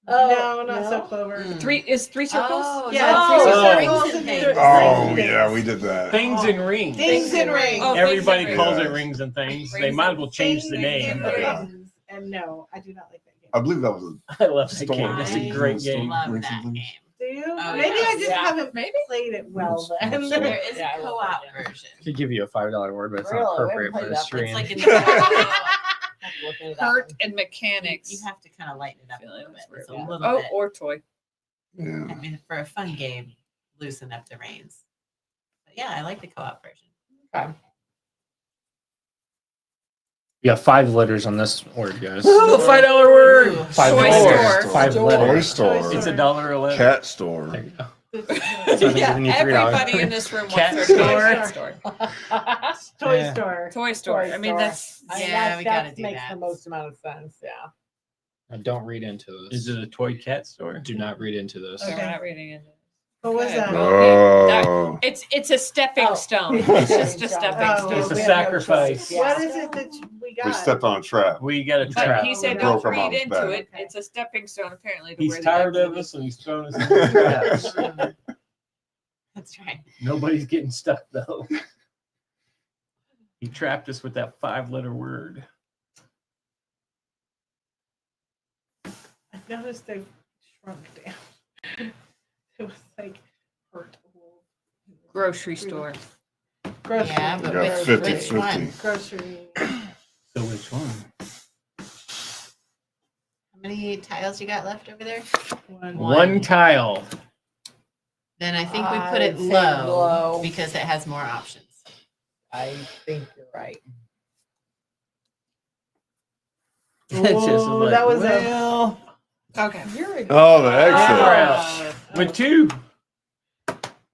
No, not so clever. Is 3 circles? Oh, Yeah, no, three circles circles and and things. things. Oh yeah, we did that. Things and rings. Things and rings. Oh, Everybody things and calls rings. it rings and things. They Rings might as and well change the Things name. and but- rings. And no, I do not like that game. I believe that was I love that Storm. game. That's a great game. love that game. Do you? Oh, Maybe I just yeah. haven't played it well then. There is a co-op version. I could give you a $5 word, but it's Really? not We appropriate haven't for this played stream. It's like an Hurt and mechanics. You have to kind of lighten it up a little bit. It's a Yeah. little Oh, bit. or toy. Yeah. I mean, for a fun game, loosen up the reins. But yeah, I like the co-op version. Okay. You got 5 letters on this word, guys. Ooh, $5 word. 5 Toy letters. store. 5 Toy letters. store. It's $1.11. Cat store. There you go. Yeah, giving you $3. everybody in this room Cat wants their store. cat store. Toy Yeah. store. Toy store. I mean, that's Yeah, we gotta do makes that. the most amount of sense. Yeah. Now, don't read into this. Is it a toy cat store? Do not read into this. okay. We're not reading it. What was Okay. that? Oh. It's a stepping Oh. stone. It's just a stepping Oh, stone. It's a we have no sacrifice. choice. What is it that we got? We stepped on a trap. We got a But trap. he said Broke don't him on read his into back. it. It's a stepping stone apparently to He's where the tired exit of is. us and he's throwing us in the traps. That's right. Nobody's getting stuck though. He trapped us with that 5-letter word. I noticed they shrunk down. It was like hurt. Grocery store. Grocery. Yeah, but We got which, 50, which 50. one? Grocery. So which one? How many tiles you got left over there? One tile. Then I think we put it I'd say low, low. because it has more options. I think you're right. It's just Ooh, like, that was well, Okay. You're a Oh, the Ah. exit. with 2.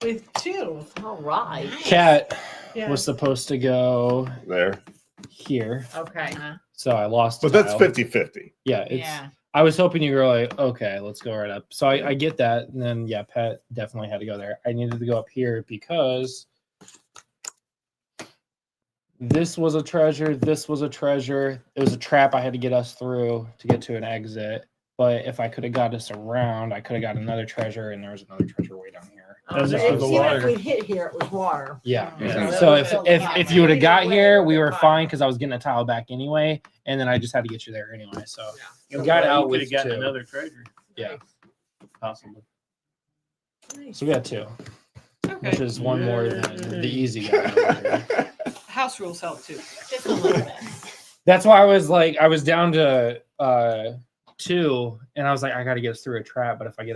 with 2. All right. Cat Yeah. was supposed to go There. here. Okay. So I lost. But a that's tile. 50-50. Yeah, it's. Yeah. I was hoping you were like, okay, let's go right up. So I get that, and then yeah, Pet definitely had to go there. I needed to go up here because this was a treasure. This was a treasure. It was a trap I had to get us through to get to an exit. But if I could have got us around, I could have got another treasure, and there was another treasure way down here. That's just If- for the even water. if we hit here, it was water. Yeah. Yeah. So if you would have got here, we were fine because I was getting a tile back anyway, and then I just had to get you there anyway. So we got out you with could have gotten 2. another treasure. Yeah. Possibly. So we got 2, Okay. which is one more than the easy guy. over here. House rules help too. Just a little bit. That's why I was down to 2, and I was like, I got to get us through a trap. But if I get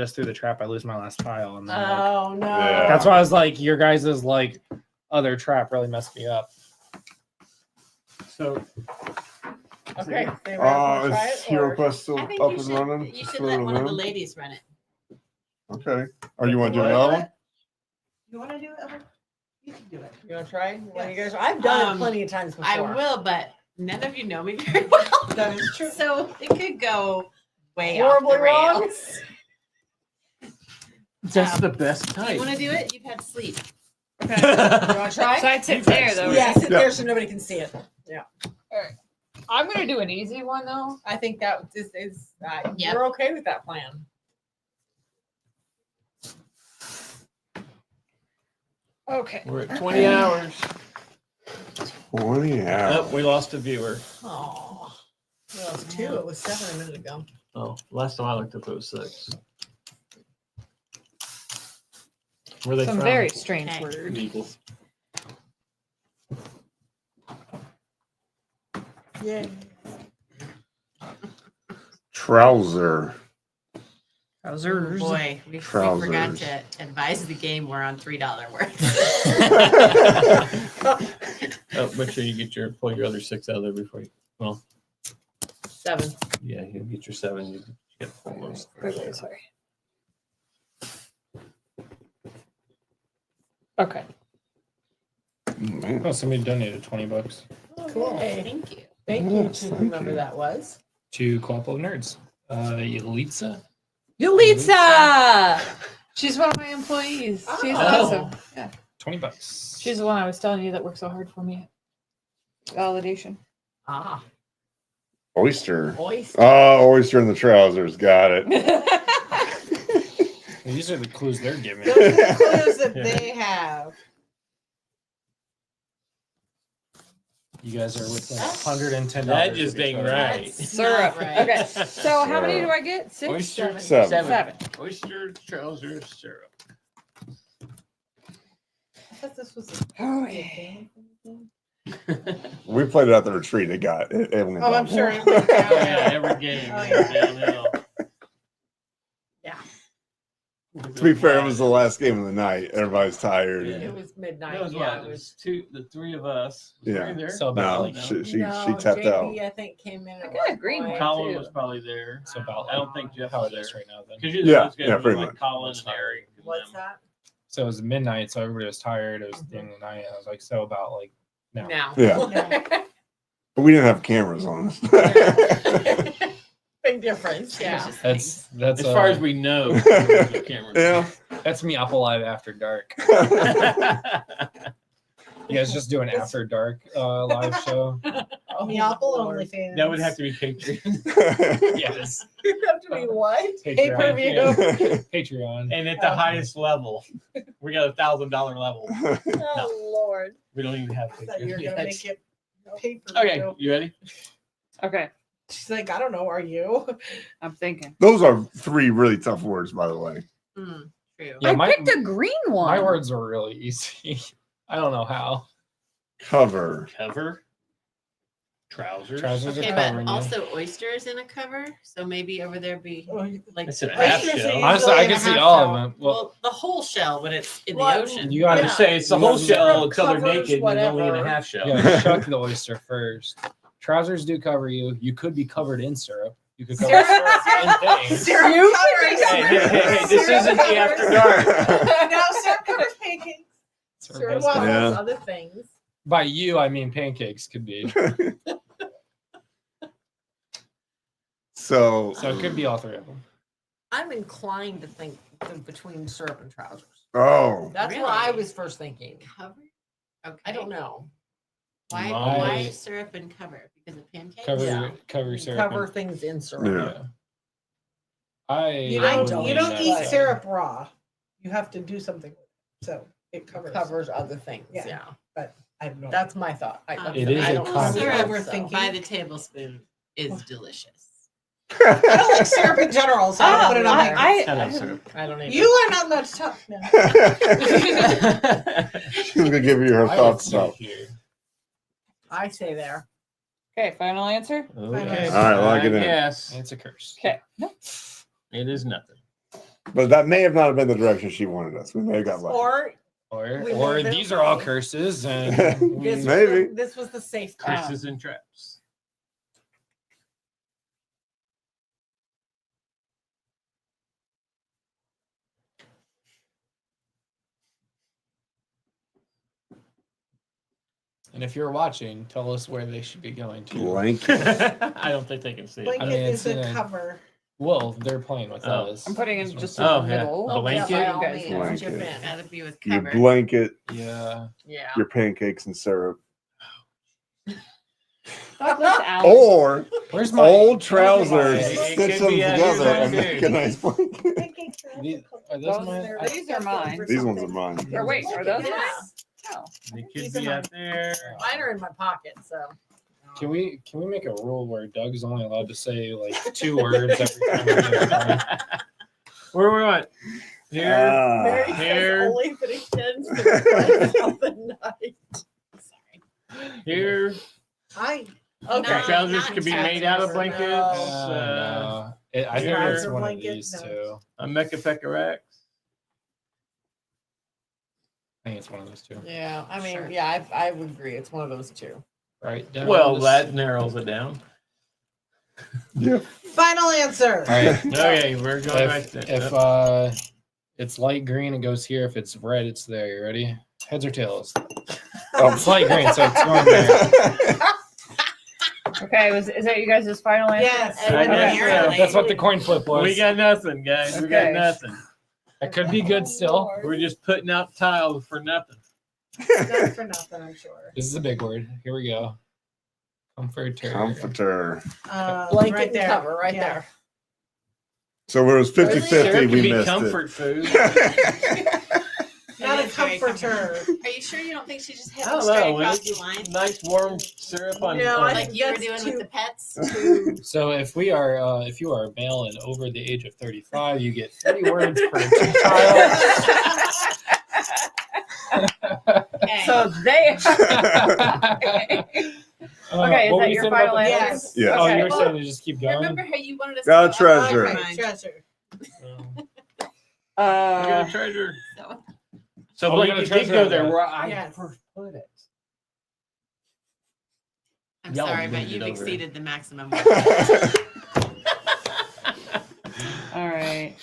us through the trap, I lose my last tile. And then, like, Oh no. Yeah. that's why I was like, your guys' like other trap really messed me up. So Okay. They were gonna try Is it, Hero or- Quest still I think up you and should, running? you should Still let in one of the room? ladies run it. Okay. Or you want to do What? another one? You want to do it? Evan? You can do it. You want to try? One of you guys? I've done it plenty of times before. I will, but none of you know me very well. That is true. So it could go way Horribly off the wrong. rails. that's the best Do type. you want to do it? You've had sleep. Okay. You want to try? So I'd sit there though. Yeah, right? sit there so nobody can see it. Yeah. All right. I'm gonna do an easy one though. I think that is Yep. you're okay with that plan. Okay. We're at 20 hours. 20 hours. Oh, we lost a viewer. Oh. Well, it was 2. It was 7 a minute ago. Oh, last time I looked up it was 6. Where are they Some from? very strange Okay. word. Meeple. Yeah. Trouser. Trousers. Boy, we Trousers. forgot to advise the game we're on $3 words. Oh, make sure you get pull your other 6 out of there before you. Well, 7. yeah, you'll get your 7. You get to pull those. Okay, sorry. Okay. Man. Oh, somebody donated $20 Cool. Thank you. Thank you Yes, to thank whomever you. that was. to Co-Ople Nerds. Yelitsa. Yulitsa! She's one of my employees. She's Oh. awesome. Yeah. $20. She's the one I was telling you that worked so hard for me. Validation. Ah. Oyster. Oyster. Oh, oyster in the trousers. Got it. These are the clues they're giving. Those are the clues that Yeah. they have. You guys are within $110. That just ain't right. Syrup. Right. Okay. So how many do I get? 6? Oyster, 7. Oyster trousers syrup. I thought this was Oh, We played it at the retreat. It got it. It went Oh, I'm down. sure. It went down. Yeah, every game Oh, went yeah. downhill. Yeah. To be fair, it was the last game of the night. Everybody's tired. Yeah. It was midnight. That was yeah, what? it was. The three of us. Was Yeah. Ray there? So about No, like she No, tapped out. JP, I think, came in. I at got a one green point. one. Colin too. was probably there. so about I don't think Jeff how was it is there. right now. Then Because you Yeah, those guys yeah, were pretty like much. Colin and Eric. and What's them. that? so it was midnight, so everybody was tired. It was the end of the night. I was like, so about like now. Now. Yeah. But we didn't have cameras on us. Big difference. Yeah. That's As far as we know, Yeah. That's Meeople Live After Dark. You guys just do an After Dark live show? Meeople OnlyFans. That would have to be Patreon. Yes. You have to be what? Pay-per-view. Yeah. Patreon. And at the highest level, we got $1,000 level. Oh Lord. We don't even have I thought you were Patreon. gonna yet. make it paper. Okay, you ready? Okay. She's like, I don't know. Are you? I'm thinking. Those are 3 really tough words, by the way. True. Yeah, I picked a green one. My words were really easy. I don't know how. Cover. Cover. Trousers. Trousers Okay, are but covering you. also oysters in a cover. So maybe over there be like It's an half Oysters shell. are Honestly, I usually in can a see half all shell. of them. well, the whole shell when it's in Well, the ocean. You gotta I'm just saying it's the you whole gotta- shell until they're covers naked and only in a whatever. half shell. You gotta shuck the oyster first. Trousers do cover you. You could be covered in syrup. You could cover syrup in things. Syrup You covers. Hey, this isn't the after dark. No, syrup covers pancakes. Syrup does covers cover- Yeah. other things. By you, I mean pancakes could be. So So it could be all 3 of them. I'm inclined to think between syrup and trousers. oh, That's what I was first thinking. Cover? Okay. I don't know. Why My- why syrup and cover? Because of pancakes? Cover Yeah. cover syrup. Cover and- things in syrup. Yeah. You I don't. don't You don't eat but- syrup raw. You have to do something with it. So it covers. Covers other things. Yeah. Yeah. But I have no. That's my thought. It is I a don't concept. syrup Overthinking. by the tablespoon is delicious. I don't like syrup in general, so I don't put it on there. I love syrup. I don't even. You are not allowed to talk now. She's gonna give you her I would thoughts. say Stuff. here. I say there. Okay, final answer? Okay. All right, lock it in. Yes. It's a curse. Okay. It is nothing. But that may have not been the direction she wanted us. We may have got lucky. Or Or We or live in- these are all curses and this Maybe. Was this was the safe Curses and traps. and if you're watching, tell us where they should be going to. Blanket. I don't think they can see it. Blanket I mean, is it's a in a- cover. Well, they're playing with Oh. us. I'm putting in That's just what Oh, in the yeah. middle. A blanket? by all You guys means, know. chip in. Gotta be with Your cover. blanket, Yeah. Yeah. your pancakes and syrup, Douglas Allen. or Where's my old trousers. It Stitch could them be together and either. make a nice blanket. Pancakes are These, are those Those mine? are- these are mine. These ones are mine. Or wait, are those Yeah. mine? Oh. It These could are be mine. out there. Mine are in my pocket, so. Can we make a rule where Doug's only allowed to say like 2 words every time? we do it? Where we at? Here. Mary Ah, Here. says only if it extends to the place of the night. Here. I Okay. No, Trousers not could be made out of trousers, blankets. no. No. I think Trouser it's one of blanket, these no. two. A Mecca Pecarax. I think it's one of those two. Yeah, I mean, yeah, I would agree. It's one of those two. Right. down Well, this- that narrows it down. yeah. final answer. All right. Okay, we're going right there. If it's light green, it goes here. If it's red, it's there. You ready? Heads or tails? Oh. It's light green, so it's going there. Okay, is that you guys' final answer? Yes. I guess so. That's what the coin flip was. We got nothing, guys. We got Okay. nothing. That could be good still. We're just putting out tiles for nothing. Not for nothing, I'm sure. This is a big word. Here we go. Comforter. Comforter. Blanket right and there. cover right Yeah. there. So it was 50-50. Sure, it We could be missed comfort food. Not a comforter. Are you sure you don't think she just hit I him don't straight know. When across you the get line? nice warm syrup on. No, on Like you were that's doing too- with the pets? So if we are, if you are a male and over the age of 35, you get 3 words per child. So they. Okay, is what were that you your saying final about the answer? pets? Yes. Oh, Okay. you're saying to just keep going? Remember how you wanted us Got a to treasure. Okay, Treasure. I got Uh, a treasure. So, So we but got a you did treasure go on there that. where I Yes. first put it. I'm Y'all sorry, but moved it you've over. exceeded the maximum. all right.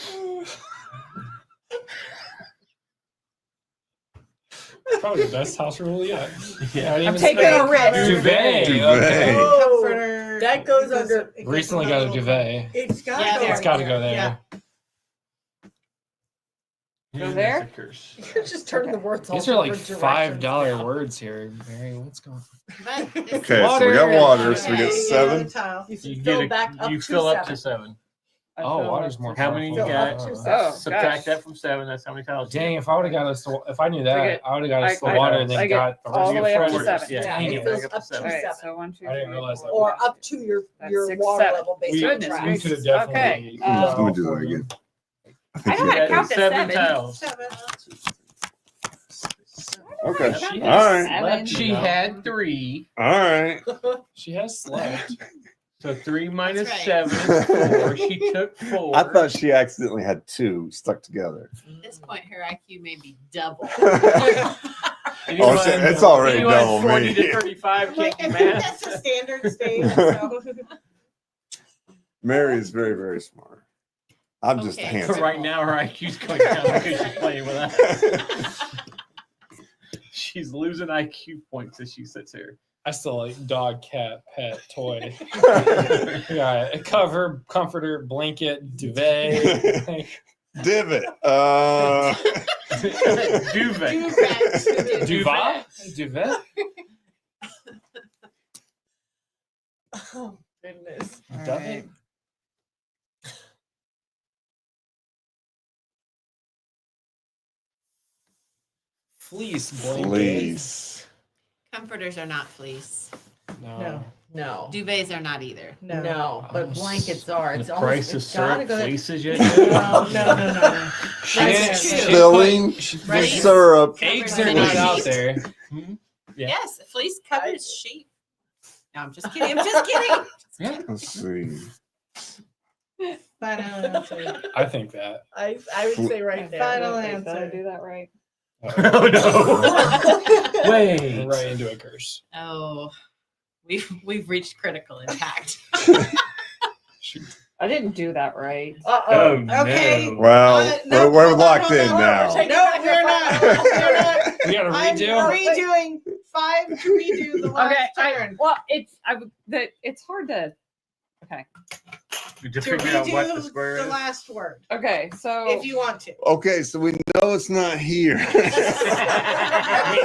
Probably the best house rule yet. Yeah. I'm taking a risk. Duvet. Duvet. Okay. Oh, Comforter. that goes under. Recently got a duvet. It's got Yeah, to go. It's got to go there. Yeah. Go there? That's a curse. You're just turning the words all These are like different directions $5 now. words here. Mary, what's going on? But it's Okay, so we got water, so we Okay, get you 7. get a tile. You You fill get back a, up you to fill up 7. to 7. I Oh, feel water's like- more. How many you Fill got? up to Oh, 7. Subtract gosh. that from 7. That's how many tiles. you Dang, get. if I would have got us, if I knew that, I get- I would have got us the I- water and I then get got the all the way up to forward. 7. Yeah, Yeah, dang it it. fills up up to to 7. All right, 7. so 1, 2, I didn't 3, realize that. or up to your That's 6, water 7. level based Goodness on We track. could have gracious. definitely. Okay, Let me do that again. I know how to That count is to 7 7. tiles. 7. Okay. Count All to right. 7. She had 3. All right. She has slept. So 3 minus right. 7 is 4. She took 4. I thought she accidentally had 2 stuck together. At this point, her IQ may be double. Oh, shit, it's already double 40 me. to 35 I'm can't like, do I think math. that's a standard stage. So. Mary is very, very smart. I'm just a Okay. handsome. Right now, her IQ's going down because she's playing with us. She's losing IQ points as she sits here. I still like dog, cat, pet, toy. Yeah, a cover, comforter, blanket, duvet. Divot. Duvet. Duvet? Duvet? Oh, goodness. All Duvet? right. Fleece blanket. Fleece. Comforters are not fleece. No. No. Duvets are not either. No. But blankets are. The It's price of almost, it's gotta syrup go there. fleeces you. No. That's true. Spilling Ready? syrup. Eggs Covered are in not sheep. out there. Yeah. Yes, fleece covers sheep. No, I'm just kidding. I'm just kidding. Yeah. Let's see. Final answer. I think that. I would say right there. Final Did I answer. do that right? Oh no! Wait. We're right into a curse. Oh, we've reached critical impact. I didn't do that right. Oh, Okay. no. Well, No, we're hold on, locked hold in on. now. No, we're not. We're not. We got to I'm redo. redoing 5 to redo the last turn. Well, it's hard to. Okay. To To figure out what the redo square the is. last word, Okay. So if you want to. Okay, so we know it's not here. We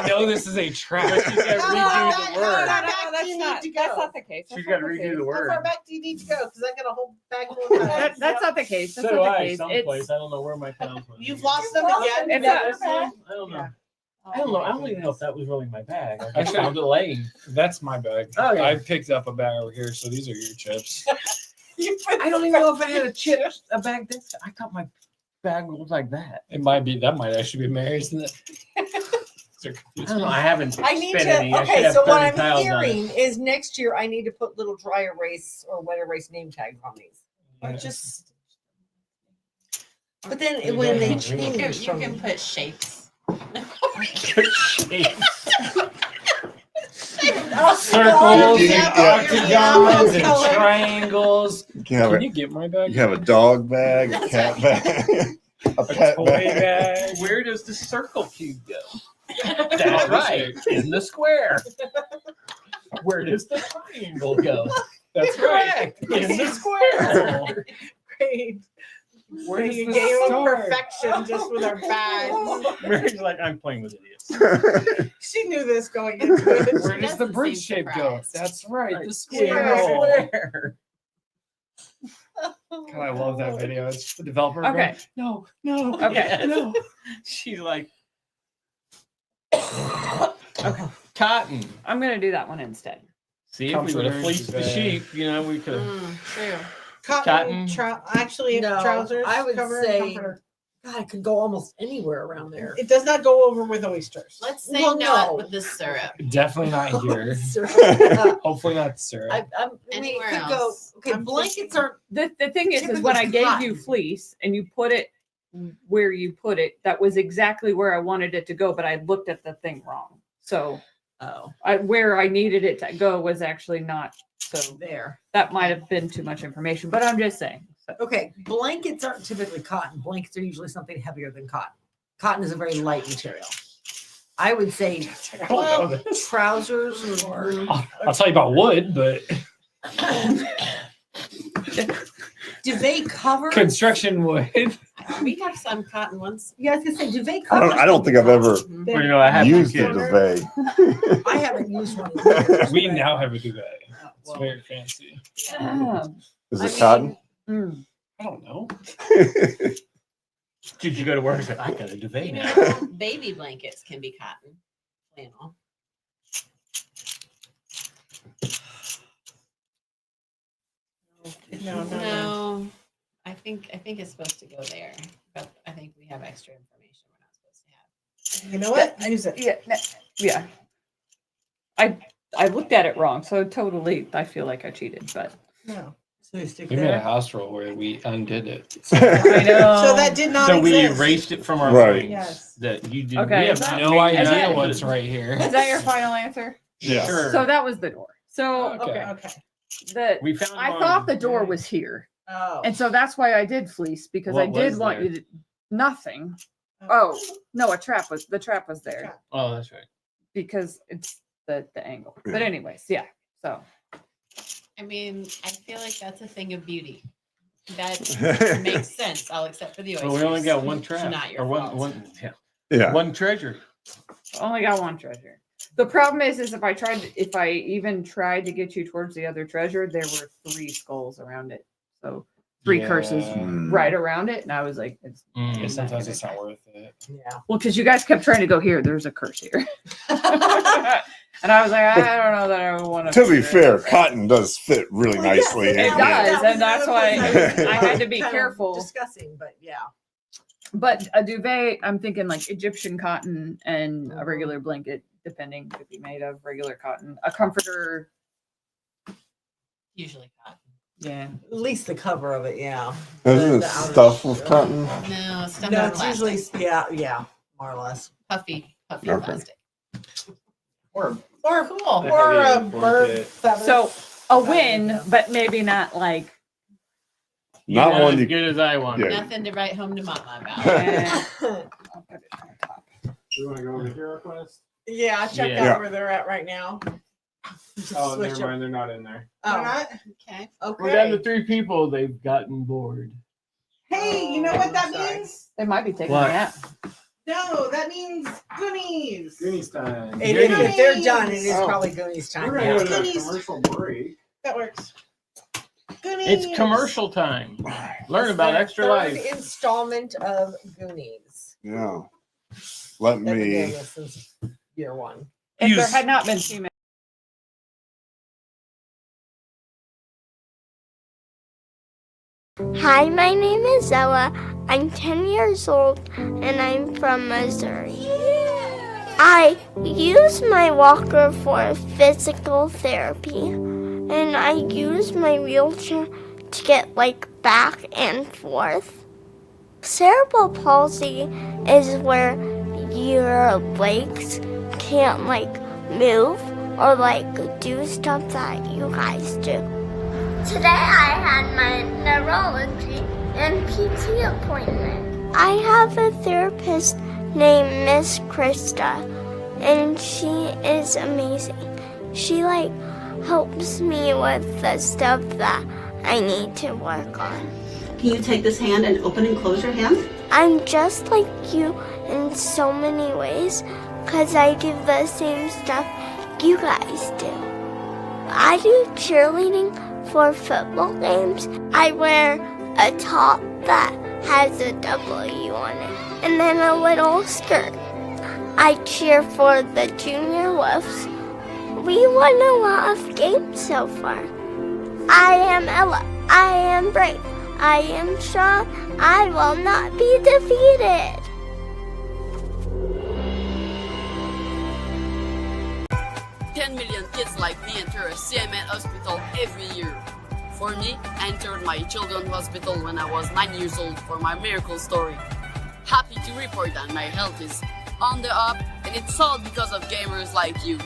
know this is a trap. But she's got to redo the word. that's not the case. She's got to redo the How word. far back do you need to go? Because I got a whole bag full of tiles. That's not the case. That's So do not the I, case. someplace. It's I don't know where my tiles went. You've lost them again. It's Never not- back. I don't know. I don't know. I don't even know if that was really my bag. I Actually, found it laying. That's my bag. Oh, yeah. I picked up a bag over here, so these are your chips. I don't even know if I had a bag this. I thought my bag was like that. It might be. That might actually be Mary's. Isn't it? I don't know. I haven't I need spent to. any. I should Okay, have so what 30 I'm tiles on it. hearing is next year I need to put little dry erase or wet erase name tags on these. Or just. But then when they change, You can put shapes. Circles and Yeah. octagons and triangles. Can you get my bag? You have a dog bag, a cat bag, a pet toy bag. bag. Where does the circle cube go? Oh, That's right. In the square. Where does the triangle go? That's right. In the square. Great. Where does Playing a the game of star- perfection just with our bags. Mary's like, I'm playing with idiots. She knew this going into it. Where does the bridge shape go? That's right. The square. Square. God, I love that video. It's the developer. Okay. Going, no. Okay. No. She's like, Okay. Cotton. I'm gonna do that one instead. See, if we would have fleeced the sheep, we could have. True. Cotton, actually, No, trousers. I would cover and say, comforter. God, it could go almost anywhere around there. It does not go over with oysters. Let's say Well, not no. with the syrup. Definitely not here. Hopefully not syrup. I mean, Anywhere it could go. else. Okay, blankets aren't. The thing is when Typically I gave cotton. you fleece and you put it where you put it, that was exactly where I wanted it to go, but I looked at the thing wrong. So where I needed it to go was actually not so there. That might have been too much information, but I'm just saying. So. Okay, blankets aren't typically cotton. Blankets are usually something heavier than cotton. Cotton is a very light material. I would say trousers or. I'll tell you about wood, but Do they cover construction wood. We have some cotton ones. Yeah, I was gonna say, do they cover? I don't think I've ever I used a duvet. I haven't used one. We now have a duvet. It's very fancy. Is it cotton? I don't know. Did you go to work and say, I got a duvet now? Baby blankets can be cotton flannel. No. I think it's supposed to go there, but I think we have extra information we're not supposed to have. You know what? Use it. Yeah. I looked at it wrong, so totally I feel like I cheated, but No. So you stick We made a there. house rule where we undid it. I know. So that did not So we exist. erased it from our Right. brains. Yes. That you did. Okay, We is have that- no No is idea that- what's right here. Is that your final answer? Yeah. Sure. So that was the door. So Okay. Okay. We found I one. thought the door was here. Oh. And so that's why I did fleece, because I What did was want there? you to nothing. Oh, no, the trap was there Oh, that's right. because it's the angle. But anyways, yeah. So I mean, I feel like that's a thing of beauty. That makes sense. I'll accept for the oysters. Well, we only got one It's trap. not your Or fault. Yeah. one treasure. only got one treasure. The problem is if I even tried to get you towards the other treasure, there were 3 skulls around it. So 3 curses right around it. And I was like, it's Yeah, sometimes it's not worth it. Yeah. well, because you guys kept trying to go here. There's a curse here. And I was like, I don't know that I want To be fair, cotton does fit really Well, yes, nicely. it It in does, and that's why I I had to be kind of careful. Discussing, but yeah. But a duvet, I'm thinking like Egyptian cotton and a regular blanket, depending, could be made of regular cotton. A comforter, Usually cotton. yeah. At least the cover of it, yeah. Isn't it The outer- stuff with cotton? No, stuff No, with it's plastic. usually yeah, more or less. Puffy Okay. plastic. Or Or Cool. or a heavy bird blanket. feather. So a win, but maybe not like. Not Not one as you. good as I wanted. Yeah. Nothing to write home to mama about. eh, You want to go over to Hero Quest? Yeah, check Yeah. out where they're at right now. Oh, Switch never it. mind. They're not in there. They're Oh, not? Okay. We're down to Okay. 3 people. They've gotten bored. Hey, you know what that Sorry. means? they might be taking What? a nap. No, that means Goonies. Goonies time. If they're done, it is Oh. probably Goonies time. We're Yeah. going to go to a Goonies. commercial break. That works. Goonies. It's commercial time. Learn It's about the Extra third Life. installment of Goonies. Yeah. Let They've been doing me. this since year 1. If there had not been too many. Hi, my name is Ella. I'm 10 years old and I'm from Missouri. I use my walker for physical therapy and I use my wheelchair to get back and forth. Cerebral palsy is where your legs can't move or do stuff that you guys do. Today I had my neurology and PT appointment. I have a therapist named Miss Krista, and she is amazing. She helps me with the stuff that I need to work on. Can you take this hand and open and close your hand? I'm just like you in so many ways, 'cause I do the same stuff you guys do. I do cheerleading for football games. I wear a top that has a W on it, and then a little skirt. I cheer for the Junior Wolves. We won a lot of games so far. I am Ella. I am brave. I am strong. I will not be defeated. $10 million kids like me enter a CMN hospital every year. For me, I entered my children's hospital when I was 9 years old for my miracle story. Happy to report that my health is on the up, and it's all because of gamers like you.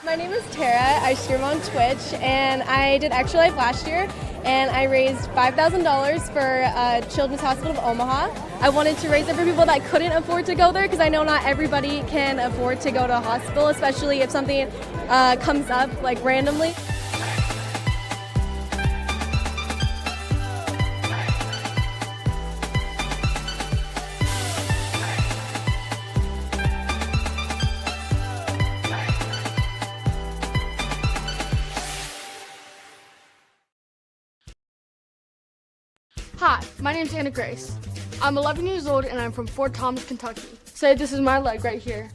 My name is Tara. I stream on Twitch, and I did Extra Life last year, and I raised $5,000 for Children's Hospital of Omaha. I wanted to raise it for people that couldn't afford to go there, because I know not everybody can afford to go to a hospital, especially if something comes up like randomly. Hi, my name's Anna Grace. I'm 11 years old and I'm from Fort Thomas, Kentucky. Say this is my leg right here,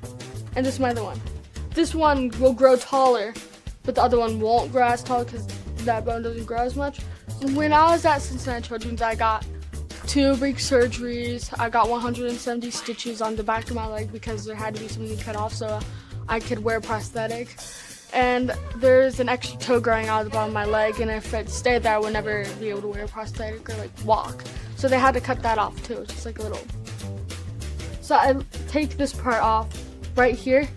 and this is my other one. This one will grow taller, but the other one won't grow as tall because that bone doesn't grow as much. When I was at Cincinnati Children's, I got 2 big surgeries. I got 170 stitches on the back of my leg because there had to be something cut off so I could wear a prosthetic. And there's an extra toe growing out of the bottom of my leg, and if it stayed there, I would never be able to wear a prosthetic or like walk. So they had to cut that off too, just like a little. So I take this part off right here,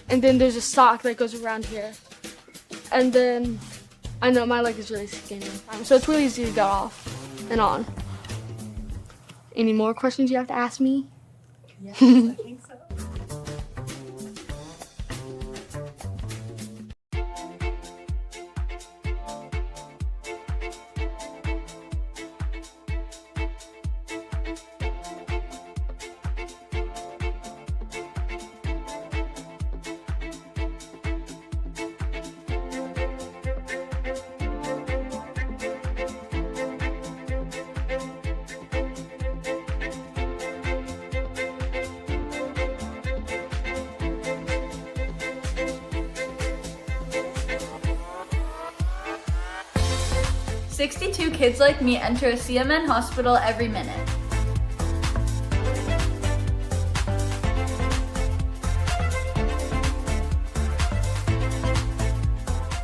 and then there's a sock that goes around here. And then, I know my leg is really skinny, so it's really easy to get off and on. Any more questions you have to ask me? Yes, I think so. "62 kids like me enter a CMN hospital every minute."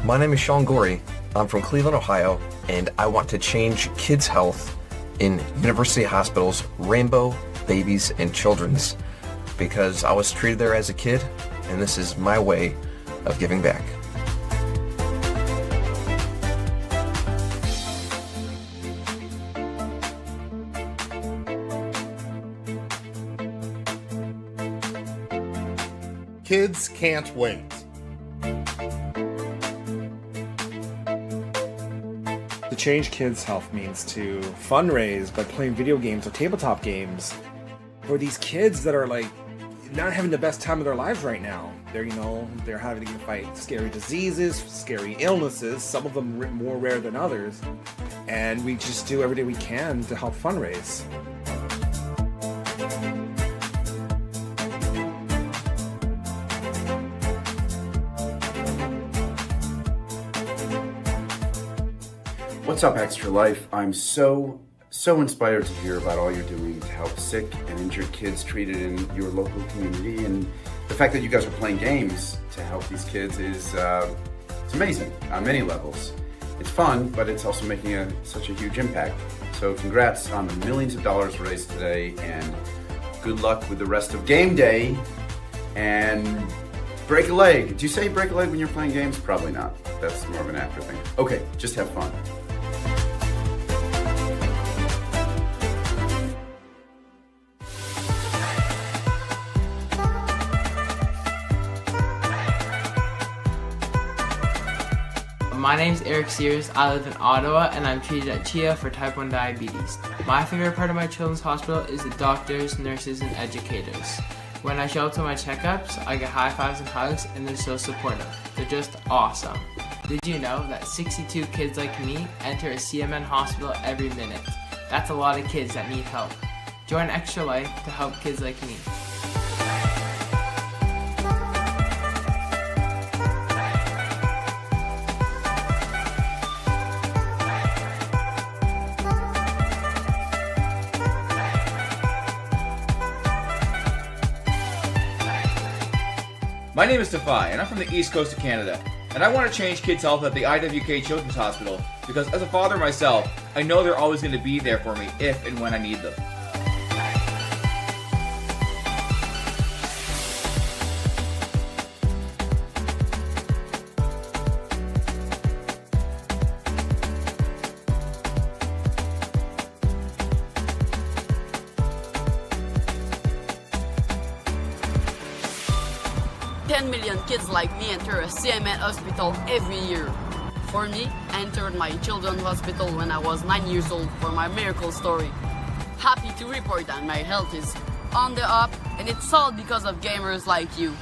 My name is Sean Gorey. I'm from Cleveland, Ohio, and I want to change kids' health in university hospitals, Rainbow, Babies, and Children's, because I was treated there as a kid, and this is my way of giving back. Kids can't wait. To change kids' health means to fundraise by playing video games or tabletop games for these kids that are like not having the best time of their lives right now. They're having to fight scary diseases, scary illnesses, some of them more rare than others, and we just do everything we can to help fundraise. What's up, Extra Life? I'm so inspired to hear about all you're doing to help sick and injured kids treated in your local community, and the fact that you guys are playing games to help these kids is it's amazing on many levels. It's fun, but it's also making such a huge impact. So congrats on the millions of dollars raised today, and good luck with the rest of game day, and Break a leg. Do you say break a leg when you're playing games? Probably not. That's more of an actor thing. Okay, just have fun. My name's Eric Sears. I live in Ottawa and I'm treated at CHIA for type 1 diabetes. My favorite part of my children's hospital is the doctors, nurses, and educators. When I show up to my checkups, I get high fives and hugs and they're so supportive. They're just awesome. Did you know that 62 kids like me enter a CMN hospital every minute? That's a lot of kids that need help. Join Extra Life to help kids like me. My name is Defy, and I'm from the East Coast of Canada, and I want to change kids' health at the IWK Children's Hospital because as a father myself, I know they're always going to be there for me if and when I need them. Kids like me enter a CMN hospital every year. For me, I entered my children's hospital when I was 9 years old for my miracle story. Happy to report that my health is on the up, and it's all because of gamers like you.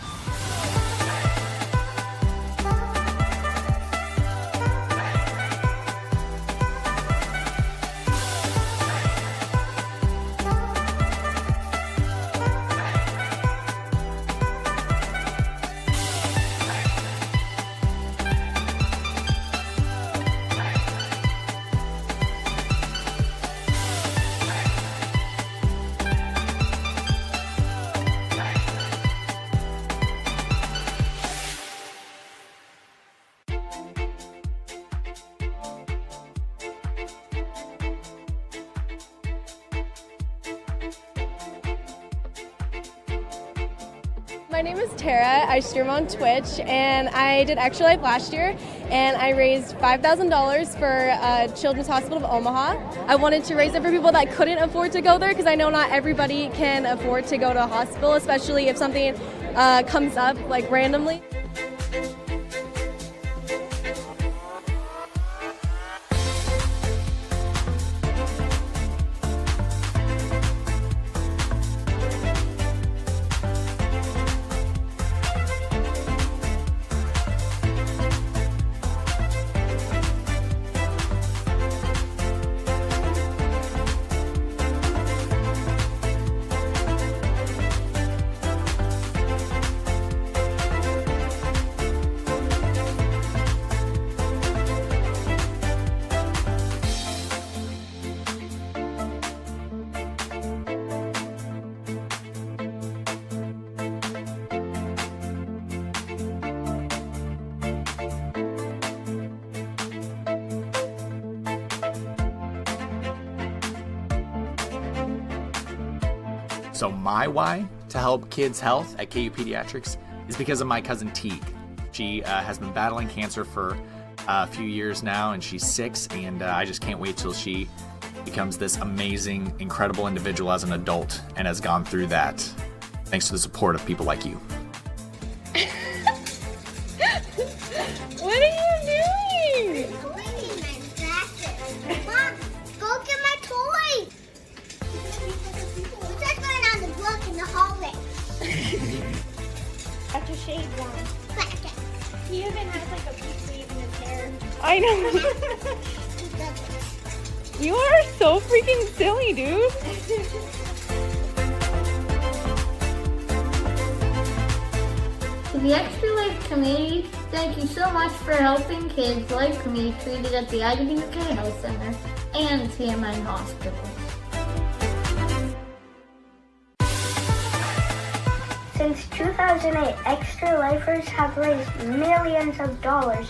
My name is Tara. I stream on Twitch, and I did Extra Life last year, and I raised $5,000 for Children's Hospital of Omaha. I wanted to raise it for people that couldn't afford to go there, because I know not everybody can afford to go to a hospital, especially if something comes up like randomly. So my why to help kids' health at KU Pediatrics is because of my cousin Teague. She has been battling cancer for a few years now, and she's 6, and I just can't wait till she becomes this amazing, incredible individual as an adult and has gone through that thanks to the support of people like you. What are you doing? Mom, go get my toy. We're just going on the block in the hallway. After shade one. He even has like a peach weave in his hair. I know. You are so freaking silly, dude. To the Extra Life community, thank you so much for helping kids like me treated at the IWK Health Center and CMN Hospital. Since 2008, Extra Lifers have raised millions of dollars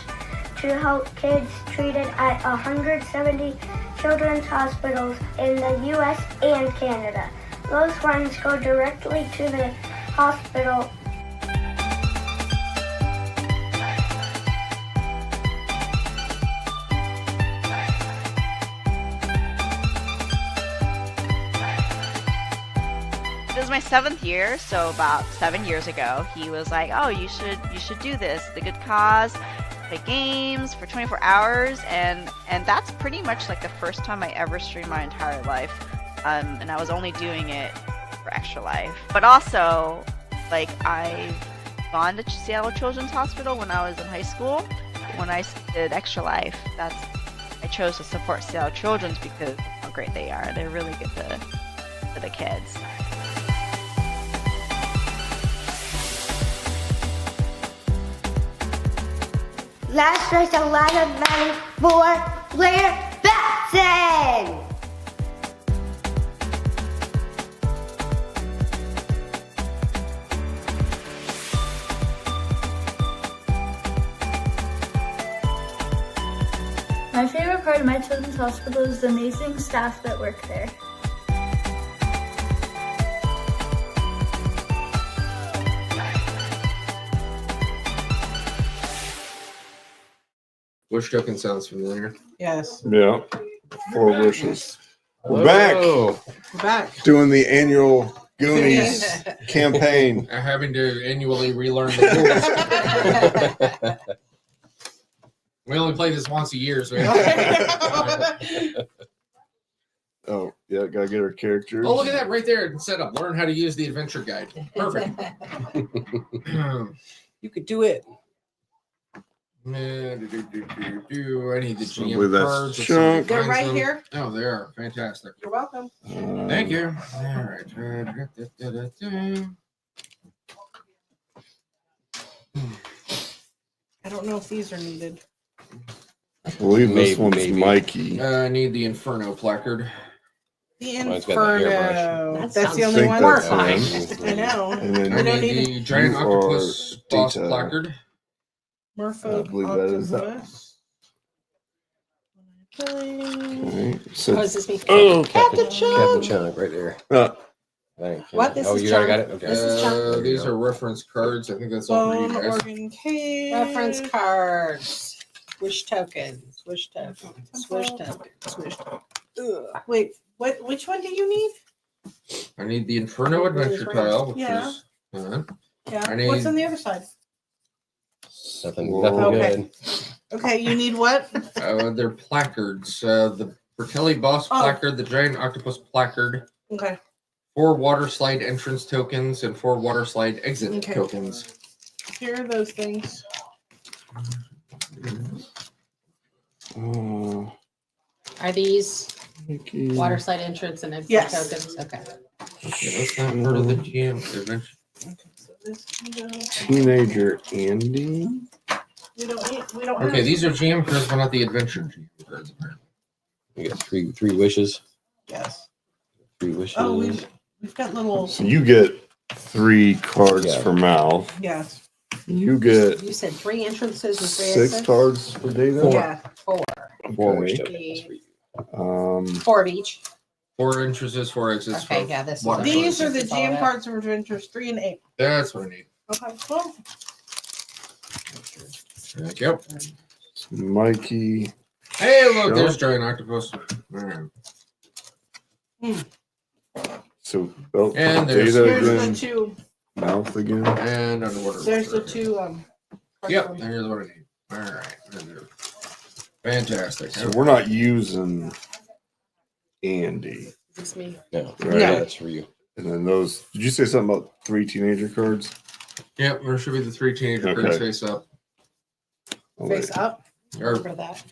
to help kids treated at 170 children's hospitals in the U.S. and Canada. Those funds go directly to the hospital. was my 7th year, so about 7 years ago, he was like, "Oh, you should do this. The good cause, play games for 24 hours," and that's pretty much like the first time I ever streamed my entire life, and I was only doing it for Extra Life. But also, like, I've gone to Seattle Children's Hospital when I was in high school. When I did Extra Life, I chose to support Seattle Children's because of how great they are. They're really good to the kids. Let's raise a lot of money for Blair Batson! My favorite part of my children's hospital is the amazing staff that work there. Wish token sounds familiar. Yes. Yeah. 4 wishes. We're back. Oh. We're back. Doing the annual Goonies campaign. Having to annually relearn the rules. We only play this once a year, so. Oh, yeah, gotta get our characters. Oh, look at that right there. Set up. Learn how to use the adventure guide. Perfect. You could do it. I need the Somebody GM that's cards. chunk. They're right here. Oh, they are. Fantastic. You're welcome. Thank you. All right. I don't know if these are needed. I believe this one's Mikey. I need the Inferno placard. The Mine's got the Inferno. hairbrush. That's the only one. Horrifying. I know. And then I don't need need the giant You are octopus boss Data. placard. Merfolk I believe that is that. octopus. Okay. So, Oh, is this me? Oh, Captain Chunk. Chunk, right there. Thank you. What? This Oh, is you already Chunk. got it? Okay. This is Chunk. There you These go. are reference cards. I think that's all for you Bone guys. organ cave. Reference cards. Wish tokens. Wish tokens. Wish tokens. Wish tokens. Ugh. Wait, what? Which one do you need? I need the Inferno adventure tile, which Yeah. is fun. Yeah. I need- What's on the other side? Nothing Okay. good. Okay, you need what? They're placards. The Bertelli boss Oh. placard, the giant octopus placard, Okay. 4 water slide entrance tokens, and 4 water slide exit Okay. tokens. Here are those things. Are these Mikey. water slide entrance and exit Yes. tokens? Okay. Okay, that's not part of the GM adventure. Teenager Andy. We don't Okay, these are GM cards, but not the adventure GM cards. You got three wishes. Yes. 3 wishes. Oh, we've got little. So you get 3 cards Yeah. for Mal. Yes. You get You said 3 entrances and 3 6 exits? cards for Data. Yeah. 4. 4 wish tokens. tokens. 4 of each. 4 entrances, 4 exits. Okay, for yeah, this is water what- These slides. are the That's all GM that. cards for adventures 3 and 8. That's what I need. Okay. Cool. Thank you. Mikey. Hey, look, Sure. there's giant octopus. Alright. So belt And there's- Data Here's the again. 2. Mouth again. And underwater. There's the 2. Yep, there's what I need. Alright. Fantastic. So we're not using Andy. It's me. No. Right. Yeah, that's for you. And then those. Did you say something about 3 teenager cards? Yep, there should be the 3 teenager Okay. cards face up. Oh, Face wait. up. Or Remember that.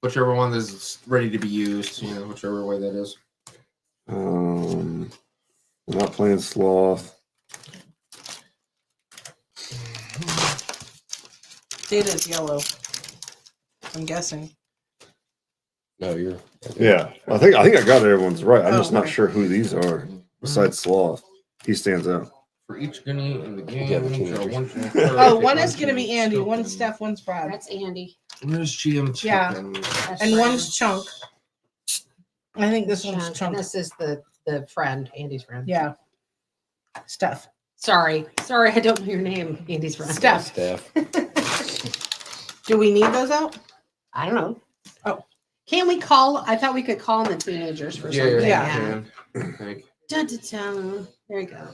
whichever one is ready to be used, you know, whichever way that is. We're not playing Sloth. Data's yellow. I'm guessing. No, you're. Yeah, I think I got everyone's right. I'm just not okay. sure who these are. Besides Sloth, he stands out. For each Gunny in the game, Yeah, the draw teenagers. one. Oh, one is going to be Andy, one's Steph, one's Brad. That's Andy. There's GM Yeah. tokens. That's And Brad. one's Chunk. I think this one's And Chunk. this is the friend, Andy's friend. Yeah. Steph. Sorry, I don't know your name, Andy's friend. Steph. Do we need those out? I don't know. Oh. Can we call? I thought we could call on the teenagers for Yeah, something. Yeah. yeah. Thank you. Dun, dun, dun. There you go.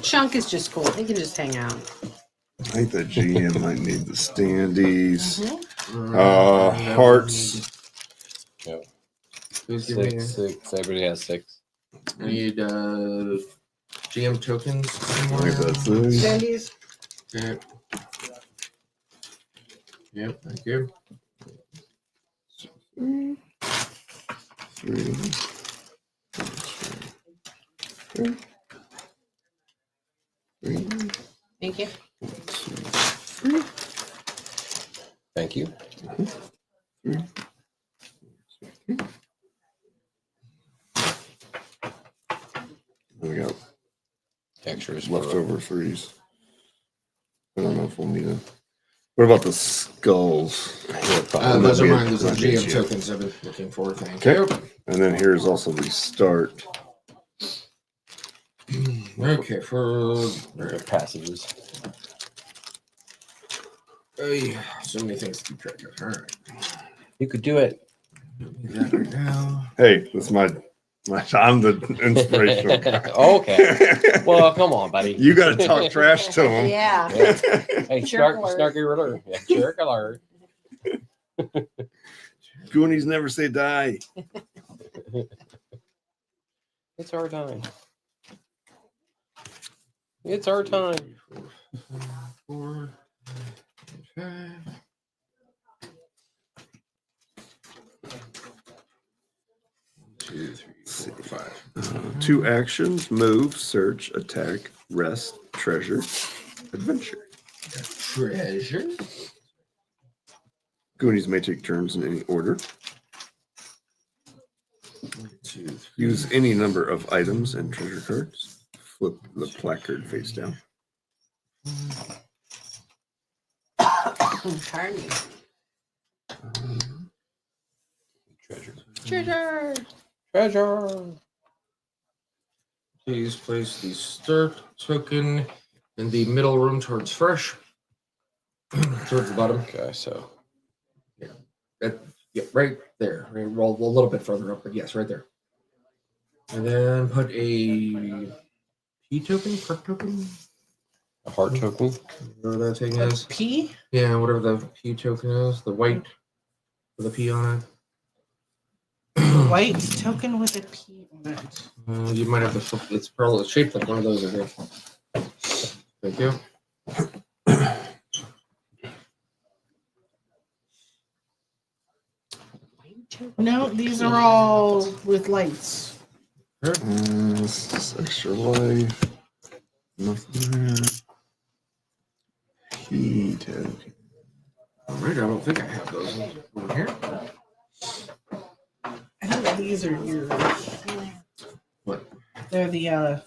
Chunk is just cool. He can just hang out. I think the GM might need the standees. Mm-hmm. Hearts. Yep. Who's giving me Six. Everybody has 6. Need GM tokens. I think that's those. Standees. Okay. Yep, thank you. 3. Thank you. Thank you. We got extras, leftover 3s. I don't know if we'll need a. What about the skulls? Those are mine. Those are the GM tokens I've been looking for. Thank you. And then here's also the start. Okay, for passages. So many things to keep track of. All right. You could do it. That right now. Hey, that's my I'm the inspirational guy. Okay. Well, come on, buddy. You got to talk trash to him. Yeah. Hey, snarky alert. Yeah, jerk alert. Goonies never say die. It's our time. It's our time. 4, 5. Two, three, 4, 5. 2 actions: move, search, attack, rest, treasure, adventure. Treasure. Goonies may take turns in any order. 1, 2, 3. Use any number of items and treasure cards. Flip the placard face down. Pardon me. Treasure. Treasure. Please place the start token in the middle room towards fresh. Towards the bottom. Okay, so. Yeah, right there. Roll a little bit further up, but yes, right there. And then put a P token, heart token. A heart token. Whatever that thing is. P? Yeah, whatever the P token is, the white with a P on it. White token with a P on it. You might have to flip. It's probably shaped like one of those, I think. Thank you. No, these are all with lights. This is extra life. Nothing there. P token. Alright, I don't think I have those over here. I think these are yours. What? They're the Oh,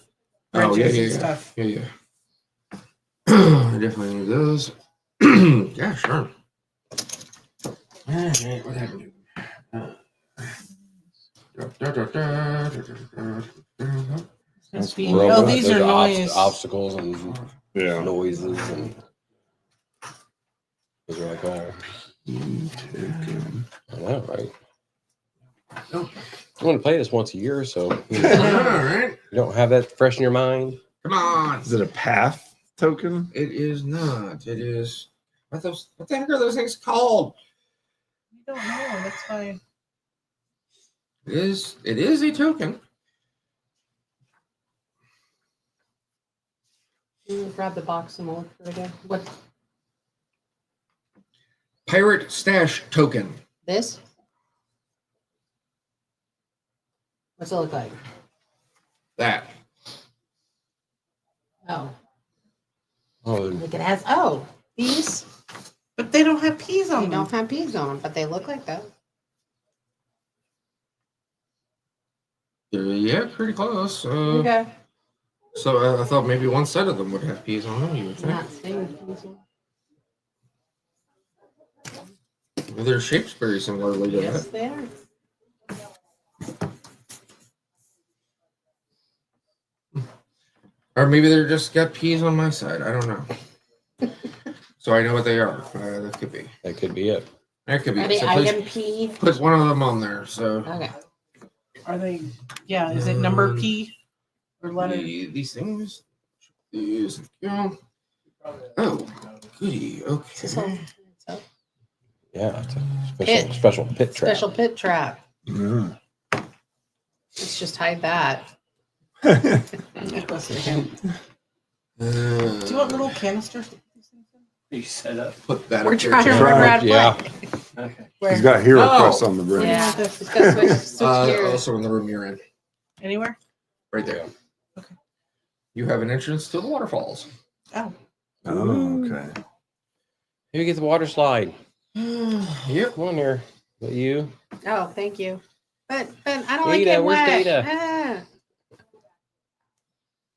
wrenches yeah. and stuff. Yeah. I definitely need those. Yeah, sure. Alright, what happened? Oh, these are noise. Obstacles and noises and those are like all. I know, right? I want to play this once a year, so you don't have that fresh in your mind. Come on. Is it a path token? It is not. It is. What the heck are those things called? I don't know. That's fine. It is a token. Grab the box and we'll look for it again. What? Pirate stash token. This? What's it look like? That. Oh. Oh, Like it has. Oh, these. But they don't have P's on them. They don't have P's on them, but they look like that. Yeah, pretty close. Okay. So I thought maybe one set of them would have P's on them. You would think. Not seeing P's on. Well, their shape's very similarly to Yes, that. they are. Or maybe they're just got P's on my side. I don't know. So I know what they are. That could be. That could be it. That could be Are it. they So item P? put one of them on there. So Okay. Are they? Yeah. Is it number P or letter? these things. These. Yeah. Oh, goody. Okay. Yeah, it's a Pit. special pit trap. Special pit trap. Mm. Let's just hide that. Listen to him. Do you want little canisters? You set up. Put that. We're up there, trying to too. remember how to play. Yeah. Okay. Where? He's got hero Oh. quest on the brain. Yeah. It's got switch gears. Also in the room you're in, Anywhere? right there. Okay. You have an entrance to the waterfalls. Oh. Oh, okay. Here, get the water slide. Yep. Come on here. Is that you? Oh, thank you. But I don't like Data, it where's wet. Data?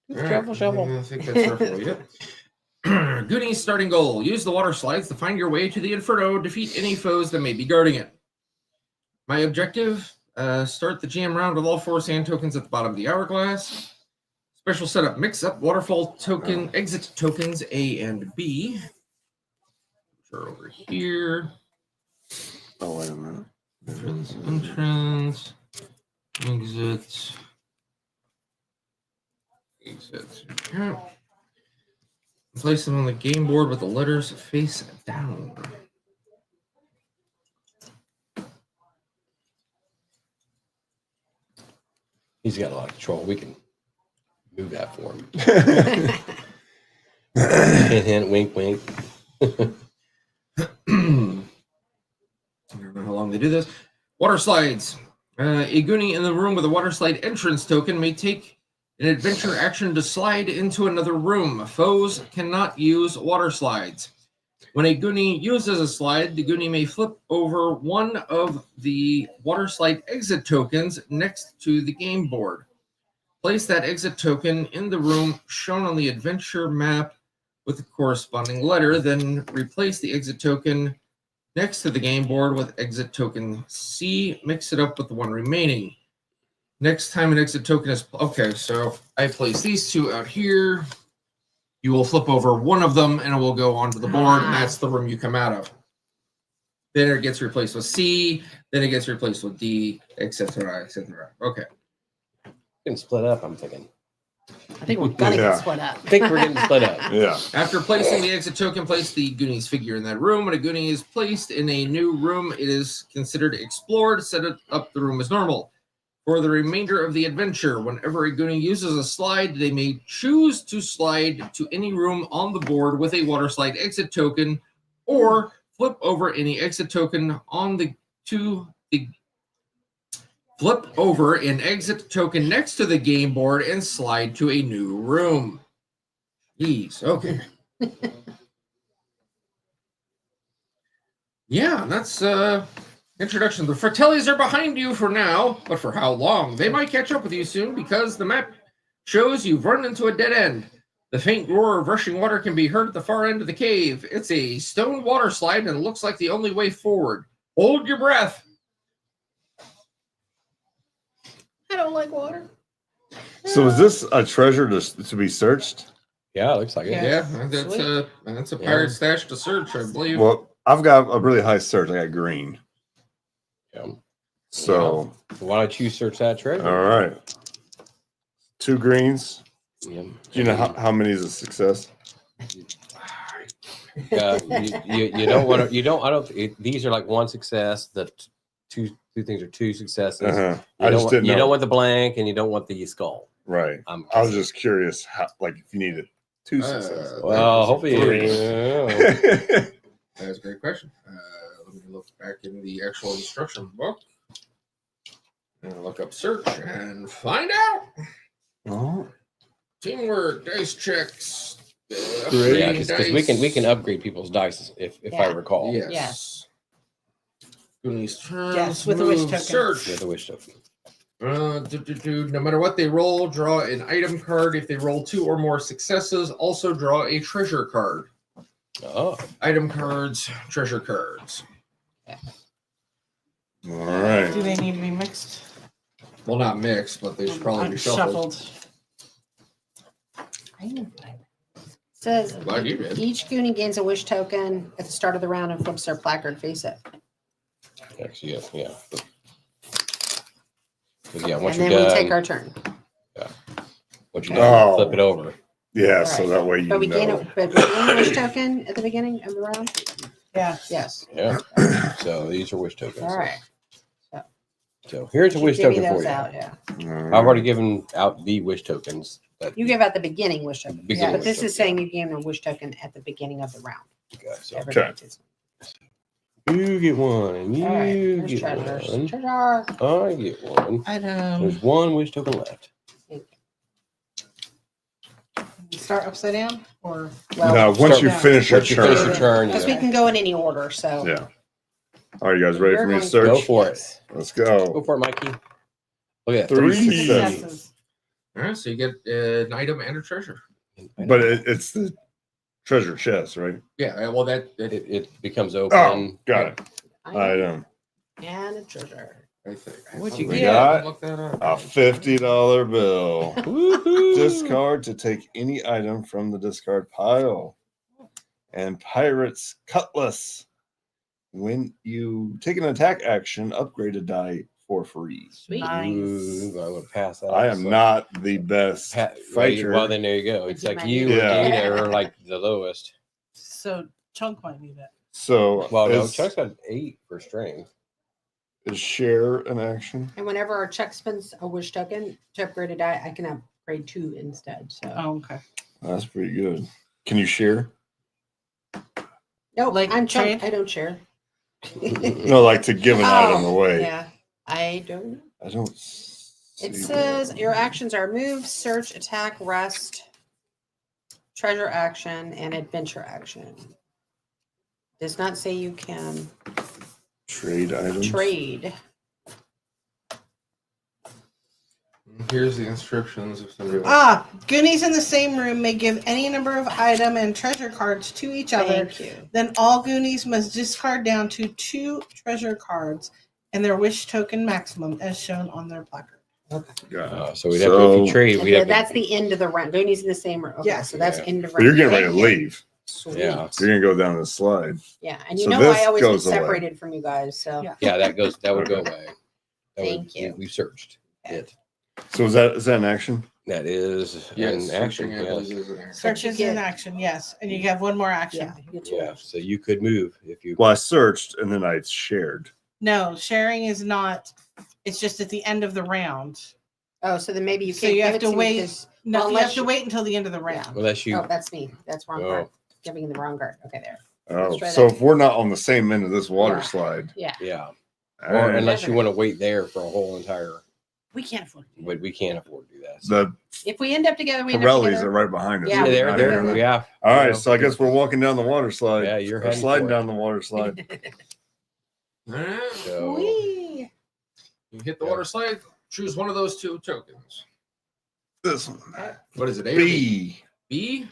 Ah. Shovel, shovel. I think that's roughly it. Goonies starting goal. Use the water slides to find your way to the Inferno. Defeat any foes that may be guarding it. My objective, start the jam round with all 4 sand tokens at the bottom of the hourglass. Special setup, mix up waterfall token, exit tokens A and B. Which are over here. Oh, wait a minute. Entrance, exit. Yeah. Place them on the game board with the letters face down. He's got a lot of control. We can move that for him. Hint, hint, wink, wink. I don't know how long they do this. Water slides. A Goonie in the room with a water slide entrance token may take an adventure action to slide into another room. Foes cannot use water slides. When a Goonie uses a slide, the Goonie may flip over one of the water slide exit tokens next to the game board. Place that exit token in the room shown on the adventure map with the corresponding letter, then replace the exit token next to the game board with exit token C. Mix it up with the one remaining. Next time an exit token is... Okay, so I place these 2 out here. You will flip over one of them and it will go onto the board, and that's the room you come out of. Then it gets replaced with C, then it gets replaced with D, etc., etc. Okay. Getting split up, I'm thinking. I think we're gonna get split up. I think we're getting split up. Yeah. After placing the exit token, place the Goonies figure in that room. When a Goonie is placed in a new room, it is considered explored. Set it up the room as normal. For the remainder of the adventure, whenever a Goonie uses a slide, they may choose to slide to any room on the board with a water slide exit token, or flip over any exit token on flip over an exit token next to the game board and slide to a new room. Jeez, okay. Yeah, that's introduction. The Fratellis are behind you for now, but for how long? They might catch up with you soon because the map shows you've run into a dead end. The faint roar of rushing water can be heard at the far end of the cave. It's a stone water slide and it looks like the only way forward. Hold your breath. I don't like water. So is this a treasure to be searched? Yeah, it looks like it. Yeah, that's a pirate stash to search, I believe. Well, I've got a really high search. I got green. Yeah. So why don't you search that treasure? all right. 2 greens. Yeah. Do you know how many is a success? You don't want to. You don't. I don't. These are like 1 success. The two things are 2 successes. Uh-huh. You I don't just want, didn't you know. don't want the blank, and you don't want the skull. Right. I was just curious, how, like if you needed 2 successes. Well, hopefully. That's a great question. Let me look back in the actual instruction book and look up search and find out. Oh. Teamwork, dice checks. Yeah, because we can upgrade people's dice if I recall. Yes. Goonies turn. Yes, with the wish token. Search. With the wish token. No matter what they roll, draw an item card. If they roll 2 or more successes, also draw a treasure card. Oh. Item cards, treasure cards. All right. Do they need to be mixed? Well, not mixed, but they should probably be shuffled. Says Glad you did. each Goonie gains a wish token at the start of the round and flips their placard face it. Actually, yeah. Yeah, once And you're then we done, take our turn. once you're done, Oh. flip it over. Yeah, All so right. that way you But we gain know. a, but we gain a wish token at the beginning of the round. Yeah. Yes. Yeah. So these are wish tokens. All right. So here's a You wish divvy token for those you. out, yeah. I've already given out the wish tokens. That You give out the beginning wish token. Beginning But wish this token, is saying you gave a wish token at the beginning of the round. so Everybody gets you get one. You All right, here's get treasures. one. Treasure. I get one. There's one wish token left. Start upside down or No, once you finish your once you finish your turn, because we can go in any order. So Yeah. All right, you guys ready You're for me to going- search? Go for it. Let's go. Go for it, Mikey. Look at that. 3 Three successes. All right, so you get an item and a treasure. But it's the treasure chest, right? Yeah, well, it becomes open. Oh, got it. Item. and a treasure. What'd We got a $50 bill. Discard to take any item from the discard pile. And Pirate's Cutlass. When you take an attack action, upgrade a die for free. Ooh, I would pass that. I up, am so- not the best fighter. Well, then there you go. It's like you Yeah. and Dana are like the lowest. So Chunk might need that. So, Well, no, is, Chuck's got 8 for strength. is share an action? And whenever our Chuck spends a wish token to upgrade a die, I can upgrade 2 instead. So Oh, okay. That's pretty good. Can you share? no, Like I'm Chuck. trade? I don't share. No, like to give an item away. Yeah, I don't. I don't. It says your actions are move, search, attack, rest, treasure action, and adventure action. Does not say you can Trade items. trade. Here's the instructions if somebody wants. Ah, Goonies in the same room may give any number of item and treasure cards to each other. Thank you. Then all Goonies must discard down to 2 treasure cards and their wish token maximum as shown on their placard. So we'd have to, if you trade, we'd Okay, have to, that's the end of the round. Goonies in the same room. Okay, Yeah. so that's Yeah. end of But round. you're getting ready to Thank you. leave. Sweet. yeah, You're gonna go down the slide. Yeah, and you So know this I always get goes away. separated from you guys. So Yeah. yeah, that would go away. Thank you. We searched it. So is that an action? That is Yes, an action. searching, I Yes. believe, is an action. Search is in action, yes. And you have one more action. yeah, you get 2. Yeah. So you could move if you. Well, I searched and then I shared. No, sharing is not. It's just at the end of the round. Oh, so then maybe you So can't. you give have it to me wait. 'cause- No, well, you unless have to wait until the end of the round. Unless you. Oh, that's me. That's wrong Oh. card. Giving the wrong card. Okay, there. Oh, Let's try so that. if we're not on the same end of this water Yeah. slide, Yeah, Yeah. all Or right. unless you want to wait there for a whole entire. We can't afford to do But we can't afford to do that. the if we end up together, we end up Pirellis together. are right behind us. Yeah. Yeah, they're Not there. here. Yeah. All right, so I guess we're walking down the water slide. Yeah, you're Or heading sliding for it. down the water slide. All right. So Whee! You hit the water slide, choose one of those 2 tokens. This one. What is it? A or B? B. B.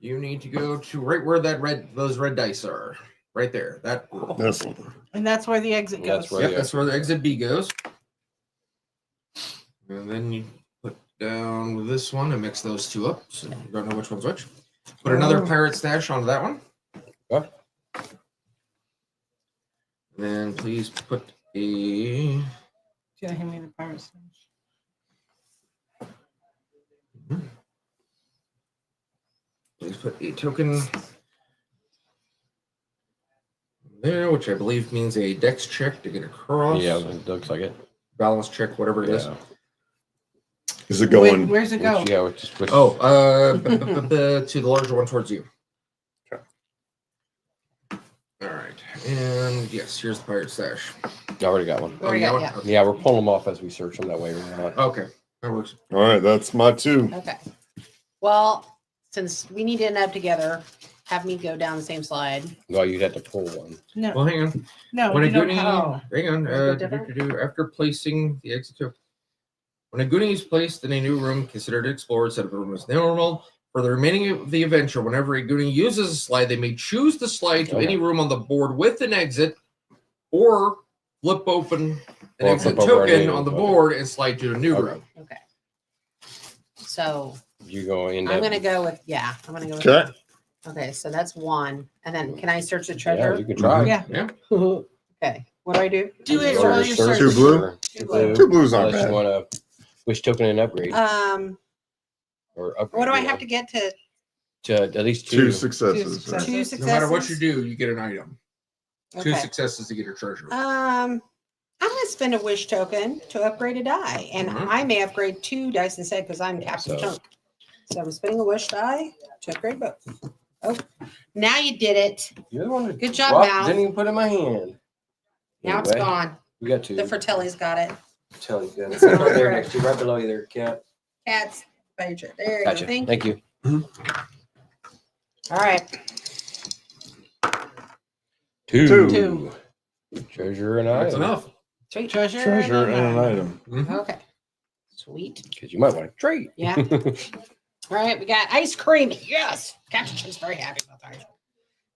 You need to go to right where those red dice are. Right there. That. This one. And that's where the exit goes. That's where Yep, the that's where the exit B goes. And then you put down this one and mix those 2 up. So you don't know which one's which. Put another pirate stash onto that one. Okay. And then please put a. Yeah, hand me the pirate stash. Please put a token there, which I believe means a dex check to get across. Yeah, it looks like it. Balance check, whatever it is. Yeah. Is it going? Where's it go? Yeah, which. Oh, to the larger one towards you. Okay. All right, and yes, here's the pirate stash. I already got one. Already you got got- one? yeah. Okay. Yeah, we're pulling them off as we search them that way. We're not. Okay, that works. All right, that's my 2. Okay. Well, since we need to end up together, have me go down the same slide. Well, you'd have to pull one. No, Well, hang on. no, When a you don't Goonie, have. hang on. Is it different? After placing the exit token, when a Goonie is placed in a new room, considered explored, set of the room as normal. For the remaining of the adventure, whenever a Goonie uses a slide, they may choose to slide to Okay. any room on the board with an exit, or flip open an Or exit flip over token any- on the okay. board and slide to a new Okay. room. Okay. So You go in. I'm gonna go with I'm gonna go with Okay. Okay, so that's 1. And then can I search the Yeah, treasure? you can try. Yeah. Yeah. Okay, Okay. What do I do? Do it Or while you're search searching. Two blue? or- Two blue. Two blues aren't Unless you bad. want to wish token and upgrade. Or upgrade. What do I you have know, to get to? to at least Two two. successes. Two right? Two successes. No matter what you do, you get an item. Two Okay. successes to get your treasure. I'm gonna spend a wish token to upgrade a die, and I may upgrade 2 dice instead because I'm Captain So- Chunk. So I'm spending a wish die to upgrade both. Oh, now you did it. You're the one that Good job, dropped- Mal. Didn't even put it in my hand. Now it's Anyway, gone. You got two. The Fratelli's got it. Tell you good. It's not Right there correct. next to you, right below you there, cat. Cats. Badger. There you Gotcha. go. Thank you. All right. Two. Treasure and That's item. enough. Sweet. Treasure and an item. Okay. Sweet. Because you might want to trade. Yeah. All right, we got ice cream. Yes. Captain Chunk's very happy about that.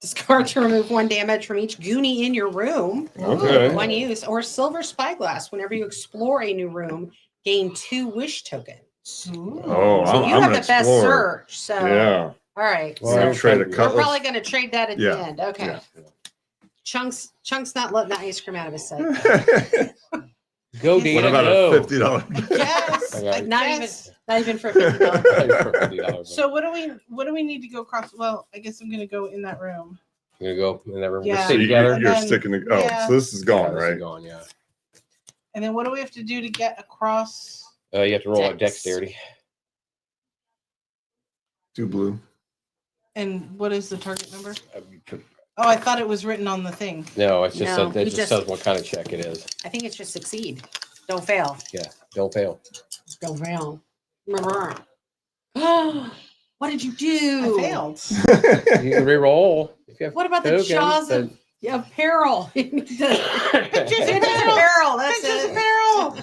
Discard to remove 1 damage from each goonie in your room. Okay. 1 use. Or silver spyglass. Whenever you explore a new room, gain 2 wish tokens. Oh, So I'm you have an the best explorer. search. So Yeah. all right. Well, I'm so trade a we're cutlass. probably going to trade that at Yeah. the end. Okay. Yeah. Chunks not letting the ice cream out of his sight. Go, What Dana, about go. a $50 bill? Yes. I got it. Not Yes. even for $50. $50. So what do we need to go across? Well, I guess I'm gonna go in that room. You're going to go in that room. Yeah. We're So sitting together. And you're then- sticking to. Oh, yeah. so this is gone, Yeah, this is right? gone, yeah. And then what do we have to do to get across? You have to roll a Dex. dexterity. 2 blue. And what is the target number? Oh, I thought it was written on the thing. No, it's just No, it we just just- says what kind of check it is. I think it's just succeed. Don't fail. Yeah, don't fail. Don't fail. What did you do? I failed. You can re-roll. If you have What about the tokens, jaws but- of peril? Just peril. peril. That's That's it. peril.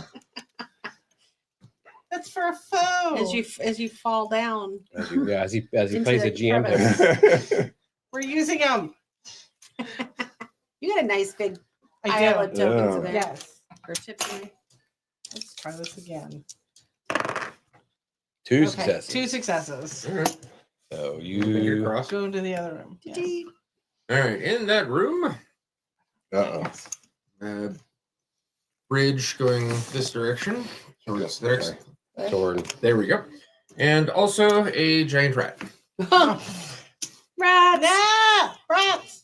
That's for a foe. As you fall down. as he Into plays the the GM crevice. token. We're using them. You got a nice big I pile do. of tokens in there. Yes. For tipsy. Let's try this again. Two Okay, successes. 2 successes. All right. So Fingers you crossed. Go into the other room. Yes. All right. In that room, bridge going this direction. Towards there. toward There we go. And also a giant rat. Rats. Ah, rats.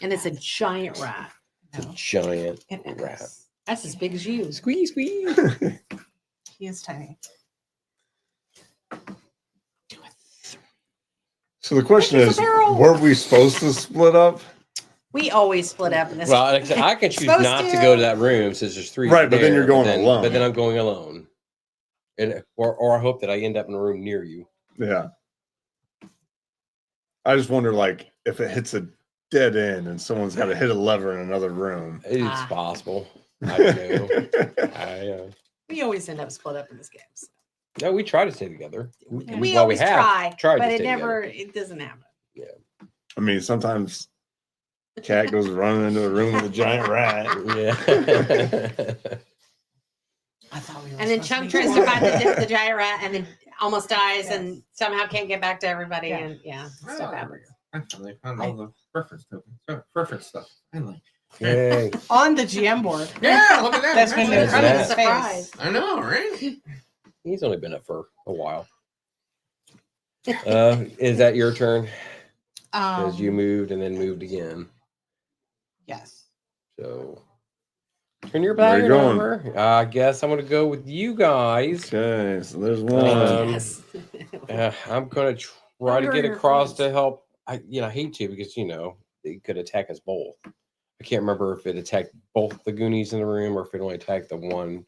And it's a giant rat. a giant It is. rat. That's as big as you. Squeeze, squeeze. He is tiny. So the question It's a is, barrel. were we supposed to split up? We always split up in this. Well, like I said, I can choose Supposed not to to. go to that room since there's 3. Right, but then there, you're going alone. But then I'm going alone, and or I hope that I end up in a room near you. Yeah. I just wonder, like, if it hits a dead end and someone's got to hit a lever in another room. It's possible. I don't know. We always end up split up in this game. So. No, we try to stay together. We Well, always try, tried to but it stay never. together. It doesn't happen. I mean, sometimes cat goes running into a room with a giant rat. Yeah. I thought we were And then supposed Chunk to be tries to together. find the giant rat, and then almost dies, Yes. and somehow can't get back to everybody. Yeah. And yeah, stuff happens. I finally found all the reference tokens. Reference stuff. Finally. Yay. On the GM board. Yeah, look at that. That's been in That's front of that. his Surprise. face. I know, right? He's only been up for a while. Is that your turn? Because you moved and then moved again. Yes. So turn your Where back you going? over. I guess I'm going to go with you guys. Okay, so there's one. Yes. I'm going to try to Wonder get your across friends. to help. I hate to because it could attack us both. I can't remember if it attacked both the Goonies in the room or if it only attacked the one.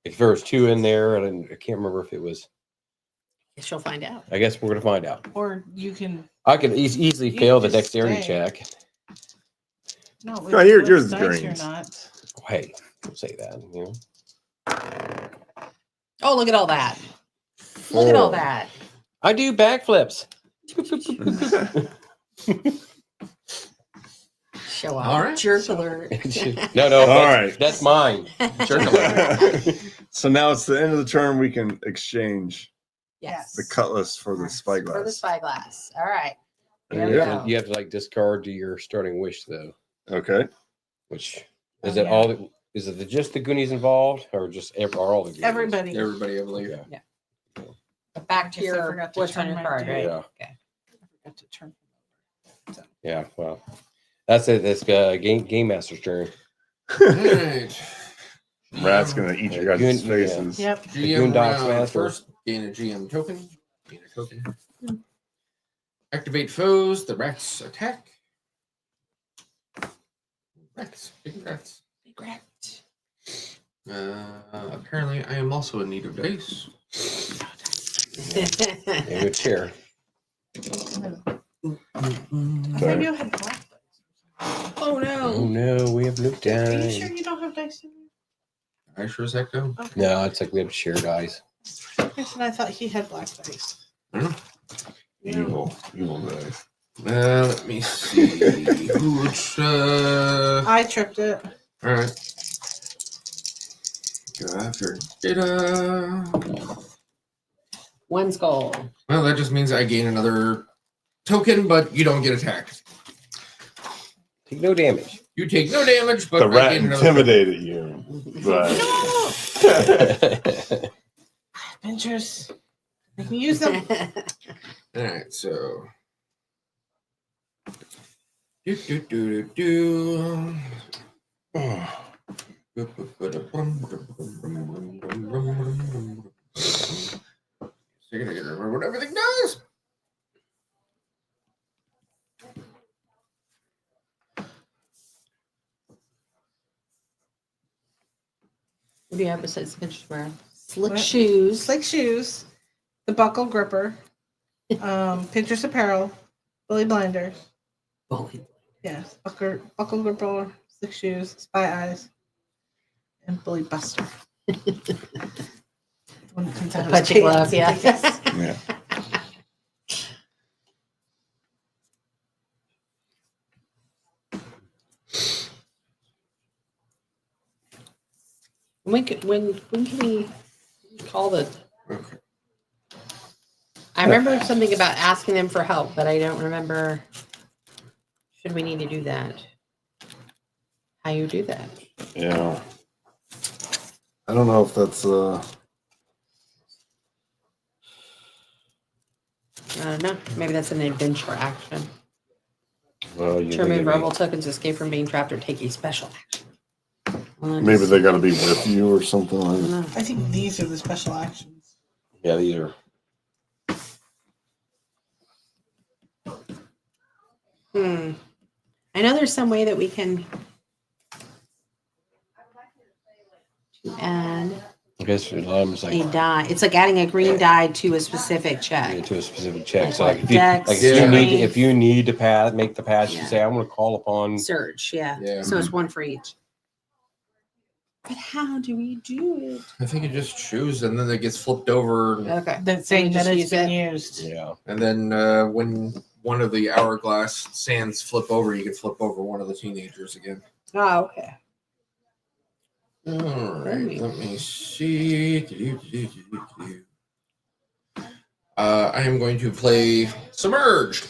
If there was 2 in there, and I can't remember if it was. Guess you'll find out. I guess we're going to find out. Or you can. I can easily You fail can the just dexterity stay. check. No, No, yours with is dice greens. You're not. Oh, hey, don't say that. Oh, look at all that. Look at all 4. that. I do backflips. Show off. All right. Jerk alert. No, All that's, right. that's mine. Jerk alert. So now it's the end of the turn. We can exchange Yes. the cutlass for the For the spyglass. spyglass. All right. There There you we go. go. You have to like discard to your starting wish though. Okay. Which is it all? Is it just the Goonies involved, or just are all the Goonies? Everybody. Everybody, I believe. Yeah. But back to Guess I your forgot to what's on turn your my card, right? Yeah. Okay. I forgot to turn. Yeah. Well, that's it. It's Game Master's turn. Alright. Rat's gonna eat your guys' faces. Yep. GM Boondocks round Master. first. Gain a GM token. Gain a token. Activate foes. The rats attack. Rats. Big rats. Big rat. Apparently, I am also in need of dice. Maybe a chair. Maybe you had black dice. Oh no. Oh no, we have looked down. Are you sure you don't have dice in I sure as heck do. there? Okay. No, it's like we have to share dice. Yes, and I thought he had black dice. Evil dice. Let me see. Which, I tripped it. all right. Go after data. One skull. Well, that just means I gain another token, but you don't get attacked. Take no damage. You take no damage, but The I rat gain another intimidated you. But Adventures. I can use them. All right, so. Do. So you're gonna remember what everything does. What do you have besides pinch wear? Slick shoes. Slick shoes. The buckle gripper. Pinterest apparel. Bully blinders. Bully. Yes. Buckle gripper. Slick shoes. Spy eyes. And bully buster. One that comes out of his Punching glove, pants. yeah. yeah. When can we call the? Okay. I remember something about asking them for help, but I don't remember. Should we need to do that? How you do that? Yeah. I don't know if that's I don't know. Maybe that's an adventure action. Well, you To remove rebel tokens, escape from being trapped, or take a special action. Well, maybe they gotta be with you or something like that. I think these are the special actions. Yeah, these are. I know there's some way that we can add I guess a lot of them is like a die. It's like adding a green die to a specific check. to a specific check. Like So what, like if you, Dex, like strength? if you need to pass, make the pass, you Yeah. say I'm going to call upon. Search, yeah. Yeah. So it's one for each. But how do we do it? I think you just choose, and then it gets flipped over. Okay. That's saying just that it's use been it? used. Yeah. And then when one of the hourglass sands flip over, you can flip over one of the teenagers again. Oh, okay. All right, let me see. I am going to play Submerged.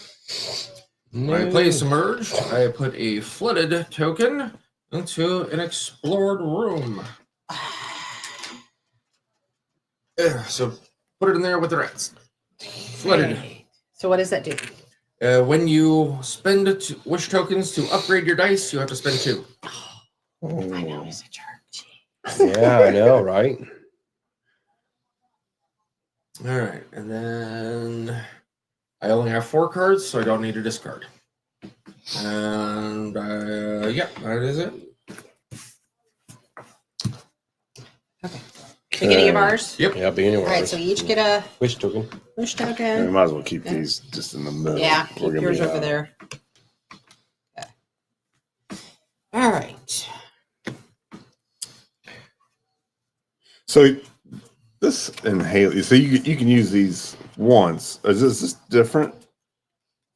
When I play Submerged, I put a flooded token into an explored room. So put it in there with the rats. Flooded. So what does that do? When you spend wish tokens to upgrade your dice, you have to spend 2. I know he's a jerk. Yeah, I know, right? All right, and then I only have 4 cards, so I don't need to discard. And yeah, that is it. Beginning of ours? Yep. Yeah, beginning of All right, ours. so we each get a Wish token. wish We token. might as well keep these just in the middle. Yeah, We're keep gonna yours be over out. there. Okay. All right. So this inhale. So you can use these once. Is this different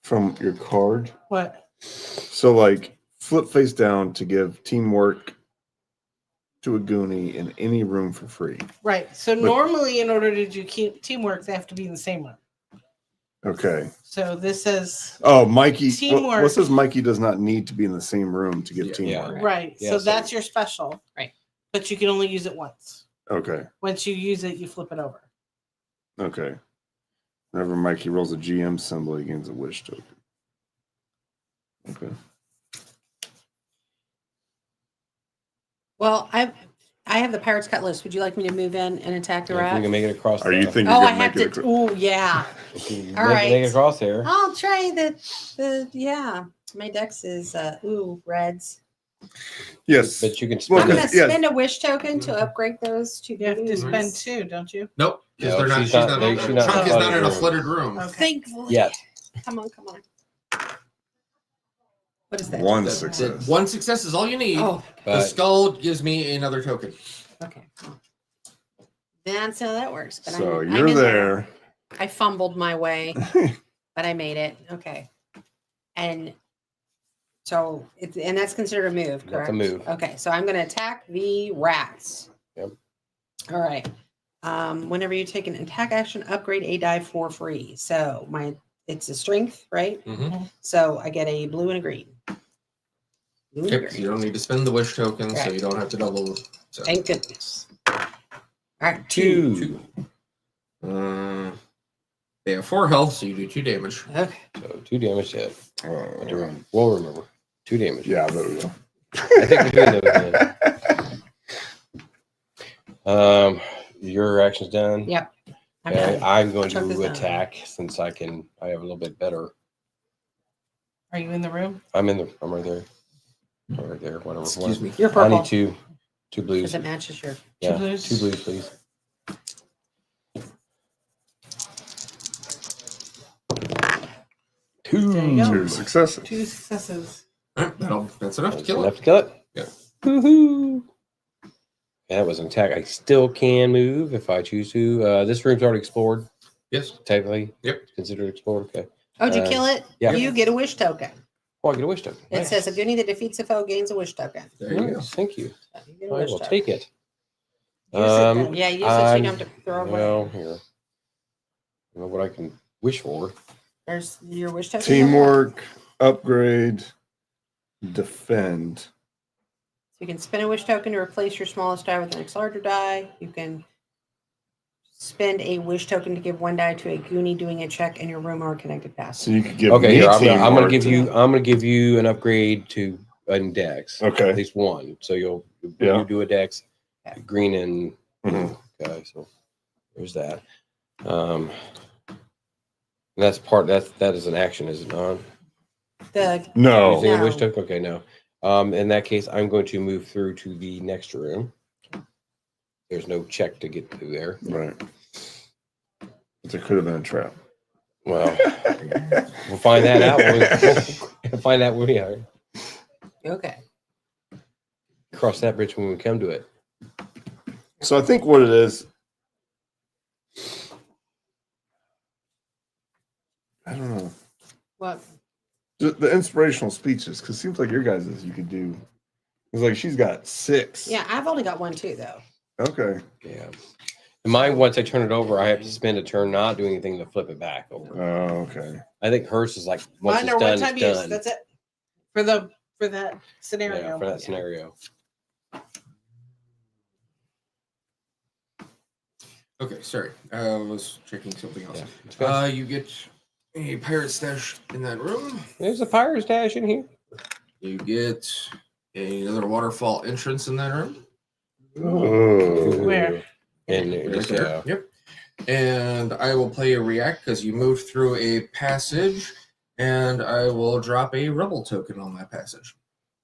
from your card? What? So like flip face down to give teamwork to a Goonie in any room for free. Right. So But- normally, in order to do teamwork, they have to be in the same room. Okay. So this says Oh, Mikey. Teamwork. What says Mikey does not need to be in the same room to give teamwork? right. Yeah, so so- that's your special. Right. But you can only use it once. Okay. Once you use it, you flip it over. Okay. Whenever Mikey rolls a GM symbol, he gains a wish token. Okay. Well, I have the Pirate's Cutlass. Would you like me to move in and attack the If rat? we can make it across. Are you there. thinking? Oh, you're I have making to. it Oh, yeah. All right. Make it across there. I'll try the yeah. My dex is reds. Yes. But you can Well, I'm gonna 'cause- yes. spend a wish token to upgrade those two. You have to goodies. spend 2, don't you? Nope. Because No, they're not. she's She's not- not. she's not Trunk is in a not in a flooded flooded room. Thankfully. Yet. Come on. What is that? One That- success. One success is all you need. Oh. The But- skull gives me another token. Okay. That's how that works. But So I'm you're in there. I fumbled my way, but I made it. Okay. And so and that's considered a move, That's a correct? move. Okay, so I'm gonna attack the rats. Yep. All right. Whenever you take an attack action, upgrade a die for free. So it's a strength, right? Mm-hmm. So I get a blue and a green. Blue and a Yep. green. So you don't need to spend the wish token, so Correct. you don't have to double. So. Thank goodness. All right, 2. They have 4 health, so you do 2 damage. Okay. So 2 damage hit. We'll remember. 2 damage. Yeah, there we go. I think we're doing that again. Your action's done. Yep. I'm Okay, done. I'm going Chuck is to done. attack since I have a little bit better. Are you in the room? I'm right there. I'm right there. Whatever. Excuse me. You're I purple. need two blues. Because it matches your. Yeah, blues? 2 blues, please. There you go. 2 successes. 2 successes. That's enough to kill Enough it. to kill it? Yeah. Woohoo! Yeah, that was an attack. I still can move if I choose to. This room's already explored. Yes. Technically. Yep. Considered explored. Okay. Oh, did you kill it? Yeah. You get a wish token. Oh, I get a wish token. It Nice. says a goonie that defeats a foe gains a wish token. There you go. Nice, thank you. So you get a I wish will token. take it. Use it then. Yeah, use it so you don't have to throw it away. Well, here. I don't know what I can wish for. There's your wish token. Teamwork, upgrade, defend. So you can spin a wish token to replace your smallest die with the next larger die. You can spend a wish token to give 1 die to a goonie doing a check in your room or connected pass. So you could give Okay, me here I'm gonna teamwork give you an upgrade to index. Okay. At least one. So you Yeah. do a dex, Okay. green and Mhm. okay, so there's that. And that's that is an action, is it not? No. Using a wish No. token? Okay, no. In that case, I'm going to move through to the next room. There's no check to get through there. Right. But there could have been a trap. Well, we'll find that out. We'll find out when we are. Okay. Cross that bridge when we come to it. So I think what it is, I don't know. What? The inspirational speeches, because it seems like your guys' you could do. It's like she's got 6. Yeah, I've only got 1 too, though. Okay. Yeah. And mine, once I turn it over, I have to spend a turn not doing anything to flip it back over. Oh, okay. I think hers is like once Mine it's are done, one time it's use. done. That's it. For that scenario. Yeah, for that scenario. Okay, sorry. I was checking something else. Yeah, it's good. You get a pirate stash in that room. There's a pirate stash in here. You get another waterfall entrance in that room. Oh. Where? And Right just, there. Yep. And I will play a react because you moved through a passage, and I will drop a rebel token on that passage.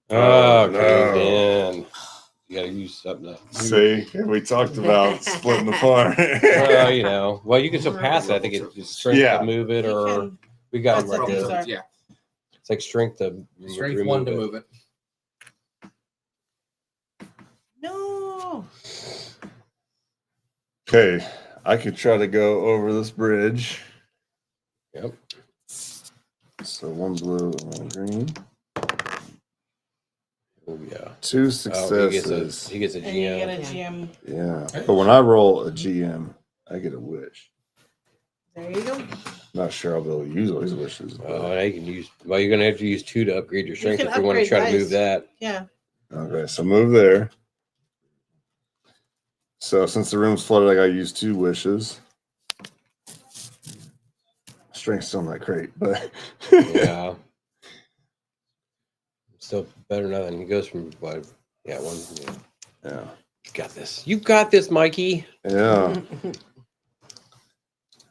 oh, no. man. You gotta use something. See, we talked about splitting the farm. Well, you know. Well, you can still pass it. I think it's just strength Yeah. to move it, You or can- we got them That's right what these there. are. Yeah. It's like strength to Strength remove 1 to it. move it. No. Okay, I could try to go over this bridge. Yep. So 1 blue, 1 green. Oh, yeah. 2 Oh, successes. he gets a And you GM. get a GM. Yeah, but when I roll a GM, I get a wish. There you go. Not sure I'll be able to use all these wishes. but- Oh, now you can use. Well, you're gonna have to use 2 to upgrade your strength can if you want to upgrade try to dice. move that. Yeah. Okay, so move there. So since the room's flooded, I gotta use 2 wishes. Strength's still not great, but Yeah. Still better than nothing. He goes from what? Yeah, 1. Yeah. You got this. You got this, Mikey. Yeah.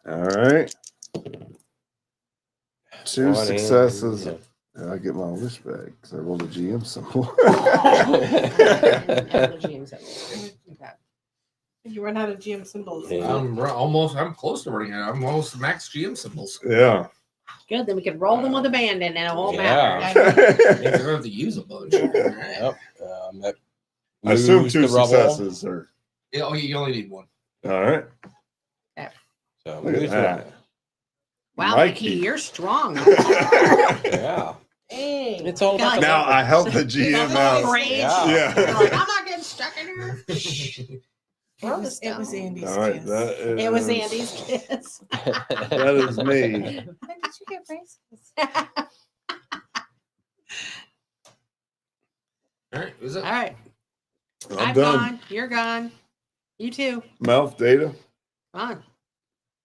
All right. 2 One and- successes. yeah. And I get my wish back because I rolled a GM symbol. You run out of GM symbols. I'm close to running out. I'm almost max GM symbols. Yeah. Good, then we can roll them with abandon and it won't Yeah. matter. Means I have to use a bunch. Yep. That I assume moves 2 the rubble. successes are. Yeah, oh, you only need 1. All right. So Look at moves that. Wow, Mikey, you're strong. Yeah. Hey, It's all about the Now I help the GM out. Rage. Yeah. You're like, I'm not getting stuck in here. It was Andy's All right. kids. That is, It was Andy's kids. That is me. When did you get braces? All right, who's up? All right. I'm done. Gone. You're gone. You too. Mouth data. Come on.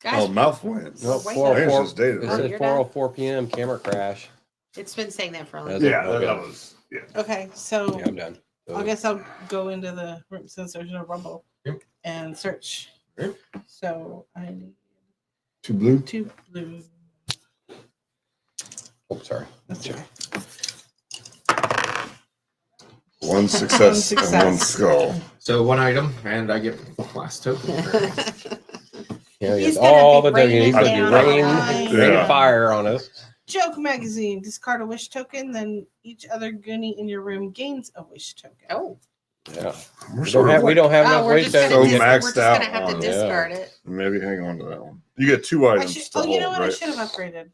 Guys, Oh, mouth wins. No, wait. 404. It's data, It right? said You're 4:04 p.m. camera crash. it's been saying that for a long That's time. Yeah, Okay. that was. Yeah. Okay, so Yeah, I'm done. I guess I'll go into the room since there's no rumble Yep. and search. Yep. So I need 2 blue. 2 blue. Oh, sorry. That's right. 1 success and 1 success. skull. So 1 item, and I get the last token. Yeah, He's yes, gonna all be the tokens. He's raining gonna down be on rain, us. rain Yeah. of fire on us. Joke magazine. Discard a wish token, then each other Goonie in your room gains a wish token. Oh. Yeah. We're We sort don't of have, we don't have Oh, enough we're weight just to gonna, So dis- maxed we're just out gonna have to on- discard it. Maybe hang on to that one. You get 2 items to Oh, you hold, know what? I right? should have upgraded.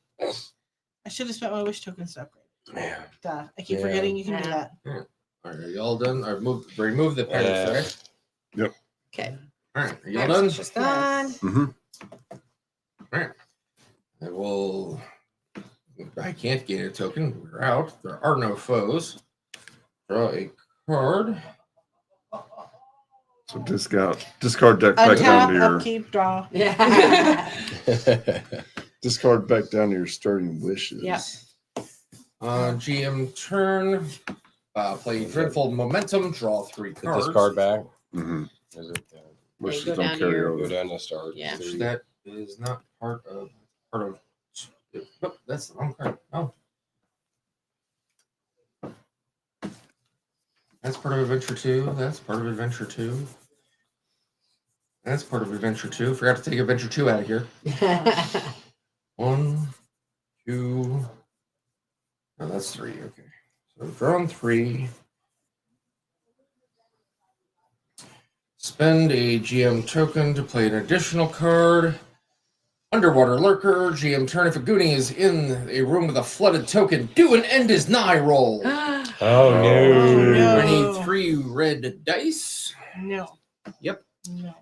I should have spent my wish tokens to upgrade. Yeah. Duh. I keep Yeah. forgetting you can do Yeah. that. All right, are you all done? I've removed the pirates, right? Okay. All right, are you All all right, done? so she's gone. Mm-hmm. All right. I will. I can't gain a token. We're out. There are no foes. Draw a card. So discard deck back down to Untap, your upkeep, draw. Yeah. discard back down to your starting wishes. Yep. GM turn. Play Dreadful Momentum. Draw 3 The cards. discard back. Mm-hmm. Is it, Wishes go don't down to carry your- over. go down to start. Yeah. Which that is not part of. Nope, that's the wrong card. Oh. That's part of Adventure 2. That's part of Adventure 2. That's part of Adventure 2. Forgot to take Adventure 2 out of here. 1, 2. No, that's 3. Okay. So drawn 3. Spend a GM token to play an additional card. Underwater Lurker, GM turn. If a Goonie is in a room with a flooded token, do an end is nigh roll. Oh no. I need 3 red dice. No. Yep. No.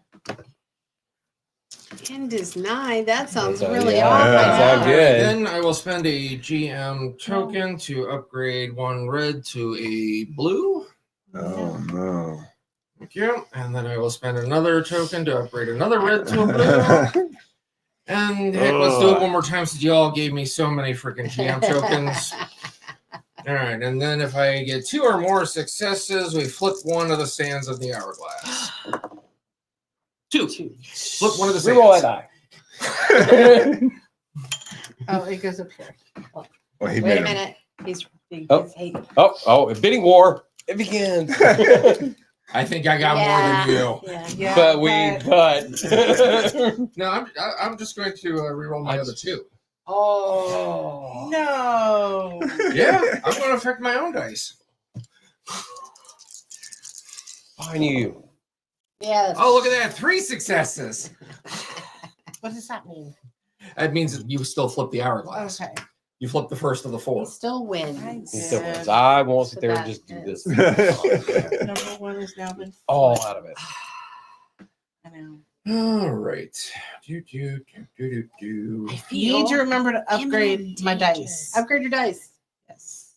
End is 9. That sounds That's really yeah, awful. that sounds good. Then I will spend a GM token to upgrade 1 red to a blue. Oh no. Thank you. And then I will spend another token to upgrade another red to a blue. And heck, let's do it one more time since you all gave me so many freaking GM tokens. All right, and then if I get 2 or more successes, we flip one of the sands of the hourglass. 2. Flip one of the sands. Reroll that die. Oh, it goes up here. Well, he Wait made a him. minute. He's Oh, bidding war. It begins. I think I got more than you. Yeah. but No, I'm just going to reroll my other 2. Oh. No. Yeah, I'm going to affect my own dice. I knew. Yes. Oh, look at that. 3 successes. What does that mean? That means that you still flip the hourglass. Okay. You flip the first of the 4. He still wins. He still wins. I won't sit there and just do this. Number 1 has now been All out of it. I know. All right. You need to remember to upgrade my dice. Upgrade your dice. Yes.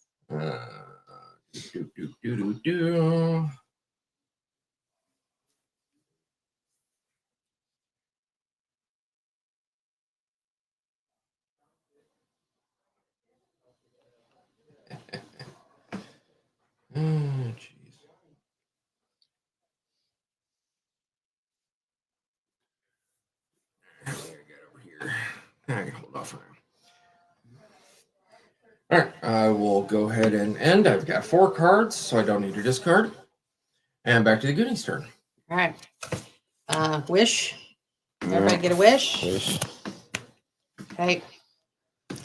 Oh, jeez. Okay, hold off for now. All right, I will go ahead and end. I've got 4 cards, so I don't need to discard. And back to the Goonies' turn. All right. Wish. Everybody get a wish. Okay.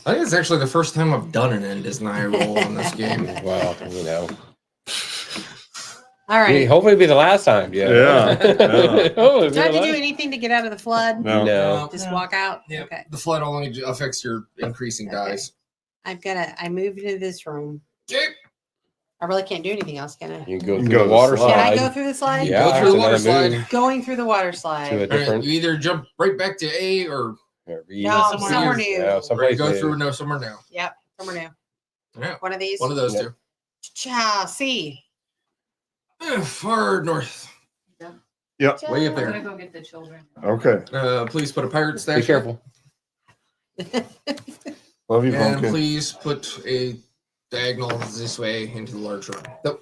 I think it's actually the first time I've done an end as an eye roll in this game. Well, you know. All right. Hopefully it'll be the last time. Yeah. Do I have to do anything to get out of the flood? No. Just walk out? Yeah. Okay. The flood only affects your increasing dice. I moved into this room. Okay. I really can't do anything else, can I? You can go through the water slide. Can I go through the slide? Yeah, go through the water that's another slide. move. Going through the water slide. To a All right, different. you either jump right back to A or No, somewhere new. Yeah, or someplace go new. through somewhere new. Yep, somewhere new. Yeah. One of these? One of those two. Cha, C. Far north. Yep. Way up I'm there. gonna go get the children. Okay. Please put a pirate statue. Be careful. Love you, And Pumpkin. please put a diagonal this way into the large room. Nope.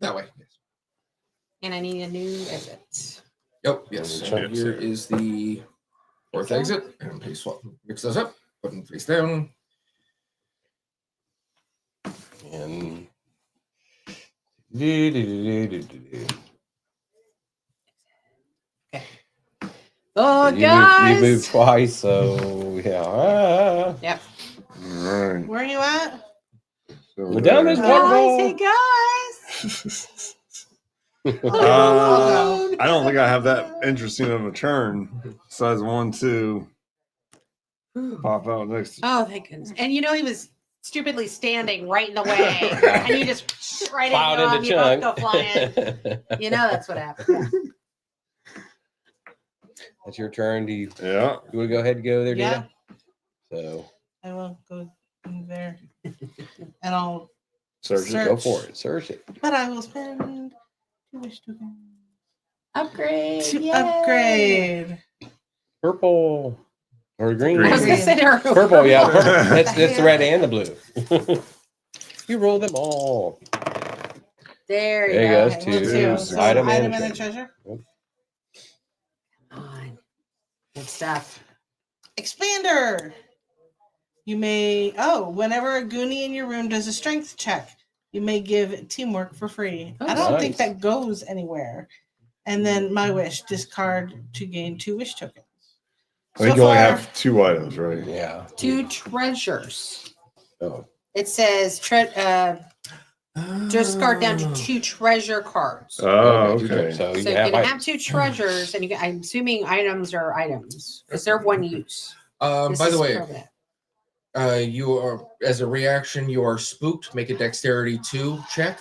That way. Yes. And I need a new exit. Yep. Yes. So here is the 4th exit. And please swap. Mix those up. Put them face down. And Oh, you guys. moved twice, so yeah. Yep. All right. Where are you at? So We're down this there. waterfall. Hey, guys. I don't think I have that interesting of a turn. Size 1, 2. Pop out next. Oh, thank goodness. And you know, he was stupidly standing right in the way. And you just right Plowed into him. into You both chunk. go flying. You know, that's what happened. That's your turn. Do you Yeah. want to go ahead and go there, Yeah. Dana? So I will go in there and I'll Search it. go for it. Search it. But I will spend 2 wish tokens Upgrade. to Yay. upgrade. Purple or green. I was gonna say there. Purple, yeah. Purple. That's the red and the blue. You roll them all. There you There go. you go. Okay, Two. one, So Item item and and a a treasure. Come on. Good stuff. Expander. You may whenever a Goonie in your room does a strength check, you may give teamwork for free. Oh, I don't think nice. that goes anywhere. And then my wish, discard to gain 2 wish tokens. I think So you only far- have 2 items, right? Yeah. 2 treasures. Oh. It says discard down to 2 treasure cards. Oh, two okay. turns. So So you you have can have 2 treasures, and I'm assuming items are items because they're one use. This By the is way, permanent. you are, as a reaction, you are spooked. Make a dexterity 2 check.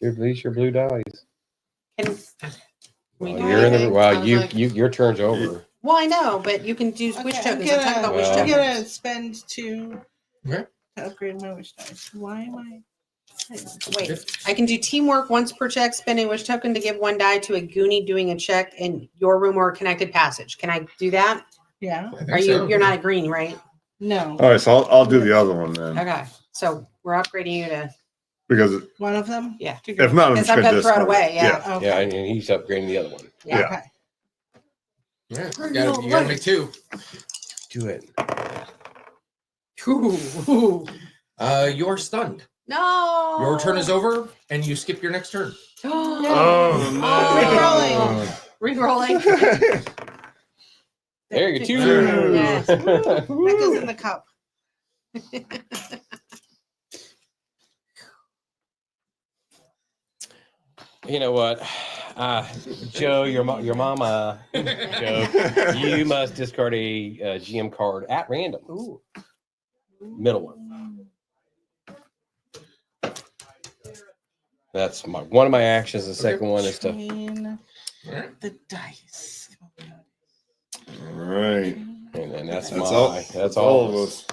At least your blue dice. Can, Well, you're in the your turn's over. well, I know, but you can do wish Okay, tokens. I'm talking about wish Well- I'm tokens. gonna spend 2 Okay. to upgrade my wish dice. Why am I? Wait, I can do teamwork once per check, spending wish token to give 1 die to a Goonie doing a check in your room or a connected passage. Can I do that? Yeah. Are you? You're not agreeing, right? No. All right, so I'll do the other one then. Okay, so we're upgrading you to Because One of them? yeah. if not, I'm Because just I'm going to gonna throw it discard away. Yeah. Okay. Yeah, and he's upgrading the other one. Yeah. Okay. Yeah, you gotta make 2. Do it. Ooh. You're stunned. No. Your turn is over, and you skip your next turn. Oh, Re-rolling. There you go. 2. Yes. That goes in the cup. You know what, Joe, your mama, Joe, you must discard a GM card at random. Ooh. Middle one. That's one of my actions. The second one is to. Train the dice. All right. And then that's all. my. That's all of us.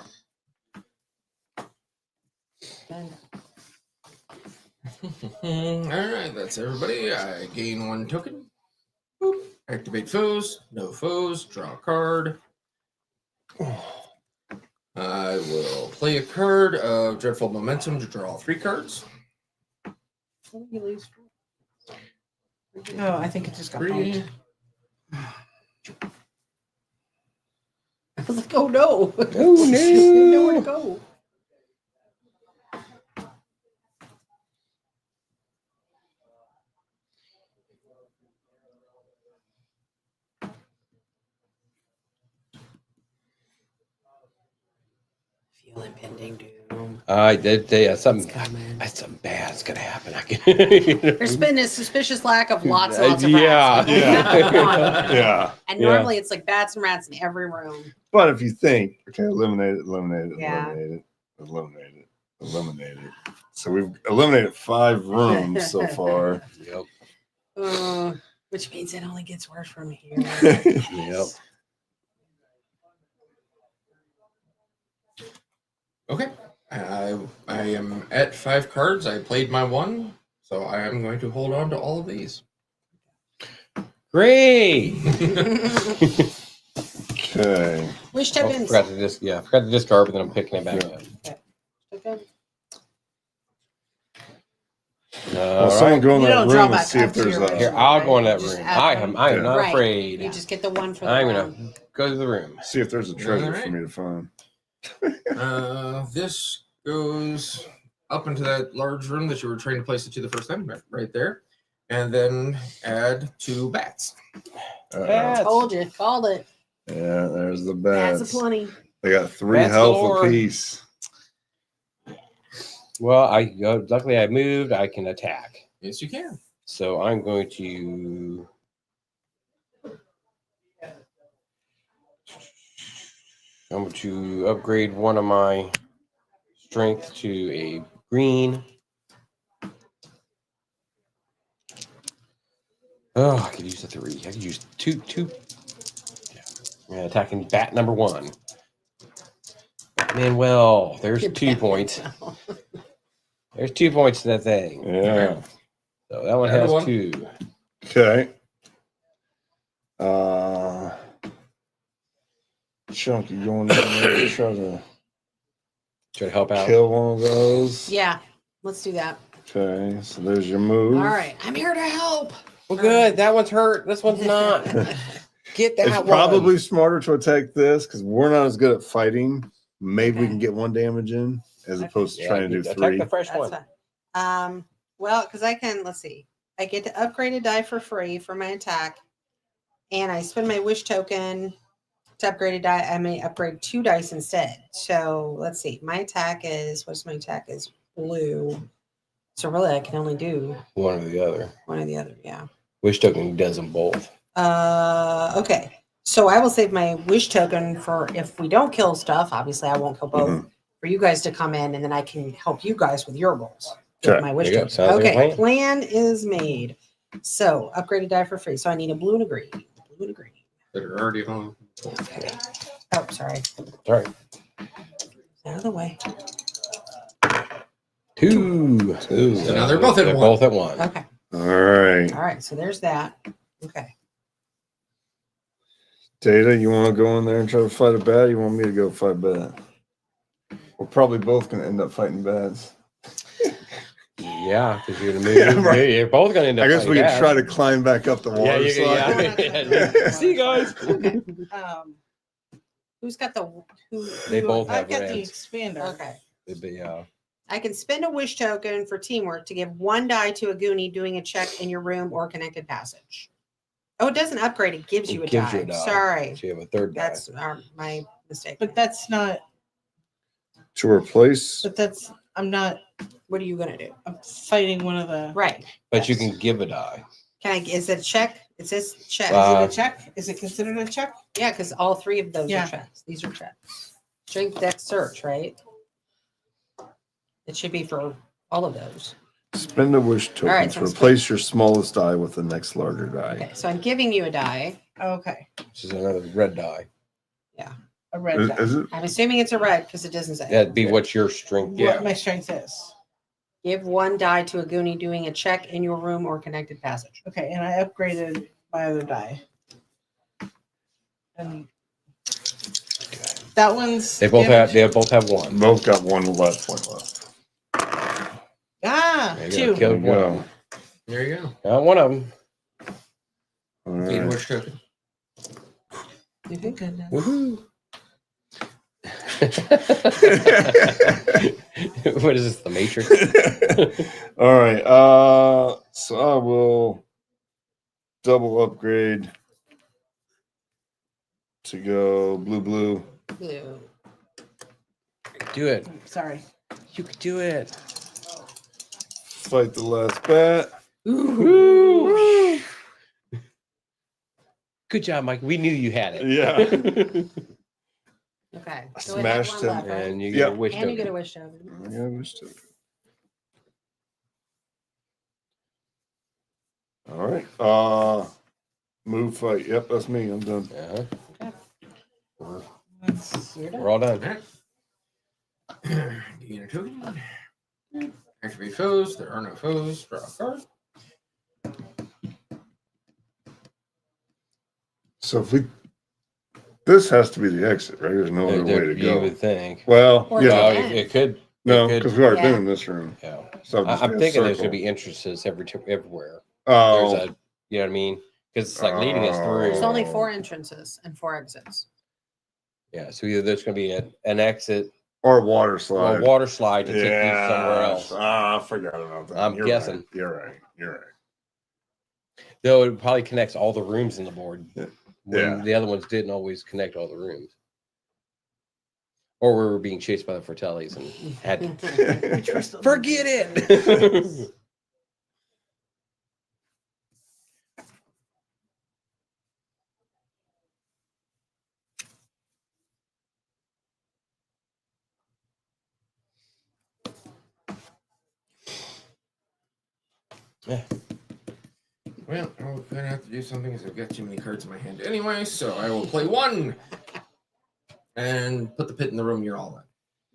All right, that's everybody. I gain 1 token. Boop. Activate foes. No foes. Draw a card. I will play a card of Dreadful Momentum to draw 3 cards. Oh, I think it just got 3. bumped. I was like, oh no. Oh no. Nowhere to go. Feel impending doom. Something bad's gonna happen. I can. There's been a suspicious lack of lots and lots of Yeah. rats. Yeah. And normally it's like bats and rats in every room. But if you think, okay, eliminate it, eliminate it, Yeah. eliminate it, eliminate it, eliminate it. So we've eliminated 5 rooms so far. Yep. Which means it only gets worse from here. Yep. Okay. I am at 5 cards. I played my 1, so I am going to hold on to all of these. Great. Okay. Wish Oh, tokens. forgot to discard, but then I'm picking it back up. Okay. Well, someone go in You that don't draw room and back see up if to there's your a. Here, I'll go in that Just room. add I one. am not Right. afraid. You just get the 1 for the I'm round. gonna go to the room. See if there's a treasure Alright. for me to find. This goes up into that large room that you were trying to place it to the first time, right there. And then add 2 bats. Uh-oh. Told you. Called it. Yeah, there's the Bats bats. aplenty. They got 3 Bats health galore. apiece. Well, luckily I moved. I can attack. Yes, you can. So I'm going to. I'm going to upgrade one of my strength to a green. Oh, I could use a 3. I could use two. Yeah, attacking bat number 1. Manuel, there's 2 points. There's 2 points to that thing. Yeah. So that one Add has 1. 2. Okay. Chunky going in there to try to help out. Kill one of those. Yeah. Let's do that. Okay, so there's your move. All right. I'm here to help. Well, good. That one's hurt. This one's not. Get that It's one. probably smarter to attack this because we're not as good at fighting. Maybe we can get 1 damage in as opposed to trying to do 3. Attack the fresh one. Fine. Well, because I can, let's see. I get to upgrade a die for free for my attack. And I spend my wish token to upgrade a die. I may upgrade 2 dice instead. So let's see. My attack is, what's my attack is? Blue. So really I can only do One or the other. one or the other. Yeah. Wish token does them both. Okay. So I will save my wish token for if we don't kill stuff. Obviously, I won't kill both. For you guys to come in, and then I can help you guys with your rolls. With Okay. my wish There you go. token. Sounds like a Okay. plan. Plan is made. So upgraded die for free. So I need a blue and a green. Blue and a green. That are already home. Okay. Oh, sorry. Sorry. Out of the way. 2. So now they're both at 1. Both at 1. Okay. All right. All right. So there's that. Okay. Data, you want to go in there and try to fight a bat? You want me to go fight a bat? We're probably both going to end up fighting bats. Yeah, because you're going to move. Yeah, right. You're both going to end up I guess we fighting can try bats. to climb back up the water Yeah, slide. See you guys. Okay. Who's got the? They both I've have got the reds. Okay. expander. I can spend a wish token for teamwork to give 1 die to a Goonie doing a check in your room or connected passage. Oh, it doesn't upgrade. It gives you a gives die. you a die. Sorry. So you have a 3rd die. That's my mistake. But that's not, To replace. but that's, I'm not, What are you going to do? I'm fighting one of the. Right. But you can give a die. Can I, is it a check? It says check. Is Uh, it a check? Is it considered a check? Yeah, because all 3 of those Yeah. are checks. These are checks. Strength, dex, search, right? It should be for all of those. Spend a wish token right, to so replace your smallest die with the next larger die. Okay, so I'm giving you a die. Okay. This is another red die. Yeah. A red die. Is it? I'm assuming it's a red because it doesn't say. That'd be what your strength. What my strength is. Give one die to a Goonie doing a check in your room or connected passage. Okay, and I upgraded my other die. And that one's They both have one. Both got one left. One left. Ah, There you two. go. Killed There you one. go. There you go. Got one of them. All Gain a right. wish token. Woohoo! What is this? The Matrix? All right. So I will double upgrade to go blue. Blue. Do it. Sorry. You could do it. Fight the last bat. Ooh. Good job, Mike. We knew you had it. Yeah. Okay. I So we have smashed one him. left, right? And you get a wish And you token. get a wish token. I got a wish token. All right. Move fight. Yep, that's me. I'm done. Uh-huh. You're done. We're all done. Gain a token. Activate foes. There are no foes. Draw a card. So if we, this has to be the exit, right? There's no other way to You go. would think. Well, Or yeah. the end. It could. No, it could- because we've already been Yeah. in this room. Yeah. So just I'm be a thinking there's circle. going to be entrances everywhere. Oh, There's a, you know what I mean? Because it's like leading us through. There's only 4 entrances and 4 exits. Yeah. So either there's going to be an exit or a water or slide. a water slide to take you somewhere else. I forgot about that. I'm You're guessing. Right. You're right. You're right. Though it probably connects all the rooms in the board. When Yeah. the other ones didn't always connect all the rooms. Or we were being chased by the Fratellis and had to forget it. Yeah. Well, I'm gonna have to do something because I've got too many cards in my hand anyway. So I will play 1 and put the pit in the room you're all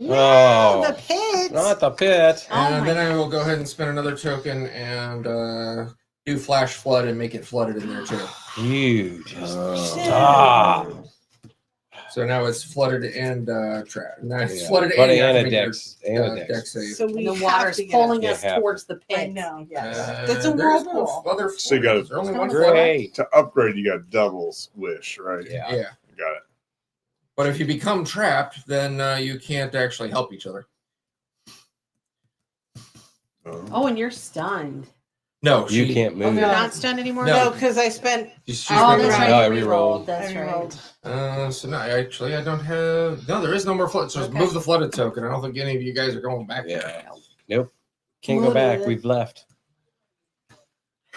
in. Oh, the pit. not the pit. And then I will go ahead and spend another token and do flash flood and make it flooded in there too. You just stop. So now it's flooded and trapped. Now it's Yeah. flooded Flooded and, and you a have to dex. make And your, a dex. dex save. So we And the have water's to get pulling You us have towards the pit. I know. Yes. That's a there's whirlpool. no other So you got There's only one flood. Great. To upgrade, you got doubles wish, right? Yeah. Yeah. Got it. But if you become trapped, then you can't actually help each other. Oh, and you're stunned. No, You she- can't Oh, move. you're not stunned anymore? No. No, because I spent. she's Oh, been that's right. No, I You re-rolled. That's I re-rolled. right. So no, actually, I don't have. No, there is no more flood. So just Okay. move the flooded token. I don't think any of you guys are going back there. Yeah. Nope. Can't go back. We've left.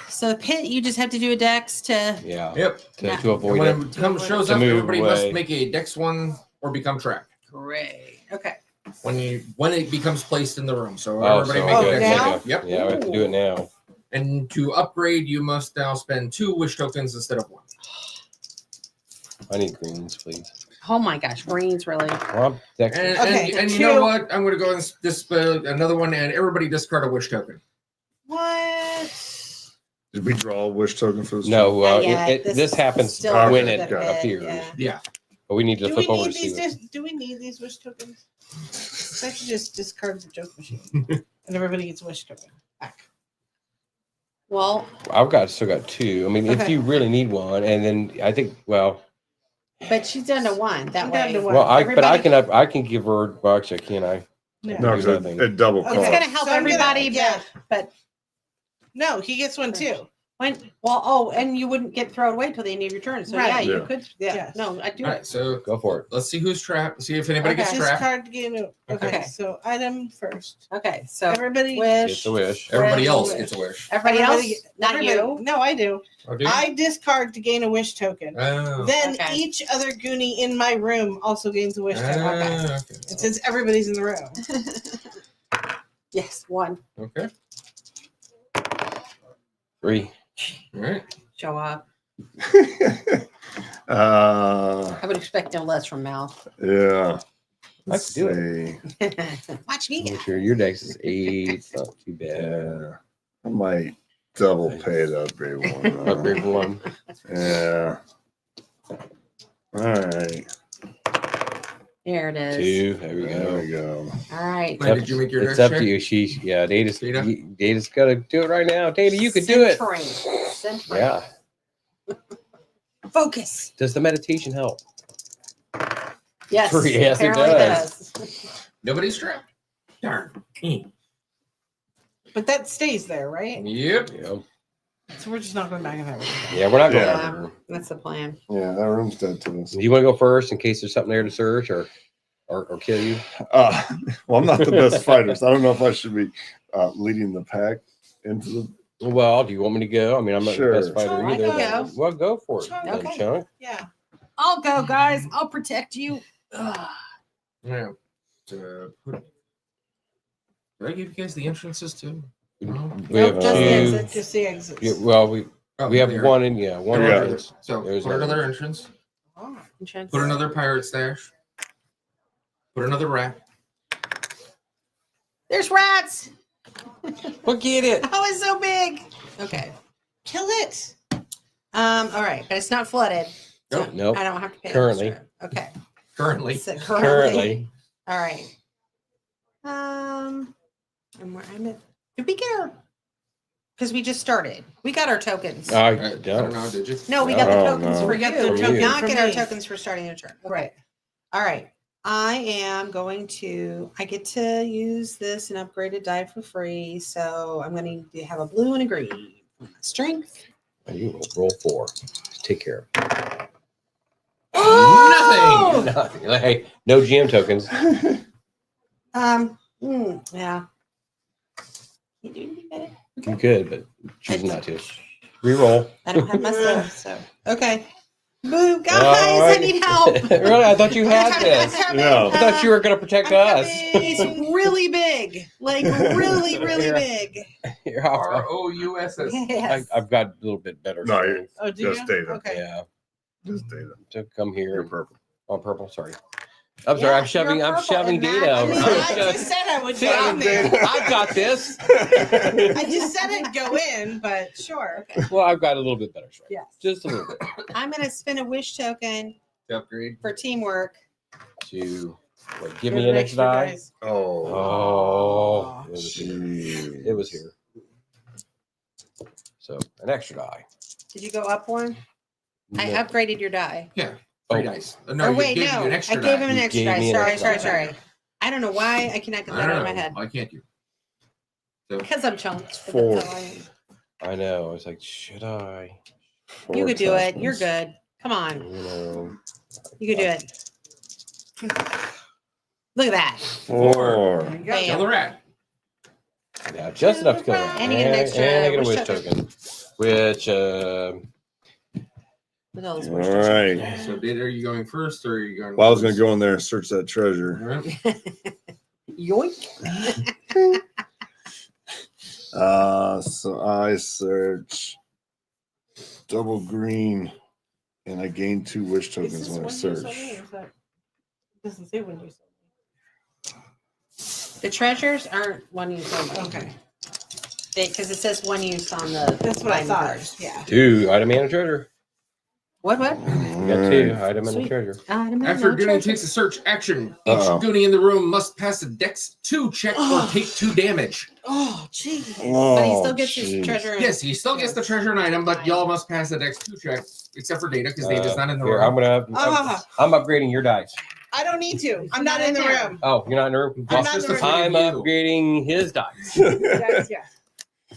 So the pit, you just have to do a dex to. Yeah. Yep. To avoid And when it. it comes, shows To up, move everybody away. must make a dex 1 or become trapped Great. Okay. when it becomes placed in the room. So Oh, everybody so make okay, a dex now? save. Yep. Yeah, we have to do it now. And to upgrade, you must now spend 2 wish tokens instead of 1. I need greens, please. Oh my gosh, greens really. Well, dex. And, Okay, and you know two. what? I'm going to go and display another one, and everybody discard a wish token. What? Did we draw a wish token for this? No, Not yet. this happens still when in it the pit, appears. yeah. Yeah. But we need to Do flip we over need to see these? what. Do we need these wish tokens? I should just discard the joke machine, and everybody gets a wish token back. Well, I've still got 2. I mean, if Okay. you really need one, and then I think, well, but she's down to 1 that I'm down way. to 1. but I Everybody- can I can give her. Well, actually, can I? Yeah. No, Do because nothing. it double Okay. It's cost. going to help So I'm gonna- everybody, yeah. but No, he gets one too. and you wouldn't get thrown away till the end of your turn. So Right. yeah, you Yeah. could. Yeah. Yeah. No, I do All it. right. So Go for it. let's see who's trapped. See if anybody gets Okay. trapped. Discard to gain a. Okay. Okay. So item first. Okay. So Everybody. wish. It's a wish. Everybody Red else wish. gets a wish. Everybody else, not everybody- you. No, I do. Oh, do you? I discard to gain a wish token. Oh. Then Okay. each other Goonie in my room also gains a wish token. Okay. And since everybody's in the room, Yes, 1. Okay. 3. All right. Show up. uh, I would expect no less from Mal. yeah. I could do it. Watch me. Make sure your dex is 8. It's not too bad. Yeah. I might double pay to upgrade one. Upgrade 1. Yeah. All right. There it is. 2. There we go. There we go. All right. Wait, did you make your It's dex up to check? you. Data's Data? Data's got to do it right now. Data, you could do it. Centering. Yeah. Focus. Does the meditation help? Yes. Yes, it apparently does. Nobody's strapped. Darn. But that stays there, right? Yep. Yep. So we're just not going back and forth. Yeah, we're not going. Yeah, that's the plan. Yeah, that room's dead to us. Do you want to go first in case there's something there to search or kill you? Well, I'm not the best fighter, so I don't know if I should be leading the pack into the. Well, do you want me to go? I mean, I'm not Sure. the best fighter Sure, I either. can but- Well, go for it, Sure, then, okay. Chunk. Yeah. I'll go, guys. I'll protect you. Yeah. Did I give you guys the entrances too? No? We have Just the two. exit. Just the exit. Yeah, well, we have there. one in one Yeah. entrance. So There's put another our- entrance. Oh, Put another pirate stash. Put another rat. There's rats. Well, get it. Oh, it's so big. Okay. kill it. All right, but it's not flooded. So Nope. I don't have to pay Currently. extra. Okay. Currently. So Currently. All right. And where I'm at. Did we get our? Because we just started. We got our tokens. I don't know. Did you? No, we got the Oh, tokens no. for We got you. the We did tokens not for get our me. tokens for starting a turn. Okay. Right. All right. I am going to. I get to use this and upgrade a die for free. So I'm going to have a blue and a green. Strength. And you will roll 4. Take care of it. Oh! Nothing. Hey, no GM tokens. Yeah. You do any better? You could, but choose not to. Reroll. I don't have my stuff, so okay. Boo, guys, All I right. need help. Really? I thought you had this. Yeah. I thought you were going to protect us. It's really big, like really, really Here. big. Here, I'll- ROUSS. Yes. I've got a little bit better. No, strength. Oh, do Just you? data. Okay. Yeah. Just data. So come here. You're purple. Oh, purple. Sorry. I'm sorry. Yeah, I'm shoving. you're I'm purple shoving and data that- over. I mean, I just said I would go in there. I've got this. I just said I'd go in, but sure. Well, I've got a little bit better strength. Yes. Just a little bit. I'm gonna spin a wish token Upgrade. for teamwork. To wait, give me an extra die. dice. Oh. Oh, it was here. Jeez. It was here. So an extra die. Did you go up one? I No. upgraded your die. Yeah. Oh. 3 dice. No, Or you wait, gave no, you an I extra gave die. him an You extra gave die. me an Sorry, extra sorry, die. sorry. I don't know why I cannot get I that don't out of know. my head. Why can't you? So, Because I'm chunky. 4. I know. I was like, should I? You 4 could do it. You're tokens. good. Come on. You know. You could do it. Look at that. 4. Bam. kill the rat. Yeah, just enough to kill him. And you get an extra and I get a wish wish token. Which With all those All wish right. So, Data, are you going first or are you going? Well, I was going to first? go in there and search that treasure. All right. Yoink. So I search double green, and I gain 2 wish Is tokens this when I when you sold search. me, or is that- it doesn't say when you sold The treasures aren't one use only. me. Okay. Because it says one use on the. That's what I line thought. first. Yeah. 2 item and a treasure. What? You got 2 item and a Sweet. treasure. After Goonie takes a search action, each Uh-oh. Goonie in the room must pass a Dex 2 check or take 2 damage. Oh, jeez. But he Oh, still gets his jeez. treasure. and- Yes, he still gets the treasure and item, but y'all must pass a Dex 2 check, except for Data, because Data's not in the Here, room. I'm upgrading your dice. I don't need to. I'm not in the room. Oh, you're not in the room? I'm not in the room. I'm upgrading his dice. Yes, yes.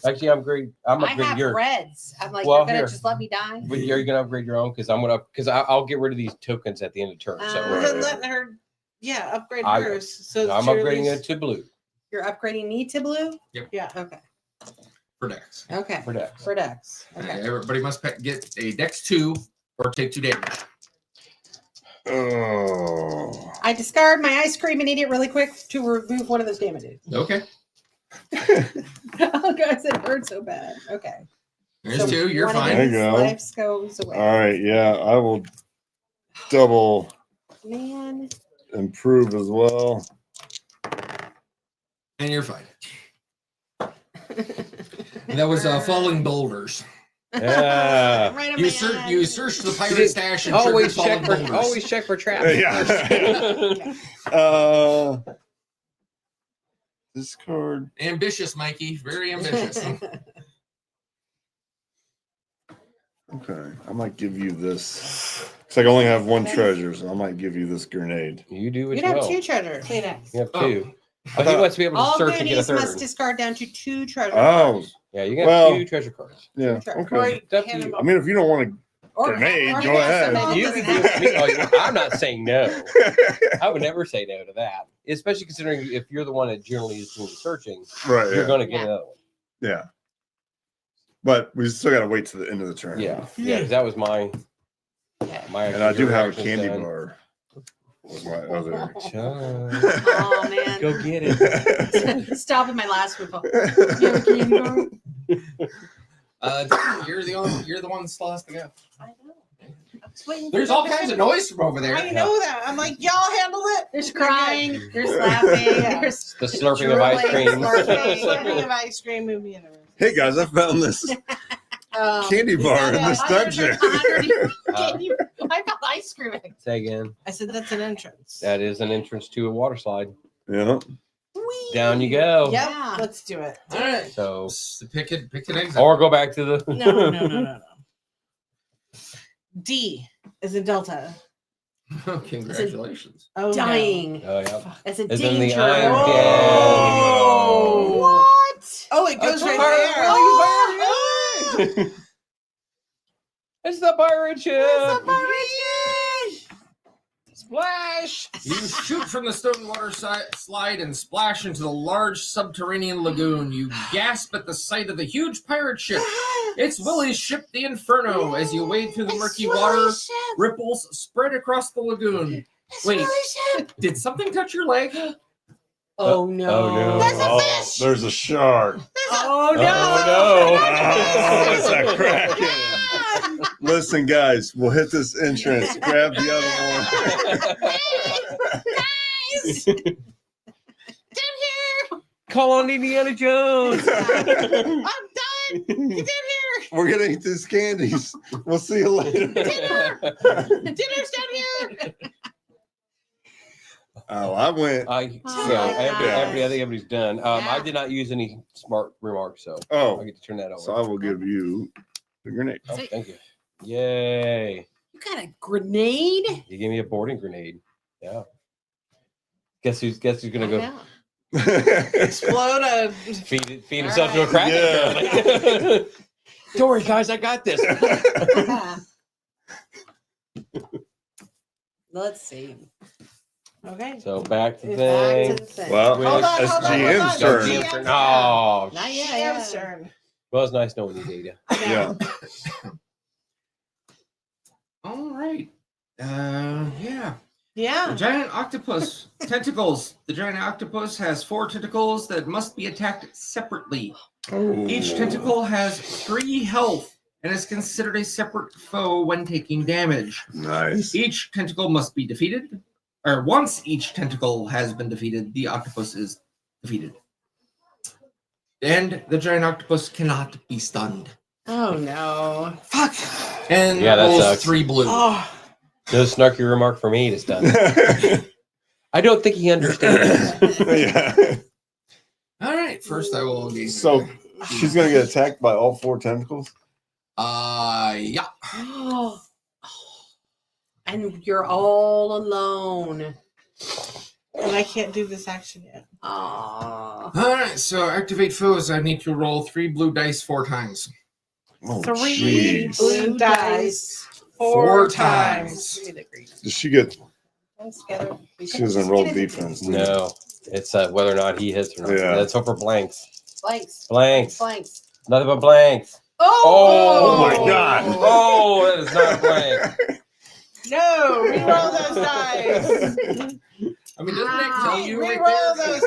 Actually, I'm I upgrading have your. reds. I'm like, Well, you're gonna here. just let me die. But you're gonna upgrade your own because I'll get rid of these tokens at the end of turn. Well, So then let her, upgrade I- hers. So I'm she upgrading release- it to blue You're upgrading me to blue. Yep. Yeah. Okay. For Dex. Okay. for Dex. For Dex. Okay. Everybody must get a Dex 2 or take 2 damage. Oh. I discard my ice cream and eat it really quick to remove one of those damages. Okay. Oh, guys, it hurts so bad. Okay. There's two. You're one of fine. There you his go. lives goes away. All right, yeah, I will double Man. improve as well. And you're fine. And that was falling boulders. Yeah. Right on You my search. eye. You searched the pirate stash and Always triggered check falling for boulders. traps. Yeah. Discard. Ambitious, Mikey. Very ambitious. Okay, I might give you this. Cause I only have one treasure, so I might give you this grenade. You do what You'd you have will. two treasures. Kleenex. You have Oh. two. But he wants to be able to All search and get a goodies third. must discard down to 2 treasure Oh, cards. Yeah, you got Well, 2 treasure cards. yeah. Or Okay. It's up to hand you. them I mean, if you don't want a Or- grenade, or go have ahead. some You others can do it. I'm not saying no. I would never say no to that, especially considering if you're the one that generally is doing the searching, Right. you're Yeah. going to get another one. Yeah. But we still got to wait to the end of the turn. Yeah, yeah, 'cause that was my. And I do have a reaction's candy done. bar. Was my other. Oh man. Go get it. Stop at my last move. You're the one that still has to go. I know. I was waiting for There's them all to kinds of finish. noise from over there. I know that. I'm like, y'all handle it. There's crying. There's laughing. There's The slurping of ice cream. slurping of ice cream. Move me in the room. Hey guys, I found this candy bar in this dungeon. I got ice cream. Say again. I said that's an entrance. That is an entrance to a water slide. Yeah. Down you go. Yeah. Let's do it. All right. So pick an exit. or go back to the. No. D is in Delta. Congratulations. Oh, dying. Oh yeah. That's a It's in the danger. iron Oh, what? Oh, it goes right there. It's the pirate ship. Splash! You shoot from the stone water slide and splash into the large subterranean lagoon. You gasp at the sight of the huge pirate ship. It's Willie's ship, the Inferno. As you wade through the murky water, ripples spread across the lagoon. Wait, did something touch your leg? Oh no! Oh no! That's a fish. There's a shark. Oh no! Oh Oh, it's a kraken. Listen, guys, we'll hit this entrance. Grab the other one. Guys, down here. Call on Indiana Jones. I'm done. Get down here. We're gonna eat these candies. We'll see you later. Dinner's down here. Oh, I went. I think everybody's done. I did not use any smart remarks, so Oh, I get to turn that over. so I will give you the grenade. Oh, thank you. Yay! You got a grenade? You gave me a boarding grenade. Yeah. Guess who's gonna go Explode a. feed himself to a kraken? apparently. Don't worry, guys, I got this. Let's see. Okay. So back to the Back to thing. the thing. Well, Hold on, it's hold on, GM's hold on. turn. GM's turn. Oh, Not yet. GM's turn. well, it's nice knowing you, Data. Yeah. All right. Yeah. Yeah. The giant octopus tentacles. The giant octopus has 4 tentacles that must be attacked separately. Each tentacle has 3 health and is considered a separate foe when taking damage. Nice. Each tentacle must be defeated, or once each tentacle has been defeated, the octopus is defeated. And the giant octopus cannot be stunned. Oh no! Fuck. And Yeah, that rolls sucks. 3 blue. Oh. No snarky remark for me this time. I don't think he understands. Yeah. All right. First, I will engage. So she's gonna get attacked by all 4 tentacles. Yeah. Oh. And you're all alone. And I can't do this action yet. All Aww. right. So activate foes. I need to roll 3 blue dice 4 times. Oh, 3 jeez. blue dice 4 times. Give me the green. Does she get? Ones together. She doesn't roll defense. do you? No, it's whether or not he hits or not. Yeah. Let's hope for blanks. Blanks. Blanks. Blanks. Nothing but blanks. Oh! Oh my God. Oh, that is not a blank. No! Reroll those dice. I mean, doesn't that tell you right Reroll there? those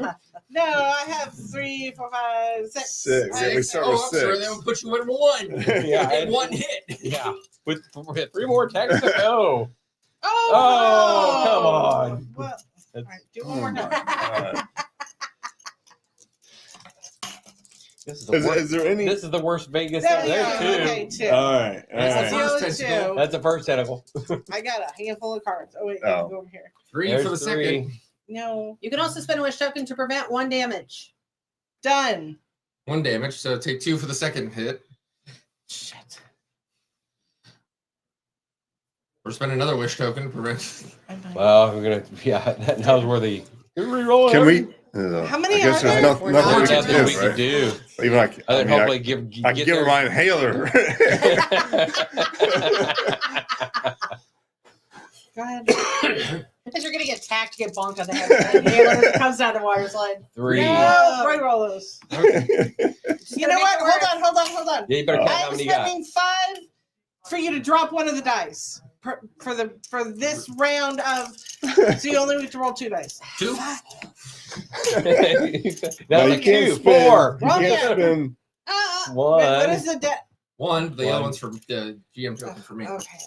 dice. No, I have 3, 4, 5, 6. 6. Yeah, we start with I'm sorry, 6. that would put you at 1. Yeah, In one hit. Yeah. With 3 more attacks to go. Oh, come on. Well, all right, do Oh one more my time. God. This is the worst. Is there any? This is the worst Vegas. There we There's go. 2. Okay, 2. All right. That's the All right. first tentacle. That's the first tentacle. I got a handful of cards. Oh wait, Oh. go over here. 3 There's for the 3. second. No, You can also spend a wish token to prevent 1 damage. done. 1 damage, so take 2 for the second hit. Shit. Or spend another wish token to prevent. Well, we're gonna. Yeah, that was where the. Reroll. Can we? How many I guess are there's there? nothing we That's can what we do, can right? do. Even like, And then I mean, hopefully I can give her my inhaler. Go ahead. Because you're going to get attacked, get bonked on the head. And it comes down the water slide. 3. No, re-roll those. Okay. You know what? Hold on. Yeah, you better count how I'm many you got. spending 5 for you to drop one of the dice for this round of. So you only have to roll 2 dice. 2? Now you look can't you. spend. 4. You can't spend. Wait, 1. what is the debt? 1. The other 1. one's for the GM token for me. Okay.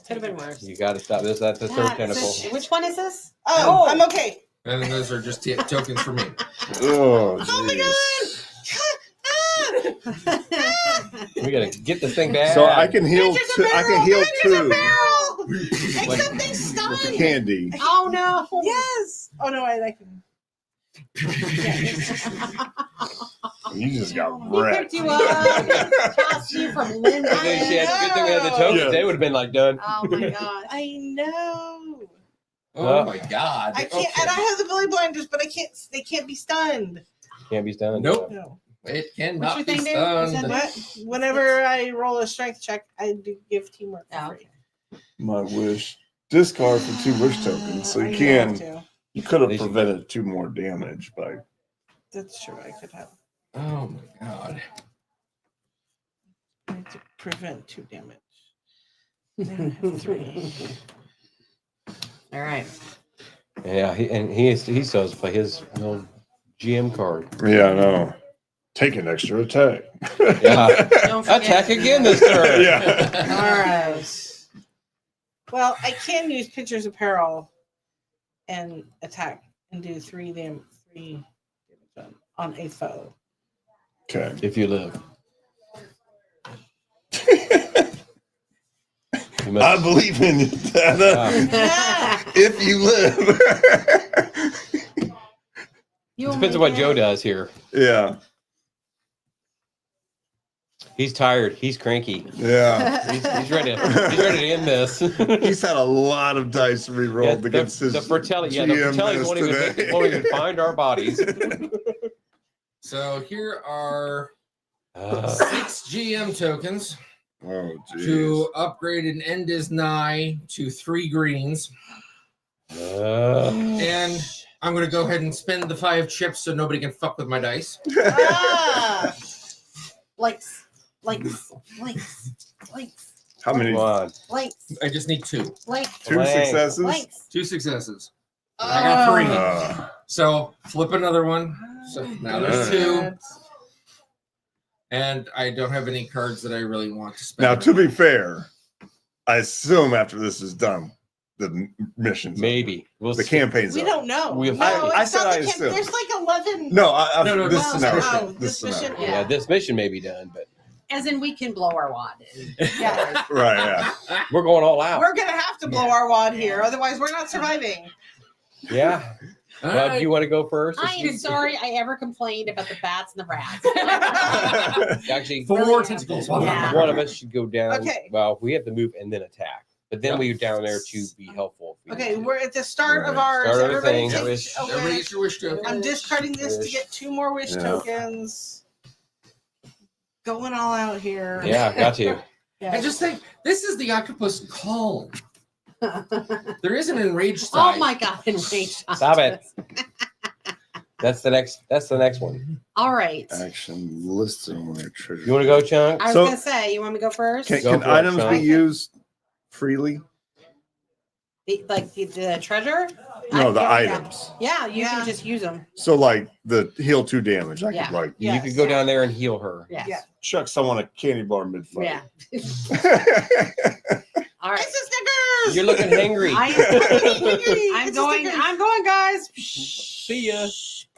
Could have been worse. You got to stop this. That's the third tentacle. Which one is this? Oh, I'm okay. And then those are just tokens for me. Oh, We gotta get this thing back. So I can heal. I can heal 2 Except they stun. with the candy. Oh, no. Yes. Oh no, I can. You just got He wrecked. picked you up, tossed you from Linda. Good thing we had the tokens. Yeah. They would have been like done. Oh, my God. I know. Oh my God. I can't, and I have the Billy Blinders, but I can't. They can't be stunned. Can't be stunned. Nope. No. It cannot your be thing, Dave? Is that stunned. Whenever I roll a strength check, I do give teamwork for Oh, free. My wish. Discard for 2 wish tokens, so I you have can. to. You could have prevented 2 more damage by. That's true. I could have. Oh my God. I need to prevent 2 damage. Then I have 3. All right. Yeah, he still has to play his little GM card. Yeah, I know. Take an extra attack. Yeah. Don't forget. Attack again this turn. Yeah. All right. Well, I can use Pitcher's Apparel and attack and do 3 damage on a foe. Okay. If you live. You I believe in you, Dana. If you live. Depends on what Joe does here. Yeah. He's tired. He's cranky. Yeah. He's ready. He's ready to end this. He's had a lot of dice re-rolled against his the Fratelli. Yeah, GM the Fratellis today. won't even find our bodies. So here are Uh, 6 GM tokens Oh, geez. to upgrade an End is Nigh to 3 greens. And I'm going to go ahead and spend the 5 chips so nobody can fuck with my dice. Likes. How many? Likes. I just need 2. Likes. 2 successes? Likes. 2 successes. I got 3. Uh, So flip another one. So now there's 2. And I don't have any cards that I really want to spend. now, to be fair, I assume after this is done, the mission's maybe over. The campaign's We over. don't know. We'll No, find- I it's said not I the camp. assume. There's like 11. No, No, this well, scenario. oh, This this mission. scenario. yeah, this mission may be done, but As in, we can blow our wad. Yeah. Right, yeah. we're going all out. We're gonna have to blow our wad here, otherwise we're not surviving. Yeah. Well, do you want to go first? I am sorry I ever complained about the bats and the rats. Actually, 4 tentacles. Yeah. one of us should go down. Okay. Well, we have to move and then attack. But then we go down there to be helpful. if we Okay, need to. we're at the start of Right. ours. Start of the Everybody thing. take Wish. a Everybody wish. gets your wish token. I'm discarding this to Wish. get 2 more wish Yeah. tokens. Going all out here. Yeah, got to. Yeah. And just think, this is the octopus calm. There is an enraged side. Oh my God, enraged. Stop it. That's the next one. All right. Action listed on my treasure. You want to go, Chunk? I was So- going to say, you want me to go first? Can, Go can for it, items Sean. be used freely? The treasure? No, the yeah. items. Yeah, you can just use them. So like the heal 2 damage. I Yeah. could like You could go down there and heal her. Yes. Yeah. chuck someone a candy bar mid fight. Yeah. All right. Snickers. You're looking hangry. I'm going, guys. See ya.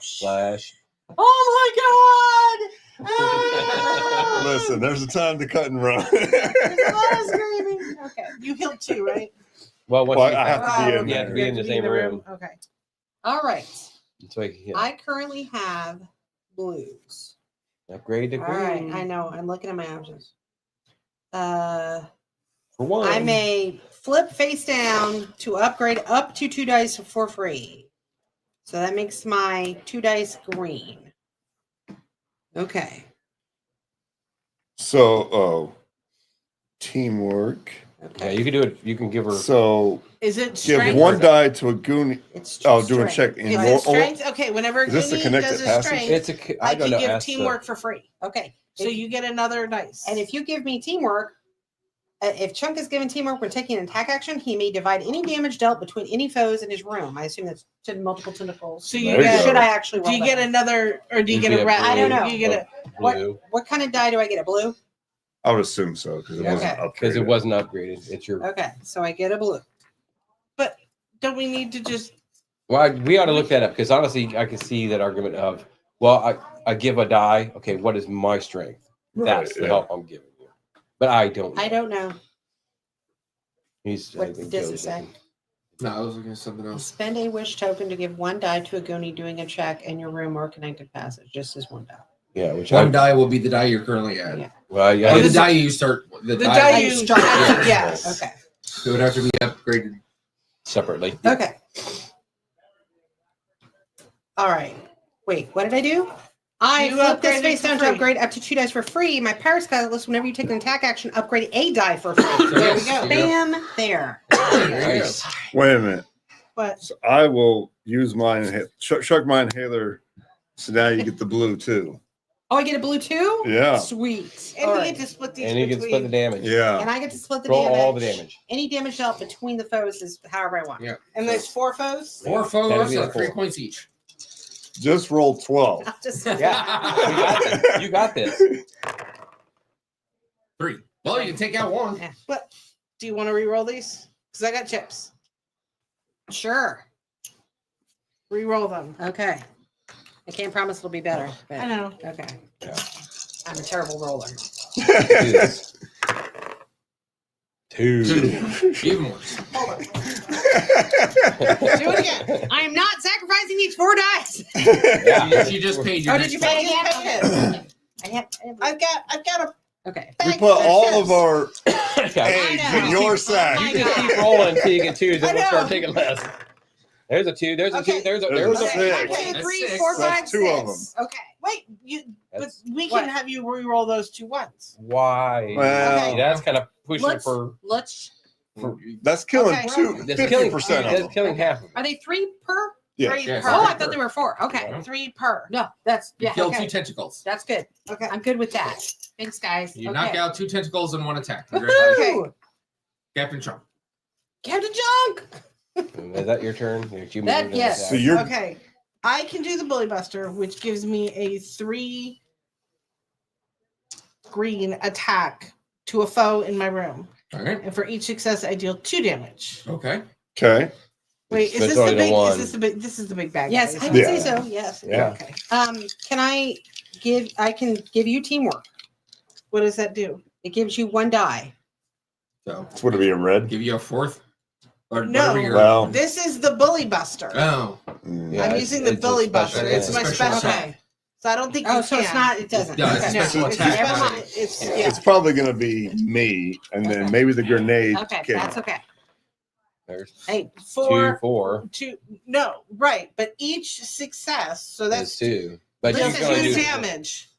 Flash. Oh my God. Listen, there's a time to cut and run. There's a lot of screaming. Okay, you healed 2, right? Well, once Well, you I have to be in you have to be there. in the same room. Okay. All right. So I can heal. I currently have blues. Upgrade to All green. right. I know. I'm looking at my options. For one. I may flip face down to upgrade up to 2 dice for free. So that makes my 2 dice green. Okay. So, teamwork. Yeah, you can do it. You can give her. So Is it give strength? 1 die to a goonie. Do a check. Is it strength? Okay, whenever a Is this a Goonie connected does a passage? strength, It's a. I I don't can know. give ask the- teamwork for free. Okay. So you get another dice. And if you give me teamwork, if Chunk is given teamwork when taking an attack action, he may divide any damage dealt between any foes in his room. I assume that's multiple tentacles. So you There you get. go. Should I actually roll Do you that? get another, or do you, You get a get red? I don't know. You get a. Blue. What kind of die do I get? A blue? I would assume so because it wasn't Okay. Because it upgraded. wasn't upgraded. It's your. Okay, so I get a blue. But don't we need to just? Well, we ought to look that up because honestly, I can see that argument of, well, I give a die. Okay, what is my strength? That's Right, the yeah. help I'm giving you. But I don't. I don't know. He's. I What think does it Joe's say? looking. No, I was looking at something else. Spend a wish token to give 1 die to a Goonie doing a check in your room or connected passage. Just as 1 die. Yeah, which One I. die will be the die you're currently at. Yeah. Well, yeah. Or the This- die you start. The The die. die I you start- yes. Okay. So it would have to be upgraded. Separately. Okay. All right. Wait, what did I do? I You flipped this upgraded face for down to free. upgrade up to 2 dice for free. My Pirate's Catalyst, whenever you take an attack action, upgrade a die for free. So There we yes, go. there you go. Bam. There. There you go. Nice. Wait a minute. But So I will use mine. Chuck my inhaler. So now you get the blue too. Oh, I get a blue too? Yeah. Sweet. and All you right. get to split these And you can between. split the damage. Yeah. And I get to split the Roll damage. all the damage. Any damage dealt between the foes is however I want. Yeah. And there's 4 foes. 4 foes That'd be at a 3 4. points each. Just roll 12. I'll just Yeah. You got this. 3. Well, you can take out 1. But do you want to re-roll these? Because I got chips. Sure. Re-roll them. Okay. I can't promise it'll be better. But I know. Okay. Yeah. I'm a terrible roller. Two. Even worse. Hold on. Do it again. I am not sacrificing these 4 dice. Yeah. You just paid your Oh, next did you one. pay again? Okay. I've got a Okay. We put all of our Okay. eggs in your sack. You just keep rolling until you get 2s, I then we'll start know. taking less. There's a 2. There's a 2. There's a. There's There's a a. six. 1, 2, That's 3, 6. 4, 5, That's 2 of 6. Okay. Wait, but That's- we What? can have you re-roll those 2 ones. Why? Well- See, that's kind of pushing Let's for. That's killing Okay. 50% That's of them. killing half of it. Are they 3 per? Yeah. 3 Yes. per. Oh, I thought there were 4. Okay. Yeah. 3 per. No, that's You yeah. killed Okay. 2 tentacles. That's good. Okay. I'm good with that. Thanks, guys. You okay. knock out 2 tentacles in 1 attack. Okay. Congratulations. Captain Trump. Captain Junk. Is that your turn? You That- moved yes. into So that. you're Okay. I can do the Bully Buster, which gives me a 3 green attack to a foe in my room. All right. And for each success, I deal 2 damage. Okay. okay. Wait, is But this it's the only big? one. Is this the big? This is the big bag. Yes, right? I would Yeah. say so. Yes. Yeah. Okay. Can I give? I can give you teamwork. What does that do? It gives you 1 die. So So would it be a red? give you a 4th. Or No. whatever your- Well, This is the Bully Buster. Oh. Yeah, I'm it's- using the it's a Bully special Buster. thing. It's my Special special. attack. So I don't think Oh, you so can. it's not. It doesn't. No, it's a Okay. special It's attack. special- Right. It's Yeah. yeah. it's probably going to be me, and then Okay. maybe the grenade. Okay, can- that's okay. There's Hey, 4, 4. 2. No, right. But each success. So That's that's 2. But this you're is going to 2 do. damage.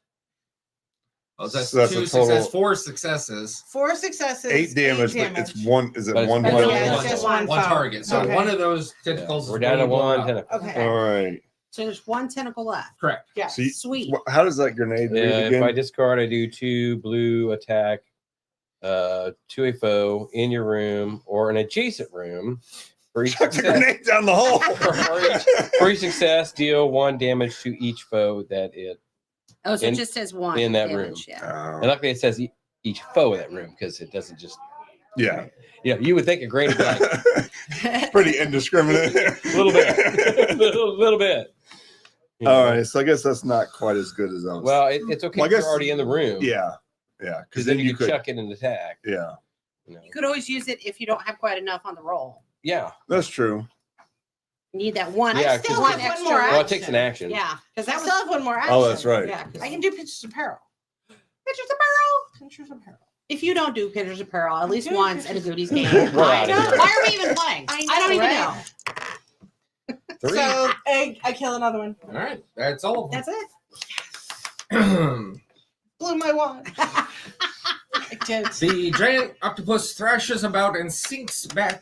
Oh, that's So that's a 2 total- success, 4 successes. 4 successes. 8 damage, but it's one. Is it But it's- one? but punch? yeah, it's just one foe. target. So Okay. one of those tentacles. We're is down to blown 1 up. tentacle. Okay. All right. so there's 1 tentacle left. Correct. Yeah. So you- Sweet. How does that grenade read If again? I discard, I do 2 blue attack to a foe in your room or an adjacent room. For each Chuck the success, grenade down the hole. for each success, deal 1 damage to each foe that it. Oh, so in- it just says 1 in that damage, room. Yeah. And luckily, it says each foe in that room because it doesn't just. Yeah. Yeah, you would think a grenade would be like Pretty indiscriminate. a little bit, little bit. You All know. right, so I guess that's not quite as good as I was. Well, it's okay Well, I if you're guess- already in the room. Yeah, yeah, because then you could chuck it and attack. Yeah, You could always use it if you don't have quite enough on the roll. yeah. That's true. You need that one. Yeah, I still 'cause want it- extra. well, it takes an action. Yeah, because that I was still have one more action. Oh, that's right. Yeah, I can do pictures of peril. Pictures of peril. Pictures of peril. If you don't do pictures of peril at least doing once at a Pictures of goodies Peril. game, We're why outta here. are we even playing? I don't even right? know. 3. So I kill another one. All right, that's all of them. That's it. Blew my wand. I did. The giant octopus thrashes about and slinks back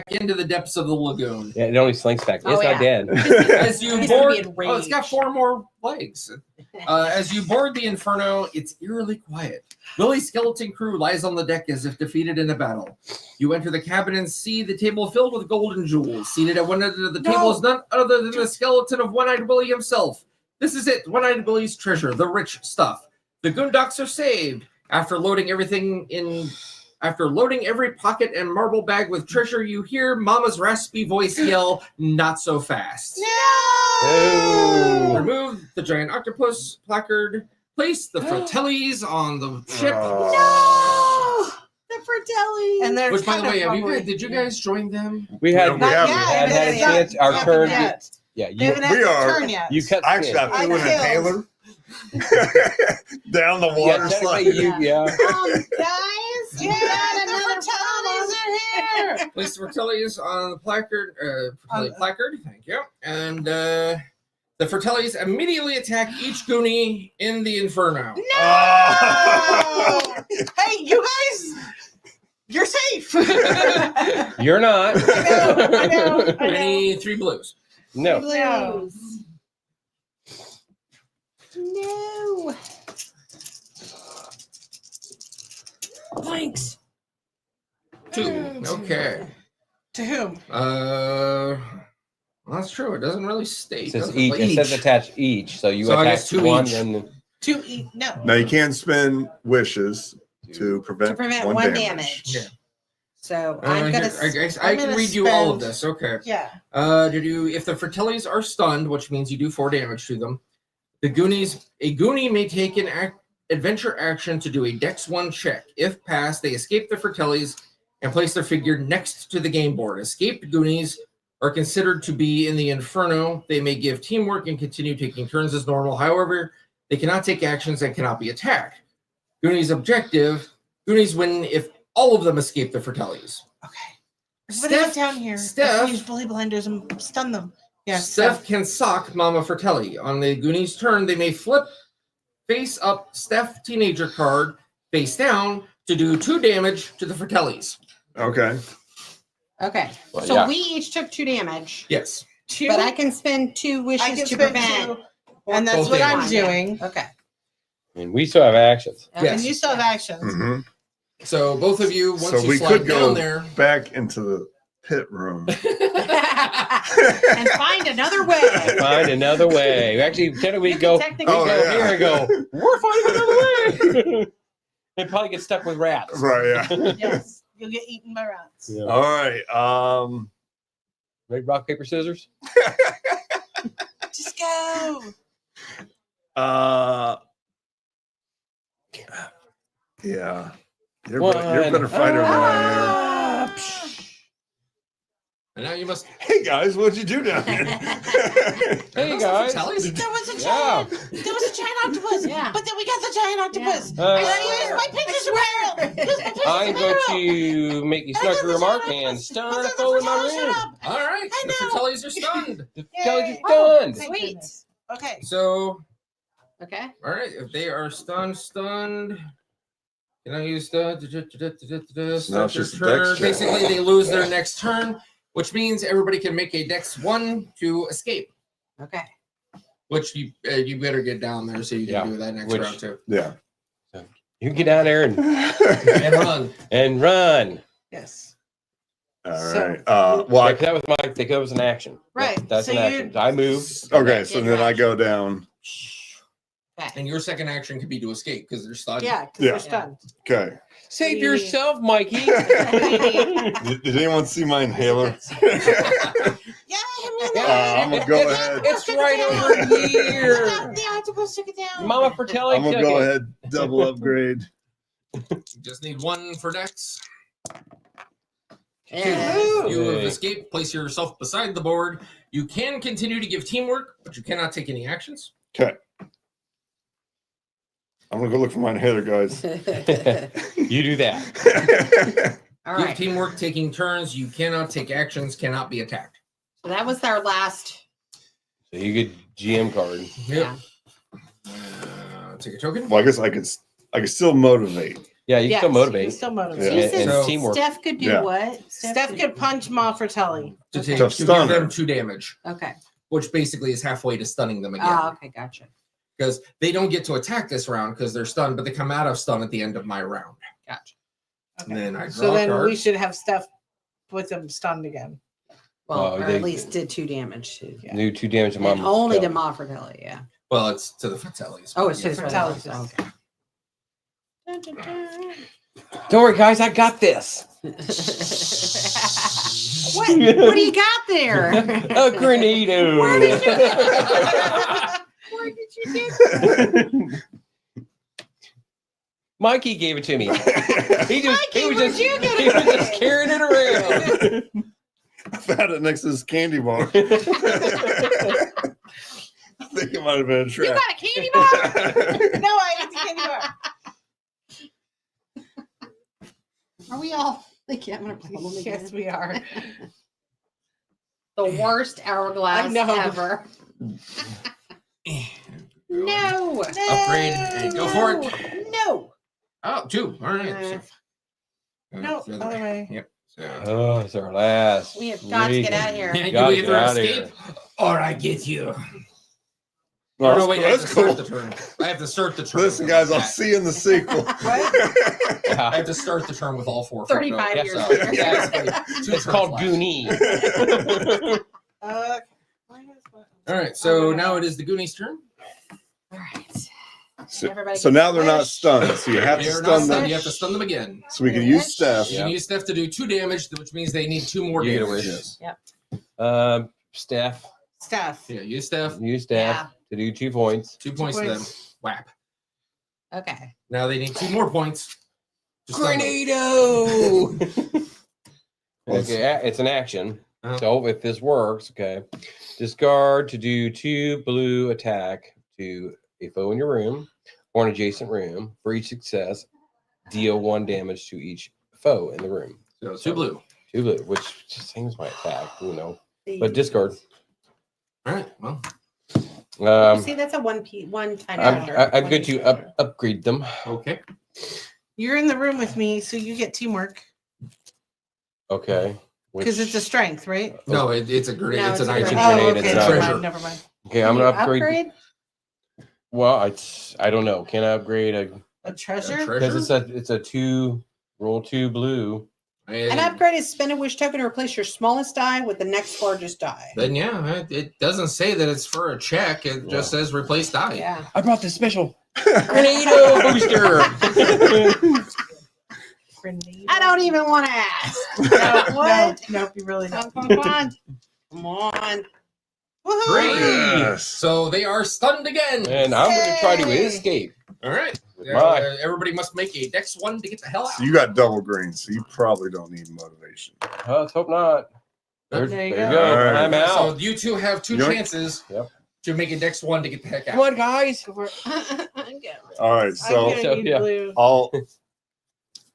into the depths of the lagoon. Yeah, it only slinks back. It's Oh, not yeah. dead. As you He's gonna board, be enraged. oh, it's got 4 more legs. As you board the inferno, it's eerily quiet. Lily's skeleton crew lies on the deck as if defeated in a battle. You enter the cabin and see the table filled with gold and jewels. Seated at one end of the table is none other than the skeleton of One-Eyed Willie himself. This is it, One-Eyed Willie's treasure, the rich stuff. The Goondocks are saved. After loading every pocket and marble bag with treasure, you hear Mama's raspy voice yell, "Not so fast." No! Remove the giant octopus placard. Place the fratellis on the ship. No! The Fratelli. And they're Which, by the kind of way, probably- did you guys join them? We had We haven't. had a chance. Our turn. Yeah, They haven't had We their are- turn yet. you cut. Actually, skin. I threw in a killed. Taylor down the Yeah, water technically slide. yeah. Guys, the Fratellis are here. Place the fratellis on the placard. Placard. Thank you. And the fratellis immediately attack each Goonie in the inferno. No! Hey, you guys, you're safe. You're not. I know. I need 3 blues. No. Blues. No. Blanks. 2. Okay. To whom? Well, that's true. It doesn't really state. It says does it? each. Like, It says attach each. So you So I attach guess 2 one each. and To eat. No. Now you can spend wishes to prevent, To prevent 1 1 damage. damage. Yeah. So Here, I guess I I'm can gonna read you all of spend- this. Okay. Yeah. If the fratellis are stunned, which means you do 4 damage to them, a Goonie may take an adventure action to do a Dex 1 check. If passed, they escape the fratellis and place their figure next to the game board. Escaped Goonies are considered to be in the inferno. They may give teamwork and continue taking turns as normal. However, they cannot take actions and cannot be attacked. Goonies' objective: Goonies win if all of them escape the fratellis. Okay. Everybody look down here. Steph- Use bully blinders and stun them. Yeah. Steph can sock Mama Fratelli. On the Goonies' turn, they may flip face up Steph teenager card face down to do 2 damage to the Fratellis. Okay. Okay. Well, So yeah. we each took 2 damage. Yes. Two. But I can spend 2 I wishes can to spend prevent. 2, and that's Both what I'm damage. doing. Okay. and we still have actions. And Yes. you still have actions. hmm So both of you, once So you we slide could down go there, back into the pit room. And find another way. Find another way. Actually, technically, we go technically Oh, go yeah. here and go. We're finding another way. They probably get stuck with rats. Right. Yeah. Yes. You'll get eaten by rats. Yeah. All right. Red rock paper scissors. Just go. Yeah. You're One. a better fighter than I am. and now you must. Hey guys, what'd you do down here? Hey guys. Fratellis? There was a Yeah. giant. There was a giant octopus. Yeah. But then we got the giant octopus. Uh, I use my pictures of peril. Use my pictures I'm of going peril. to make a snarky remark and stun a foe in my room. All right. I The know. Fratellis are stunned. The intelligence Oh, done. thank Sweet. goodness. Okay. So, Okay. all right. If they are stunned. Can I use the No, it's just a turn? dex check. Basically, they lose their next turn, which means everybody can make a Dex 1 to escape. Okay. Which you better get down there so you can Yeah, do that next which- round too. Yeah. You can get down there and And run. run. Yes. All So- right. Well, that was that was an action. Right, That's so an you- action. I moved. okay. So then I go down. And your second action could be to escape because they're stunned. Yeah, because they're stunned. Okay. Save yourself, Mikey. Did anyone see my inhaler? I'm gonna go ahead. It's right over here. The octopus took it down. Mama Fratelli I'm gonna took go it. ahead, double upgrade. You just need one for Dex. Yeah. You have escaped. Place yourself beside the board. You can continue to give teamwork, but you cannot take any actions. Okay. I'm gonna go look for my inhaler, guys. You do that. All Give right. teamwork, taking turns. You cannot take actions. Cannot be attacked. So that was our last. So you get GM card. Yep. Take a token. Well, I guess I could still motivate. Yeah, you can still motivate. You can still motivate. Yeah. He said And teamwork. Steph could do Yeah. what? Steph could punch Ma Fratelli. To take To to stun give them her. 2 damage, Okay. which basically is halfway to stunning them again. Oh, okay, gotcha. Because they don't get to attack this round because they're stunned, but they come out of stun at the end of my round. Gotcha. And then I draw So a then card. we should have Steph put them stunned again. Well, Oh, or they- at least did 2 damage to. Do 2 damage to And Mama. only to Fratelli. Ma Fratelli, yeah. Well, it's to the Fratellis. Oh, it's to the Fratellis. Fratellis. Okay. Don't worry, guys. I got this. What do you got there? A grenado. Where did you Where did you get Mikey gave it to me. He was where'd you get it? just carrying it around. I found it next to this candy bar. I think it might have been a You trap. got a candy bar? No, I ate the candy bar. Are we all thinking I'm gonna play them again? Yes, we are. The worst hourglass I know. ever. No. Upgrade and go for it. No. Oh, 2. All right. No, the other way. Yep. So, Oh, it's our last. We have got to get out of here. you Gotta either get outta escape or I get you. No, Oh, no, wait, I have to that's start cool. the turn. I have to start the turn. Listen, guys, I'll see you in the sequel. I have to start the turn with all 4. 35 years So, later. basically, 2 It's turns called left. Goonie. All right, so now it is the Goonies' turn. All right. So, Everybody so now they're not wish. stunned, so you have to They're not stun stunned. them. You have to stun them again. So we can use Steph. You can use Steph to do 2 damage, which means they need 2 more You get a damage. wish. Yep. Steph. Steph. Yeah, use Steph. Use Steph to do 2 points. 2 points to them. points. Whap. Okay. Now they need 2 more points. to stun them. Grenado! Okay, it's an action. Uh-huh. So if this works, okay, discard to do 2 blue attack to a foe in your room or an adjacent room. For each success, deal 1 damage to each foe in the room. So 2 blue. 2 blue, which just seems my attack, you know. But discard. All right. Well, See, that's a one time. I'm good to upgrade them. okay. You're in the room with me, so you get teamwork Okay. because it's a strength, right? No, it's a grenade. No, it's it's an a item. grenade. Oh, Grenade, okay. it's Never not- mind. Never mind. Okay, I'm Can gonna you upgrade. Well, I don't know. Can I upgrade A treasure? because it's a 2 roll 2 blue. An upgrade is spend a wish token to replace your smallest die with the next largest die. Then yeah, it doesn't say that it's for a check. It just says replace die. Yeah. I brought the special Grenado booster. I don't even want to ask. No, What? no, you really Come don't. on. Come on. Woohoo. 3. Yes. So they are stunned again. And I'm going to try to Yay. escape. All right. With my- Everybody must make a Dex 1 to get the hell out. So you got double green, so you probably don't need motivation. Let's hope not. There There you you go. go. All right. I'm out. So you 2 have 2 Yoink. chances Yep. to make a Dex 1 to get the heck out. Come on, guys. All right, I'm so gonna So, need yeah. blue. I'll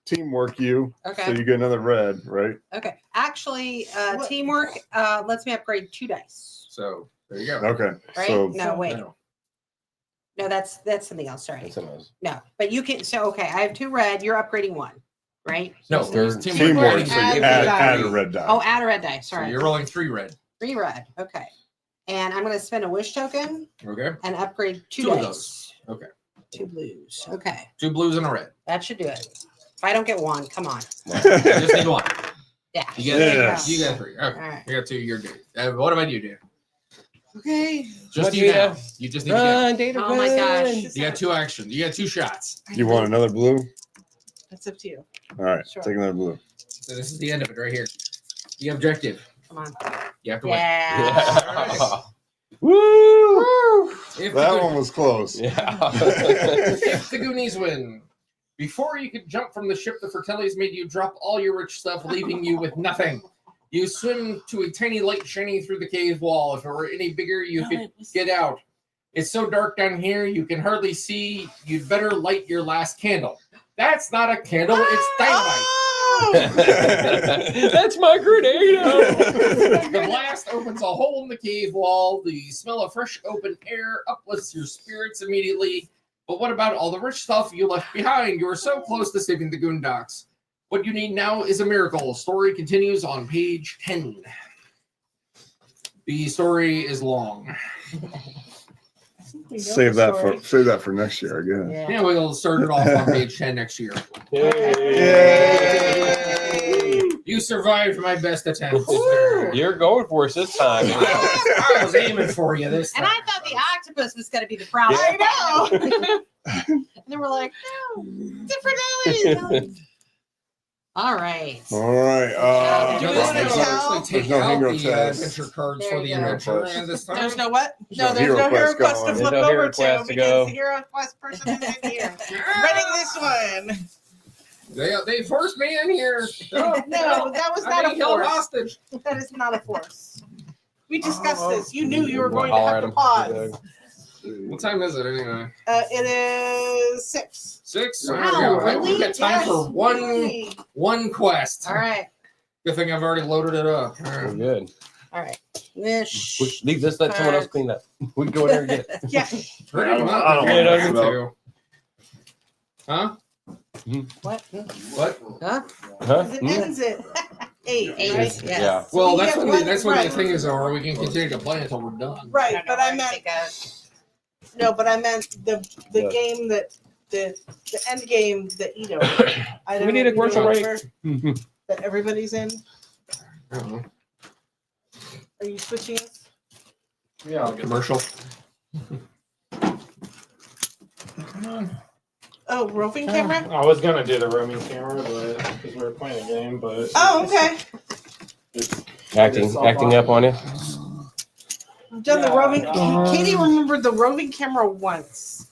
teamwork you. Okay. So you get another red, right? Okay. Actually, What? teamwork lets me upgrade 2 dice. So there you go. Okay. Right? So No, wait. No. No, that's something else. Sorry. That's amazing. No, but you can. So okay, I have 2 red. You're upgrading 1, right? No, They're there's teamwork, so you Add add red a red die. Oh, add a red die. So Sorry. you're rolling 3 red. 3 red. Okay. And I'm going to spend a wish token Okay. and upgrade 2 2 of dice. those. Okay. 2 blues. Okay. 2 blues and a red. That should do it. If I don't get 1, come on. I just need 1. Yeah. You got Yes. you got 3. Okay. All right. You got 2. You're good. What about you, dude? Okay. Just Run, you now. Data. You just need Run, to Data, Oh my gosh. run. go. You got 2 actions. You got 2 shots. You want another blue? That's up to you. All right, Sure. take another blue. So this is the end of it right here. The objective. Come on. You have to Yeah. Woo! If That the, one was close. Yeah. if the Goonies win, before you could jump from the ship, the Fratellis made you drop all your rich stuff, leaving you with nothing. You swim to a tiny light shining through the cave wall. If it were any bigger, you could get out. It's so dark down here, you can hardly see. You'd better light your last candle. That's not a candle, it's dynamite. That's my grenade. The blast opens a hole in the cave wall. The smell of fresh open air uplifts your spirits immediately. But what about all the rich stuff you left behind? You are so close to saving the Goondocks. What you need now is a miracle. Story continues on page 10. The story is long. Save that for next year, I guess. Yeah, we'll start it off on page 10 next year. Yay! You survived my best attempt. You're going for us this time. I was aiming for you this And time. I thought the octopus was going to be the problem. I know. And then we're like, no, different aliens. All right. All right. Do we there's wanna no- tell? Actually, take There's no out hero the test. adventure cards There for you the go. adventure. There's And this time, There's no what? There's No, no there's hero no hero quest quest to going. flip There's no over hero to quest to because go. the hero quest person is in here. Running this one. they forced me in here. No, that was not I'm a being held force. hostage. That is not a force. We discussed this. You knew you were going to Holler have at to him. pause. What time is it anyway? It is 6. 6? Wow, We got time Yes. for one quest. All right. Good thing I've already loaded it up. All We're right. good. All right. Wish. Leave this, let someone else clean that. We can go in there and get it. Yeah. Pretty I don't much. want Yeah, that me smell. too. Huh? What? What? Huh? Huh? It ends at 8. Eight. Right? Yes. Yeah. Well, we that's get when one- that's when right. the thing is over. We can continue to play until we're done. Right, but I meant no, but I meant the Yeah. game that the end game that you know. I We need a commercial break. That everybody's in. I don't know. Are you switching us? Yeah, I'll get commercial. Come on. Oh, roving camera. I was gonna do the roaming camera, but because we were playing a game, but Oh, okay. Acting up on it. I've done the roving. Katie remembered the roving camera once.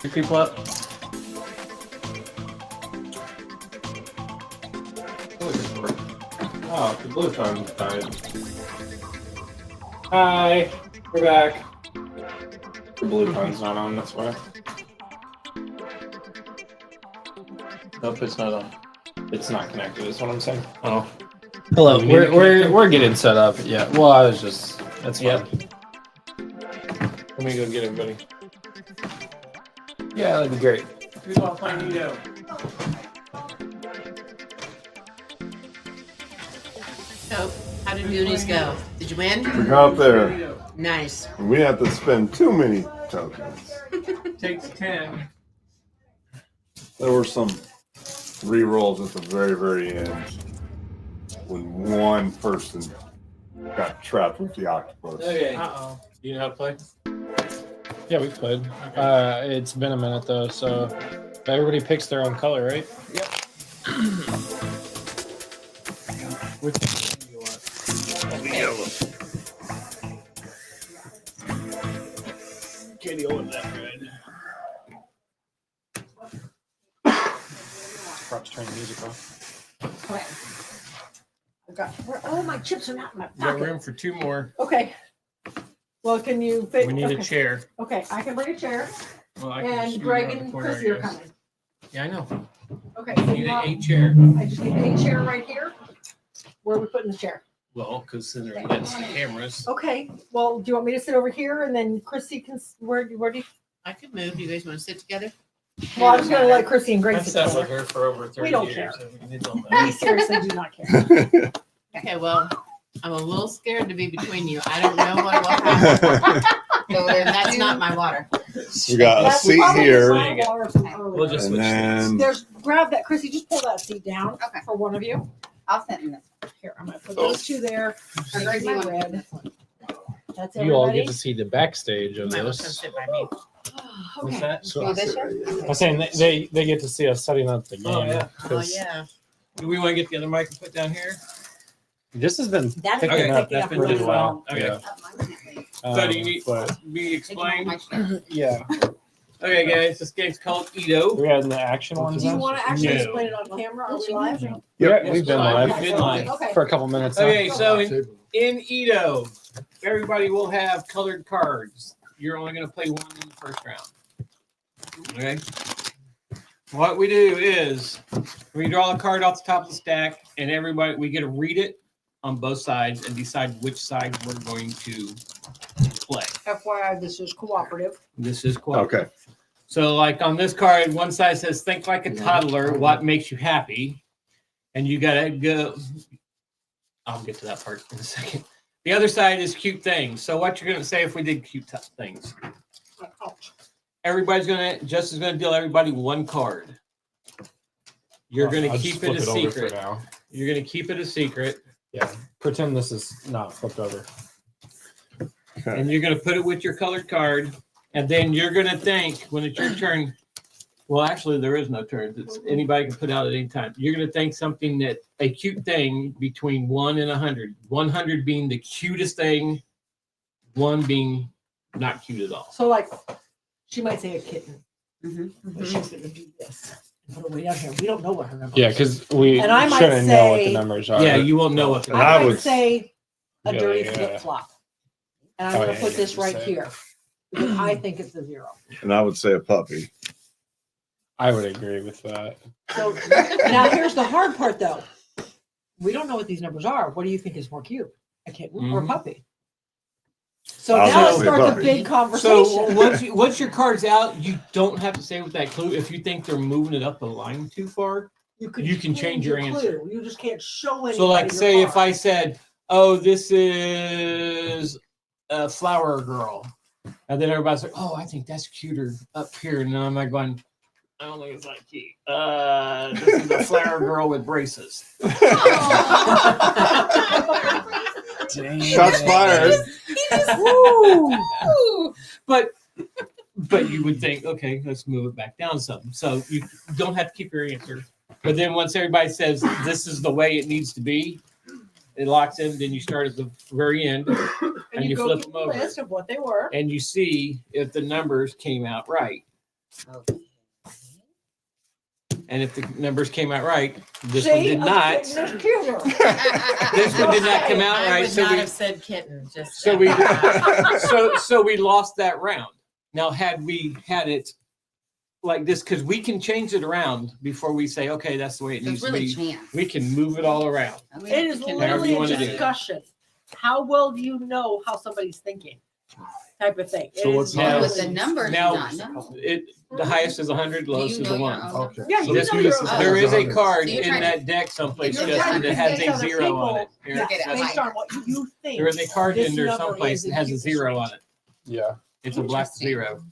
Pick people up. Oh, the blue phone died. Hi, we're back. The blue phone's not on, that's why. Nope, it's not on. It's not connected, is what I'm saying. Oh. Hello, we're getting set up. Yeah. Well, I was just that's fine. Let me go get him, buddy. Yeah, that'd be great. Who's all playing Nito? So, how did Goonies go? Did you win? We got there. Nice. We had to spend too many tokens. Takes 10. There were some re-rolls at the very, very end when one person got trapped with the octopus. Okay. Uh-oh. You know how to play? Yeah, we've played. It's been a minute though, so everybody picks their own color, right? Yep. Which one do you want? Yellow. Can't deal with that red. Props turn the music off. Okay. I've got, oh, my chips are not in my You got pocket. room for 2 more. Okay. Well, can you fit? We need okay. a chair. Okay, I can bring a chair. Well, I can And scoot Greg around the and corner, Chrissy I are guess. coming. Yeah, I know. Okay. You so need you an want- 8 chair. I just need an 8 chair right here. Where are we putting the chair? Well, because then there are cameras. Okay. Well, do you want me to sit over here and then Chrissy can? Where do you? I could move. Do you guys want to sit together? Well, I'm just gonna let Chrissy and I've Grace sat explain. with her for over 30 We don't years. care. They don't know. We seriously do not care. Okay, well, I'm a little scared to be between you. I don't know what will happen. And that's not my water. We got a That's seat probably here, my water from earlier. We'll just and switch then There's grab that, Chrissy. Just pull that seat down for one of you. I'll sit in this. Here, I'm gonna put those two there. And there's my red. That's You all everybody. get to see the backstage of You might want to this. sit by me. What's that? You this year? I'm saying they get to see us setting up the game. Oh, yeah. Oh, 'cause yeah. Do we want to get the other mic and put down here? This has been That's picking been up picking up really really well. Okay. Yeah. So do you need But me explain? yeah, Okay, guys, this game's called Edo. we had the action ones. Do you want to actually No. explain it on camera? Are we live? Yeah, we've been live. We've been live. Okay. For a couple minutes. now. Okay, so in Edo, everybody will have colored cards. You're only going to play one in the first round. Okay. What we do is we draw a card off the top of the stack, and everybody we get to read it on both sides and decide which side we're going to play. FYI, this is cooperative. This is cooperative. okay. So, like on this card, one side says "Think like a toddler." What makes you happy? And you gotta go. I'll get to that part in a second. The other side is cute things. So, what you're gonna say if we did cute things? Everybody's Justin's gonna deal everybody one card. You're gonna I'll keep just it a flip over secret. for now. You're gonna keep it a secret, Yeah, pretend this is not flipped over. and you're gonna put it with your colored card, and then you're gonna think when it's your turn. Well, actually, there is no turns. It's anybody can put out at any time. You're gonna think something that a cute thing between 1 and 100. 100 being the cutest thing, 1 being not cute at all. So, like, she might say a kitten, Mm-hmm. but she's gonna do this. Put it way down here. We don't know what her number Yeah, is. because we And I might shouldn't know what the say- numbers are. Yeah, you won't know what. And I I might would say a Yeah, dirty yeah. flip flop, and I'm Oh, gonna yeah, put you this just right say. here because I think it's a 0. and I would say a puppy. I would agree with that. So now here's the hard part, though. We don't know what these numbers are. What do you think is more cute, a kitten or a Mhm. puppy? So I'll now it say starts a puppy. big conversation. So once your card's out, you don't have to say with that clue. If you think they're moving it up the line too far, you can change your answer. clue. You just can't show anybody. So, like, your say if card. I said, "Oh, this is a flower girl," and then everybody's like, "Oh, I think that's cuter up here," and then I'm like going, "I don't think it's that cute. This is a flower girl with braces." Shots fired. Woo! But you would think, okay, let's move it back down some. So you don't have to keep your answer. But then once everybody says this is the way it needs to be, it locks in. Then you start at the very end and you go flip through them over, the list of what they were. and you see if the numbers came out right. And if the numbers came out right, this one did not. This one did not come out I right. would So not we have said kitten. Just so we so we lost that round. Now, had we had it like this, because we can change it around before we say, okay, that's the way it needs There's really to be. chance. We can move it all around. I mean, It is can- Whatever literally you a wanna do. discussion. How well do you know how somebody's thinking? Type of thing. So It what's is now- with the literally- numbers, Now, not know. the highest is 100, Do lowest you is know a your 1. own number? Yeah, you This know is- your own. there is a card So you're in trying that deck someplace, You're Justin, trying that to has Based a on the 0 on it. people- Here, Yeah, that's- based on what you think. there is a card this in there number someplace is that in has a cutest 0 range. on it. Yeah. It's a black Interesting. 0.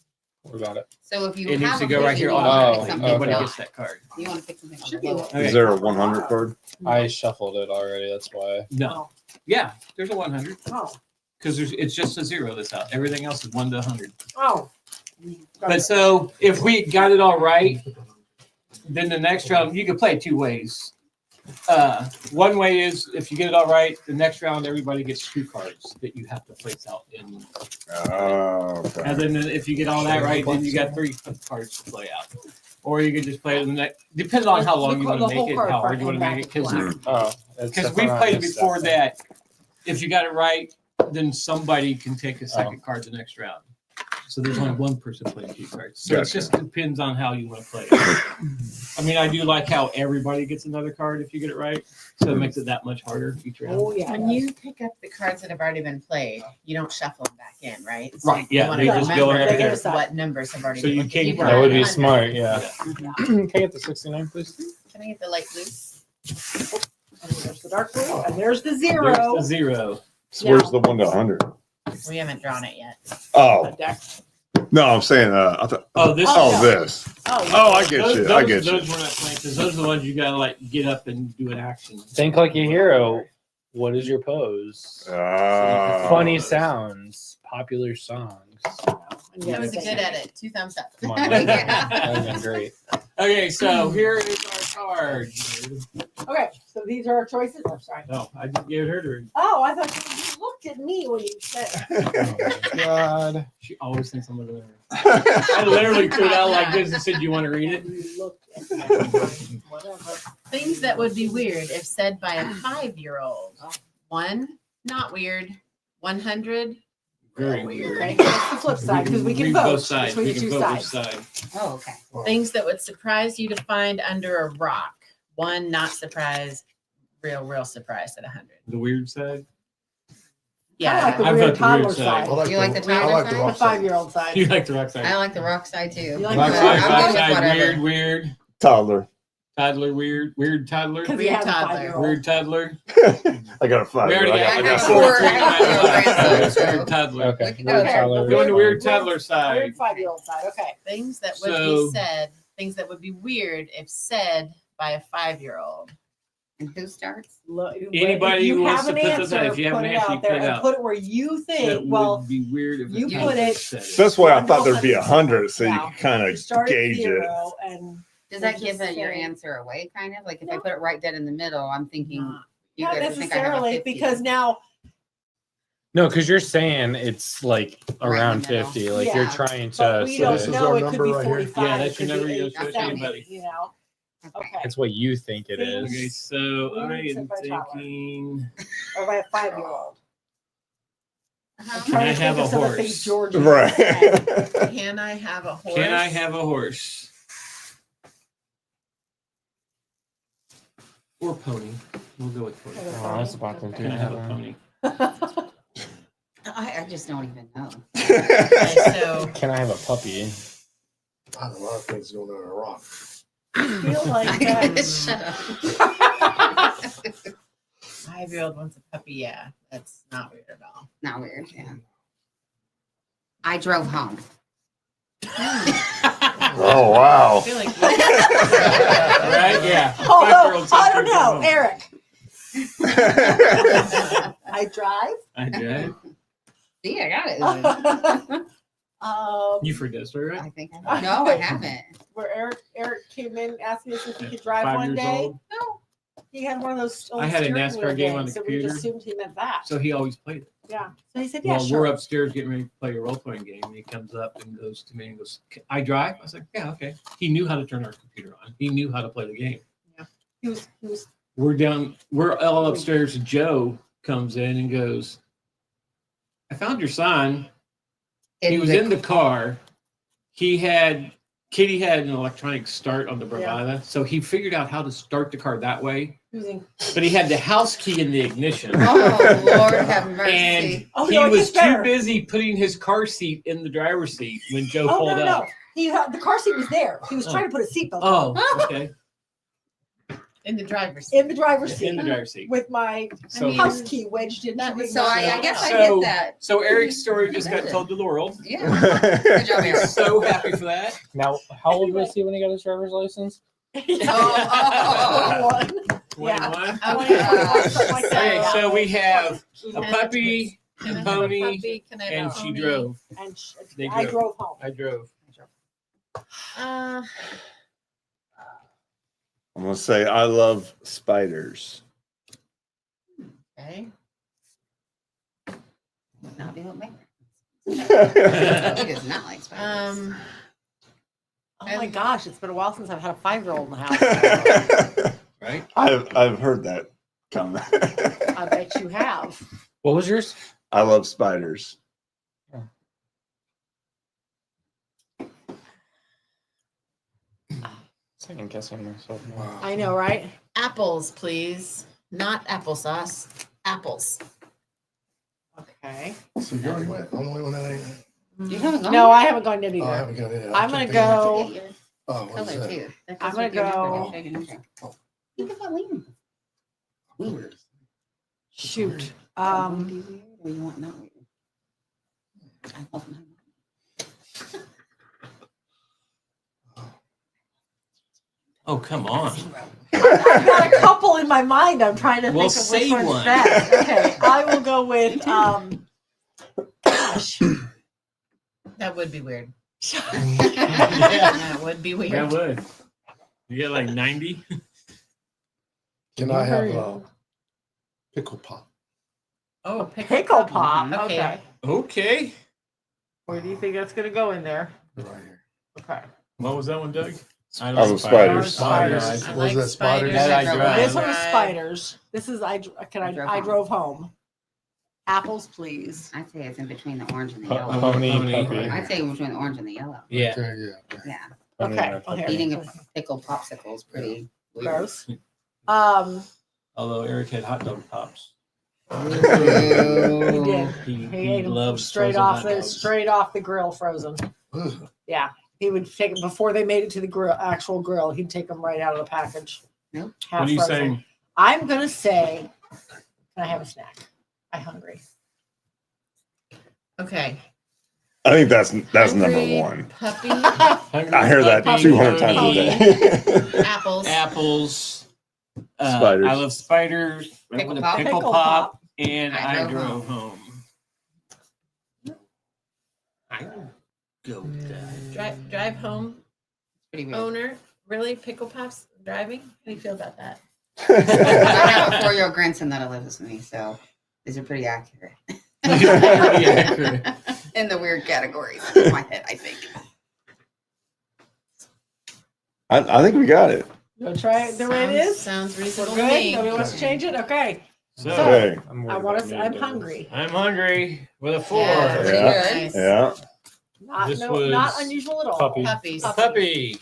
What about it? So if you It needs have to a go right kitten, here you want to automatically. pick something Nobody low. gets that card. You want to pick something Should on be the low. Okay. Is there a 100 card? I shuffled it already. That's why. No. Yeah, there's a 100 Oh, because it's just a 0 that's out. Everything else is 1 to 100. oh. But so if we got it all right, then the next round you can play it 2 ways. One way is if you get it all right, the next round everybody gets 2 cards that you have to place out in. Oh, okay. And then if you get all that right, then you got 3 cards to play out. Or you could just play it in the next, depending on how long you want to make it, how hard you want to make it. Oh, Because we've played it before that. If you got it right, then somebody can take a second card the next round. So there's only one person playing two cards. So Gotcha. it just depends on how you want to play it. I mean, I do like how everybody gets another card if you get it right. So it makes it that much harder each round. Oh yeah. When you pick up the cards that have already been played, you don't shuffle them back in, right? So Right, yeah, You want they to just go remember right there. what numbers have already So been you played. can't- brought That would be 100. smart, yeah. Yeah. Can I get the 69, please? Can I get the light blue? And there's the dark blue, and there's the There's zero. the zero. So where's the 1 to 100? We haven't drawn it yet. Oh, Deck. no, I'm saying, I thought, This. this. Oh, I get you. I get you. Those we're not playing because those are the ones you gotta like get up and do an action. Think like a hero. What is your pose? Funny sounds, popular songs. That was a good edit. 2 thumbs up. Come on, that would have been great. Okay, so here is our card. Okay, so these are our choices. I'm sorry. No, I just gave her to. Oh, I thought you looked at me when you said. God. She always thinks I'm looking at her. I literally threw it out like this and said, "You want to read it?" You looked at me. Whatever. Things that would be weird if said by a 5-year-old. 1, not weird. 100, Very weird. Okay, that's the flip side because we can read vote both sides. between We the can two vote which sides. side. Oh, okay. Things that would surprise you to find under a rock. 1, not surprised. Real surprised at 100. The weird side. Yeah. I like the I weird vote the weird toddler side. side. You like the I toddler like side? the 5-year-old side. You like the rock side. I like the rock side too. You like Rock the side, I'm rock good with side, whatever. weird. Toddler. Toddler, weird toddler. Because he Weird has a toddler. 5-year-old. Weird toddler. I got a 5. We already got, I got four. 4. Weird toddler. Okay. We can go there. We're going to weird toddler side. Weird 5-year-old side. Okay. Things that would So- be said. Things that would be weird if said by a 5-year-old. And who starts? Look, Anybody if you who wants have to an put answer, that, if you have put an it answer, you out there put it and out. put it where you That think. Well, would be weird if you the put it- said it. That's why I thought there'd be 100, so you Yeah. can kind you of start at gauge it. 0 and Does that just give your say- answer away, kind of? Like if I put it right dead in the middle, I'm thinking you Not guys would think I have a necessarily 50. because now No, because you're saying it's like around middle. 50. Like Yeah, you're trying but to. we say- don't know. It could be 45. Yeah, that's it could your number. be You don't 8, switch 70, anybody. You know. Okay. It's what you think it is. Okay, so I Weird am by toddler. thinking. Or by a 5-year-old. I'm Can I trying to have think a of some of the things horse? George Right. said. Can I have a horse? Can I have a horse? Or pony. We'll go with pony. Oh, that's about to do Can I have a that. pony? I just don't even know. Okay, so Can I have a puppy? I have a lot of things going on in Iraq. I feel like Shut up. 5-year-old wants a puppy. Yeah, that's not weird at all. Not weird, yeah. I drove home. Oh, wow. I feel like Right? Yeah. Although, 5-year-old I don't know, home. Eric. I drive. I did. See, I got it. You forget that story, right? I think I No, I haven't. Where Eric came in, asked me if he could drive 5 one years day. old. No, he had one of those. Old I had a steering NASCAR wheel game on games, the so we just computer. assumed he meant that. So he always played it. Yeah. So he said, "Yeah, Well, sure." we're upstairs getting ready to play a role playing game, and he comes up and goes to me and goes, "I drive." I was like, "Yeah, okay." He knew how to turn our computer on. He knew how to play the game. He was. We're all upstairs. And Joe comes in and goes, "I found your son. He was in the car. Kitty had an electronic start on the Bravada, so he figured out how to start the car that way. But he had the house key in the ignition. Oh, Lord have mercy. And he it was gets too better. busy putting his car seat in the driver's seat when Joe Oh pulled no, up. no. He the car seat was there. He was trying to put a seatbelt. Oh, okay. in the driver's seat. In the driver's seat. In the driver's seat. With my So- house key wedged in. So I guess I get that. So Eric's story just got told to the world. Yeah. Good job, Eric. So happy for that. Now, how old was he when he got his driver's license? Oh. 21. Okay. Okay, so we have a puppy, Can I a have a pony, puppy? Can I have a and she pony? drove. And They I drove home. I drove. I'm going to say I love spiders. Okay. Not be what my he does not like spiders. Oh my gosh, it's been a while since I've had a 5-year-old in the house. Right? I've heard that comment. I bet you have. What was yours? I love spiders. Second guessing myself. Wow. I know, right? Apples, please. Not applesauce. Apples. Okay. So you already went. I'm the only one that ain't. You haven't gone No, yet? I haven't gone yet either. Oh, I haven't got it. I'm gonna go. Oh, what is Color that? too. That I'm goes gonna with your number. go. Show your number. Think about leaving. Weird. Shoot. Or you want not weird? I love not. Oh, come on. I've got a couple in my mind. I'm trying to Well, think of say which one's one. best. Okay, I will go with gosh. That would be weird. Yeah. That would be weird. That would. You get like 90? Can I have pickle pop? Oh, Pickle pop. Okay. Okay. Okay. Where do you think that's gonna go in there? Right here. Okay. What was that one, Doug? I love spiders. Spiders. I Was like that spiders? spiders. That I drive. This one was spiders. This is I drove home. Apples, please. I'd say it's in between the orange and the Po- yellow. pony, Pony. puppy. I'd say in between the orange and the yellow. Yeah. Okay, yeah. Yeah. Pony Okay. and Well, here. Eating a pickle popsicle is pretty weird. Gross. Although Eric had hot dog pops. He did. He He ate them loves straight frozen off hot the dogs. straight off the grill, frozen. Ugh. Yeah, he would take it before they made it to the grill, actual grill. He'd take them right out of the package. Nope. Half What are you frozen. saying? I'm gonna say, can I have a snack? I'm hungry. Okay. I think that's number Hungry one. Puppy. I hear that Puppy, 200 times a day. Apples. Apples. Spiders. I love spiders. Pickle with a pop. pickle Pickle pop. pop. And I I drove drove home. I will go with that. Drive home. Pretty weird. Owner. Really? Pickle pops driving? How do you feel about that? I have a 4-year-old grandson that lives with me, so these are pretty accurate. Pretty accurate. In the weird categories in my head, I think. I think we got it. You wanna try it the way it is? Sounds We're reasonable to good. me. Nobody wants to change it. Okay. So, Okay. I want to. I'm hungry. I'm hungry with a 4. Yeah, pretty Yeah. good. Yeah. Not This not was unusual at all. puppy. Puppies. Puppy.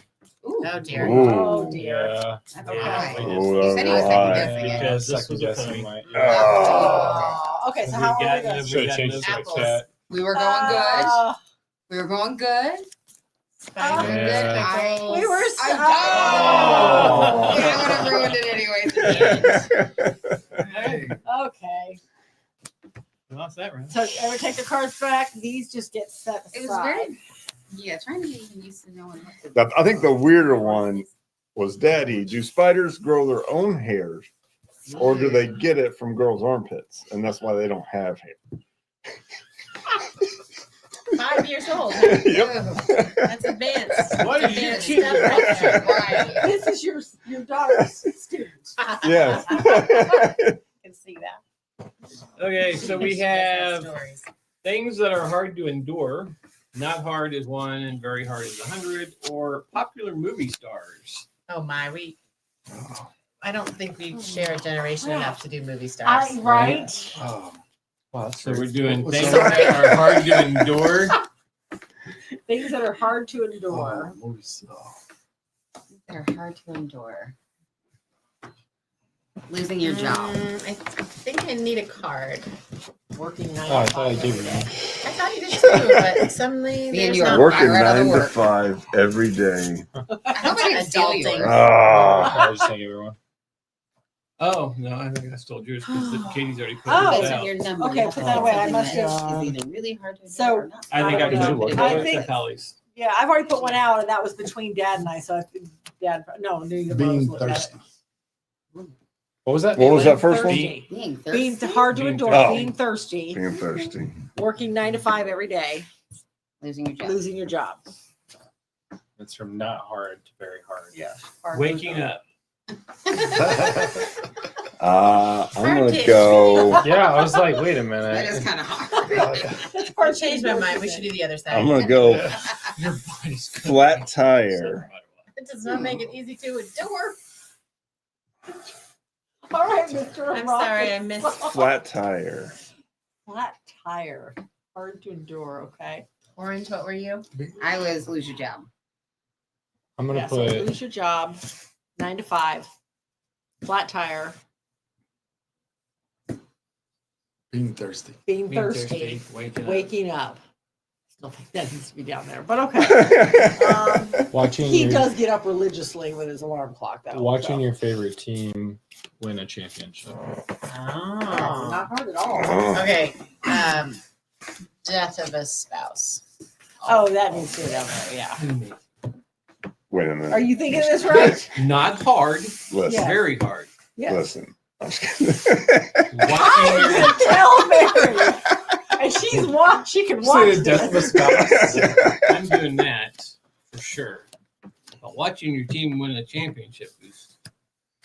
Ooh. Oh dear. Ooh. Oh dear. Yeah. That's Okay. high. Oh, You said he was that's second high. guessing it. Because this Second was a guessing funny. my. Oh. Okay. So how are we got going? the- Should have got changed it to a apples. cat. We were going good. We were going good. Spiders. Yeah. Pickles. We were. Oh. Yeah, I would have ruined it anyways. Okay. We lost that round. So ever take the cards back? These just get set aside. It was very, yeah, trying to get even used to knowing what to That- I think the weirder one was Daddy. Do spiders grow their own hairs, or do they get it from girls' armpits, and that's why they don't have hair? 5 years old. Yep. That's advanced. What That's did you advanced teach stuff right there. Right. This is your daughter's student. Yes. Can see that. Okay, so we She does have have stories. things that are hard to endure. Not hard is 1 and very hard is 100, or popular movie stars. Oh my, I don't think we share a generation enough to do movie stars. Right. Oh. Wow, So we're doing What's things that? that are hard to endure. Things that are hard to endure. Oh, movies. Oh. They're hard to endure. Losing your job. I think I need a card. Working 9 Oh, I to thought I 5 gave every you day. I thought you did too, but suddenly Me and there's you are not Working right out of 9 to work. 5 every day. I hope I didn't steal yours. Adulting. Ah. I just think everyone. Oh, no, I think I stole yours because Katie's already put Oh. this Based on out. your number, Okay, you have put to that pick away. I something must that have- is either really hard to endure So, or not. I think I don't can know. do it. I It's think- at Holly's. Yeah, I've already put one out, and that was between Dad and I. So I think Dad, no, neither one of us Being looked at it. thirsty. What was that? What was that first one? Thirsty. Being Being thirsty. hard to Being endure. thirsty. Being thirsty. Being thirsty. Working 9 to 5 every day. Losing your job. Losing your job. It's from not hard to very hard. Yeah. Waking up. I'm gonna go. Yeah, I was like, wait a That minute. is kind of hard. I changed my mind. We should do the other side. I'm gonna go Your body's flat tire. It does not make it easy to endure. All right, Mr. I'm sorry, I missed. Flat tire. Flat tire. Hard to endure. Okay. Orange, what were you? I was lose your job. I'm gonna So put lose your job, 9 to 5, flat tire, Being thirsty. being Being thirsty, waking up. up. Still think that needs to be down there, but okay. watching He your does get up religiously with his alarm clock, though. watching so. your favorite team win a championship. Oh. Not hard at all. Okay. Death of a spouse. Oh, that needs to be down there. Yeah. Wait a minute. Are you thinking this right? Not hard. Listen. Yeah. Very hard. Yes. Listen. I'm just kidding. I tell Mary, and she's she can watch. Say the death of a this. spouse. I'm doing that for sure. But watching your team win a championship is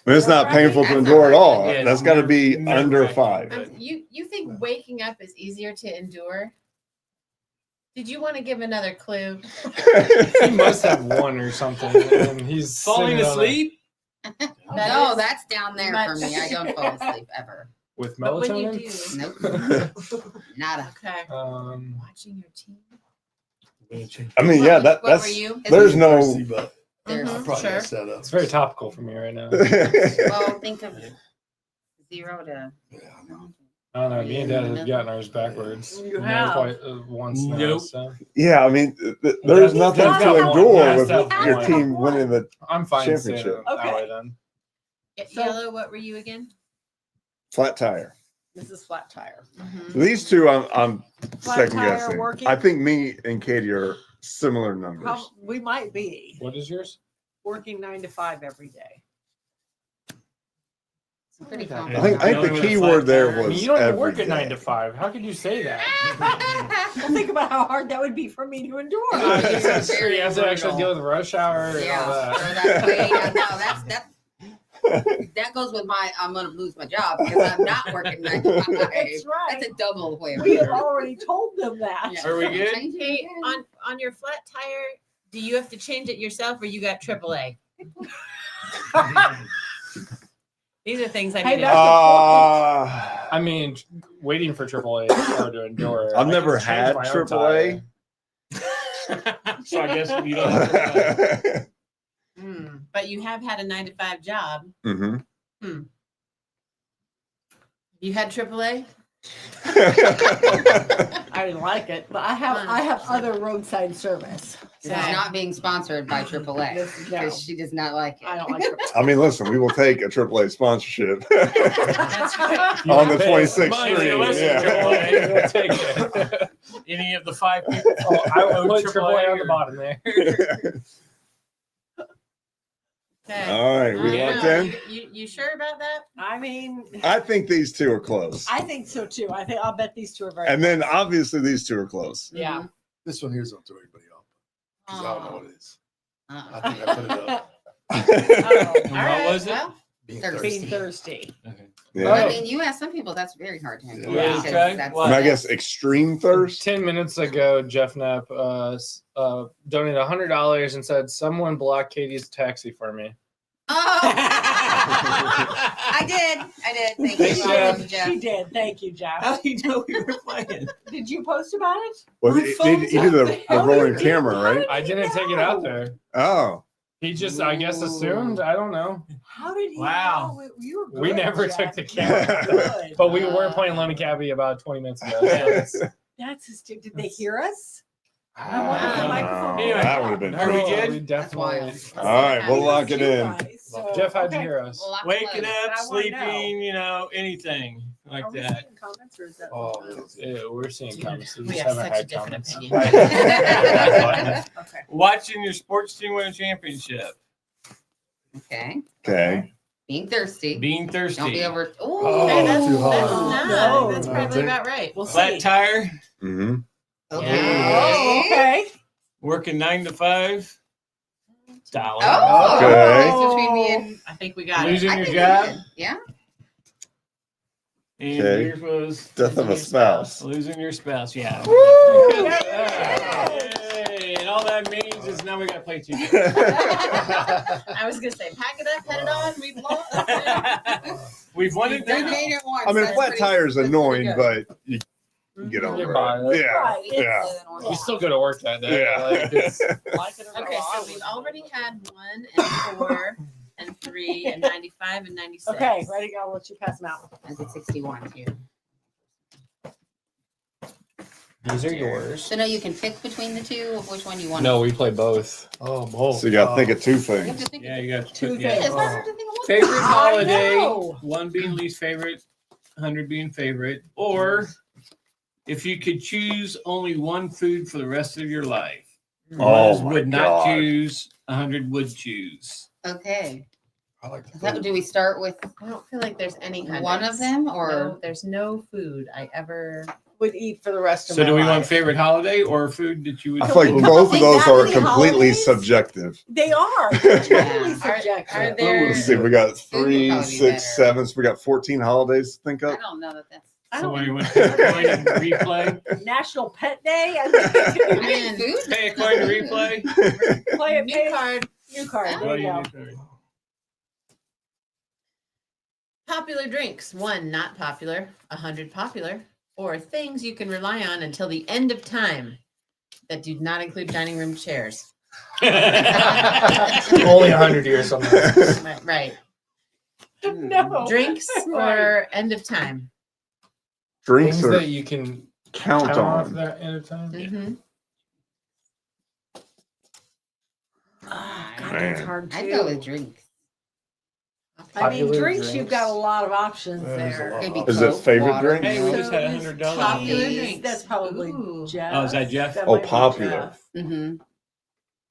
But it's not painful to endure at all. Yeah, That's got to be never under right. 5. You think waking up is easier to endure? Did you want to give another clue? He must have one or something. And he's falling sitting on it asleep. No, that's down there for me. I don't fall asleep ever. with But when you melatonin. do, Nada. okay. Watching your team. I mean, yeah, What that's were you? there's no. Thirsty, but There's I'll probably Sure. mess that up. It's very topical for me right now. well, think of 0 to. I don't know. Me and Dad have gotten ours backwards. You Now have. quite once now. Nope. So Yeah, I mean, there's nothing That's to got one. endure Yeah, with that's got your one. team winning the I'm fine saying it championship. that Okay. way then. Yellow, what were you again? Flat tire. This is flat tire. These two, I'm Flat second tire guessing. working? I think me and Katie are similar numbers. We might be What is yours? working 9 to 5 every day. It's pretty I think the key word there I mean, was you don't even every work at day. 9 to 5. How could you say that? Well, think about how hard that would be for me to endure. I guess that's true. You have to actually deal with rush hour and Yeah. all that. Or that way, that goes with my I'm gonna lose my job because I'm not working 9 to 5. That's right. That's a double way. We have already told them that. Yeah. Are we good? Hey, on your flat tire, do you have to change it yourself or you got AAA? These are things I Hey, need that's to I mean, waiting for AAA is hard to endure. I've I never just changed had my own AAA. tire. So I guess you don't have to But you have had a 9 to 5 job. Mm-hmm. You had AAA? I didn't like it, but I have other roadside service. This is not being sponsored by AAA No. because she does not like it. I don't like it. I mean, listen, we will take a AAA sponsorship That's right. on the 26th Mind Street. you, listen, Yeah. AAA, we'll take it. Any of the 5 people. Oh, I will put AAA AAA on the or- bottom there. Okay. All right, we locked in. You sure about that? I mean, I think these two are close. I think so too. I'll bet these two are very. And then obviously these two are close. Yeah. This one here's don't throw anybody off. Because I don't know what it is. Uh-uh. I think I put it up. And All what right, was it? well, Being Being thirsty. thirsty. Yeah. I mean, you ask some people that's very hard to handle. Yeah. because Okay. that's- Well, And I guess extreme thirst. 10 minutes ago, Jeff Knapp donated $100 and said, "Someone block Katie's taxi for me." Oh, I did. Thank Thanks, you, Jeff. Jeff. She did. Thank you, Jeff. How do you know we were playing? Did you post about it? Well, My he phone's did the out there. rolling camera, right? I didn't take it out there. Oh. He just, I guess, assumed. I don't know. How did he Wow. know? You were good, We never Jeff. took the camera, Good. but we were playing Lonely Cabby about 20 minutes ago. So it's- That's his. Did they hear us? I wonder if the microphone. Anyway, that would have been are we cool. good? We definitely. All right, we'll lock it in. Jeff, how'd you hear us? Waking up, I wanna sleeping, anything like Are we that. seeing comments or is that? Oh, yeah, we're seeing comments. We We just have haven't such a had different comments. opinion. Okay. Watching your sports team win a championship. Okay. Okay. Being thirsty. Being thirsty. Don't be over. Oh, Okay, that's, too that's hot. not. That's No. probably about right. We'll see. Flat tire. Mm-hmm. Okay. Oh, okay. Working 9 to 5. $1. Oh, Okay. it's between me and I think we got it. Losing I your think we job. did. Yeah. And Okay. yours was Death of a spouse. losing your spouse. Yeah. Woo! Yay. And all that means is now we got to play 2 games. I was gonna say, pack it up, head it on. We've lost. We've won it We now. made it once. I mean, That's flat pretty- tire is that's annoying, pretty good. but you get over You're by it. it. Yeah, Right. yeah. You still go to work that day. Yeah. Like, it's, Okay, so we've already had 1 and 4 and 3 and 95 and 96. Okay, ready to go. I'll let you pass them out. I did 61 too. these are yours. So now you can pick between the two of which one you want. No, we play both. Oh, both. So you got to think of two You have things. to think Yeah, of you got to Two put, yeah. things. It's not hard to think of one. Favorite I holiday, know. 1 being least favorite, 100 being favorite, or if you could choose only one food for the rest of your life, Oh one my would not God. choose, 100 would choose. Okay. I like Is that, do we start with I don't feel like there's any one of hundreds. them or? No, there's no food I ever. Would eat for the rest of So my do we life. want favorite holiday or food that you would I feel like choose? both of think those that are many completely holidays? subjective. They are. They're totally Are subjective. there? Let's see, we got Food would 3, probably be 6, better. 7. So we got 14 holidays to think I of. don't know that that's. I So don't what do you know. want to coin and replay? National Pet Day. I think it could I be mean, food. Pay a coin to replay? play it. New Pay card. New card. What There do you you go. do? Popular drinks. 1 not popular, 100 popular, or things you can rely on until the end of time that do not include dining room chairs. Only 100 years from now. Right. No. Drinks or end of time. Drinks Things are that you can count off on. that end of time. Mm-hmm. Oh, God, Man. that's hard I'd go too. with drinks. I mean, Popular drinks, you've got a lot of options There's a there. lot. Maybe Is it Coke, favorite water. drink? Hey, we So just had is $100. Popular cheese. drinks. That's probably Ooh. Jeff. Oh, is that Jeff? That Oh, might be popular. Jeff. Mm-hmm.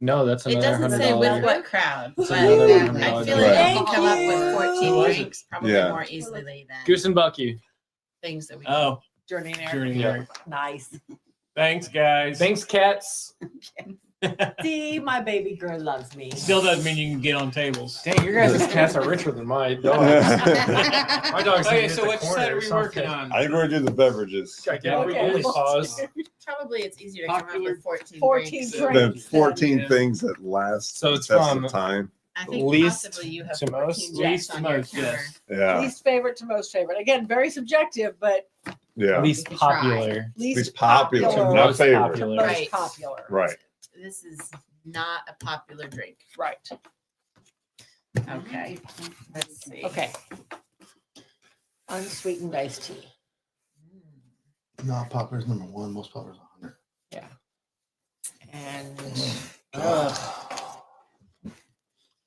No, that's It another doesn't say with $100. what crowd, but another Exactly. I feel $100. like Right. you can come up with 14 Who was it? drinks probably Yeah. more easily than Goose and Bucky. things that we Oh, Journey in Air. Journey Yeah. Air. Nice. Thanks, guys. Thanks, cats. See, my baby girl loves me. Still doesn't mean you can get on tables. Dang, your guys' cats are richer than my dogs. My dog's Okay, so which side are we working on? I think we're gonna do the beverages. Okay, Okay. we pause. probably it's easier to come up Popular- with 14 14 drinks. drinks. The 14 Yeah. things that last So the it's test from of time. I think Least possibly you have to 14 most? drinks Least on to your most, counter. yes. Yeah, Least favorite to most favorite. Again, very subjective, but yeah. Least We can try. popular. Least popular, popular. not Most favorite. popular. most Right. popular. Right. This is not a popular drink. Right. Okay. Let's see. Okay. Unsweetened iced tea. Not popular is number 1. Most popular is 100. And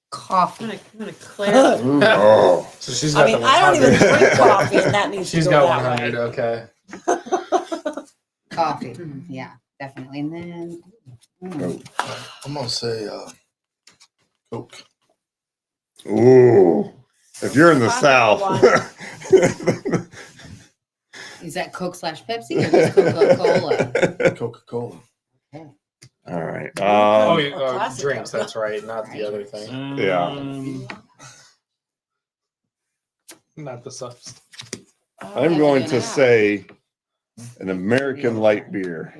Coffee. I'm gonna clear. Oh, So she's I got mean, the I don't even 100. drink coffee, and that needs She's to go got that 100. way. Okay. Coffee. Yeah, definitely. And then I'm gonna say Coke. ooh. If you're in the Popular South. is that Coke / Pepsi or just Coca-Cola? Coca-Cola. All right. Oh, Um, yeah, classic drinks. Coke. That's right, not the other thing. Yeah. Not the substance. I'm going to say an American light beer.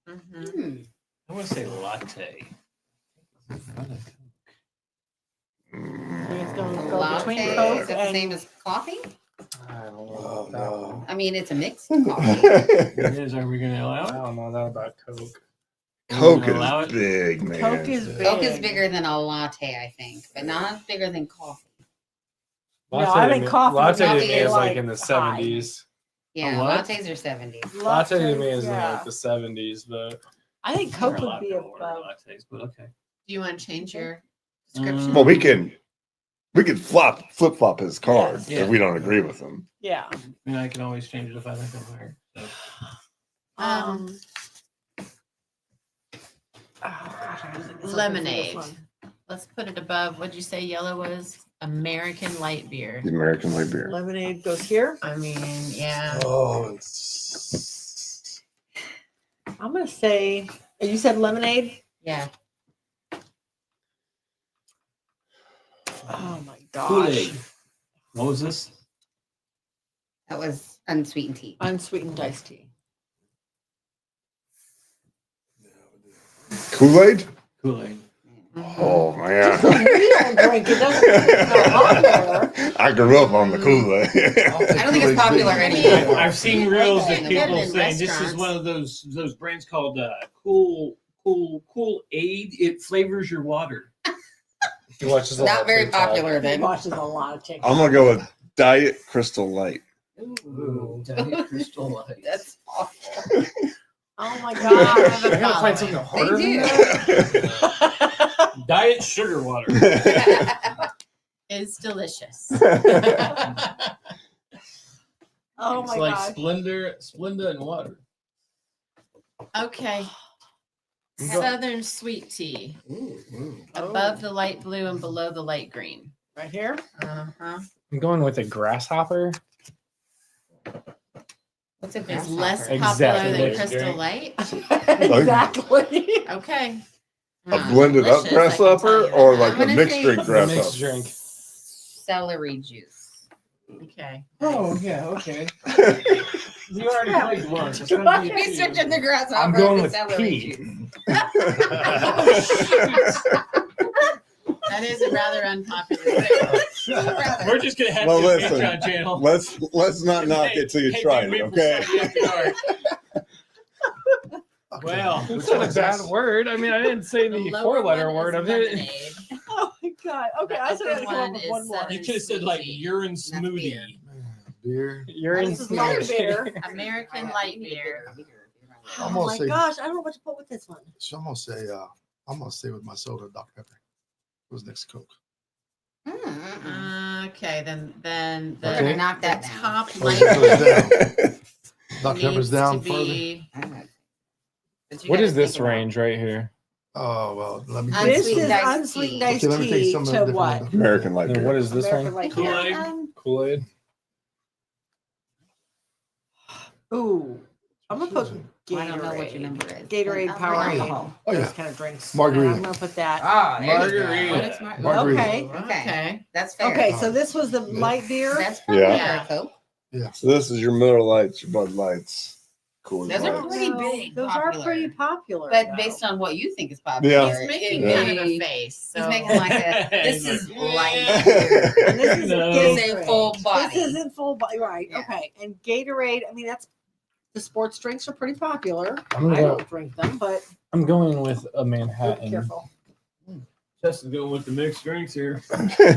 Mhm. I want to say latte. It's going to go Latte. between Is Coke that the and same as coffee? I don't know Oh, about that no. one. I mean, it's a mixed coffee. It is. Are we going to allow I it? don't know that about Coke. Coke Allow is it? big, man. Coke is big. Coke is bigger than a latte, I think, but not bigger than coffee. No, I think coffee Latte to would me be is like like in the high. 70s. Yeah, A what? lattes are 70s. Latte to me is in yeah. like the 70s, but I think There Coke are a would lot be of people order above. lattes, but okay. Do you want to change your description? Well, we can flip flop his card Yeah. if we don't agree with him. Yeah. I mean, I can always change it if I think I'm higher. So. Um, lemonade. Let's put it above. What'd you say yellow was? American light beer. The American light beer. Lemonade goes here. I mean, yeah. Oh, it's I'm going to say, you said lemonade? Yeah. Oh my gosh. Kool-Aid. What was this? That was unsweetened tea. Unsweetened iced tea. Kool-Aid? Kool-Aid. Oh man. We don't drink it. Doesn't popular. I grew up on the Kool-Aid. I don't think it's popular anymore. I've seen reels Okay. of They have it people in saying this is restaurants. one of those brands called Cool Aid. It flavors your water. He watches a lot Not of very TikTok. popular He then. watches a lot of TikTok. I'm gonna go with Diet Crystal Light. Ooh, Diet Crystal Light. That's awful. Oh my I god. have a I gotta find following. something They harder than do. that. Diet sugar water. It's delicious. Oh It's my like god. Splenda and water. Okay. Southern sweet tea. Above the light blue and below the light green. Right here. Uh-huh. I'm going with a grasshopper. What's a Is less grasshopper? popular Exactly. than Crystal Light. Exactly. Okay. A blended up delicious, I can tell grasshopper you or that. like I'm a gonna mixed say drink A mixed grasshopper? drink. Celery juice. Okay. Oh yeah, okay. You already played once. It's gonna be We two. switching the grasshopper. I'm going to with celery pea. juice. That is a rather unpopular thing. We're just gonna have Well, to listen. Patreon channel. Let's not knock it till you Hey, try it, Meeple okay? Sunday after dark. Well, It's not a bad word. I mean, I didn't say the lower four-letter one word is of it. lemonade. Oh my god. Okay, The I said I upper come up one with is one more. Southern you could have said like sweet tea. urine That's smoothie. beer. Beer. You're in This is light beer. American light beer. I'm Oh gonna my say. gosh, I don't know what to put with this one. So I'm gonna say. I'm gonna stay with my soda, Dr Pepper. It was next to Coke. Okay, then the, Okay. Better knock that the down. top Oh, light it goes down. Dr needs Pepper's to down further. be But you What gotta is this think about it. range right here? Oh well, let me. This Unsweetened is iced unsweetened tea. iced Okay, let me take tea some of to the different what? ones. American Light And Beer. what is this American one? light beer. Kool-Aid. Kool-Aid. Ooh, I'm gonna put Well, I don't know what your Gatorade. number is. Gatorade, but Powerade. alcohol. Oh Those yeah, kind of drinks. Margarita. I'm gonna put that. Ah, there you go. Margarita. What is Margarita. Okay. Okay. That's fair. Okay, so this was the light beer. That's probably Yeah. a Coke. Yeah. So this is your Miller Lights, your Bud Lights, Coors Those are Lights. pretty big. Those popular. are pretty popular. But though. based on what you think is popular, Yeah. He's making Yeah. kind of a face. He's So. making like a. This is light. And this is No. This Gatorade. ain't full body. This isn't full body, right? Yeah. Okay. And Gatorade. I mean, that's the sports drinks are pretty popular. I'm gonna I go- don't drink them, but I'm going with a be Manhattan. careful. Justin's going with the mixed drinks here.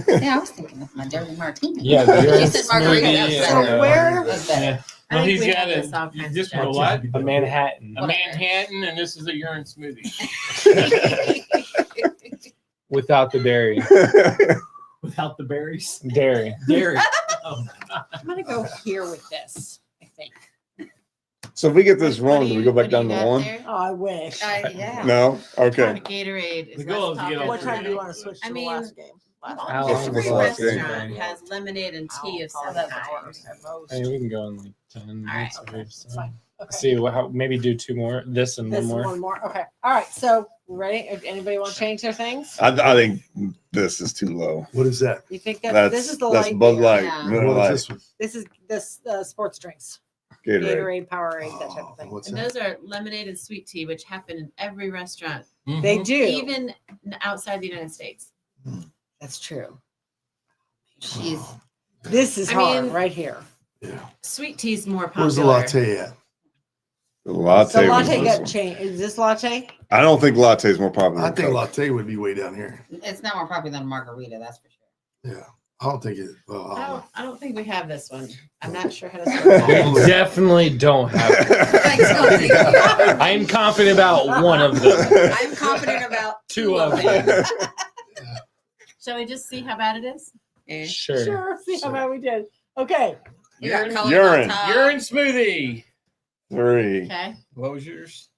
Yeah, I was thinking of my dirty martini. Yeah, the You urine said margarita. smoothie That's So and, better. where? That's better. Yeah. I Well, think he's we got have a this all kinds just of put a what? a Manhattan A Manhattan, and this is a urine smoothie without the dairy. without the berries. Dairy. Dairy. Oh. I'm gonna go here with this. I think. So if we get this What wrong, do do we you- go back what do you down to got one? there? Oh, I wish. Yeah. No? Okay. Gatorade is The goal less is to get popular What all time do you than- want to switch to I the mean, last game? How What's long the is Every the last game? restaurant has lemonade and tea of some kind. I mean, we can go in like 10 minutes. right. or That's so. fine. Okay. See what? How, maybe do two more. This and This one is more. one more. Okay. All right. So we ready? If anybody want to change their things? I think this is too low. What is that? You think that That's this is the that's light Bud beer? Light, Yeah. Miller What is Light, this one? This is this sports drinks. Gatorade. Gatorade, Powerade, that type of thing. What's And that? those are lemonade and sweet tea, which happen in every restaurant, They do. even outside the United States. That's true. She's This is I hard mean- right here. Yeah. Sweet tea's more popular. Where's the latte at? The latte. So was latte this got one. changed. Is this latte? I don't think latte is more popular. I than think Coke. latte would be way down here. it's not more popular than margarita, that's for sure. Yeah. I don't think it. Well, I don't think we have this one. I'm not sure how to We spell it. definitely don't have it. I'm confident about one of them. I'm confident about Two of them. Shall we just see how bad it is? Yeah. Sure. Sure. See how bad we did. Okay. You got Urine. colors Urine. on top. Urine smoothie. 3. Okay. What was yours?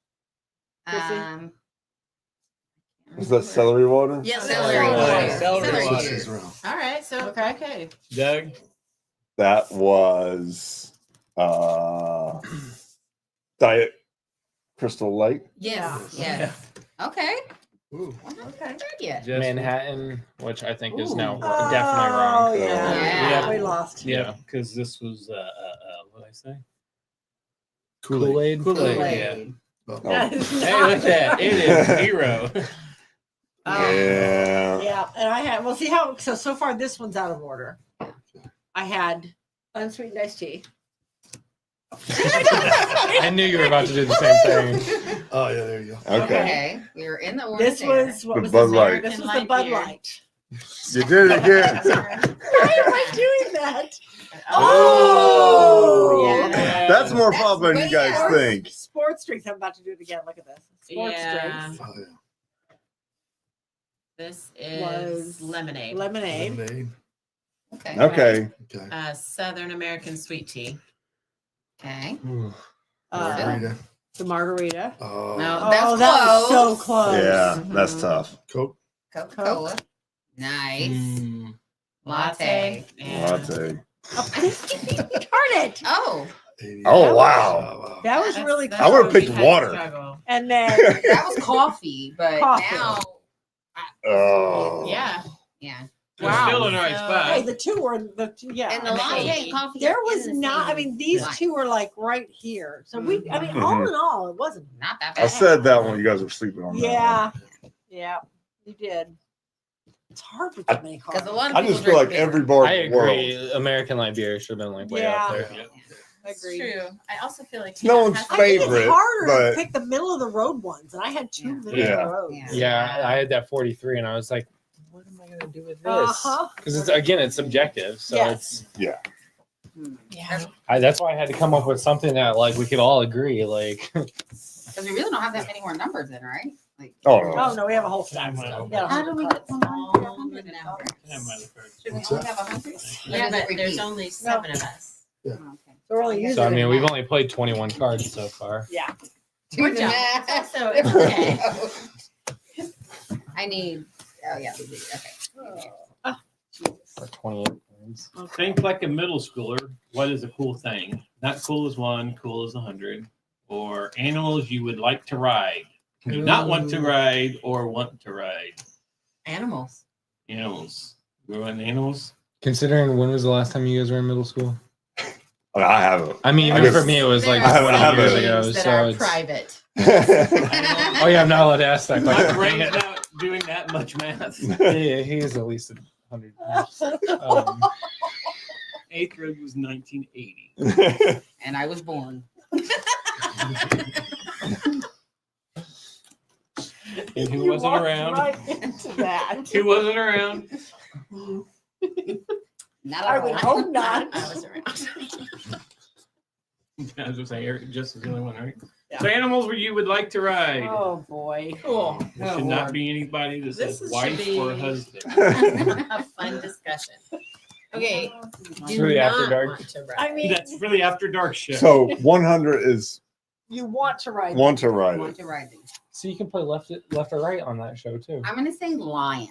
Was that celery water? Yeah, Celery celery. water. juice. Celery Celery water. juice. All right. So okay. Doug. That was Diet Crystal Light. Yes. Yes. Okay. Ooh. Okay. Yeah. Just Manhattan, which I think is now Oh, definitely wrong. yeah. Yeah. We lost. Yeah. because this was what did I say? Kool-Aid. Kool-Aid. Kool-Aid. Yeah. Oh. That is Hey, not- look at that. It is 0. Yeah. Yeah, and I had. Well, see how. So far this one's out of order. I had unsweetened iced tea. I knew you were about to do the same thing. Oh yeah, there you Okay. go. Okay, we were in the orange. This was what The was Bud this? Light. This was the Bud Light. You did it again. Why am I doing that? Oh, yeah. that's more fun than you guys think. Sports drinks. I'm about to do it again. Look at this. Sports Yeah. drinks. Oh, yeah. This is Was lemonade. Lemonade. Lemonade. Okay. Okay. Okay. Southern American sweet tea. Okay. Margarita. The margarita. Oh. No, that's that was so close. close. Yeah, that's tough. Coke. Coca-Cola. Nice. Latte. Latte. Darn it. Oh. Oh wow. That was really I would have picked water. And then that was coffee, but Coffee. now. Oh. Yeah. Yeah. Wow. Still in the right spot. Hey, the two were yeah. And the latte and coffee. There are in was the not. I same mean, these line. two were like right here. So we. I mean, all in all, it wasn't Not that bad. I said that when you guys were sleeping on that. Yeah. Yeah. You did. It's hard with that many cars. Because a lot of I people just feel like drink every bar I in the world. agree. American light beer should have been like way out there. It's true. I also feel like no one's I think favorite, it's harder but to pick the middle of the road ones, and I had two middle Yeah. of the road. Yeah, I had that 43, and I was like, what am I gonna do with this? Uh-huh. Because it's subjective. So Yes. yeah. Yeah. that's why I had to come up with something that like we could all agree. Like, Because we really don't have that many more numbers in, right? Like, Oh no. Oh no, we have a whole stack. Still. Yeah, how do we get from 100 to 100 now? Should we only have 100? Yeah, but there's only 7 of us. Yeah. Okay. So we're only using. so I it. mean, we've only played 21 cards so far. Yeah. Good job. So it's okay. I need. Oh yeah, we did. Okay. For 28 cards. Think like a middle schooler. What is a cool thing? Not cool as 1, cool as 100. Or animals you would like to ride. Do not want to ride or want to ride. Animals. Animals. You want animals? Considering when was the last time you guys were in middle school? I haven't. I mean, I even guess- for me, it was like I 20 haven't- years I ago. Things that So are it's, private. oh yeah, I'm not allowed to ask that My question. brain's not doing that much math. Yeah, he is at least 100. 8th grade was 1980. And I was born. And who You wasn't walked around? Right into that. Who wasn't around? Not I at would all. hope not. I was around. I was just saying, Eric, just is the only one, right? Yeah. So animals where you would like to ride. Oh boy. Cool. There should not be anybody that This says should wife be- or husband. A fun discussion. Okay. It's really after dark. Want to ride. I mean, That's really after dark shit. So 100 is you want to ride. want to ride Want it. to ride these. So you can play left or right on that show too. I'm gonna say lion.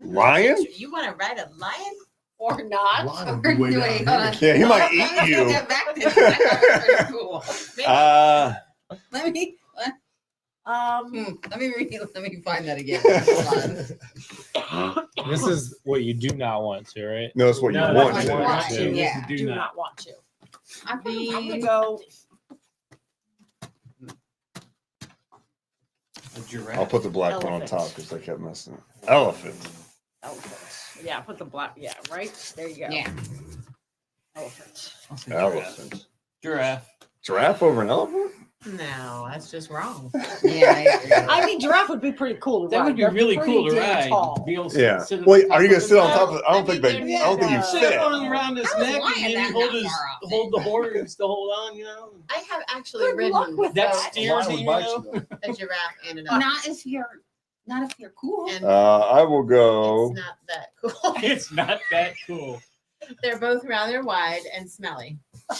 Lion? You want to ride a lion? Or not. Lion would be way down Wait, here. hold on. Yeah, he might eat Let's you. get back to that. That was pretty cool. Let me let me find that again. Hold on. This is what you do not want to, right? No, it's what you No, want that's to. what you want to. to. Yeah. Do Do not. not want to. I'm I'm gonna gonna go. A giraffe. I'll put the black one on Elephant. top because I kept messing. Elephant. Elephant. Yeah, put the black. Yeah, right there. You go. Yeah. Elephant. I'll say giraffe. Elephant. Giraffe. Giraffe over an elephant? No, that's just wrong. Yeah, I agree. I mean, giraffe would be pretty cool to That ride. would be They're really pretty cool to damn ride. tall. Be able to Yeah. sit at the Wait, top are you gonna of sit on the- top of it? I don't think they. I don't think you Sit fit. on around his I was neck lying and then that hold not far off hold the horns to hold on. You know. I have actually Good luck ridden with That both steers Lion you. would bite know? you, though. a giraffe and an elephant. Not if you're cool. And I will go. it's not that cool. It's not that cool. They're both rather wide and smelly.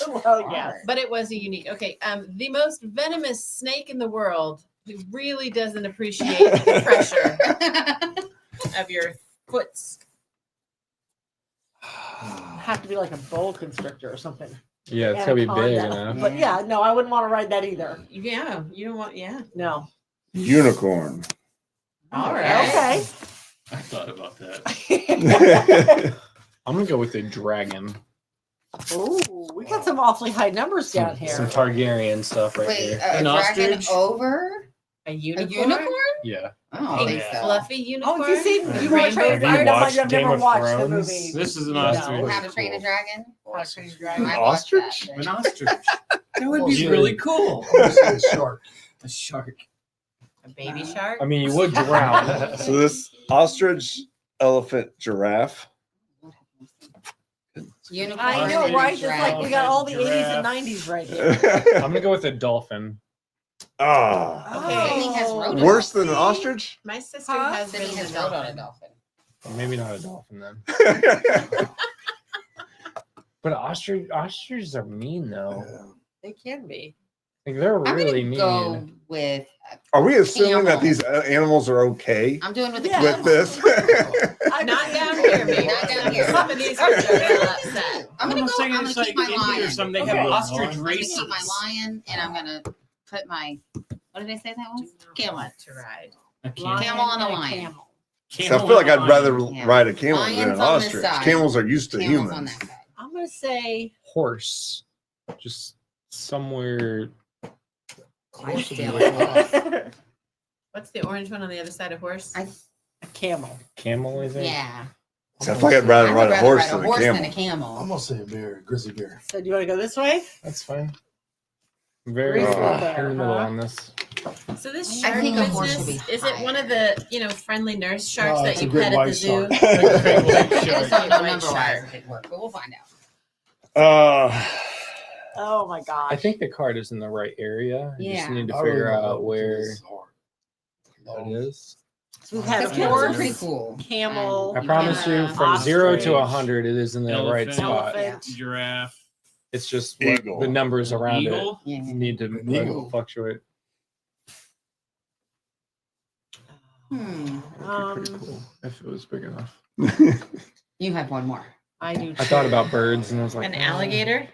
Well, yes. But it was a unique. Okay, the most venomous snake in the world who really doesn't appreciate the pressure of your foots. Have to be like a boa constrictor or something. Yeah, it's gotta be big Anaconda. enough. But yeah, no, I wouldn't want to ride that either. Yeah, you don't want. Yeah. No. Unicorn. All right. Okay. I thought about that. I'm gonna go with the dragon. Ooh, we got some awfully high numbers down here. Some Targaryen stuff right Wait, here. a An dragon ostrich? over A a unicorn. unicorn? Yeah. Oh, A fluffy unicorn. Oh, you see, you want to train? Have you watched I've Game never of watched the Thrones? movie. This is an No. ostrich. How to Train a Dragon? How to Train a Dragon. I An watched that. ostrich? An ostrich. That would Almost be said- really cool. almost said a shark. A shark. A baby shark. I mean, you would drown. So this ostrich, elephant, giraffe. Unicorn. I know, and right? It's like we got all the Giraffe. 80s and 90s right here. I'm gonna go with a dolphin. Ah, Okay. Sydney has rode a worse than dolphin. an ostrich? My sister Huh? has Sydney been has a rode on a dolphin. dolphin. Maybe not a dolphin then. But ostriches are mean though. They can be. Like they're I'm really gonna mean. go with. Are we assuming that Camel. these animals are okay I'm doing with the Yeah. with camel. this? Not down here, me. Not down here. Some of these ones are a little upset. I'm gonna almost go. saying I'm it's gonna like keep my India or lion. something. They Okay. have ostrich I'm gonna races. keep my lion, and I'm gonna put my. What did I say that was? Camel. To ride. A camel. Camel and a and lion. camel. So I feel like I'd rather Yeah. ride a camel Lions than an on this ostrich. side. Camels are used to Camel's on humans. that side. I'm going to say Horse. Just somewhere. Clydesdale. What's the orange one on the other side of horse? I a camel. Camel, I think. yeah. So I feel like I'd rather I ride would a horse rather than ride a a horse camel. than a camel. I'm gonna say a bear, grizzly bear. So do you want to go this way? That's fine. Very Grizzly in bear, the middle huh? on this. So this I shark think a horse business, should be is it one of the friendly nurse sharks No, that it's a you great pet at the white zoo? shark. A great white I just shark. don't know White number shark. wise if it worked, but we'll find out. Oh my I gosh. think the card is in the right area. You just Yeah. need to I really figure don't know out because where it's hard. it is. So we've had Because a camels are horse, pretty cool. camel. I promise you, and from 0 to ostrich. 100, it is in the right Elephant. spot. Elephant. Giraffe. It's just what Eagle. the numbers around Eagle. Yeah. it need to An eagle. fluctuate. Hmm. Pretty cool if it was big enough. You have one more. I do. I thought about birds and I was like, An oh. alligator?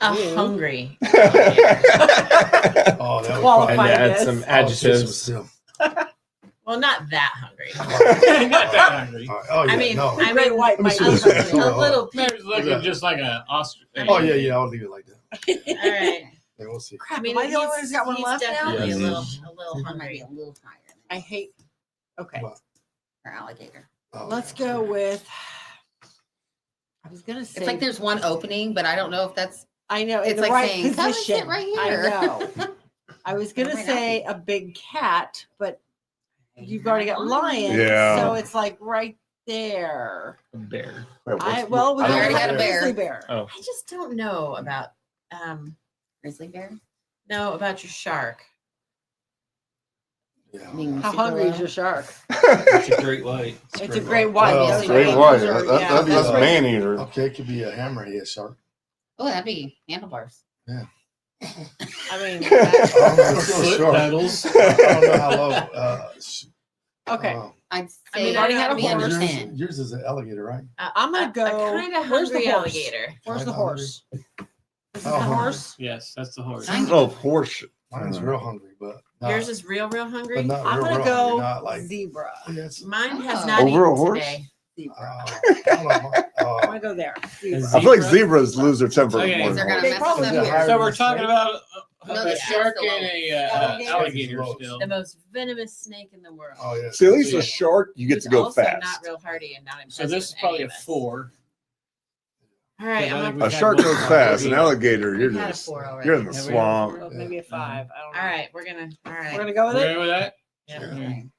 A Ew. hungry. Oh, that would And Qualified to add this. some adjectives. Well, not that hungry. Not that hungry. Oh, yeah, I mean, no. I Great mean, white Let me see might- this. a little. Maybe it's looking just like an ostrich. Oh, yeah, yeah, I'll leave it like that. All right. Yeah, we'll see. Crap, I mean, am I the only one he's- who's got one he's left now? definitely Yes. a little I might hungry. be a little tired I hate. Okay, What? for alligator. Oh, let's go with. I was gonna say. It's like there's one opening, but I don't know if that's. I know in It's the like right saying, "Come and sit position. right I here." know. I was gonna Right say a big cat, but you've already got lion. Yeah. So it's like right there. A bear. Wait, what's- We I already already had a bear. grizzly bear. Oh, I just don't know about Grizzly bear? no about your shark. yeah. I mean, How hungry is your shark? It's a great white. It's a great white. Well, Yes, Great those white. are- That- yeah, that's a right. man eater. Okay, it could be a hammerhead shark. Oh, that'd be handlebars. I mean, I don't know, it's still Foot short. pedals. I don't know how low. okay. I'd I mean, say I already it had had a to be under horse. 10. Yours is an alligator, right? I'm gonna go. kind of Where's the hungry horse? alligator. Where's the Kinda horse? This is Oh, the hungry. horse. Yes, that's the horse. I don't know if horse. Mine's real hungry, but not, Yours is real hungry. but not I'm real, gonna real go hungry, not like zebra. yes. Mine has Oh. not Over a eaten horse? today. Zebra. I don't know. I'm gonna go there. Zebra. I feel like zebras lose their temper Okay. more They're than gonna horses. mess probably us Is up it here. higher So we're than talking snake? about No, a the shark snake's and the a lowest. alligator Lowest. still. The most venomous snake in the world. Oh yeah. See, at least Yeah. a shark, you get Who's to go also fast. not real hardy and not impressive. So this is with probably any a of us. 4. All right, Yeah, I I'm think up. A shark goes fast. An alligator, you're We've had a just 4 already. you're in the Have we swamp. Well, maybe a 5. I don't know. All right, we're gonna. All right. We're gonna go with We're it. good with that? Yeah. Okay.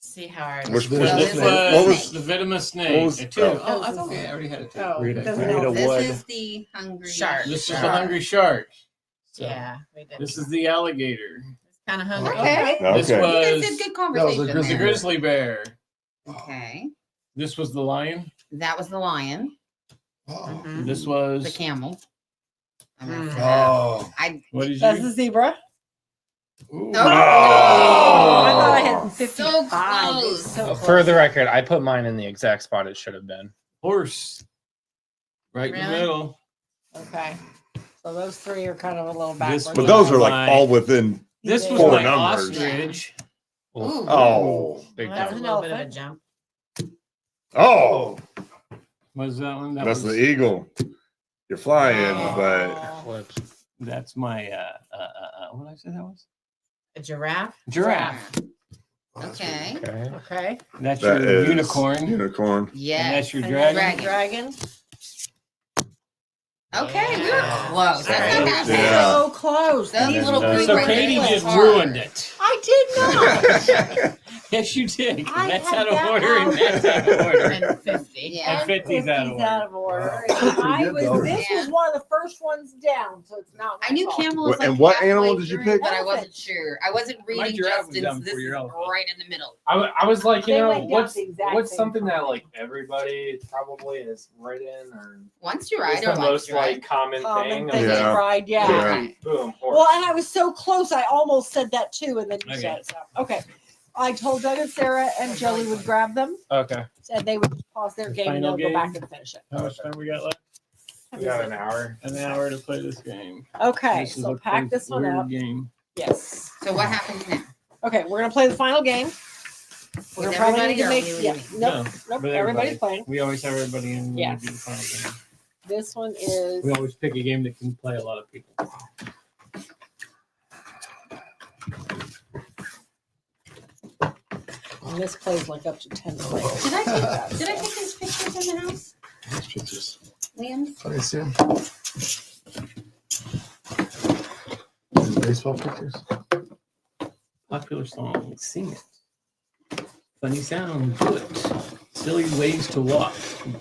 See how our. Which- This which- is This the what was was- the venomous what snake. was- A 2. oh. Oh, I thought we already had a 2. Oh, Read it. doesn't Read know. a This wood. is the hungry Shark. This is the shark. hungry shark. Yeah, we did. This is the alligator. Kind of hungry. Okay. This Okay. You guys was did good That conversation was a the there. grizzly bear. Okay. This was the lion. That was the lion. Oh. Mhm. This was The camel. I messed it up. Oh. What did That's you? the zebra. Ooh. Oh, I thought I had So 55. close. So close. For the record, I put mine in the exact spot it should have been. Horse. Right in the Really? middle. Okay. So those 3 are kind of a little This backwards. But those are like My- all within. This was Four my numbers. ostrich. Ooh. Oh, Big That was a jump. little bit of a elephant. jump. oh, What was that one? That that's was, the eagle. You're flying, Oh. but Flips. That's my what did I say that was? A giraffe. Giraffe. Okay. Okay. And that's That your is unicorn. Unicorn. Yeah. And that's your And dragon. then dragon. Okay, we were close. That's not that Yeah. bad. So close. Those These little are green So ones Katie are just hard. ruined it. I did not. Yes, you did. I That's had out of that order, and out. that's out of order. And 50. Yeah. And 50's out of 50's order. out of order. Wow. And Pretty I good, was. though. This was one of the first ones down, so it's not. I knew camel was What- like and what halfway animal did you through, pick? but I wasn't sure. I wasn't reading giraffe was down Justin's. This before is your elephant. right in the middle. I was like, you They know, went down what's the exact what's same something that time. like everybody probably has written or Once you is ride the or most like like common Common thing. thing Yeah. to ride, yeah. Yeah. Boom. Horse. Well, and I was so close. I almost said that too, and then you Okay. said it. So okay. I told Doug and Sarah and Joey would grab them, Okay. and they would just pause their game, and Final they'll go back game? and finish it. How much time we got left? We got an hour. An hour to play this game. Okay, This is so a pack this one weird up. game. Yes. So what happens now? Okay, we're gonna play the final game. We're With gonna probably everybody need to or make. only Yeah. with Nope. No, Nope. with Everybody's playing. We always have everybody in when Yes. we do the final game. This one is. We always pick a game that can play a lot of people. And this plays like up to 10 players. Did I take his pictures in the house? Nice pictures. Liam's? I didn't see them. Baseball pictures. Popular song, sing it. Funny sound, do it. Silly ways to walk,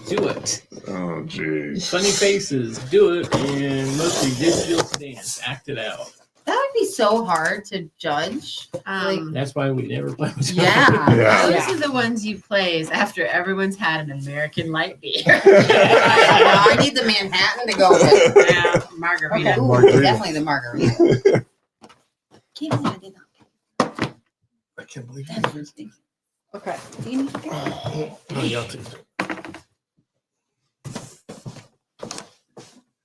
do it. Oh, geez. Funny faces, do it. And mostly digital dance, act it out. That would be so hard to judge. That's why we never play with Yeah. Yeah. Those are the ones you plays after everyone's had an American light beer. I need the Manhattan to go with. Yeah, margarita. Okay. Ooh, Margarita. definitely the margarita. Can't believe I did not. I can't believe That's it. ridiculous. Okay. Do you need to get No, you have to.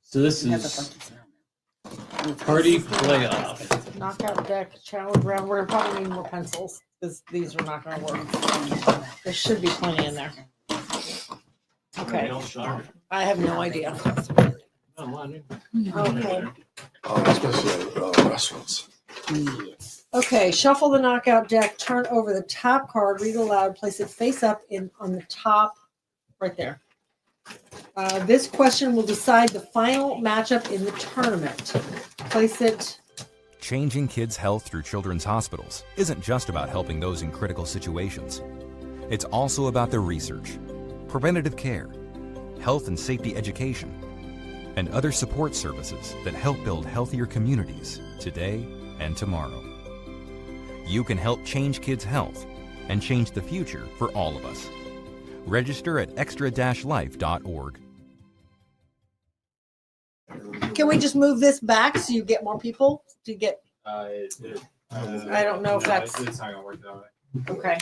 So this It has a is funky sound. party playoff. Knockout deck, challenge round. We're gonna probably need more pencils because these are not gonna work. There should be plenty in there. Okay. I have no idea. Okay. Especially at restaurants. Okay, shuffle the knockout deck, turn over the top card, read aloud, place it face up on the top, right there. This question will decide the final matchup in the tournament. Place it. Changing kids' health through children's hospitals isn't just about helping those in critical situations. It's also about the research, preventative care, health and safety education, and other support services that help build healthier communities today and tomorrow. You can help change kids' health and change the future for all of us. Register at extra-life.org. Can we just move this back so you get more people to get? I don't know if that's It's not gonna work that way. okay.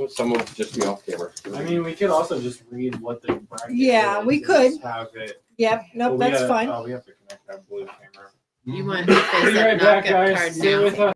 Someone would just be off camera. I mean, we could also just read what the bracket Yeah, is we and could. just have it. Yep. Nope. Well, we That's gotta- fine. Oh, we have to connect that blue camera. You want to face Be that right back, knockout guys. card Stay now. with us.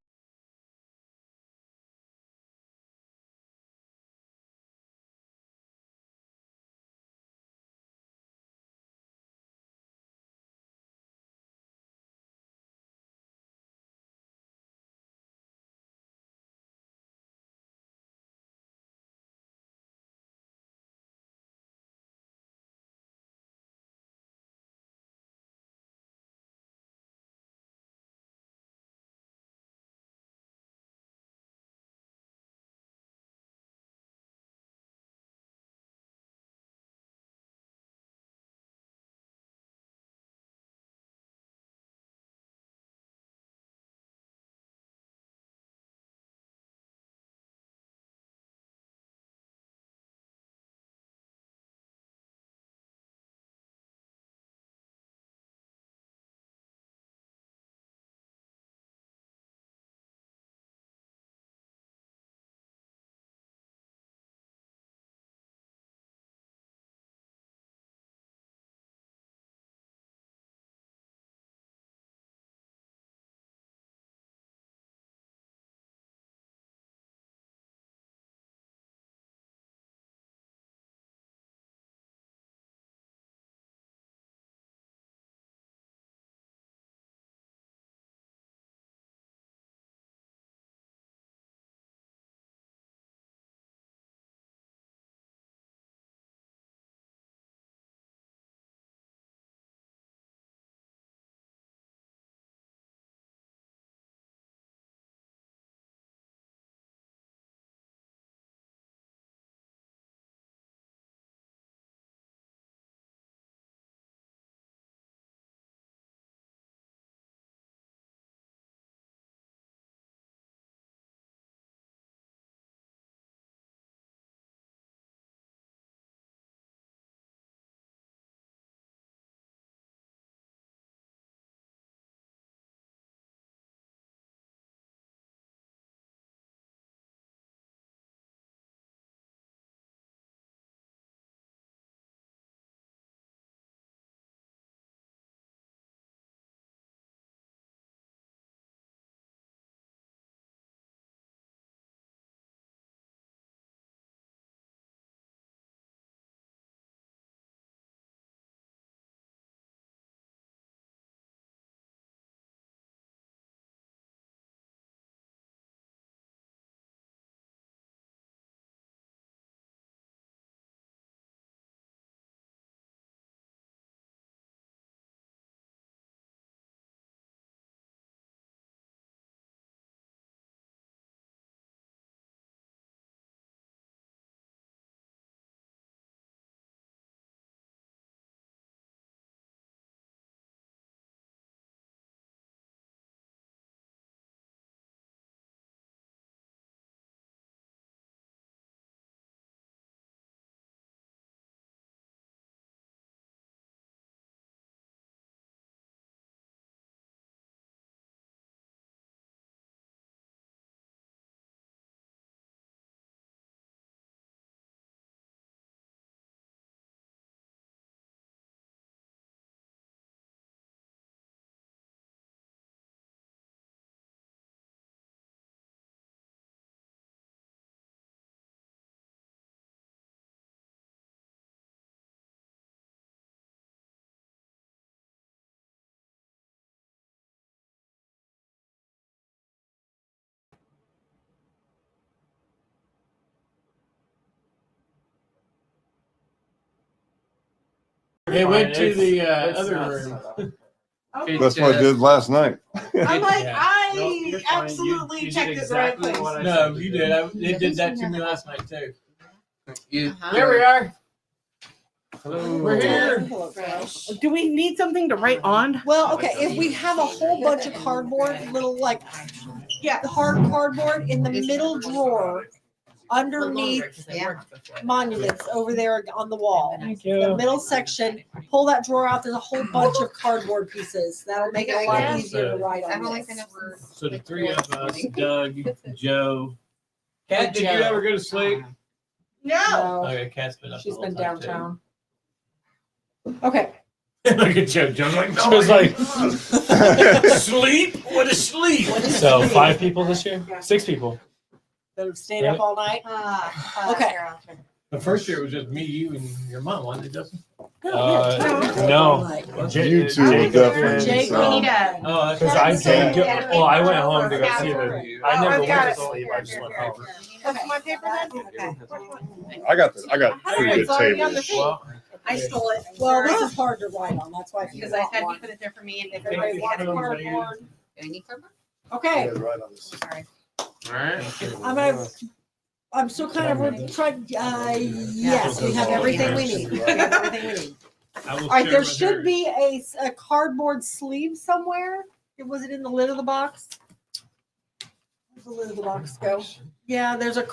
They went to the It's other not room. set up. Okay. That's what I did last night. I'm like, Yeah. I No, you're fine. absolutely You checked did it the right exactly place. what I No, said. you did. They did that to me last night too. You, Here we are. Hello. We're here. Do we need something to write on? Well, okay, if we have a whole bunch of cardboard, little like, hard cardboard in the middle drawer underneath monuments over there on the wall. Thank The you. middle section, pull that drawer out, there's a whole bunch of cardboard pieces. That'll make it a lot easier to write on this. So the three of us, Doug, Joe. Kat, did you ever go to sleep? No. Okay, Kat's been up. She's the been whole time, too. downtown. Okay. Look at Joe. Joe's like, no. She was like, sleep? What is sleep? so 5 people this year? 6 people. That have stayed up all night? Okay. The first year it was just me, you, and your mom, wasn't it, Justin? No. You two were definitely. Jake, so- we need a. Oh, that's Because I did go, well, I went home to go see the. I never I've got went to it. sleep. I just went home. That's my paper then? I got pretty good It's already on the tables. thing. Well, I stole it. Well, this is hard to write on, that's why. Because I said you put it there for me and If everybody wants cardboard. Do I need cardboard? Okay, Sorry. all right. I'm still kind of trying, yes, we have everything we need. We have everything we need. I will All right, share there with should her. be a cardboard sleeve somewhere. Was it in the lid of the box? Where's the lid of the box go? Yeah, there's a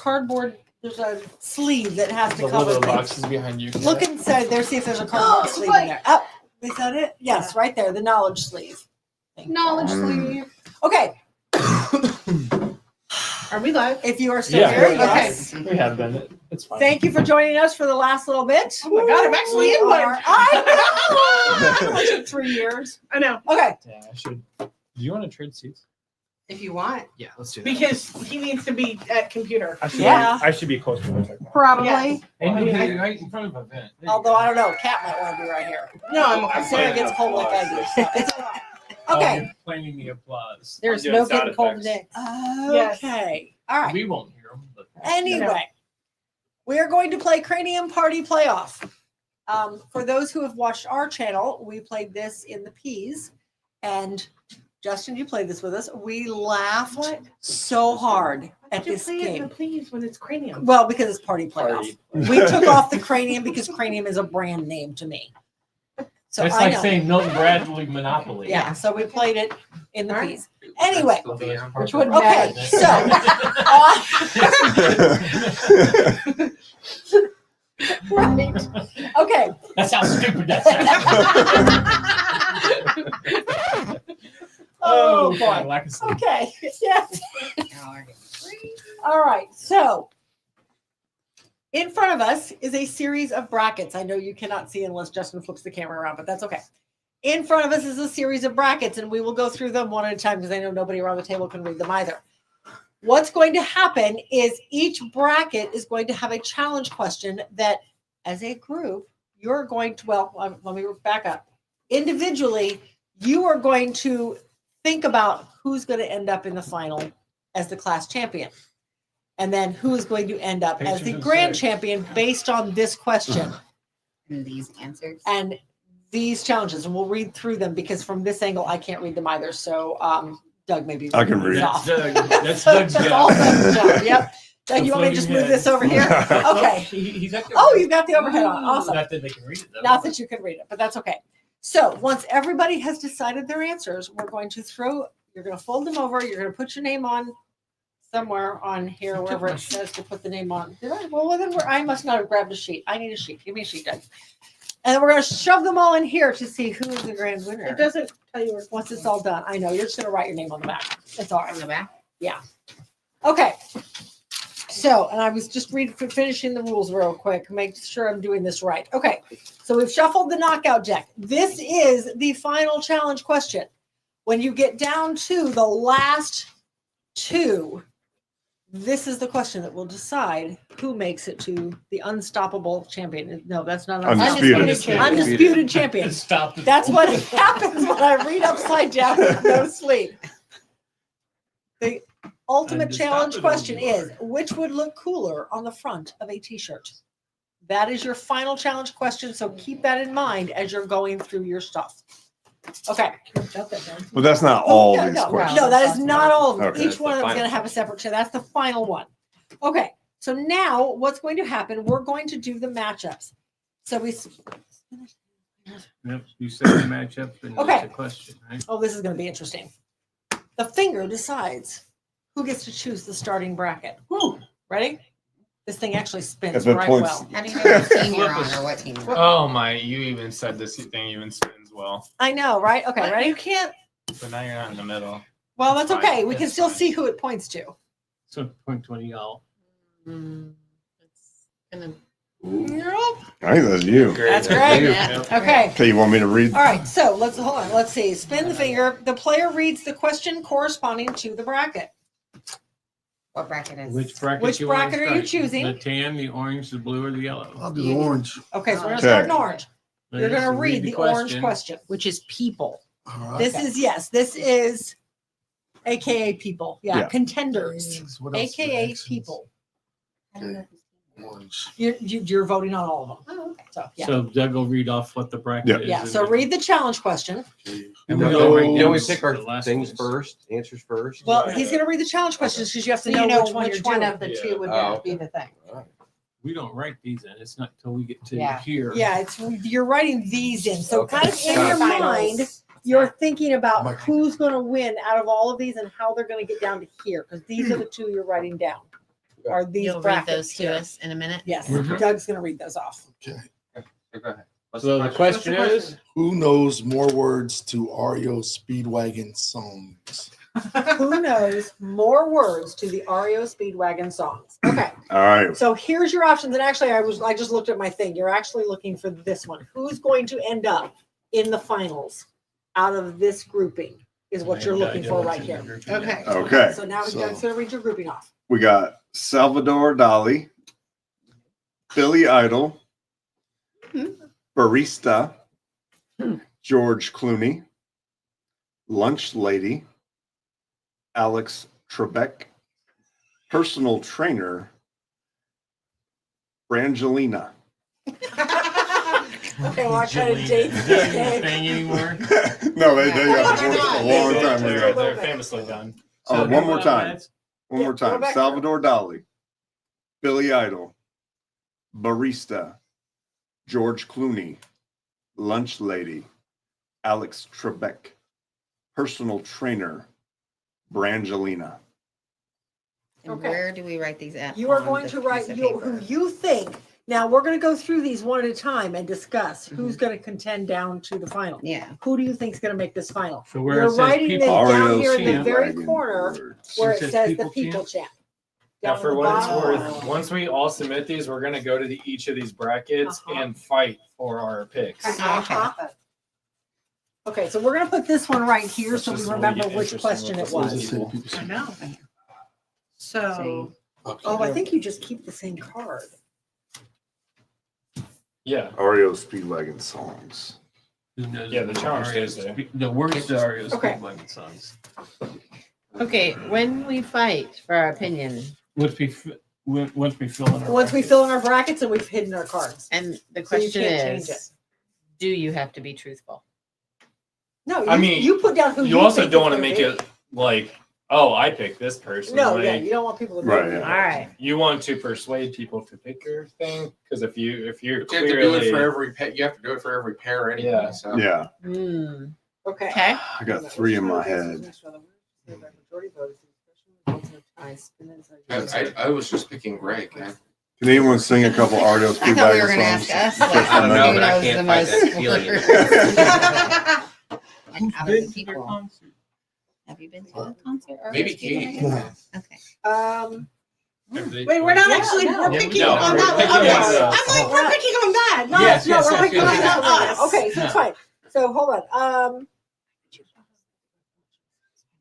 sleeve that has to the cover little things. box is behind you. Look inside there, see if there's a cardboard sleeve in there. Oh, is that it? Yes, right there, the knowledge sleeve. Knowledge sleeve. Okay. Are we live? If you are still Yeah. here, yes. We have been. It's fine. Thank you for joining us for the last little bit. Oh my God, I'm actually in one. I know. It took 3 years. I know. Okay. Yeah, I should. Do you want to trade seats? If you want. Yeah, let's do that. Because he needs to be at computer. I should be closer to the technology. Probably. And you'll be right in front of a vent. Although I don't know, Kat might want to be right here. No, I'm okay. Sarah gets cold like I do. So it's all right. Okay. You're claiming the applause. There's I'm doing no sound getting cold effects. today. Okay. All right. We won't hear them, but Anyway, we are going to play Cranium Party Playoff. For those who have watched our channel, we played this in the P's, and Justin, you played this with us. We laughed so hard at this game. Please, when it's Cranium. Well, because it's Party Playoff. Party. We took off the Cranium because Cranium is a brand name to me. So it's I like know. saying Milton Bradley Monopoly. Yeah, so we played it in the P's. Anyway, Which would okay, right. Okay. That's how stupid that sounds. Oh boy. Lack of sleep. Okay. Yes. All right. So in front of us is a series of brackets. I know you cannot see unless Justin flips the camera around, but that's okay. In front of us is a series of brackets, and we will go through them one at a time because I know nobody around the table can read them either. What's going to happen is each bracket is going to have a challenge question that, as a group, you're going to, well, let me back up. Individually, you are going to think about who's going to end up in the final as the class champion. And then who is going to end up as the grand champion based on this question. And these answers. And these challenges. And we'll read through them because from this angle, I can't read them either. So Doug maybe. I can read. Off. That's Doug's That's job. all Doug's job. Yep. Doug, you want me to just move this over here? Okay. He's got the Oh, you've got the overhead on. Awesome. Not that they can read it, though. Not that you can read it, but that's okay. So once everybody has decided their answers, we're going to you're going to fold them over. You're going to put your name on somewhere on here, wherever it says to put the name on. Did I? Well, then I must not have grabbed a sheet. I need a sheet. Give me a sheet, Doug. And then we're going to shove them all in here to see who is the grand winner. It doesn't tell you once it's all done. I know. You're just going to write your name on the back. It's all right. On the back? Yeah. Okay. So, and I was just finishing the rules real quick, make sure I'm doing this right. Okay. So we've shuffled the knockout deck. This is the final challenge question. When you get down to the last two, this is the question that will decide who makes it to the unstoppable champion. No, that's not Undisputed champion. Undisputed champion. That's what happens when I read upside down with no sleep. The ultimate challenge question is, which would look cooler on the front of a t-shirt? That is your final challenge question. So keep that in mind as you're going through your stuff. Okay. But that's not all no, these no, questions. no, that is not all of them. Okay. Each one of them is going to have a separate check. That's the final one. Okay. So now what's going to happen? We're going to do the matchups. So we. Yep, you said the matchup and Okay. that's the question, right? Oh, this is going to be interesting. The finger decides who gets to choose the starting bracket. Woo. Ready? This thing actually spins If it right points- well. How do you know what team you're on or what team you're on? Oh my! You even said this thing even spins well, I know, right? Okay, But ready? You can't. but now you're not in the middle. Well, that's Fine. okay. We can It's still fine. see who it points to. So point 20 y'all. It's gonna. I think that's you. That's great. Yeah. Okay. Okay, you want me to read? All right. So let's hold on. Let's see. Spin the finger. The player reads the question corresponding to the bracket. What bracket is? Which bracket? Which you wanna bracket are you start? choosing? The tan, the orange, the blue, or the yellow? I'll do the orange. Okay, so we're gonna Okay. start in orange. Liz, You're gonna so read the orange question, Which is people. All right. This is yes. This is, AKA people. Yeah, Yeah. contenders. What else? AKA Actions. people. Okay. Orange. You're voting on all of them. Oh, okay. So yeah. So Doug will read off what the bracket Yeah. is. Yeah. and So then- read the challenge question. Okay. And You we know, go right we down pick to our the last things ones. first, answers first. Well, he's gonna read the challenge questions because you have to So know, you know which one you're doing. of the Yeah. two would Oh, be the thing. We don't write these in. It's not till we get to Yeah. here. Yeah, it's you're writing these in. So Okay. kind of in your Finals. mind, you're thinking about Mike. who's going to win out of all of these and how they're going to get down to here because these are the two you're writing down. Are these You'll read brackets those to here. us in a minute. Yes, Mhm. Doug's going to read those off. Okay. Go ahead. So the question is, Who knows more words to REO Speedwagon songs? Who knows more words to the REO Speedwagon songs? Okay, All right. so here's your options. And actually, I just looked at my thing. You're actually looking for this one. Who's going to end up in the finals out of this grouping is what you're looking for right here. Okay. Okay. So now So- Doug's going to read your grouping off. We got Salvador Dali, Billy Idol, Barista, George Clooney, Lunch Lady, Alex Trebek, Personal Trainer, Brangelina. Okay, well, I try to date is that this even a day. thing anymore? No, they got it a long time They're ago. famously done. One more time. One Yeah, more go time. back Salvador Dali, Billy Idol, Barista, George Clooney, Lunch Lady, Alex Trebek, Personal Trainer, Brangelina. And Okay. where do we write these at? You are on going the to write piece of who paper? you think. Now we're going to go through these one at a time and discuss who's going to contend down to the final. Yeah. Who do you think is going to make this final? So where You're it says writing this people, down REO here in the chant. very Speedwagon corner words. where It it says says the people people chant. chant. Now, Down for the what it's bottom. worth, once we all submit these, we're gonna go to each of these brackets and fight for our picks. Uh-huh. Okay, so we're going to put this one right here That's so we just when we remember get which interesting question with it the was. people. I know. So, Okay. oh, I think you just keep the same card. Yeah. REO Speedwagon songs. Who knows Yeah, the challenge stays there. The words to REO Okay. Speedwagon songs. Okay, when we fight for our opinion, Once we fill in our Once we fill in our brackets and we've hidden our cards. and the So you question can't change it. is, do you have to be truthful? No, I mean, you put down who You also think don't it's want to gonna make be. it like, oh, I picked this person. No, like, yeah, you don't want people to Right, know. yeah. All right. You want to persuade people to pick your thing because if you're You have to do clearly it for every pet. You have to do it for every pair anyway. Yeah. So. Yeah, Hmm. Okay. Okay. I got three in my head. I was just picking Greg. Man. Can anyone sing a couple REO I thought we were Speedwagon going to ask songs? us. Like, I don't know, who but I knows can't the fight that most feeling. words? Like, out of the people. concert? Have you been to a concert? or Maybe a speaking Katie. event? Okay. Wait, we're not Yeah, actually, no. we're Yeah, picking no, on we're that picking one. Okay. on the- I'm like, we're picking on that. No, Yes, no, yes, we're yes, picking yes, on yes, that yes. one. Okay, so Yeah. it's fine. So hold on.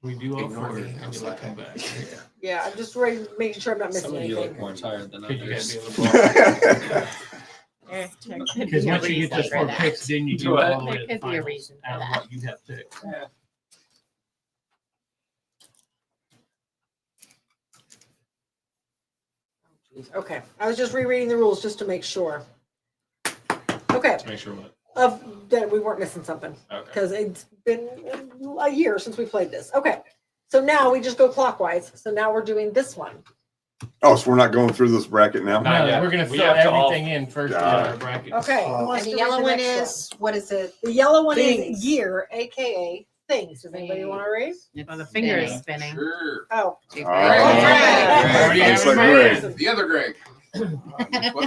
We do all Ignore four me, and I'm you like- come back. Yeah, I'm just ready, making sure I'm not some missing of you look anything. more tired than Because you others. gotta be able to. Because Because once you get those four picks, then you do What? all the way to the There could be a finals reason for out of that. what you have picked. Okay, I was just rereading the rules just to make sure. Okay. To make sure what. That we weren't missing something Okay. because it's been a year since we played this. Okay. So now we just go clockwise. So now we're doing this one. Oh, so we're not going through this bracket now? Not yet. We're gonna We fill have to all- everything in first in Got our it. bracket. Okay. Who wants And the to read yellow one next is, what is it? The yellow one Things. is gear, aka things. Does anybody want to raise? Oh, the finger is spinning. Sure. Oh. Too All bad. right. Looks like Greg. The other Greg.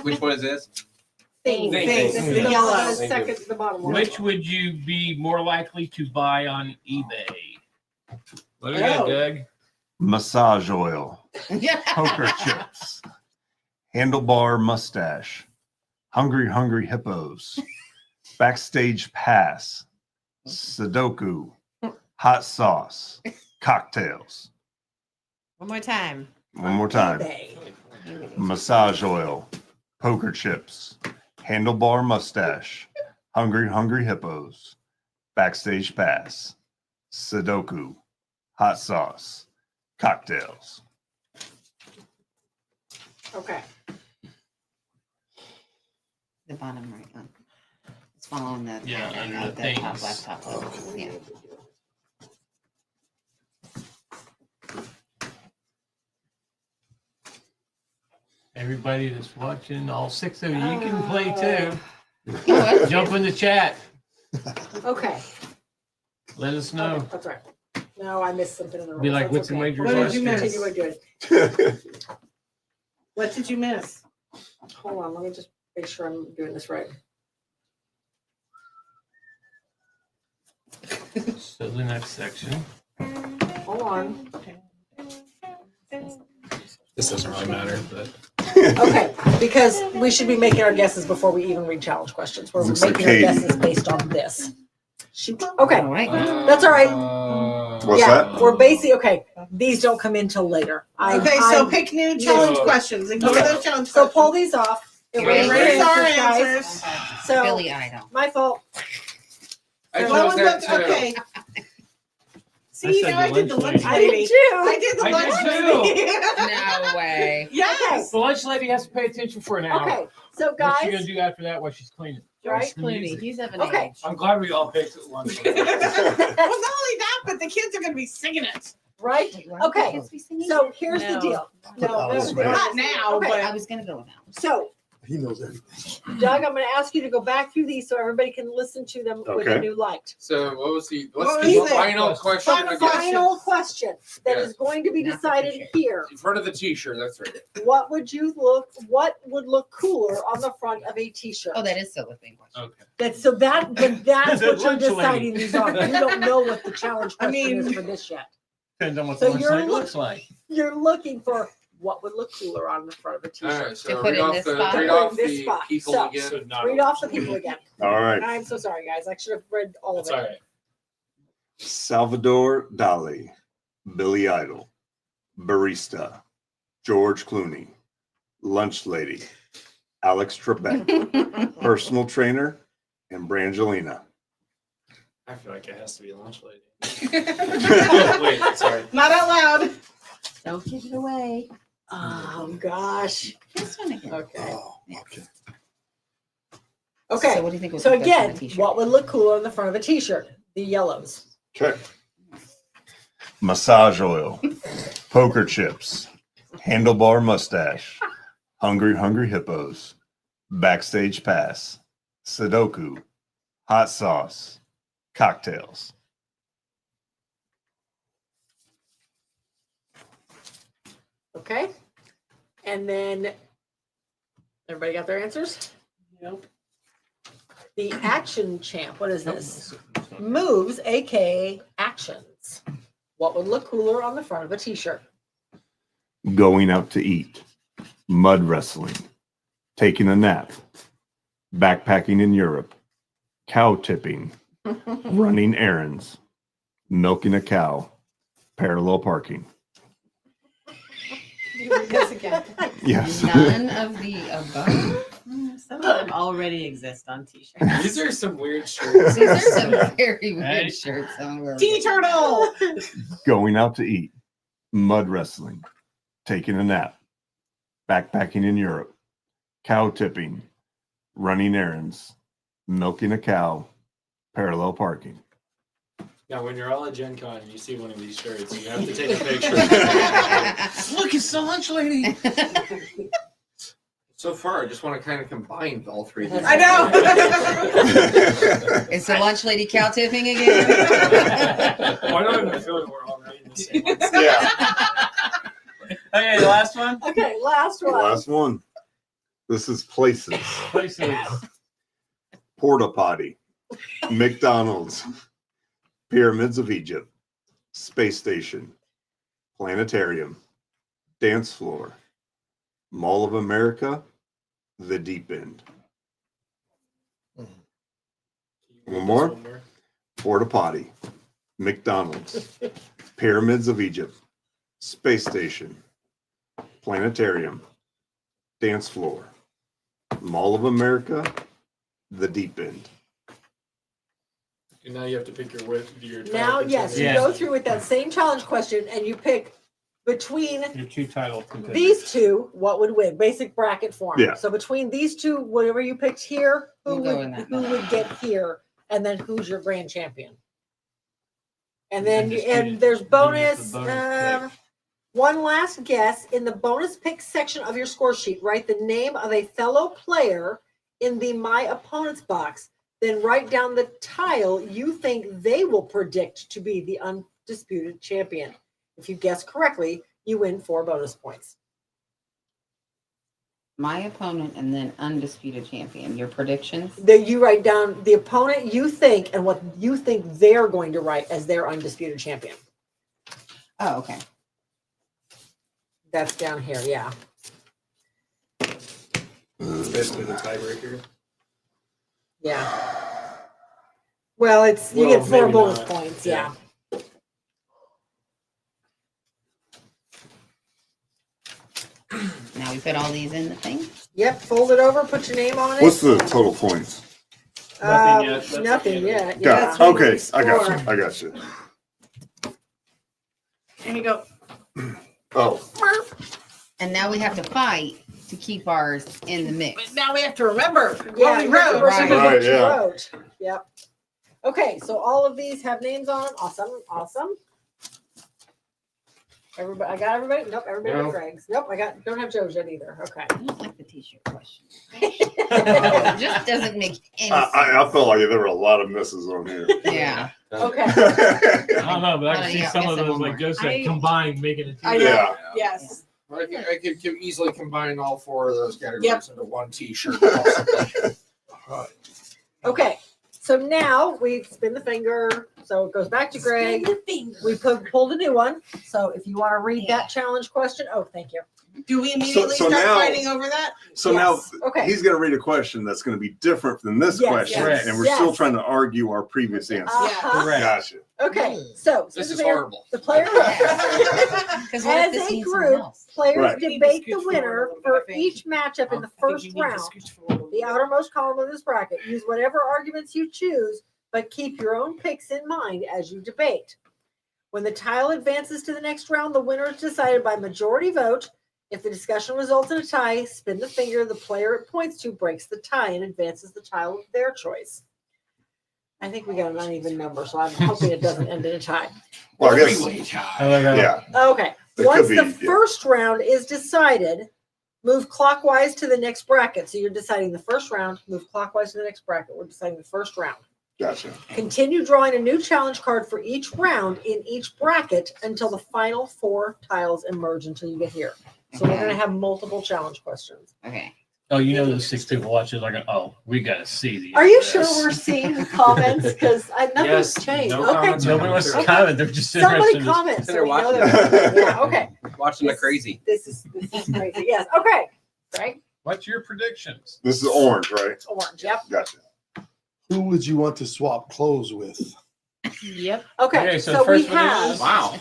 Which one is this? Things. Things. This is the Yeah. yellow. Thank you. Second to the bottom one. Which would you be more likely to buy on eBay? What do you Oh. got, Doug? Massage oil, poker chips, handlebar mustache, hungry hippos, backstage pass, Sudoku, hot sauce, cocktails. One more time. One more time. Massage oil, poker chips, handlebar mustache, hungry hippos, backstage pass, Sudoku, hot sauce, cocktails. Okay. The bottom right one. It's following the, under the top things. laptop. Yeah. Everybody that's watching, all 6 of you, you can play too. Oh, Jump in the chat. Okay. Let us know. Okay, that's right. No, I missed something in the room. Be like, what's the major What did you question? miss? Good. What did you miss? Hold on, let me just make sure I'm doing this right. So the next section. Hold on. This doesn't really matter, but Okay, because we should be making our guesses before we even read challenge questions. We're Looks like making our Katie. guesses based on this. Shoot. Okay, that's all right. What's Yeah, that? we're basically okay. These don't come in till later. Okay, so pick new challenge questions. Ignore those challenge So questions. pull these off. Erase your Erase our answers, guys. answers. So Billy Idol. my fault. I Well, chose that too. okay. I See, said now I the did the lunch lunch I lady. did too. I did the I lunch did lady. No way. Yes. The lunch lady has to pay attention for an hour. Okay, so What's she guys, gonna do after that while she's cleaning? right? Clooney, he's of an Okay. age. I'm glad we all picked lunch. Well, not only that, but the kids are going to be singing it. Right? Okay. So here's the No. deal. No, Alice no, Ray. Not now, Okay. but I was gonna go with that. So He knows everything. Doug, I'm going to ask you to go back through these so everybody can listen to them with a Okay. new light. So what was the What what's was the it? final question Final again? Final question that Yeah. is going to be Not the decided t-shirt. here. In front of the t-shirt, that's right. What would look cooler on the front of a t-shirt? Oh, that is still a thing question. Okay. But that's The what you're lunch lady. deciding these on. You don't know what the challenge I question mean- is for this yet. Depends on what So the lunch you're lady look- looks like. You're looking for what would look cooler on the front of a All t-shirt. right, so put read in off this the spot? read Put in off this the spot. people So- again. So not Read off the people again. All right. I'm so sorry, guys. I should have read all of That's it. all right. Salvador Dali, Billy Idol, barista, George Clooney, lunch lady, Alex Trebek, personal trainer, and Brangelina. I feel like it has to be a lunch lady. Wait, sorry. Not out loud. Don't give it away. Oh gosh. This one again. Okay. Oh, okay. Okay. So what do you think? So would go on again, the t-shirt? what would look cooler on the front of a t-shirt? The yellows. Okay. Massage oil, poker chips, handlebar mustache, hungry hippos, backstage pass, Sudoku, hot sauce, cocktails. Okay. And then everybody got their answers? Nope. The action champ. What is this? Moves, aka actions. What would look cooler on the front of a t-shirt? Going out to eat, mud wrestling, taking a nap, backpacking in Europe, cow tipping, running errands, milking a cow, parallel parking. Yes, again. Yes. None of the above. Some of them already exist on t-shirts. These are some weird shirts. These are some very Hey. weird shirts. Tea turtle. Going out to eat, mud wrestling, taking a nap, backpacking in Europe, cow tipping, running errands, milking a cow, parallel parking. Now, when you're all at Gen Con and you see one of these shirts, you have to take a picture. Look, it's the lunch lady. So far, I just want to kind of combine all three of these. I know. Is the lunch lady cow tipping again? Why don't I feel like we're already in the same one? Yeah. Okay, the last one. Okay, last one. Last one. This is places. Places. Porta potty, McDonald's, Pyramids of Egypt, Space Station, Planetarium, Dance Floor, Mall of America, The Deep End. One more. Porta potty, McDonald's, Pyramids of Egypt, Space Station, Planetarium, Dance Floor, Mall of America, The Deep End. And now you have to pick your Now, yes, you go through with that same challenge question and you pick between Your two title contenders. these two, what would win? Basic bracket form. Yeah. So between these two, whatever you picked here, who We'll go in that who would get here, and then who's your grand champion? And then and there's bonus. pick. One last guess in the bonus pick section of your score sheet. Write the name of a fellow player in the My Opponents box. Then write down the tile you think they will predict to be the undisputed champion. If you guess correctly, you win 4 bonus points. My opponent and then undisputed champion. Your predictions? Then you write down the opponent you think and what you think they're going to write as their undisputed champion. Oh, okay. That's down here, yeah. It's basically the tiebreaker. Yeah. Well, it's you get 4 bonus points, yeah. Now we put all these in the thing. Yep, fold it over, put your name on it. What's the total points? Nothing yet. That's Nothing yet. Got it. Okay, I got you. I got you. There you go. Oh, And now we have to fight to keep ours in the mix. But now we have to remember what we wrote. Right. What you yeah. wrote. Yep. Okay, so all of these have names on them. Awesome, awesome. Everybody, I got everybody. Nope, everybody but Greg's. Nope, don't have Joe's yet either. Okay. I don't like the t-shirt question. It just doesn't make any sense. I felt like there were a lot of misses on here. Yeah. Okay. I don't know, but I can see Yeah, some of guess those, one like more. Joe said, combined, making it. I know. Yeah. Yes. I could easily combine all 4 of those categories Yep. into one t-shirt. Possibly. Okay. So now we spin the finger. So it goes back to Greg. We pulled a new one. So if you want to read that challenge question, oh, thank you. Do we immediately So start now- fighting over that? So Yes. now Okay. he's going to read a question that's going to be different than this Yes, question, yes, and we're yes. still trying to argue our previous answer. Uh-huh. Correct. Gotcha. Okay. So This spin is the finger. horrible. The player Because what if as this a means something group, else? players Right. debate the winner for each matchup in the first round. The outermost column of this bracket. Use whatever arguments you choose, but keep your own picks in mind as you debate. When the tile advances to the next round, the winner is decided by majority vote. If the discussion results in a tie, spin the finger. The player it points to breaks the tie and advances the tile of their choice. I think we got an uneven number, so I'm hoping it doesn't end in a tie. Well, I guess. Yeah. Okay. It Once could the be, yeah. first round is decided, move clockwise to the next bracket. So you're deciding the first round, move clockwise to the next bracket. We're deciding the first round. Gotcha. Continue drawing a new challenge card for each round in each bracket until the final 4 tiles emerge until you get here. So we're going to have multiple challenge questions. Okay. Oh, you know those 6 people watching like, oh, we got to see these. Are you sure we're seeing the comments? Because nothing's changed. no Okay. comments. Nobody wants to Okay. comment. They're just sitting there Somebody listening to this. comment. So They're we know watching. that. Yeah, okay. Watching the crazy. This is crazy. Yes. Okay. Right? What's your predictions? This is orange, right? Orange. Yep. Gotcha. Who would you want to swap clothes with? Yep. Okay, so we first one have. is- Wow. Oh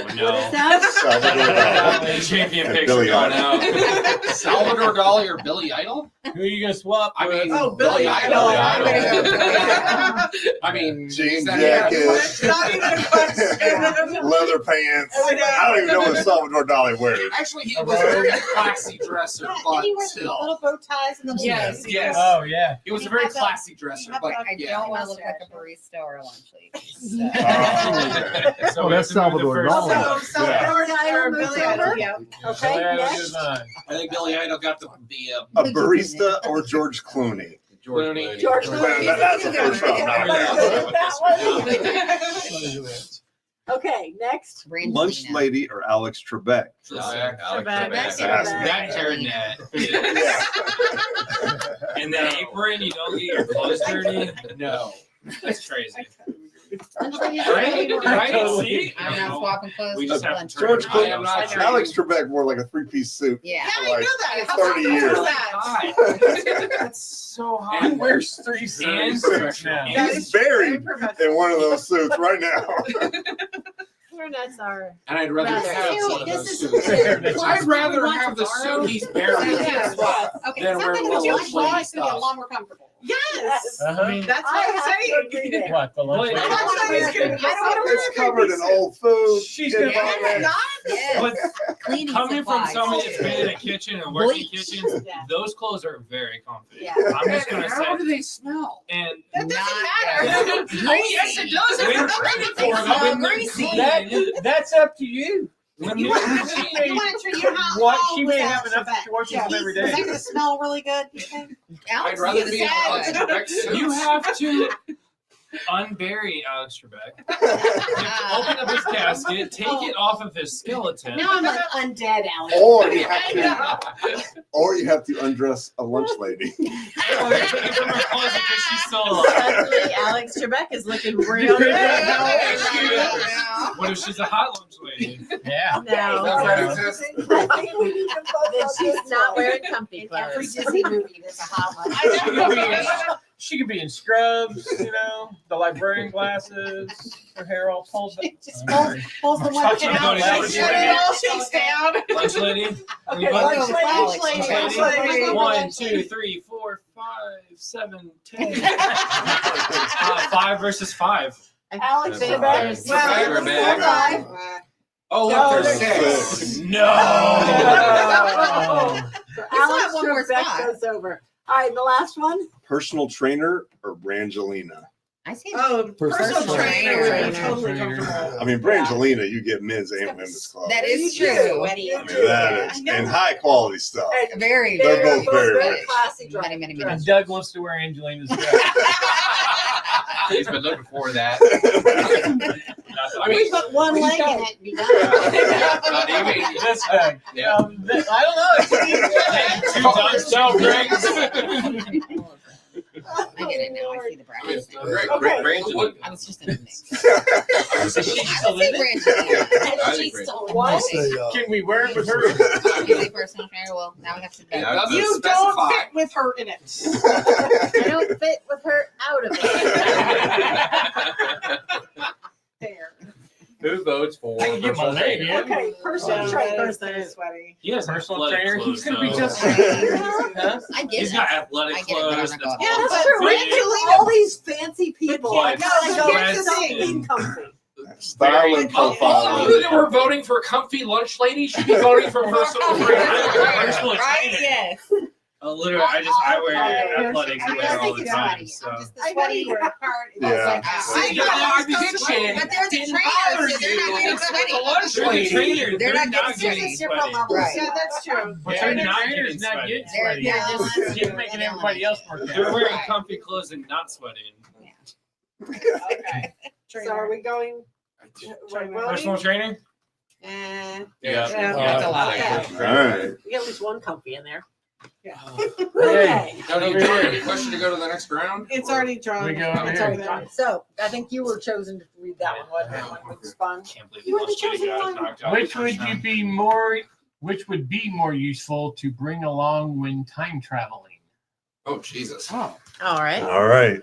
What is no. that? The champion And picks Billy are going Idol. out. Salvador Dali or Billy Idol? Who are you gonna swap? I mean, Oh, Billy Idol. Idol. I'm gonna go Billy Idol. I mean, Jean is that- jacket, Not even a question. leather pants. I know. I don't even know what Salvador Dali wears. Actually, he was a very classy dresser, Yeah, but and he wears the still. little bow ties and the Yes, yes. Oh yeah. He was a You very have to- classy dresser, but I yeah. don't want to look like a barista or a lunch lady. So. Oh, So Oh, we that's have to move Salvador the first Dali. one. So Salvador Dali Or moves Billy Idol, over. yeah. Okay, Billy Idol next. moves on. I think Billy Idol got the a barista or George Clooney? George Clooney. Clooney. George Well, Clooney. that's the first round. Okay, next. Lunch Brangelina. Lady or Alex Trebek? Alex Trebek. Trebek. That turtleneck. Yeah. And that apron, you don't get your clothes dirty. No, that's crazy. Right? See? I'm not swapping clothes. We with just have lunch. to George I Clooney. am not sure. Alex Trebek wore like a three-piece suit. Yeah. for I like know that. How 30 cool years. is that? That's so hot. And Where's 3 cents now? He's buried in one of those suits right now. That's our. And I'd rather Rather. have Ew, one of this those is- suits. I'd rather want have to the borrow? suit he's buried in Yes. Okay, than wear something the with lunch lunch lady lady is going to be a stuff. lot more comfortable. Yes. Uh-huh. That's I what have to I'm agree saying. there. What the lunch Wait, lady? I don't want to It's covered in old food. She's kid gonna- vomit. Yes. But Cleaning coming from supplies. somebody that's been in a kitchen and working Bleach. kitchens, Yeah. those clothes are very comfy. Yeah. I'm just And gonna how do say. they smell? And That doesn't Not matter. oh yes, it does. When you're training for them, smell when they're greasy. clean. That's up to you. When You you're want to You want to treat your house. What she may have enough that she washes Yeah. them every Is that day. going to smell really good? You think? I'd rather be in a Alex Trebek suit. you have to unbury Alex Trebek, you have to open up his casket, take it off of his skeleton. Now I'm like undead, Alex. Or you have to undress a lunch lady. Or take it from her closet because she's still alive. Actually, Alex Trebek is looking real good. What if she's a hot lunch lady? Yeah. No. Does that exist? Then she's not wearing comfy In every clothes. Disney movie, there's a hot She could be in scrubs, you know, the librarian glasses, her hair all pulled back. Just pulls the one Touch down. and go to Shut it everything. all shakes down. Lunch lady. Okay, Lunch lunch lady. lady. Lunch Lunch lady. lady. 1, 2, 3, 4, 5, 7, 10. 5 versus 5. Alex Trebek. Trebek. Well, Well, Trebek. Oh, look, No, there's there's 6. No. So Alex Alex one more Trebek spot. goes over. All right, the last one. Personal trainer or Brangelina? I see. Oh, personal Personal trainer. trainer. Totally Trainer. comfortable. I mean, Brangelina, you get men's and women's clothes. That is You do. true. I mean, that is, and high quality stuff. Very, They're very, both very very rich. classy Many, many, many. And Doug wants to wear Angelina's dress. He's been looking for that. I mean, We put one leg in it and be done. Not even. This, Yeah. I don't know. 2 times down, Greg. I get it now. I see the brackets. Okay. Brangelina. I was just in the mix. Is she I still would say in it? Brangelina. I She's think still in What? the Can we wear it with her? You say personal trainer? Well, now we have to Yeah, bet. that's- You specify. don't fit with her in it. I don't fit with her out of it. There. Who votes for I can get my personal name, trainer? yeah. Okay, personal Yeah, trainer. that is sweaty. He has Personal athletic trainer. clothes, He's gonna be though. just. Huh? I get He's it. got athletic I get it, but I'm clothes. not That's going Yeah, for but That's true. Brangelina- All these fancy people. But I know, like, dress- something comfy. Styling All profile. of you that were voting for comfy lunch lady should be voting for personal trainer. Personal Right? trainer. Yes. Literally, I wear athletics I wear just all think the it's time. sweaty. So. I'm just the I know sweaty you were. part. Yeah. See, you're in the kitchen. But they're the Didn't trainer, bother so they're you. not getting It's sweaty. the lunch They're the lady. trainer. They're not getting getting sweaty. Different sweaty. levels. Right. Yeah, that's true. But Yeah, they're the not trainer's getting not sweaty. getting They're sweaty. just You're making everybody else work They're out. wearing comfy clothes and not sweating. Okay. So are we going? Personal trainer? Eh, Yeah. That's a lot. Yeah. All right. We got at least one comfy in there. Yeah. Okay. Now, do you draw any question to go to the next round? It's already drawn. We go over It's here. already drawn. So I think you were chosen to read that one. What that one was fun. Can't believe You were the lunch lady chosen got one. knocked out Which the would first you round. be more? Which would be more useful to bring along when time traveling? Oh, Jesus. All right. All right.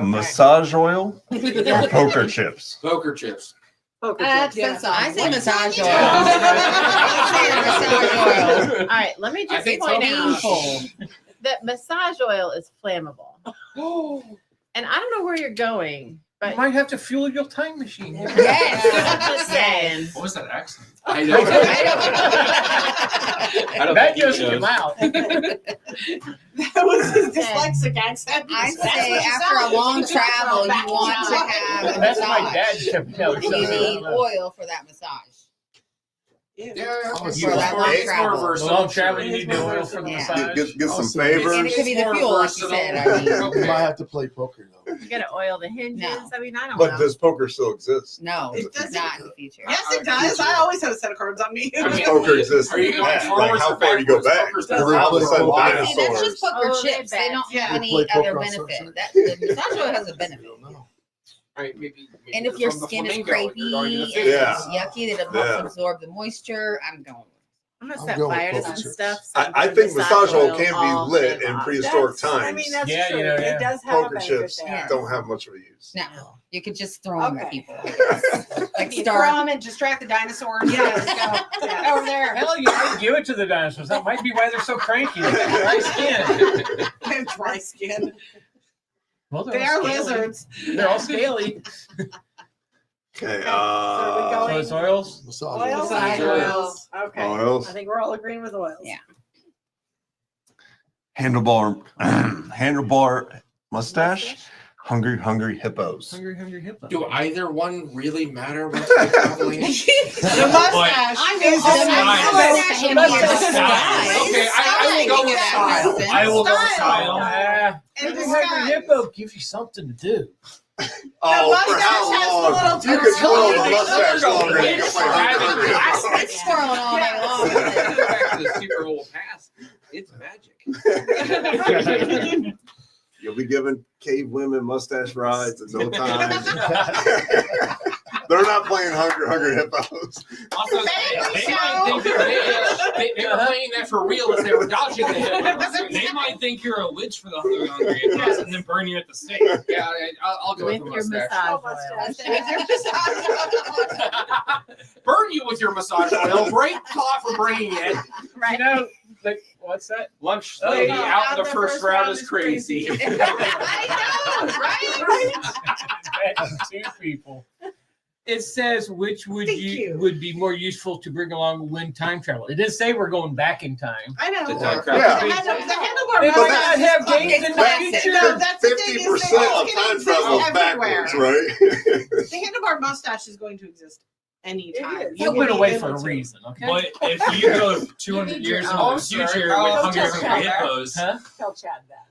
Massage oil or poker chips? Poker chips. Depends on- I say What massage you oil. do? I say massage oil. All right, let me just point out that massage oil is flammable. And I don't know where you're going, but You might have to fuel your time machine. yes, I'm just saying. What was that accent? I know. That just came out. That was his dyslexic accent. I say after a long travel, you want to have a That's my massage. dad's And you need oil for that massage. Yeah, For that long travel. The long travel, you need the oil for the massage. Get some favors. And it could be the fuel, like you said. I mean, You might have to play poker though. You gotta oil the hinges. No. I mean, I don't But know. does poker still exist? no, It doesn't. not in the future. Yes, it does. I always have a set of cards on me. Does poker exist? Are you going Like forwards how or far you go back? backwards? All of a sudden, See, that's dinosaurs. just poker Oh, they chips. They don't bet. have any Play other poker on benefit. sunset. That the massage oil has a benefit. Right, maybe And if your from the skin is flamingo, crepey you're going to the and fish. Yeah. it's yucky that it helps Yeah. absorb the moisture, I'm going with I'm gonna I'm set going with fire to poker some chips. stuff. so I'm I doing think massage oil can all be lit day in long. prehistoric I times. mean, that's Yeah, true. you know, yeah. It does have a Poker benefit chips there. don't have much of a use. No, you could just throw them at Okay. people. I guess. Like You start. throw 'em and distract the dinosaurs. Yeah, let's go. Yeah. Over there. Hell, you might give it to the dinosaurs. That might be why they're so cranky. Dry skin. They have dry skin. Well, They all are scaly. lizards. They're all scaly. Okay. So are we So going it's oils? Massage oils? oil. Massage oils. Okay. Oils. I think we're all agreeing with oils. Yeah. Handlebar mustache. Hungry hippos. Hungry hippo. Do either one really matter when you're traveling? The mustache. I is know the mustache can be a style. Okay, I will go with style. I will go with Style. style. And the Hungry style. hippo gives you something to do. Oh, mustache for how has the long? little You could tail. twirl the mustache longer than you can play Hungry Hippos. It's twirling all day long. Go back to the super old past. It's magic. You'll be giving cave women mustache rides in no time. They're not playing Hungry Hippos. Also, they might think they were playing that for real as they were dodging the hippos. They might think you're a witch for the hungry hippos and then burn you at the stake. Yeah, I'll go With with the your mustache. massage oil. Burn you with your massage oil. Break off for bringing it. You know, like, what's that? Lunch Oh, lady yeah. out in the first round is crazy. That's two people. It says which would would be more useful to bring along when time travel. It did say we're going back in time. I know. The The time travel. handlebar They might mustache. not have games in the future. No, that's the thing. 50% Is that of it time exists travel is everywhere. backwards, right? The handlebar mustache is going to exist anytime. You went away for a reason, okay? But if you go 200 years into the future with hungry hippos, Tell Chad that.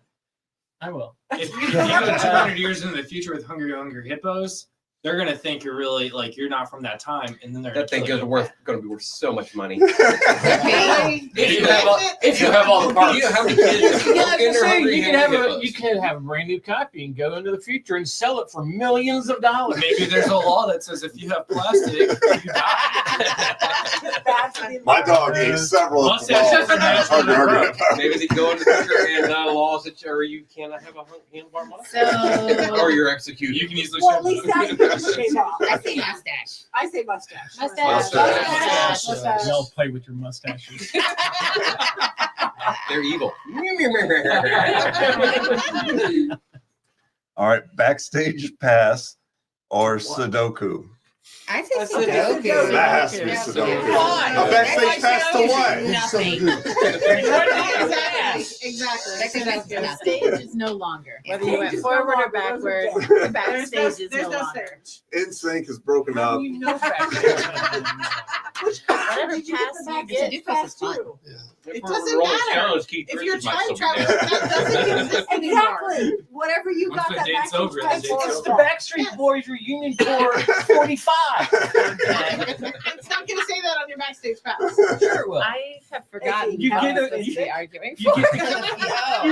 I will. if you go 200 years into the future with hungry hippos, they're gonna think you're really like you're not from that time, and then they're That thing is going to be worth so much money. If you have all the parts. You know how many kids Yeah, have in their hungry you can have hippos? you can have a brand new copy and go into the future and sell it for millions of dollars. Maybe there's a law that says if you have plastic, you die. My dog ate several of the balls and had Hungry Hippos. Maybe they go in the future and laws that or you cannot have a handlebar mustache. Or you're executed. You can easily Well, at least that you can shave off. I say mustache. I say mustache. Mustache. Y'all play with your mustaches. They're evil. All right, backstage pass or Sudoku. I say Sudoku. That has to be Sudoku. Why? A backstage pass to what? Nothing. Exactly. The stage is no longer. Whether you went forward or backward, the backstage is no longer. NSYNC is broken up. You know Whatever pass you get, Sudoku pass is fun. It doesn't matter. If you're time traveling, that doesn't exist anymore. Exactly. Whatever you Once got the that date's backstage over, pass the date's for. It's the Backstreet Boys reunion tour 45. It's not going to say that on your backstage pass. Sure it will. I have forgotten. You how get I'm a- supposed to you- be arguing. You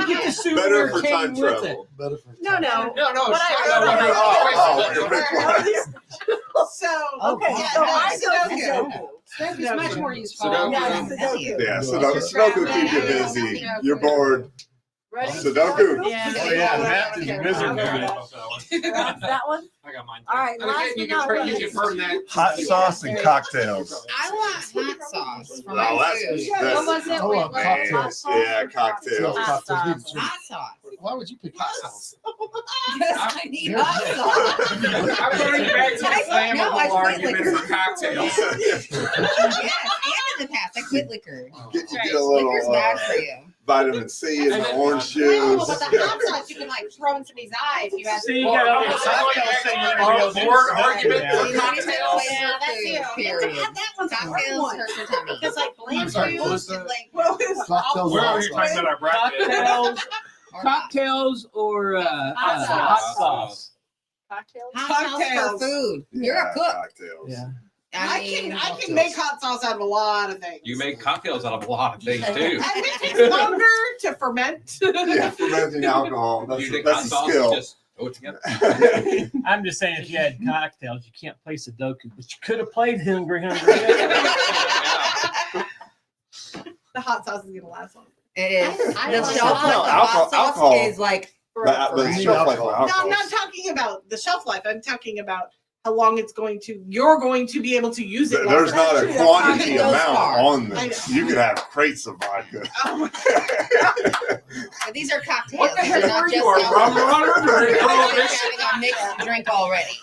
get the souvenir Better for came time with travel. it. Better for No. No, What So, Okay, yeah, so no, I go Sudoku. Sudoku is much more useful. Sudoku. Yeah, Sudoku. Yeah, Sudoku keep you busy. You're bored. Ready? Sudoku. Yeah. Oh, yeah, math is miserable. That one? I got mine. All right, last but not least. Hot sauce and cocktails. I want hot sauce for Oh, my that's- food. that's- What was it? I Wait, want what? Man, Hot sauce? yeah, cocktails. Hot sauce. Hot sauce. Why would you pick hot sauce? Because I need hot sauce. I'm going back to the No, I flammable quit argument liquor. for cocktails. Yes, and in the past, I quit liquor. Get Right. a little Liquor's bad for you. vitamin C in the orange No, juice. but the hot sauce you can like throw in somebody's eyes. You have See, you Well, got I'm all our board argument for Yeah, cocktails. that's you. Period. That one's a hard Cocktails one. hurt your tummy. Because like I'm bland sorry, what was juice and that? like Cocktails Where and are hot we talking sauce. about our bracket? Cocktails, Or cocktails, or Hot hot sauce. sauce. Cocktails? hot sauce for food. You're a cook. Cocktails. Yeah. I can make hot sauce out of a lot of things. You make cocktails out of a lot of things too. And it takes longer to ferment. Yeah, fermenting alcohol. That's, You think hot that's a sauce skill. just throw it together. I'm just saying, if you had cocktails, you can't play Sudoku, but you could have played Hungry. The hot sauce is gonna last long. It is. I The like shelf life of hot sauce alcohol. is like The shelf life of No, alcohol. I'm not talking about the shelf life. I'm talking about how long it's going to. You're going to be able to use it. There's longer. not a That's true. quantity That's amount far. on I this. know. You could have crates of vodka. Oh my but these are cocktails. What the heck They're not are just you, a rum runner? They're having a mixed drink already.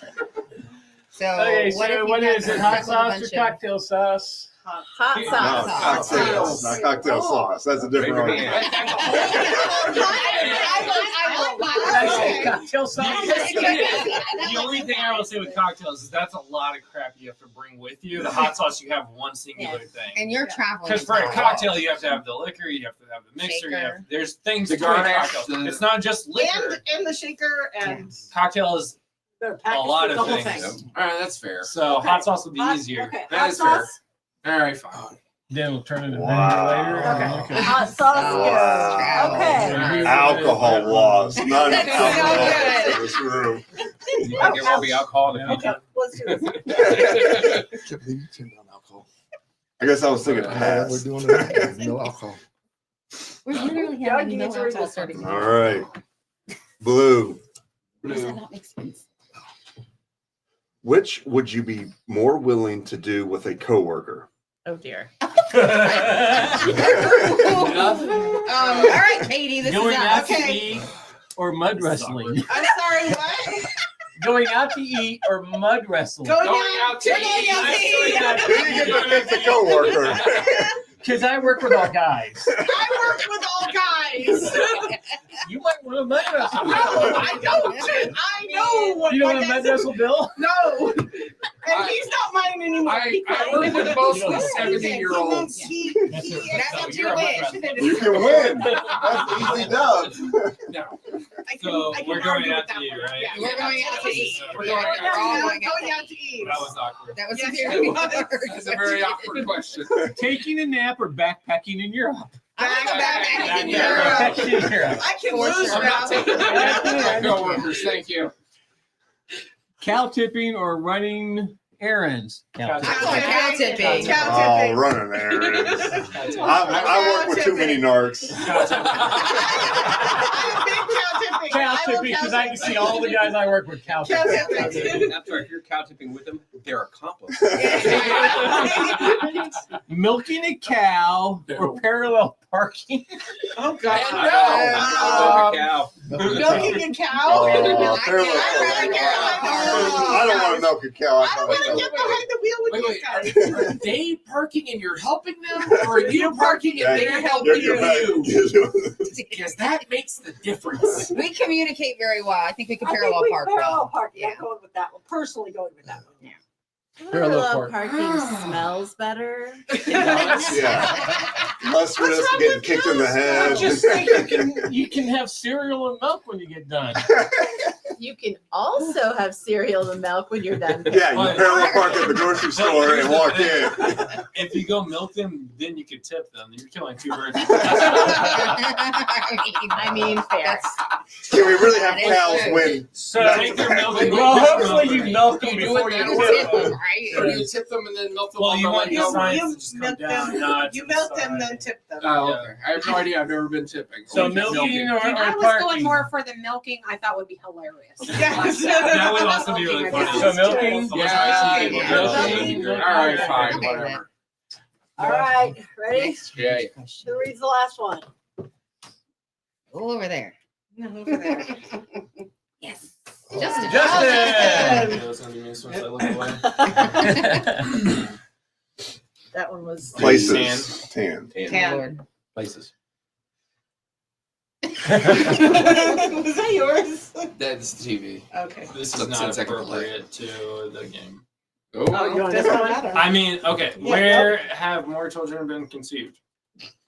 So Okay, what if so you what got is it? stuck Hot with a sauce bunch or of- cocktail sauce? Hot No, sauce. cocktails, not cocktail sauce. That's a different Maybe argument. Cocktail sauce. The only thing I will say with cocktails is that's a lot of crap you have to bring with you. The hot sauce, you have one singular thing. And you're traveling. Because for a cocktail, you have to have the liquor, you have to have the mixer, Shaker. there's things The to make garnish, cocktails. It's not just liquor. and the shaker and Cocktail is They're a packaged lot with of the whole things. thing. All right, that's fair. So Okay. hot sauce would be Hot- easier. Okay. That Hot is fair. sauce. All right, fine. Then we'll turn it into Wow. vinegar later. Okay. Hot sauce. Wow. Okay. Alcohol laws. None That's so alcohol good. in this room. You think there will be alcohol in the future? Let's do this. Can't believe you turned down alcohol. I guess I was thinking We're pass. doing it. No alcohol. We're literally Doug having no needs a alcohol resist. serving. All right. Blue. Does that not make sense? Which would you be more willing to do with a coworker? Oh dear. All right, Katie, this Going is out us. to Okay. eat or mud wrestling. I'm sorry, what? Going out to eat or mud wrestling. Going out to eat. Who do you get to pick the coworker? Because I work with all guys. I work with all guys. You might want to mud wrestle. No, I don't. I know what You don't my want to mud dad's- wrestle Bill? No. And he's not mine anymore. I work with mostly 70-year-olds. That's what you wish. You can win. That's easy dubs. No. So we're going argue out with to that eat, one. right? Yeah. We're going out to eat. We're We're all going out to eat. That was awkward. That was Yes, very it was. awkward. That's a very awkward question. Taking a nap or backpacking in Europe? Backpacking in Europe. Backpacking in Europe. I can For lose sure. I'm not taking that with my coworkers. Thank you. Cow tipping or running errands? Cow tipping. Cow tipping. Oh, running errands. I work with too many narcs. Cow tipping because I can see all the guys I work with cow tipping. That's right. If you're cow tipping with them, they're accomplices. Milking a cow or parallel parking. Oh God! Cow. Milking a cow? Oh, I I don't want to milk a cow. I don't want to get behind the wheel with these guys. Are they parking and you're helping them, or are you parking and they're helping You're you? back. Because that makes the difference. We communicate very well. I think we can I think parallel we park parallel well. park. Yeah, Yeah. going with that one. Personally going with that one. Yeah. Parallel parking smells better. Yeah. Less risk of getting kicked in the I head. just think you can have cereal and milk when you get done. You can also have cereal and milk when you're done. Yeah, you parallel park at the grocery store and walk in. If you go milk them, then you could tip them. You're killing two birds. I mean, fair. Can we really have cows win? So take your milk. Well, hopefully you milk them before you tip them. Right? Or you tip them and then milk them. Well, you want your science to just come milk down. them, you milk them, then tip them. Oh, okay. I have no idea. I've never been tipping. So milking or I was parking? going more for the milking. I thought would be hilarious. That would also be really funny. So milking? Yeah. Milking. All right, fine, whatever. All right, ready? Yeah. Who reads the last one? Go over there. No, over there. Yes. Justin. That one was Places. Tan. Lord. Places. Was that yours? That's the TV. Okay. This is not appropriate to the game. Oh, you want this one? I mean, okay. Yeah, Where have more children been conceived?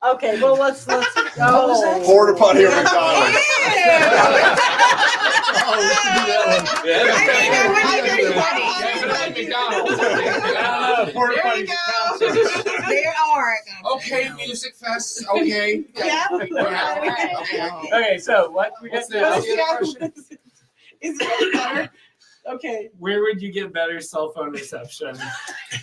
Okay, well let's go. Porta potty or McDonald's. There are. Okay, music fest. Okay. Yeah. Okay, so what's the other question? Is it better? Okay. Where would you get better cell phone reception?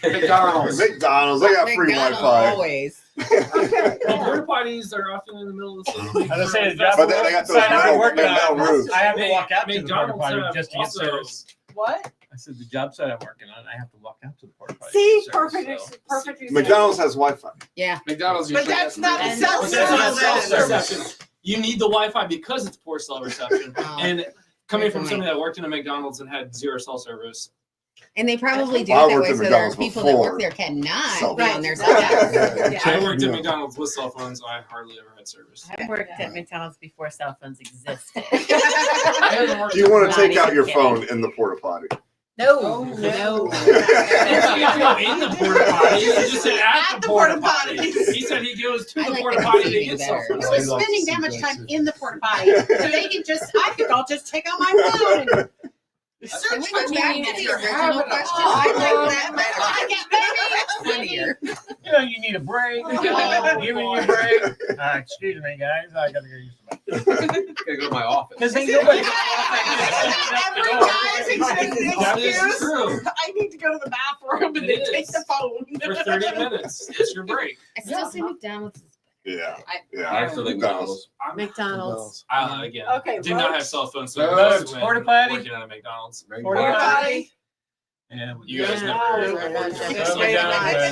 McDonald's. McDonald's. They got free Wi-Fi. Always. Okay. Porta potties are often in the middle of the city. I was saying, But they got those metal roofs. I have to walk out to the porta McDonald's potty have just to get also- service. What? I said the job site I'm working on, I have to walk out to the porta potty. See, to get service, perfect, so. perfect. example. McDonald's has Wi-Fi. Yeah. McDonald's. But usually that's has not a McDonald's. cell But that's not service. cell reception. You need the Wi-Fi because it's poor cell reception. And coming from somebody that worked in a McDonald's and had zero cell service. And they probably do I it that worked way at so that McDonald's people that work before there cannot cell be phones. on their cell phones. I worked at McDonald's with cell phones, so I hardly ever had service. I worked at McDonald's before cell phones existed. Do you want to take out your phone in the porta potty? No, no. If you go in the porta potty, you just said at the porta potty. He said he goes to the porta potty to get cell Who phones. is spending that much time in the porta potty? So they can just, I think I'll just take out my phone and search Can we for go back me. to the original question? I I like that. I get better. funnier. You know, you need a break. Giving you a break. Excuse me, guys. I gotta go use the bathroom. Gotta go to my office. Because ain't nobody. That is true. I need to go to the bathroom and then take the phone. For 30 minutes. It's your break. I still say McDonald's. Yeah. I still think McDonald's. McDonald's. Again, Okay, did not have folks. cell phone Votes. service when Porta potty. working at a McDonald's. Porta potty. And you guys Yeah. never.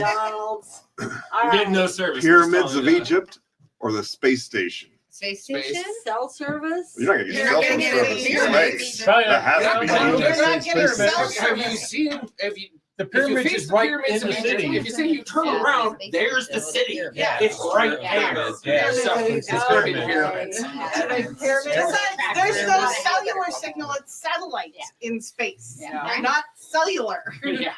McDonald's. You're getting no service. Pyramids of Egypt or the space station? Space station? Cell service? You're not gonna get You're cell not phone gonna get service any in service. space. Probably That has to be You're not getting cell Have you service. seen? Have you? The If you pyramids face is the right pyramids in the of Egypt, city. if you say you turn Yeah, around, space there's the station. city. Yeah. It's right Yeah. there. Yeah. It's the pyramids. There's no cellular signal, it's satellites in space. Yeah. Not cellular. Yeah.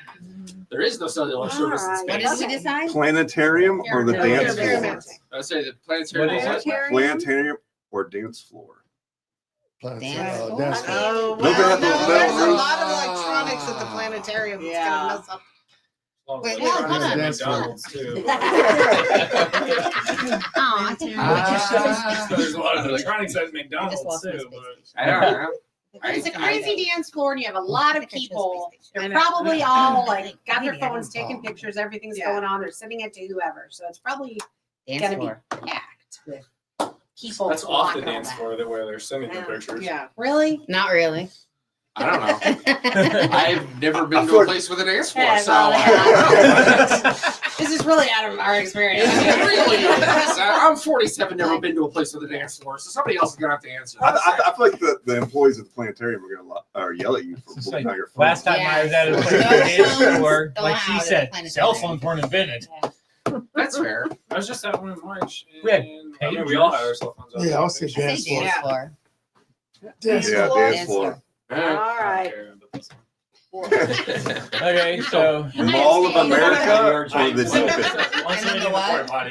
There is no cellular service in Alright. What space. did we decide? Planetarium or the No, dance floor? pyramids. I say the planetarium. What is it? Planetarium or dance floor? Dance floor. Dance I floor. Oh, Don't they have those no, metal there's a roofs? lot of electronics at the planetarium. It's gonna mess up. Wait, Well, hold on. McDonald's too. Oh, I think There's a lot of electronics at I just McDonald's lost my too. space But I don't know. It's a crazy dance floor, and you have a lot of I think I chose people. space station. They're probably all like I got their think I phones, know. taking pictures. Everything's going on. They're sending it to whoever. So it's probably Dance gonna floor. be packed with people. that's off the blocking all dance that. floor that where they're sending the pictures. Yeah, really? Not really. I don't know. I've never been to feel a like- place with a dance floor, Yeah, so well, I don't know. This is really out of our experience. It really is. I'm 47, never been to a place with a dance floor, so somebody else is gonna have to answer. I feel like the employees at the planetarium are gonna yell at you for It's pulling like out your phone. last time I was at a Yeah. place with a dance floor, like she Allowed at said, the cell planetarium. phones weren't invented. That's fair. I was just at one in March. We had And I mean, we all had our cell phones out. Yeah, I'll say I say dance floor. dance floor. Dance Yeah, floor. dance Dance floor. floor. All right. Okay, so The Mall of America or the deep end?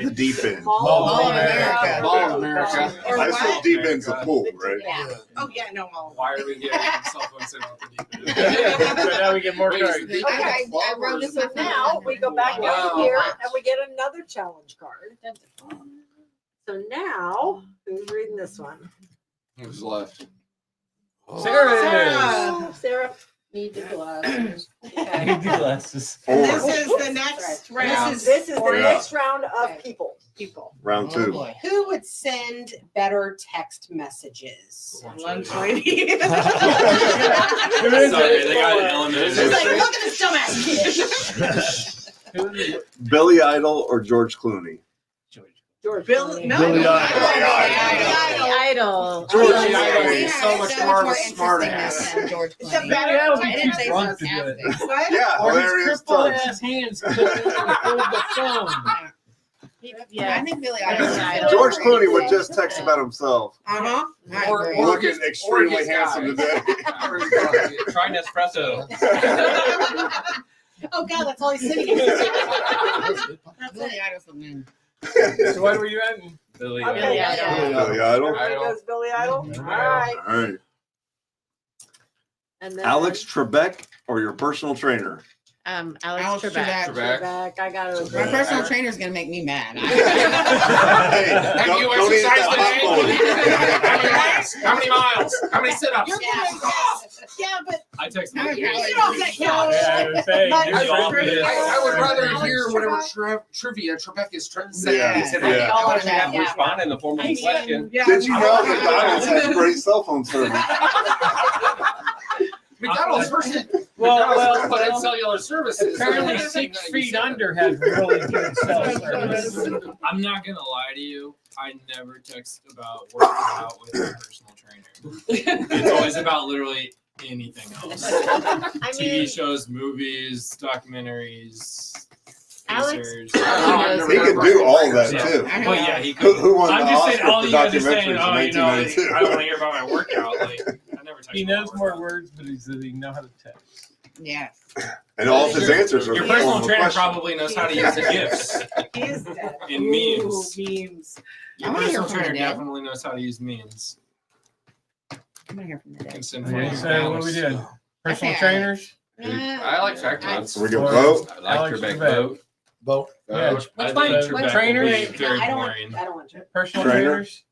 The deep end. Mall of America. Mall of America. Or I what? said deep end's the pool, right? Yeah. Oh yeah, no Mall. Why are we getting cell phone signal at the deep end? so now we get more cards. Okay, I wrote this So up now we go back Wow. down here and we get another challenge card. So now, who's reading this one? Who's left? Sarah. Sarah. Need the glasses. Need the glasses. And this is the next round. This is the Yeah. next round of people. Round two. Who would send better text messages? Lunch lady. Sorry, they got an element. She's like, look at this dumbass kid. Billy Idol or George Clooney? George. Billy Idol. Idol. George Yeah, Idol is yeah, so much so more of a much more smart interesting ass. than George It's a Clooney. better That'll be I too didn't say drunk to do it. sarcastic. What? Yeah, Or his hilarious crippled times. ass hands couldn't hold the phone. I think Billy Idol. George Clooney would just text about himself. Uh-huh. I agree. Looking extremely handsome today. Try Nespresso. Oh God, that's all he's sitting. Billy Idol's the man. So what were you at? Billy. Okay. Billy Idol. There goes Billy Idol. All right. All right. And then Alex Trebek or your personal trainer? Alex Alex Trebek. Trebek. I got it. My personal trainer's gonna make me mad. Hey, don't eat that hot bowl. How many miles? How many sit-ups? Yeah, but I text no, my you kids. don't get count. I would rather hear whatever trivia Trebek is saying. Yeah. Yeah. I should have to respond in the form of a question. Did you know McDonald's has great cell phone service? McDonald's first put in Well, cellular services. apparently 6 feet under has really good cell service. I'm not gonna lie to you. I never text about working out with my personal trainer. It's always about literally anything else. TV shows, movies, documentaries. Alex- research. He can do all that too. Well, yeah, he could. Who won I'm the just saying, Oscar all for you guys are saying, documentaries oh, in you know, 1992? I don't want to hear about my workout. Like, I never text. He about knows my more workout. words, but he says he know how to text. Yeah. And all of his answers are Your the personal form of trainer question. probably knows how to use the GIFs He is dead. and memes. Memes. Your I wanna hear personal from trainer the dead. definitely knows how to use memes. I'm gonna hear from the dead. And send Okay, photos. so what we did? Personal Okay. trainers? I like fact So we go Or- vote. I like Alex Trebek Trebek. vote. Vote. Yeah. I Which think one? Trebek Trainers? will be Wait, very I don't boring. want. I don't want to. Personal Trainer? trainers?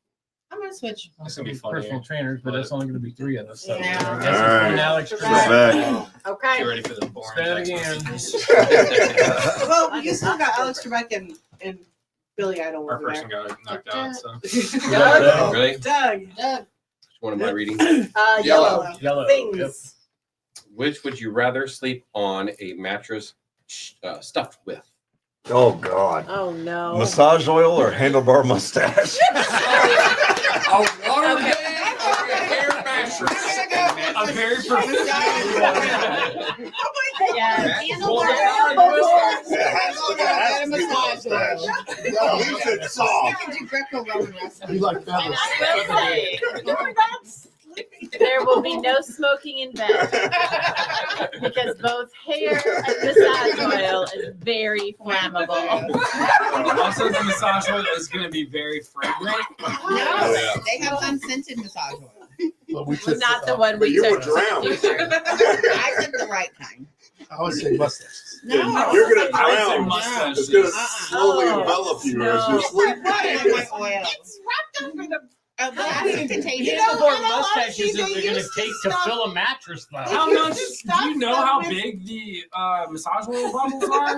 I'm gonna switch. It's gonna be funny. Personal trainers, but that's only going to be 3 of us. So Yeah. I guess All it's right. one Alex Trebek. Trebek. Okay. Get ready for the boring. Say it text again. messages. Well, you still got Alex Trebek and Billy Idol Our over person there. got knocked out. So Doug. Really? Doug. Which one am I reading? Yellow. Yellow. Things. Yep. Which would you rather sleep on a mattress stuffed with? Oh God. Oh no. Massage oil or handlebar mustache? A water bed or a hair mattress? a very professional. Yeah. It has to be mustache. No, he said soft. You can do Greco-Roman wrestling. You like And that? I will say, there will be no smoking in bed because both hair and massage oil is very flammable. Also, the massage oil is going to be very fragrant. No, they have unscented massage oil. But we Well, not the one But we you took would drown. to the future. I took the right kind. I would say mustaches. No. You're gonna I would say drown. mustaches. It's gonna slowly Oh, envelop you no. as you sleep. My oil. It's wrapped up in a Oh, but I didn't contain You it. know more mustaches that they're going to take to fill a mattress though. How much? Do you know how big the massage oil bubbles are?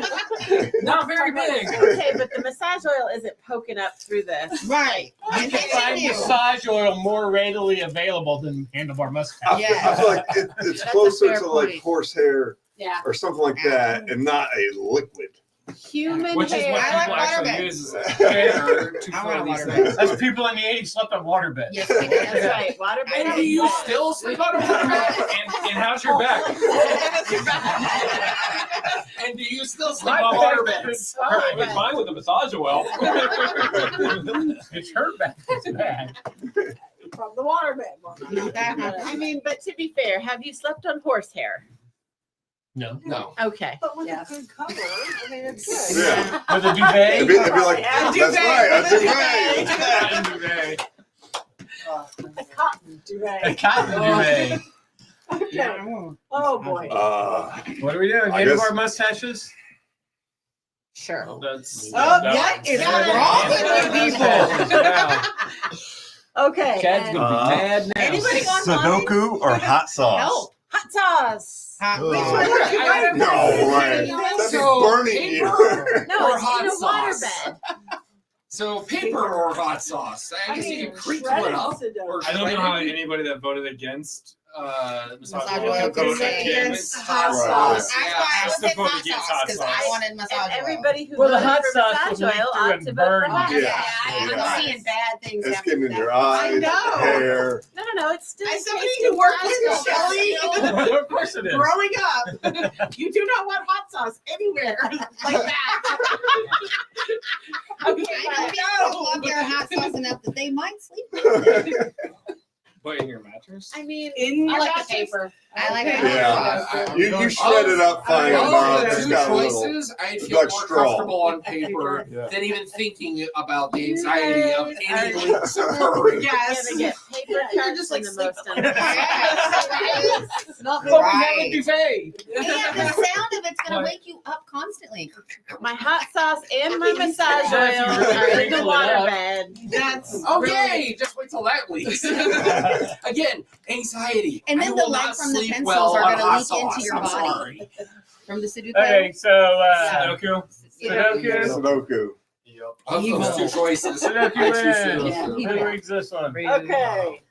Not very big. Okay, but the massage oil isn't poking up through this. Right. You And can find they massage oil more readily available than handlebar mustache. I feel like it's That's a closer fair to like point. horsehair Yeah. or something like that, and not a liquid. Human Which is hair. what I people like actually waterbed. use as hair to I fill want a these waterbed. things. That's people in the 80s slept on waterbeds. Yes, they did. That's right. Water bed. And do you still sleep on a waterbed? And how's your back? And do you still sleep on waterbeds? It's fine with the massage oil. It's her back. It's bad. From the waterbed. I mean, but to be fair, have you slept on horsehair? No. No. Okay. But with a good cover, I mean, it's good. Yeah. With a duvet. It'd be like, Yeah, that's right, a duvet. Duvet. A cotton duvet. A cotton duvet. Okay. Oh boy. What are we doing? I End of guess- our mustaches? Sure. That's What is wrong with you people? Wow. Okay. Chad's gonna be mad now. Anybody online? Sudoku or hot sauce? Help. Hot sauce. Oh. Which one would you like? No way. That'd be burning you. No, Or it's hot in a sauce. waterbed. So paper or hot sauce. I guess you can crinkle it up. Or I don't know shred how it. anybody that voted against Massage oil could say against hot Right. sauce. That's why I Has was to vote hot against sauce hot because sauce. I wanted massage And oil. everybody who Well, the voted hot for sauce massage will leak oil through ought and to vote burn for hot you. sauce. I'm seeing bad things. It's after getting in that. your eyes, know. hair. No, it's still. As somebody tastes who worked fantastic. with Shelly Of course it is. growing up, you do not want hot sauce anywhere like that. I know people love their hot sauce enough that they might sleep with it. What, in your mattress? I mean, In I your like the mattress? paper. I like it. Yeah. You shred it up fine tomorrow. It's Two got a little. choices, I'd it's feel like more straw. comfortable on paper Yeah. than even thinking about the anxiety of any leaks occurring. Yes. You're gonna get paper You're cuts just like in the sleeping. most unpleasant. Not But we have a Right. duvet. And the sound of it's gonna wake you up constantly. My hot sauce and my massage That's oil really are in the crinkle it up. waterbed. That's Okay, just wait till that leaks. Again, anxiety. And I then will the lead not from the sleep pencils well are on gonna hot leak sauce. into your I'm body. sorry. From the Sudoku. Okay, so Sudoku. Sudoku. Sudoku. Of those two choices, Sudoku I choose wins. Sudoku. Who reads this one? okay.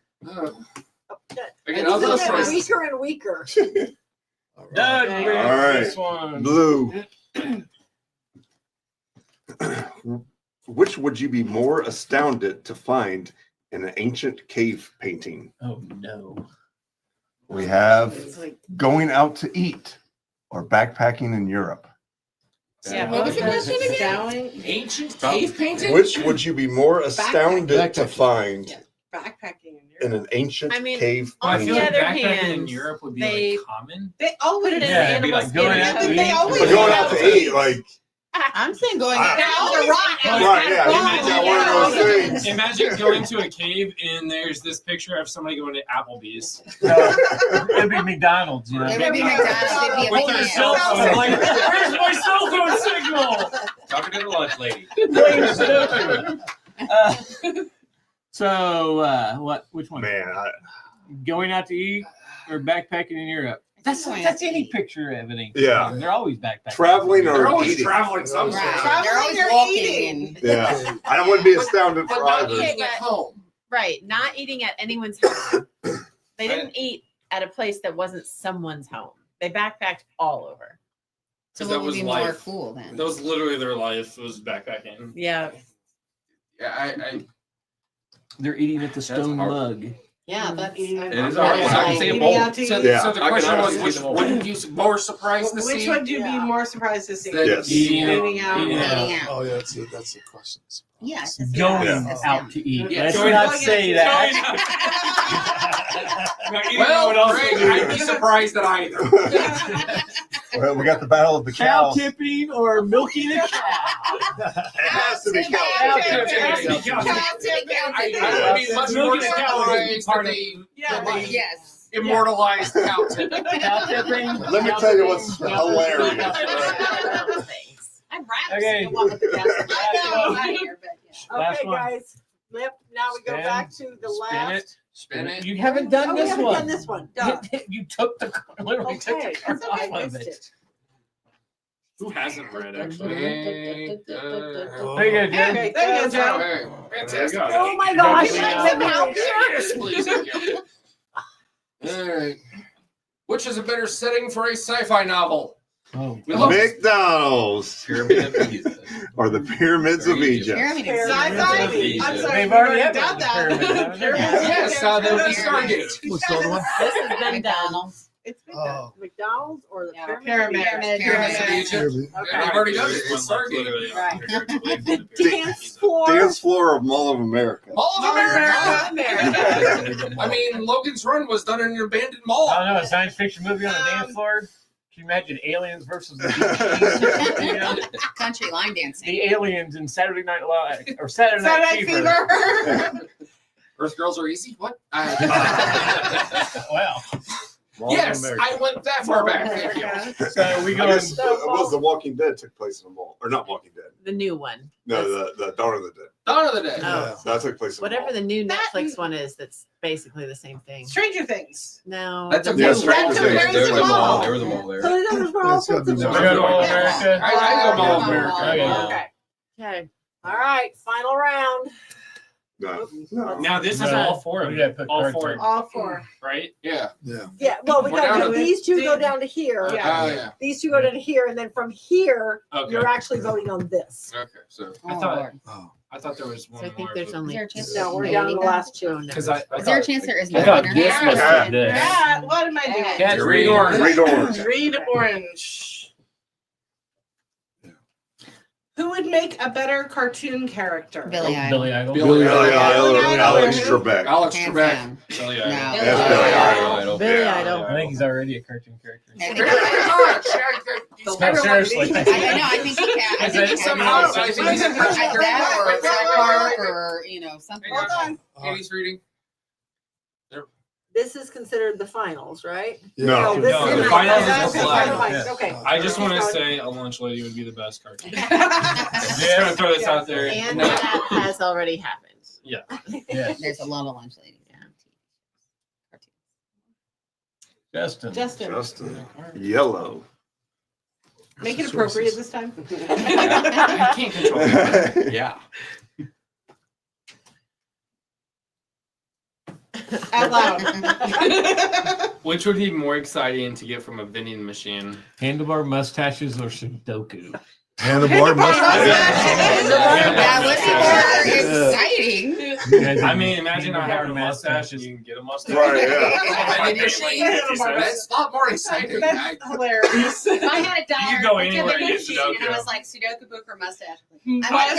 Again, It's of those getting choices. weaker and weaker. Doug Okay. reads All right. this one. Blue. Which would you be more astounded to find in an ancient cave painting? Oh no. We have It's like, going out to eat or backpacking in Europe. Yeah, What was the question again? Scouting, Ancient cave painting? Which would you be more astounded to find backpacking in an ancient I mean, cave I painting? feel like other backpacking in hand, Europe would be they- like common. They always Put it in Yeah, it'd be animal like skin. going out to They eat. always We're going out to eat, like, I'm saying going I- out. down the rock. right, yeah, you got one of those things. Imagine going to a cave and there's this picture of somebody going to Applebee's. It'd be McDonald's, you know. It would be McDonald's. It'd be a With their van. cell phone. Like, Where's my cell phone signal? Talking to the lunch lady. Playing Sudoku. So, which one? Man, Going out to eat or backpacking in Europe? That's any picture of it. Yeah. They're always backpacking. traveling They're or always eating. traveling somewhere. Right. They're always Traveling or walking. eating. Yeah, I wouldn't be astounded But for not either. eating at home. Right, not eating at anyone's home. They didn't eat at a place that wasn't someone's home. They backpacked all over. So That what would was be life. more cool then? That was literally their life, was backpacking. Yeah. Yeah, They're eating at the stone hard. mug. Yeah, that's. It is Yeah, hard. I can like see a eating bowl. out to So, eat. Yeah. so the I can question was, honestly which see them all. wouldn't you more surprised to Which see? would you be more surprised to see? Than Yes. eating out? Eating out. Yeah. Eating out. Oh, yeah, that's the question. Yeah. it's Going Yeah. out to eat. Yeah, Let's going not out- say going that. Well, Greg, I'd be surprised at either. Well, we got the battle of the Cow cows. It tipping or milking a cow? has to be Cow cows. tipping. I would be much more Milking a cow would be surprised part that of- they Yeah. Yes. immortalized cow tipping. Cow tipping. Let me tell you what's hilarious. I'd rather Okay. see the one with the gas. I know, one. I'm here, but yeah. Last Okay, one. guys. Now we go Spin. back to the Spin left. it. Spin it. You haven't done Oh, we this haven't one. done this one. Duh. You took the literally took Okay, the card that's okay. off of Missed it. it. Who hasn't read, actually? There you go, Jen. Okay, there you go, Joe. Okay, fantastic. Oh my gosh. Yes, please. All right. Which is a better setting for a sci-fi novel? Oh. We love McDonald's Pyramid of Giza. or the pyramids of Egypt. Pyramid of Sci-fi? Giza. I'm sorry, They've we've already already had done the that. pyramid, haven't they? Yes, the Stargate. What's the other one? This has been done. McDonald's. It's been done. McDonald's or the Yeah. pyramid? Pyramids of Egypt. Pyramid. Yeah, they've already done it. It's Stargate. Right. Dance floor. Dance floor of Mall of America. Mall of America. America. I mean, Logan's Run was done in an abandoned mall. I don't know, a science fiction movie on a dance floor. you imagine aliens versus the Bee Gees? You know? Country line dancing. The aliens in Saturday Night Live or Saturday Night Fever. Earth Girls Are Easy? What? Wow. Yes, I went that far back. Thank you. So we go. Was The Walking Dead took place in a mall, or not Walking Dead? The new one. No, the Dawn of the Dead. Dawn of the Dead. Oh. That took place in a Whatever mall. the new Netflix one is, that's basically the same thing. Stranger Things. No. That's a Yeah, Stranger Things. There was a mall. There was a mall there. So those were all sorts of We go to All America. I go Mall of America. Okay. Okay. All right. Final round. No. Now this is No. all four of We them. gotta put All cards four, in. All four. right? Yeah. Yeah. Well, we We're got down to these two go down to here. Oh, yeah. These two go down to here, and then from here, Okay. you're actually voting on this. Okay, so I thought there was one So I think more. there's only. Is there a chance No, we're there's down to the no last two. Because Is there a chance there is no I thought winner? this was this. Cat, what am I doing? Cat, read orange. Read orange. Read orange. Who would make a better cartoon character? Billy Idol. Billy Idol. Billy Idol, Alex Idol. Trebek. Alex Hands Trebek. down. Billy No. Idol. That's Billy Idol. Billy Yeah. Idol. I think he's already a cartoon character. I think- No, seriously. I think he can. I Is think it he somehow- can. Either that or South Park or something. Hold on. 80s reading. This is considered the finals, right? No. this No, is the not- finals is that's the the flag. finals. Okay. I just want to Keep going. say a lunch lady would be the best cartoon. Just gonna throw this out there. And No. that has already happened. Yeah. Yeah. There's a lot of lunch ladies. Justin. Justin. Yellow. Make it appropriate this time. You can't control that. Yeah. Out loud. Which would be more exciting to get from a vending machine? Handlebar mustaches or Sudoku? Handlebar That would be more exciting. I mean, imagine not having a mustache and you can get a mustache. Right, yeah. Vending machine. That's not more exciting. That's hilarious. If I had a dollar, You go I'd anywhere give to it get to you, and Sudoku. I was like, Sudoku book or mustache? Mustache.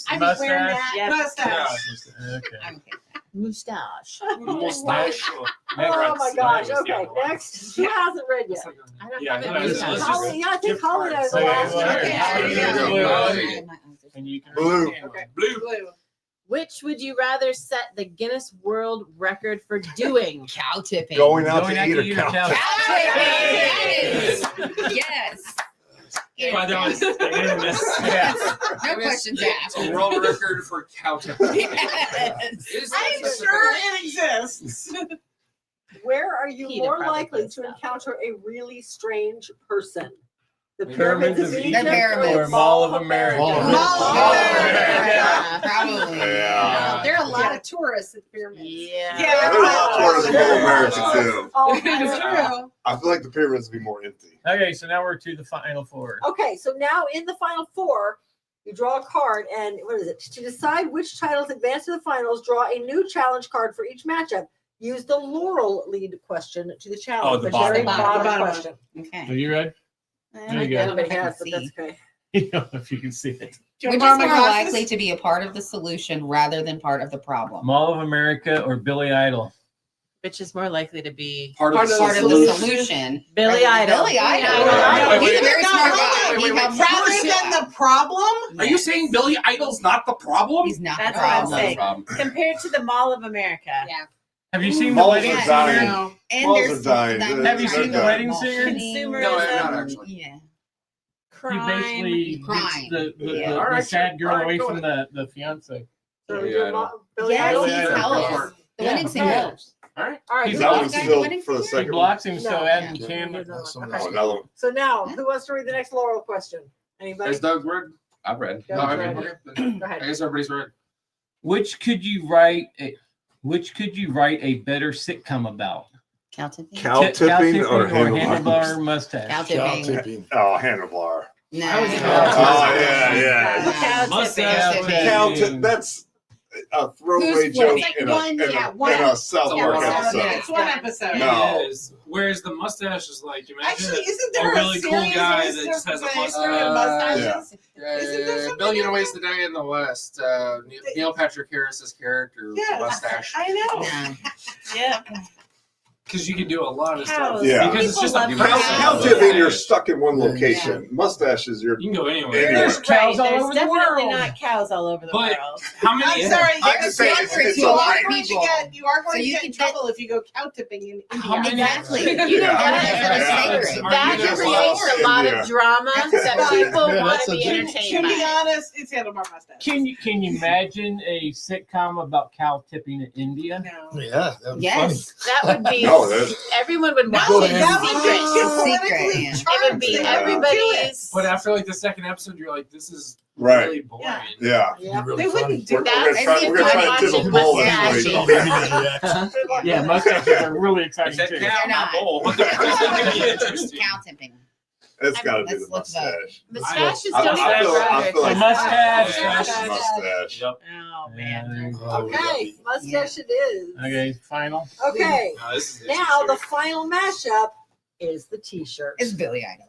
I'm just wearing that. Yes. Mustache. Okay. I'm okay. Mustache. Mustache. Oh my gosh. Okay, next. Who hasn't read yet? I don't Yeah, have who any has it? mustache. Holly, yeah, I think Holly has the Okay, last well, one. okay. And you can Blue. Okay. Blue. Blue. Which would you rather set the Guinness World Record for doing? Cow tipping. Going out Going to out eat to a eat a cow. cow. Yes. By the way, Yeah. No questions asked. A world record for cow tipping. Yes. I'm sure it exists. Where are you Peter more probably likely puts to that. encounter a really strange person? The Pyramids of Egypt Egypt pyramids. or Mall of America? Mall of Yeah, probably. Yeah. There are a lot of tourists at the pyramids. Yeah. Yeah. There's a lot of tourists in Mall of America too. Oh, That's true. I feel like the pyramids would be more empty. Okay, so now we're to the final four. Okay, so now in the final four, you draw a card, and what is it? To decide which titles advance to the finals, draw a new challenge card for each matchup. Use the Laurel lead question to the challenge. Oh, the very bottom. bottom question. Okay. Are you ready? There you go. Everybody I can has, but that's see. okay. I don't know if you can see it. Do you Which is want more to borrow my glasses? likely to be a part of the solution rather than part of the problem? Mall of America or Billy Idol? Which is more likely to be Part of the Part of the solution. solution. Billy Idol. Billy Idol. Wait, He's wait, a very wait, smart wait, guy. wait, He wait, helps Rather us. than the problem? Are you saying Billy Idol's not the problem? He's not. That's the what I'm problem. saying. Compared to the Mall of America. Yeah. Have you seen the Malls wedding are singer? dying. No. And Malls there's are dying. Have you They're seen the dying. wedding singer? Consumerism. No, I'm not actually. Yeah. He Crime. basically Crime. gets the Yeah. the All right, sad girl all right, away go from the fiance. So Billy your Idol. Billy Yes, Idol? he Idol. helps. The Yeah. wedding singer helps. All right. All right. He's who That blocks- wants- one's Guys, still wedding for the singer? He second one. blocks him so No. Adam Yeah. can. Okay. Oh, another one. So now, who wants to read the next Laurel question? Anybody? Has Doug read? I've read. Go No, I mean, ahead. okay. Go ahead. I guess everybody's read. Which could you write a better sitcom about? Cow tipping. Cow tipping or handlebar mustache? Cow Cow tipping. tipping. Oh, handlebar. No. I was Oh, yeah. Cow Mustache. tipping. Cow tip. That's a throwaway Who's joke like in one- a yeah, one- South Yeah, Park one episode. episode. It's one episode. No. It is. Whereas the mustache is like, imagine Actually, isn't a there really a cool series guy of that just has a Mr. mustache. mustaches? Yeah, Isn't there something Billion in Ways to Die in the West. Neil Patrick Harris's character with the Yes, mustache. I know. No. Yeah. because you can do a lot of stuff. Yeah. Because it's just a Cow tipping, you're stuck in one location. Mustaches, you can go anywhere. There's cows all There's over the definitely world. not cows all over the But world. how many? I'm sorry, I'm just saying, it's to a lot of going to people. get you are going So to you get can in trouble if you go cow tipping in How India. many? Exactly. You know Yeah. that Yeah. creates a lot of drama that people Yeah, want that's to be a- entertained by. To be honest, it's handlebar mustache. Can you imagine a sitcom about cow tipping in India? No. Yeah, that was Yes. That would be No, there's- everyone would watch Go it to in India. secret. Secret, yeah. It would be Yeah. everybody's. But after like the second episode, you're like, this is Right. really boring. Yeah. Yeah, Really they funny. wouldn't do We're that. gonna try to tip a bowl this week. Yeah, mustaches are really I exciting said too. cow, They're not not. bowl. Cow tipping. It's got to be the Let's vote. mustache. Mustaches I don't feel- even I feel like mustache. mustache. Yep. Oh man. Okay, mustache it is. Okay, final. Okay, No, this is now the final mashup is the T-shirt. It's Billy Idol.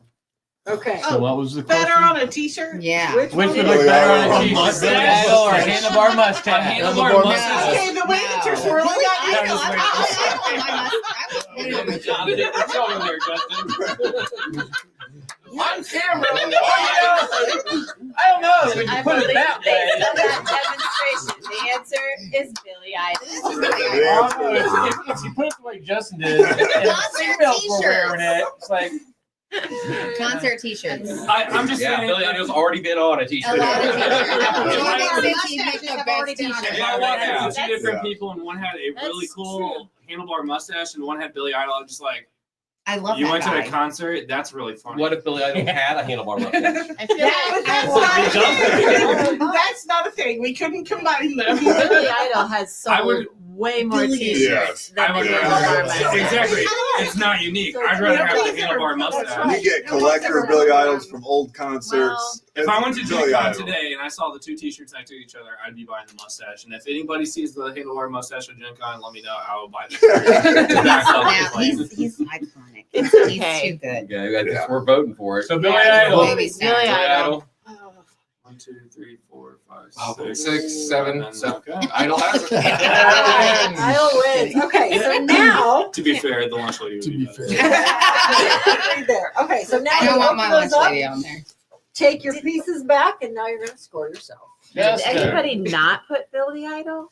Okay. So what was the Better question? on a T-shirt. Yeah. Which Which one would is look it? better on a Billy t-shirt, Idol. Billy Idol or a handlebar mustache? Handlebar mustache. Okay, the way that you're swirling Billy that. Idol. I would Jonathan, what's wrong with there, Justin? On camera. I don't know. When you I put it believe that based way. on that demonstration, the answer is Billy Idol. Well, if you put it the way Justin did, and females were wearing it, it's like Concert T-shirts. I'm just Yeah, saying. Billy Idol's already been on a A t-shirt. lot of Yeah. T-shirts. I've already been on it. If I walked Yeah. up to two different Yeah. people and one had a really That's cool handlebar mustache and one had Billy Idol, I'm just like, I love you that went guy. to a concert? That's really funny. What if Billy Idol had a handlebar mustache? I feel like that's not a thing. We couldn't combine them. Billy Idol has I sold would- way more T-shirts Yes. than I would the rather handlebar mustache. exactly. It's not unique. I'd rather have the handlebar mustache. You get collector Billy Idols from old concerts. If I went to Billy Gen-Con Idol. today and I saw the two T-shirts next to each other, I'd be buying the mustache. And if anybody sees the handlebar mustache at Gen-Con, let me know. I will buy the shirt. Now, he's iconic. It's He's okay. too good. Okay, I guess we're voting for it. so Billy Yeah. Idol. Baby star. Billy Billy Idol. Idol. 1, 2, 3, 4, 5, Oh, 6, 7. Okay. Idol has it. Idol wins. Okay, so now. To be fair, the lunch lady would to be be better. fair. there. Okay, so now I you don't want open my those lunch up, lady on there. take your pieces back, and now you're going to score yourself. Yes, Did sir. anybody not put Billy Idol?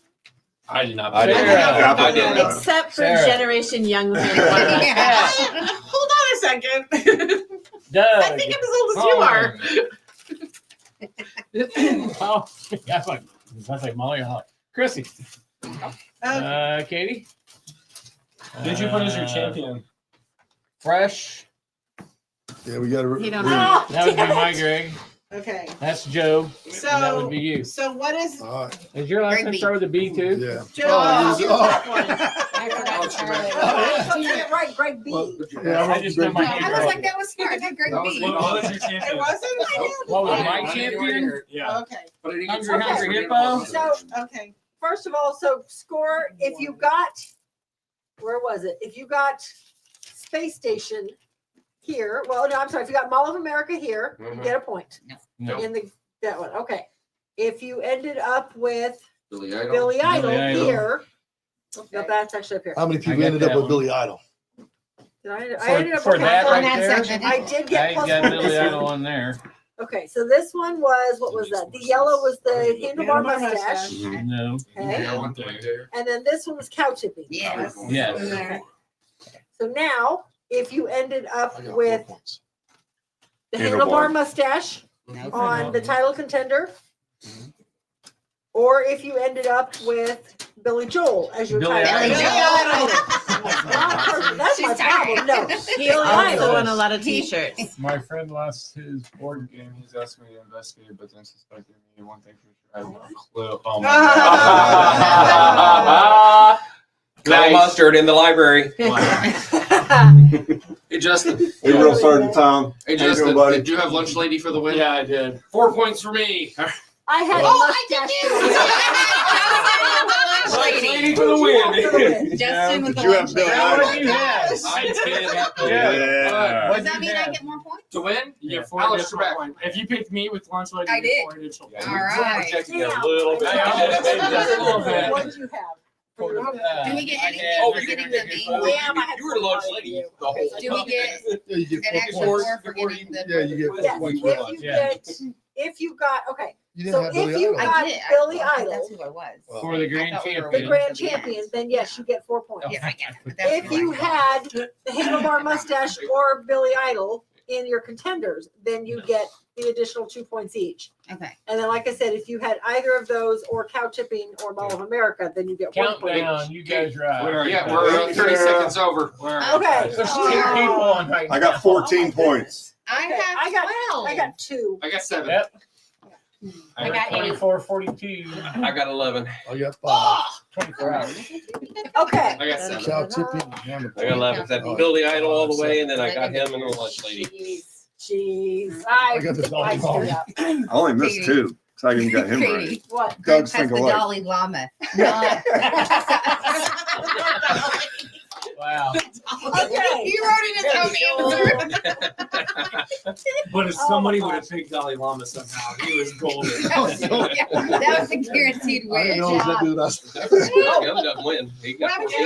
I did not. I did. Sarah. I did. Except for Sarah. Generation Young Women. Yeah. Hold on a second. Doug. I think I'm as old as you are. Oh, that's like Molly or Holly. Chrissy. Katie. Did you put as your champion? Fresh. Yeah, we got to. You don't we- know. That would be my Greg. Okay. That's Joe. So and that would be you. So what is All right. Is your last Greg name B. start with a B too? Yeah. Joe? Oh, Choose oh. that one. I forgot Charlie. Oh, you get it right, Greg B. Well, Yeah, I just know my I was like, that was smart. I got Greg B. What was your It champion? wasn't? What was my champion? Yeah. Okay. But it Hungry, hungry hippo. So, okay. First of all, so score, if you got, where was it? If you got Space Station here, well, no, I'm sorry. If you got Mall of America here, you get a point. No. In that one. Okay. If you ended up with Billy Idol. Billy Idol Billy Idol. here, no, that's actually up here. How many I people got ended up that with one. Billy Idol? I ended up For okay, that on right that there, section. I did get I plus got one Billy this Idol one. on there. Okay, so this one was, what was that? The yellow was the handlebar mustache. No. Okay. Yeah, one point there. And then this one was cow tipping. Yes. Yes. Okay. So now, if you ended up I got 4 with points. the Handlebar. handlebar mustache No. on the title contender, or if you ended up with Billy Joel as your Billy title. Idol. Billy Idol. That's my She's problem. No, tired. Billy Idol. won a lot of T-shirts. My friend lost his board game. Game. He's asked me to investigate, but then suspected me. One thing for sure, I have no clue. Oh my god. Little mustard in the library. Hey, Justin. Hey, real Sergeant Tom. Hey, How you Justin. doing, buddy? Did you have lunch lady for the win? Yeah, I did. 4 points for me. I had a mustache. Lady for the win. Justin with Did the you lunch have Billy lady. Idol? What you have? I did. Yeah. Does that mean I get more points? To win, you get 4 Alex additional Trebek. points. If you picked me with lunch lady, I you get did. 4 additional Yeah, points. All right. Protecting you a little bit. What did you have? Do we get anything Oh, for you getting did the good. name? Oh, you were the large lady. The whole Do we get Yeah, you get an 4 extra points. more for getting the? Yeah, you get 4 Yes, points. if you get, if you got, okay, You didn't so have if Billy you Idol. got I did. Billy I thought Idol, that's who I was. For the grand I thought we were champion. the waiting grand till the end. champion, then yes, you get 4 points. Yes, I get it. But that's If who I you was. had the handlebar mustache or Billy Idol in your contenders, then you get the additional 2 points each. Okay. And then, like I said, if you had either of those or cow tipping or Mall of America, then you get 1 point. Countdown, you guys ride. Yeah, we're 30 seconds over. Okay. There's 2 people on right I got 14 points. I Okay, have 12. I got 2. I got 7. Yep. I got 24, 42. I got 11. I got 5. 24 hours. Okay. I got 7. Cow tipping. I got 11. That Billy Idol all the way, and then I got him and the lunch lady. Jeez. I got the Dolly screwed Llama. up. I only missed 2. So I even got him right. Katie, What? Doug's has the single leg. Dolly Llama. Not. Wow. Okay. He wrote it his own answer. But if Oh somebody my would gosh. have picked Dalai Lama somehow, he was golden. That was a guaranteed I didn't win. know that dude. That's The other doesn't win. He What got happened to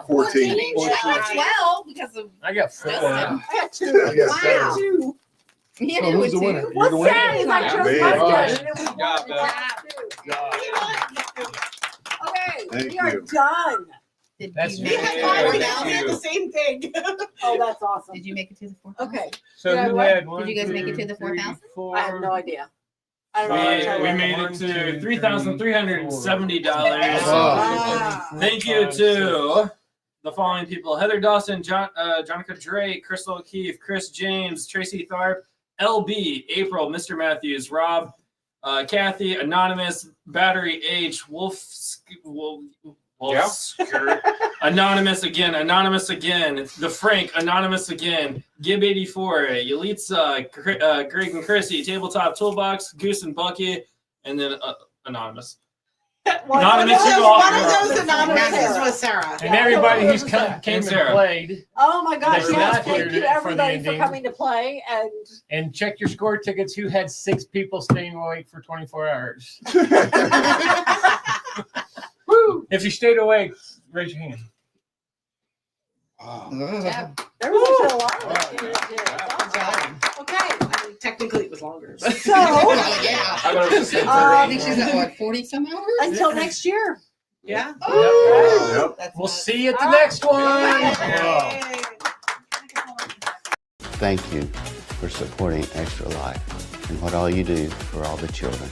14. you? 14. I got 12 because of I got 4. I got 2. I got Wow. 7. you So did who's with the two. winner? You're What's the winner. that? Is I Yeah, chose me. mustache and it was Yeah, 1 Bill. and 2. Okay, Thank we are you. done. Did That's you make good. it Yeah, to the thank fourth? you. The same thing. Oh, that's awesome. Did you make it to the fourth? Okay. So Yeah, who what? had 1, Did you guys make it 2, to the 4,000? 4? I have no idea. I don't know. what I'm We trying made to it to Three, $3,370. Wow. Thank you to the following people: Heather Dawson, Jonica Drake, Crystal O'Keefe, Chris James, Tracy Tharp, LB, April, Mr. Matthews, Rob, Kathy, Anonymous, Battery H, Anonymous again, the Frank, Anonymous again, Gib84, Yalitza, Greg and Chrissy, Tabletop Toolbox, Goose and Bucky, and then Anonymous. Anonymous, you all- one of those anonymous Anonymous. was Sarah. And everybody who's came And and Sarah. played. Oh my gosh, They're yes, not thank here you for everybody the for ending. coming to play. And And check your score tickets. Who had 6 people staying awake for 24 hours? Woo! If you stayed awake, raise your hand. there was actually a lot of us here that did. Okay, Technically, it was longer. so Yeah. I think she's at what, 40 some hours? until next year. Yeah. Yep. That's We'll not- see you at the All next one. Yay. Thank you for supporting Extra Life and what all you do for all the children.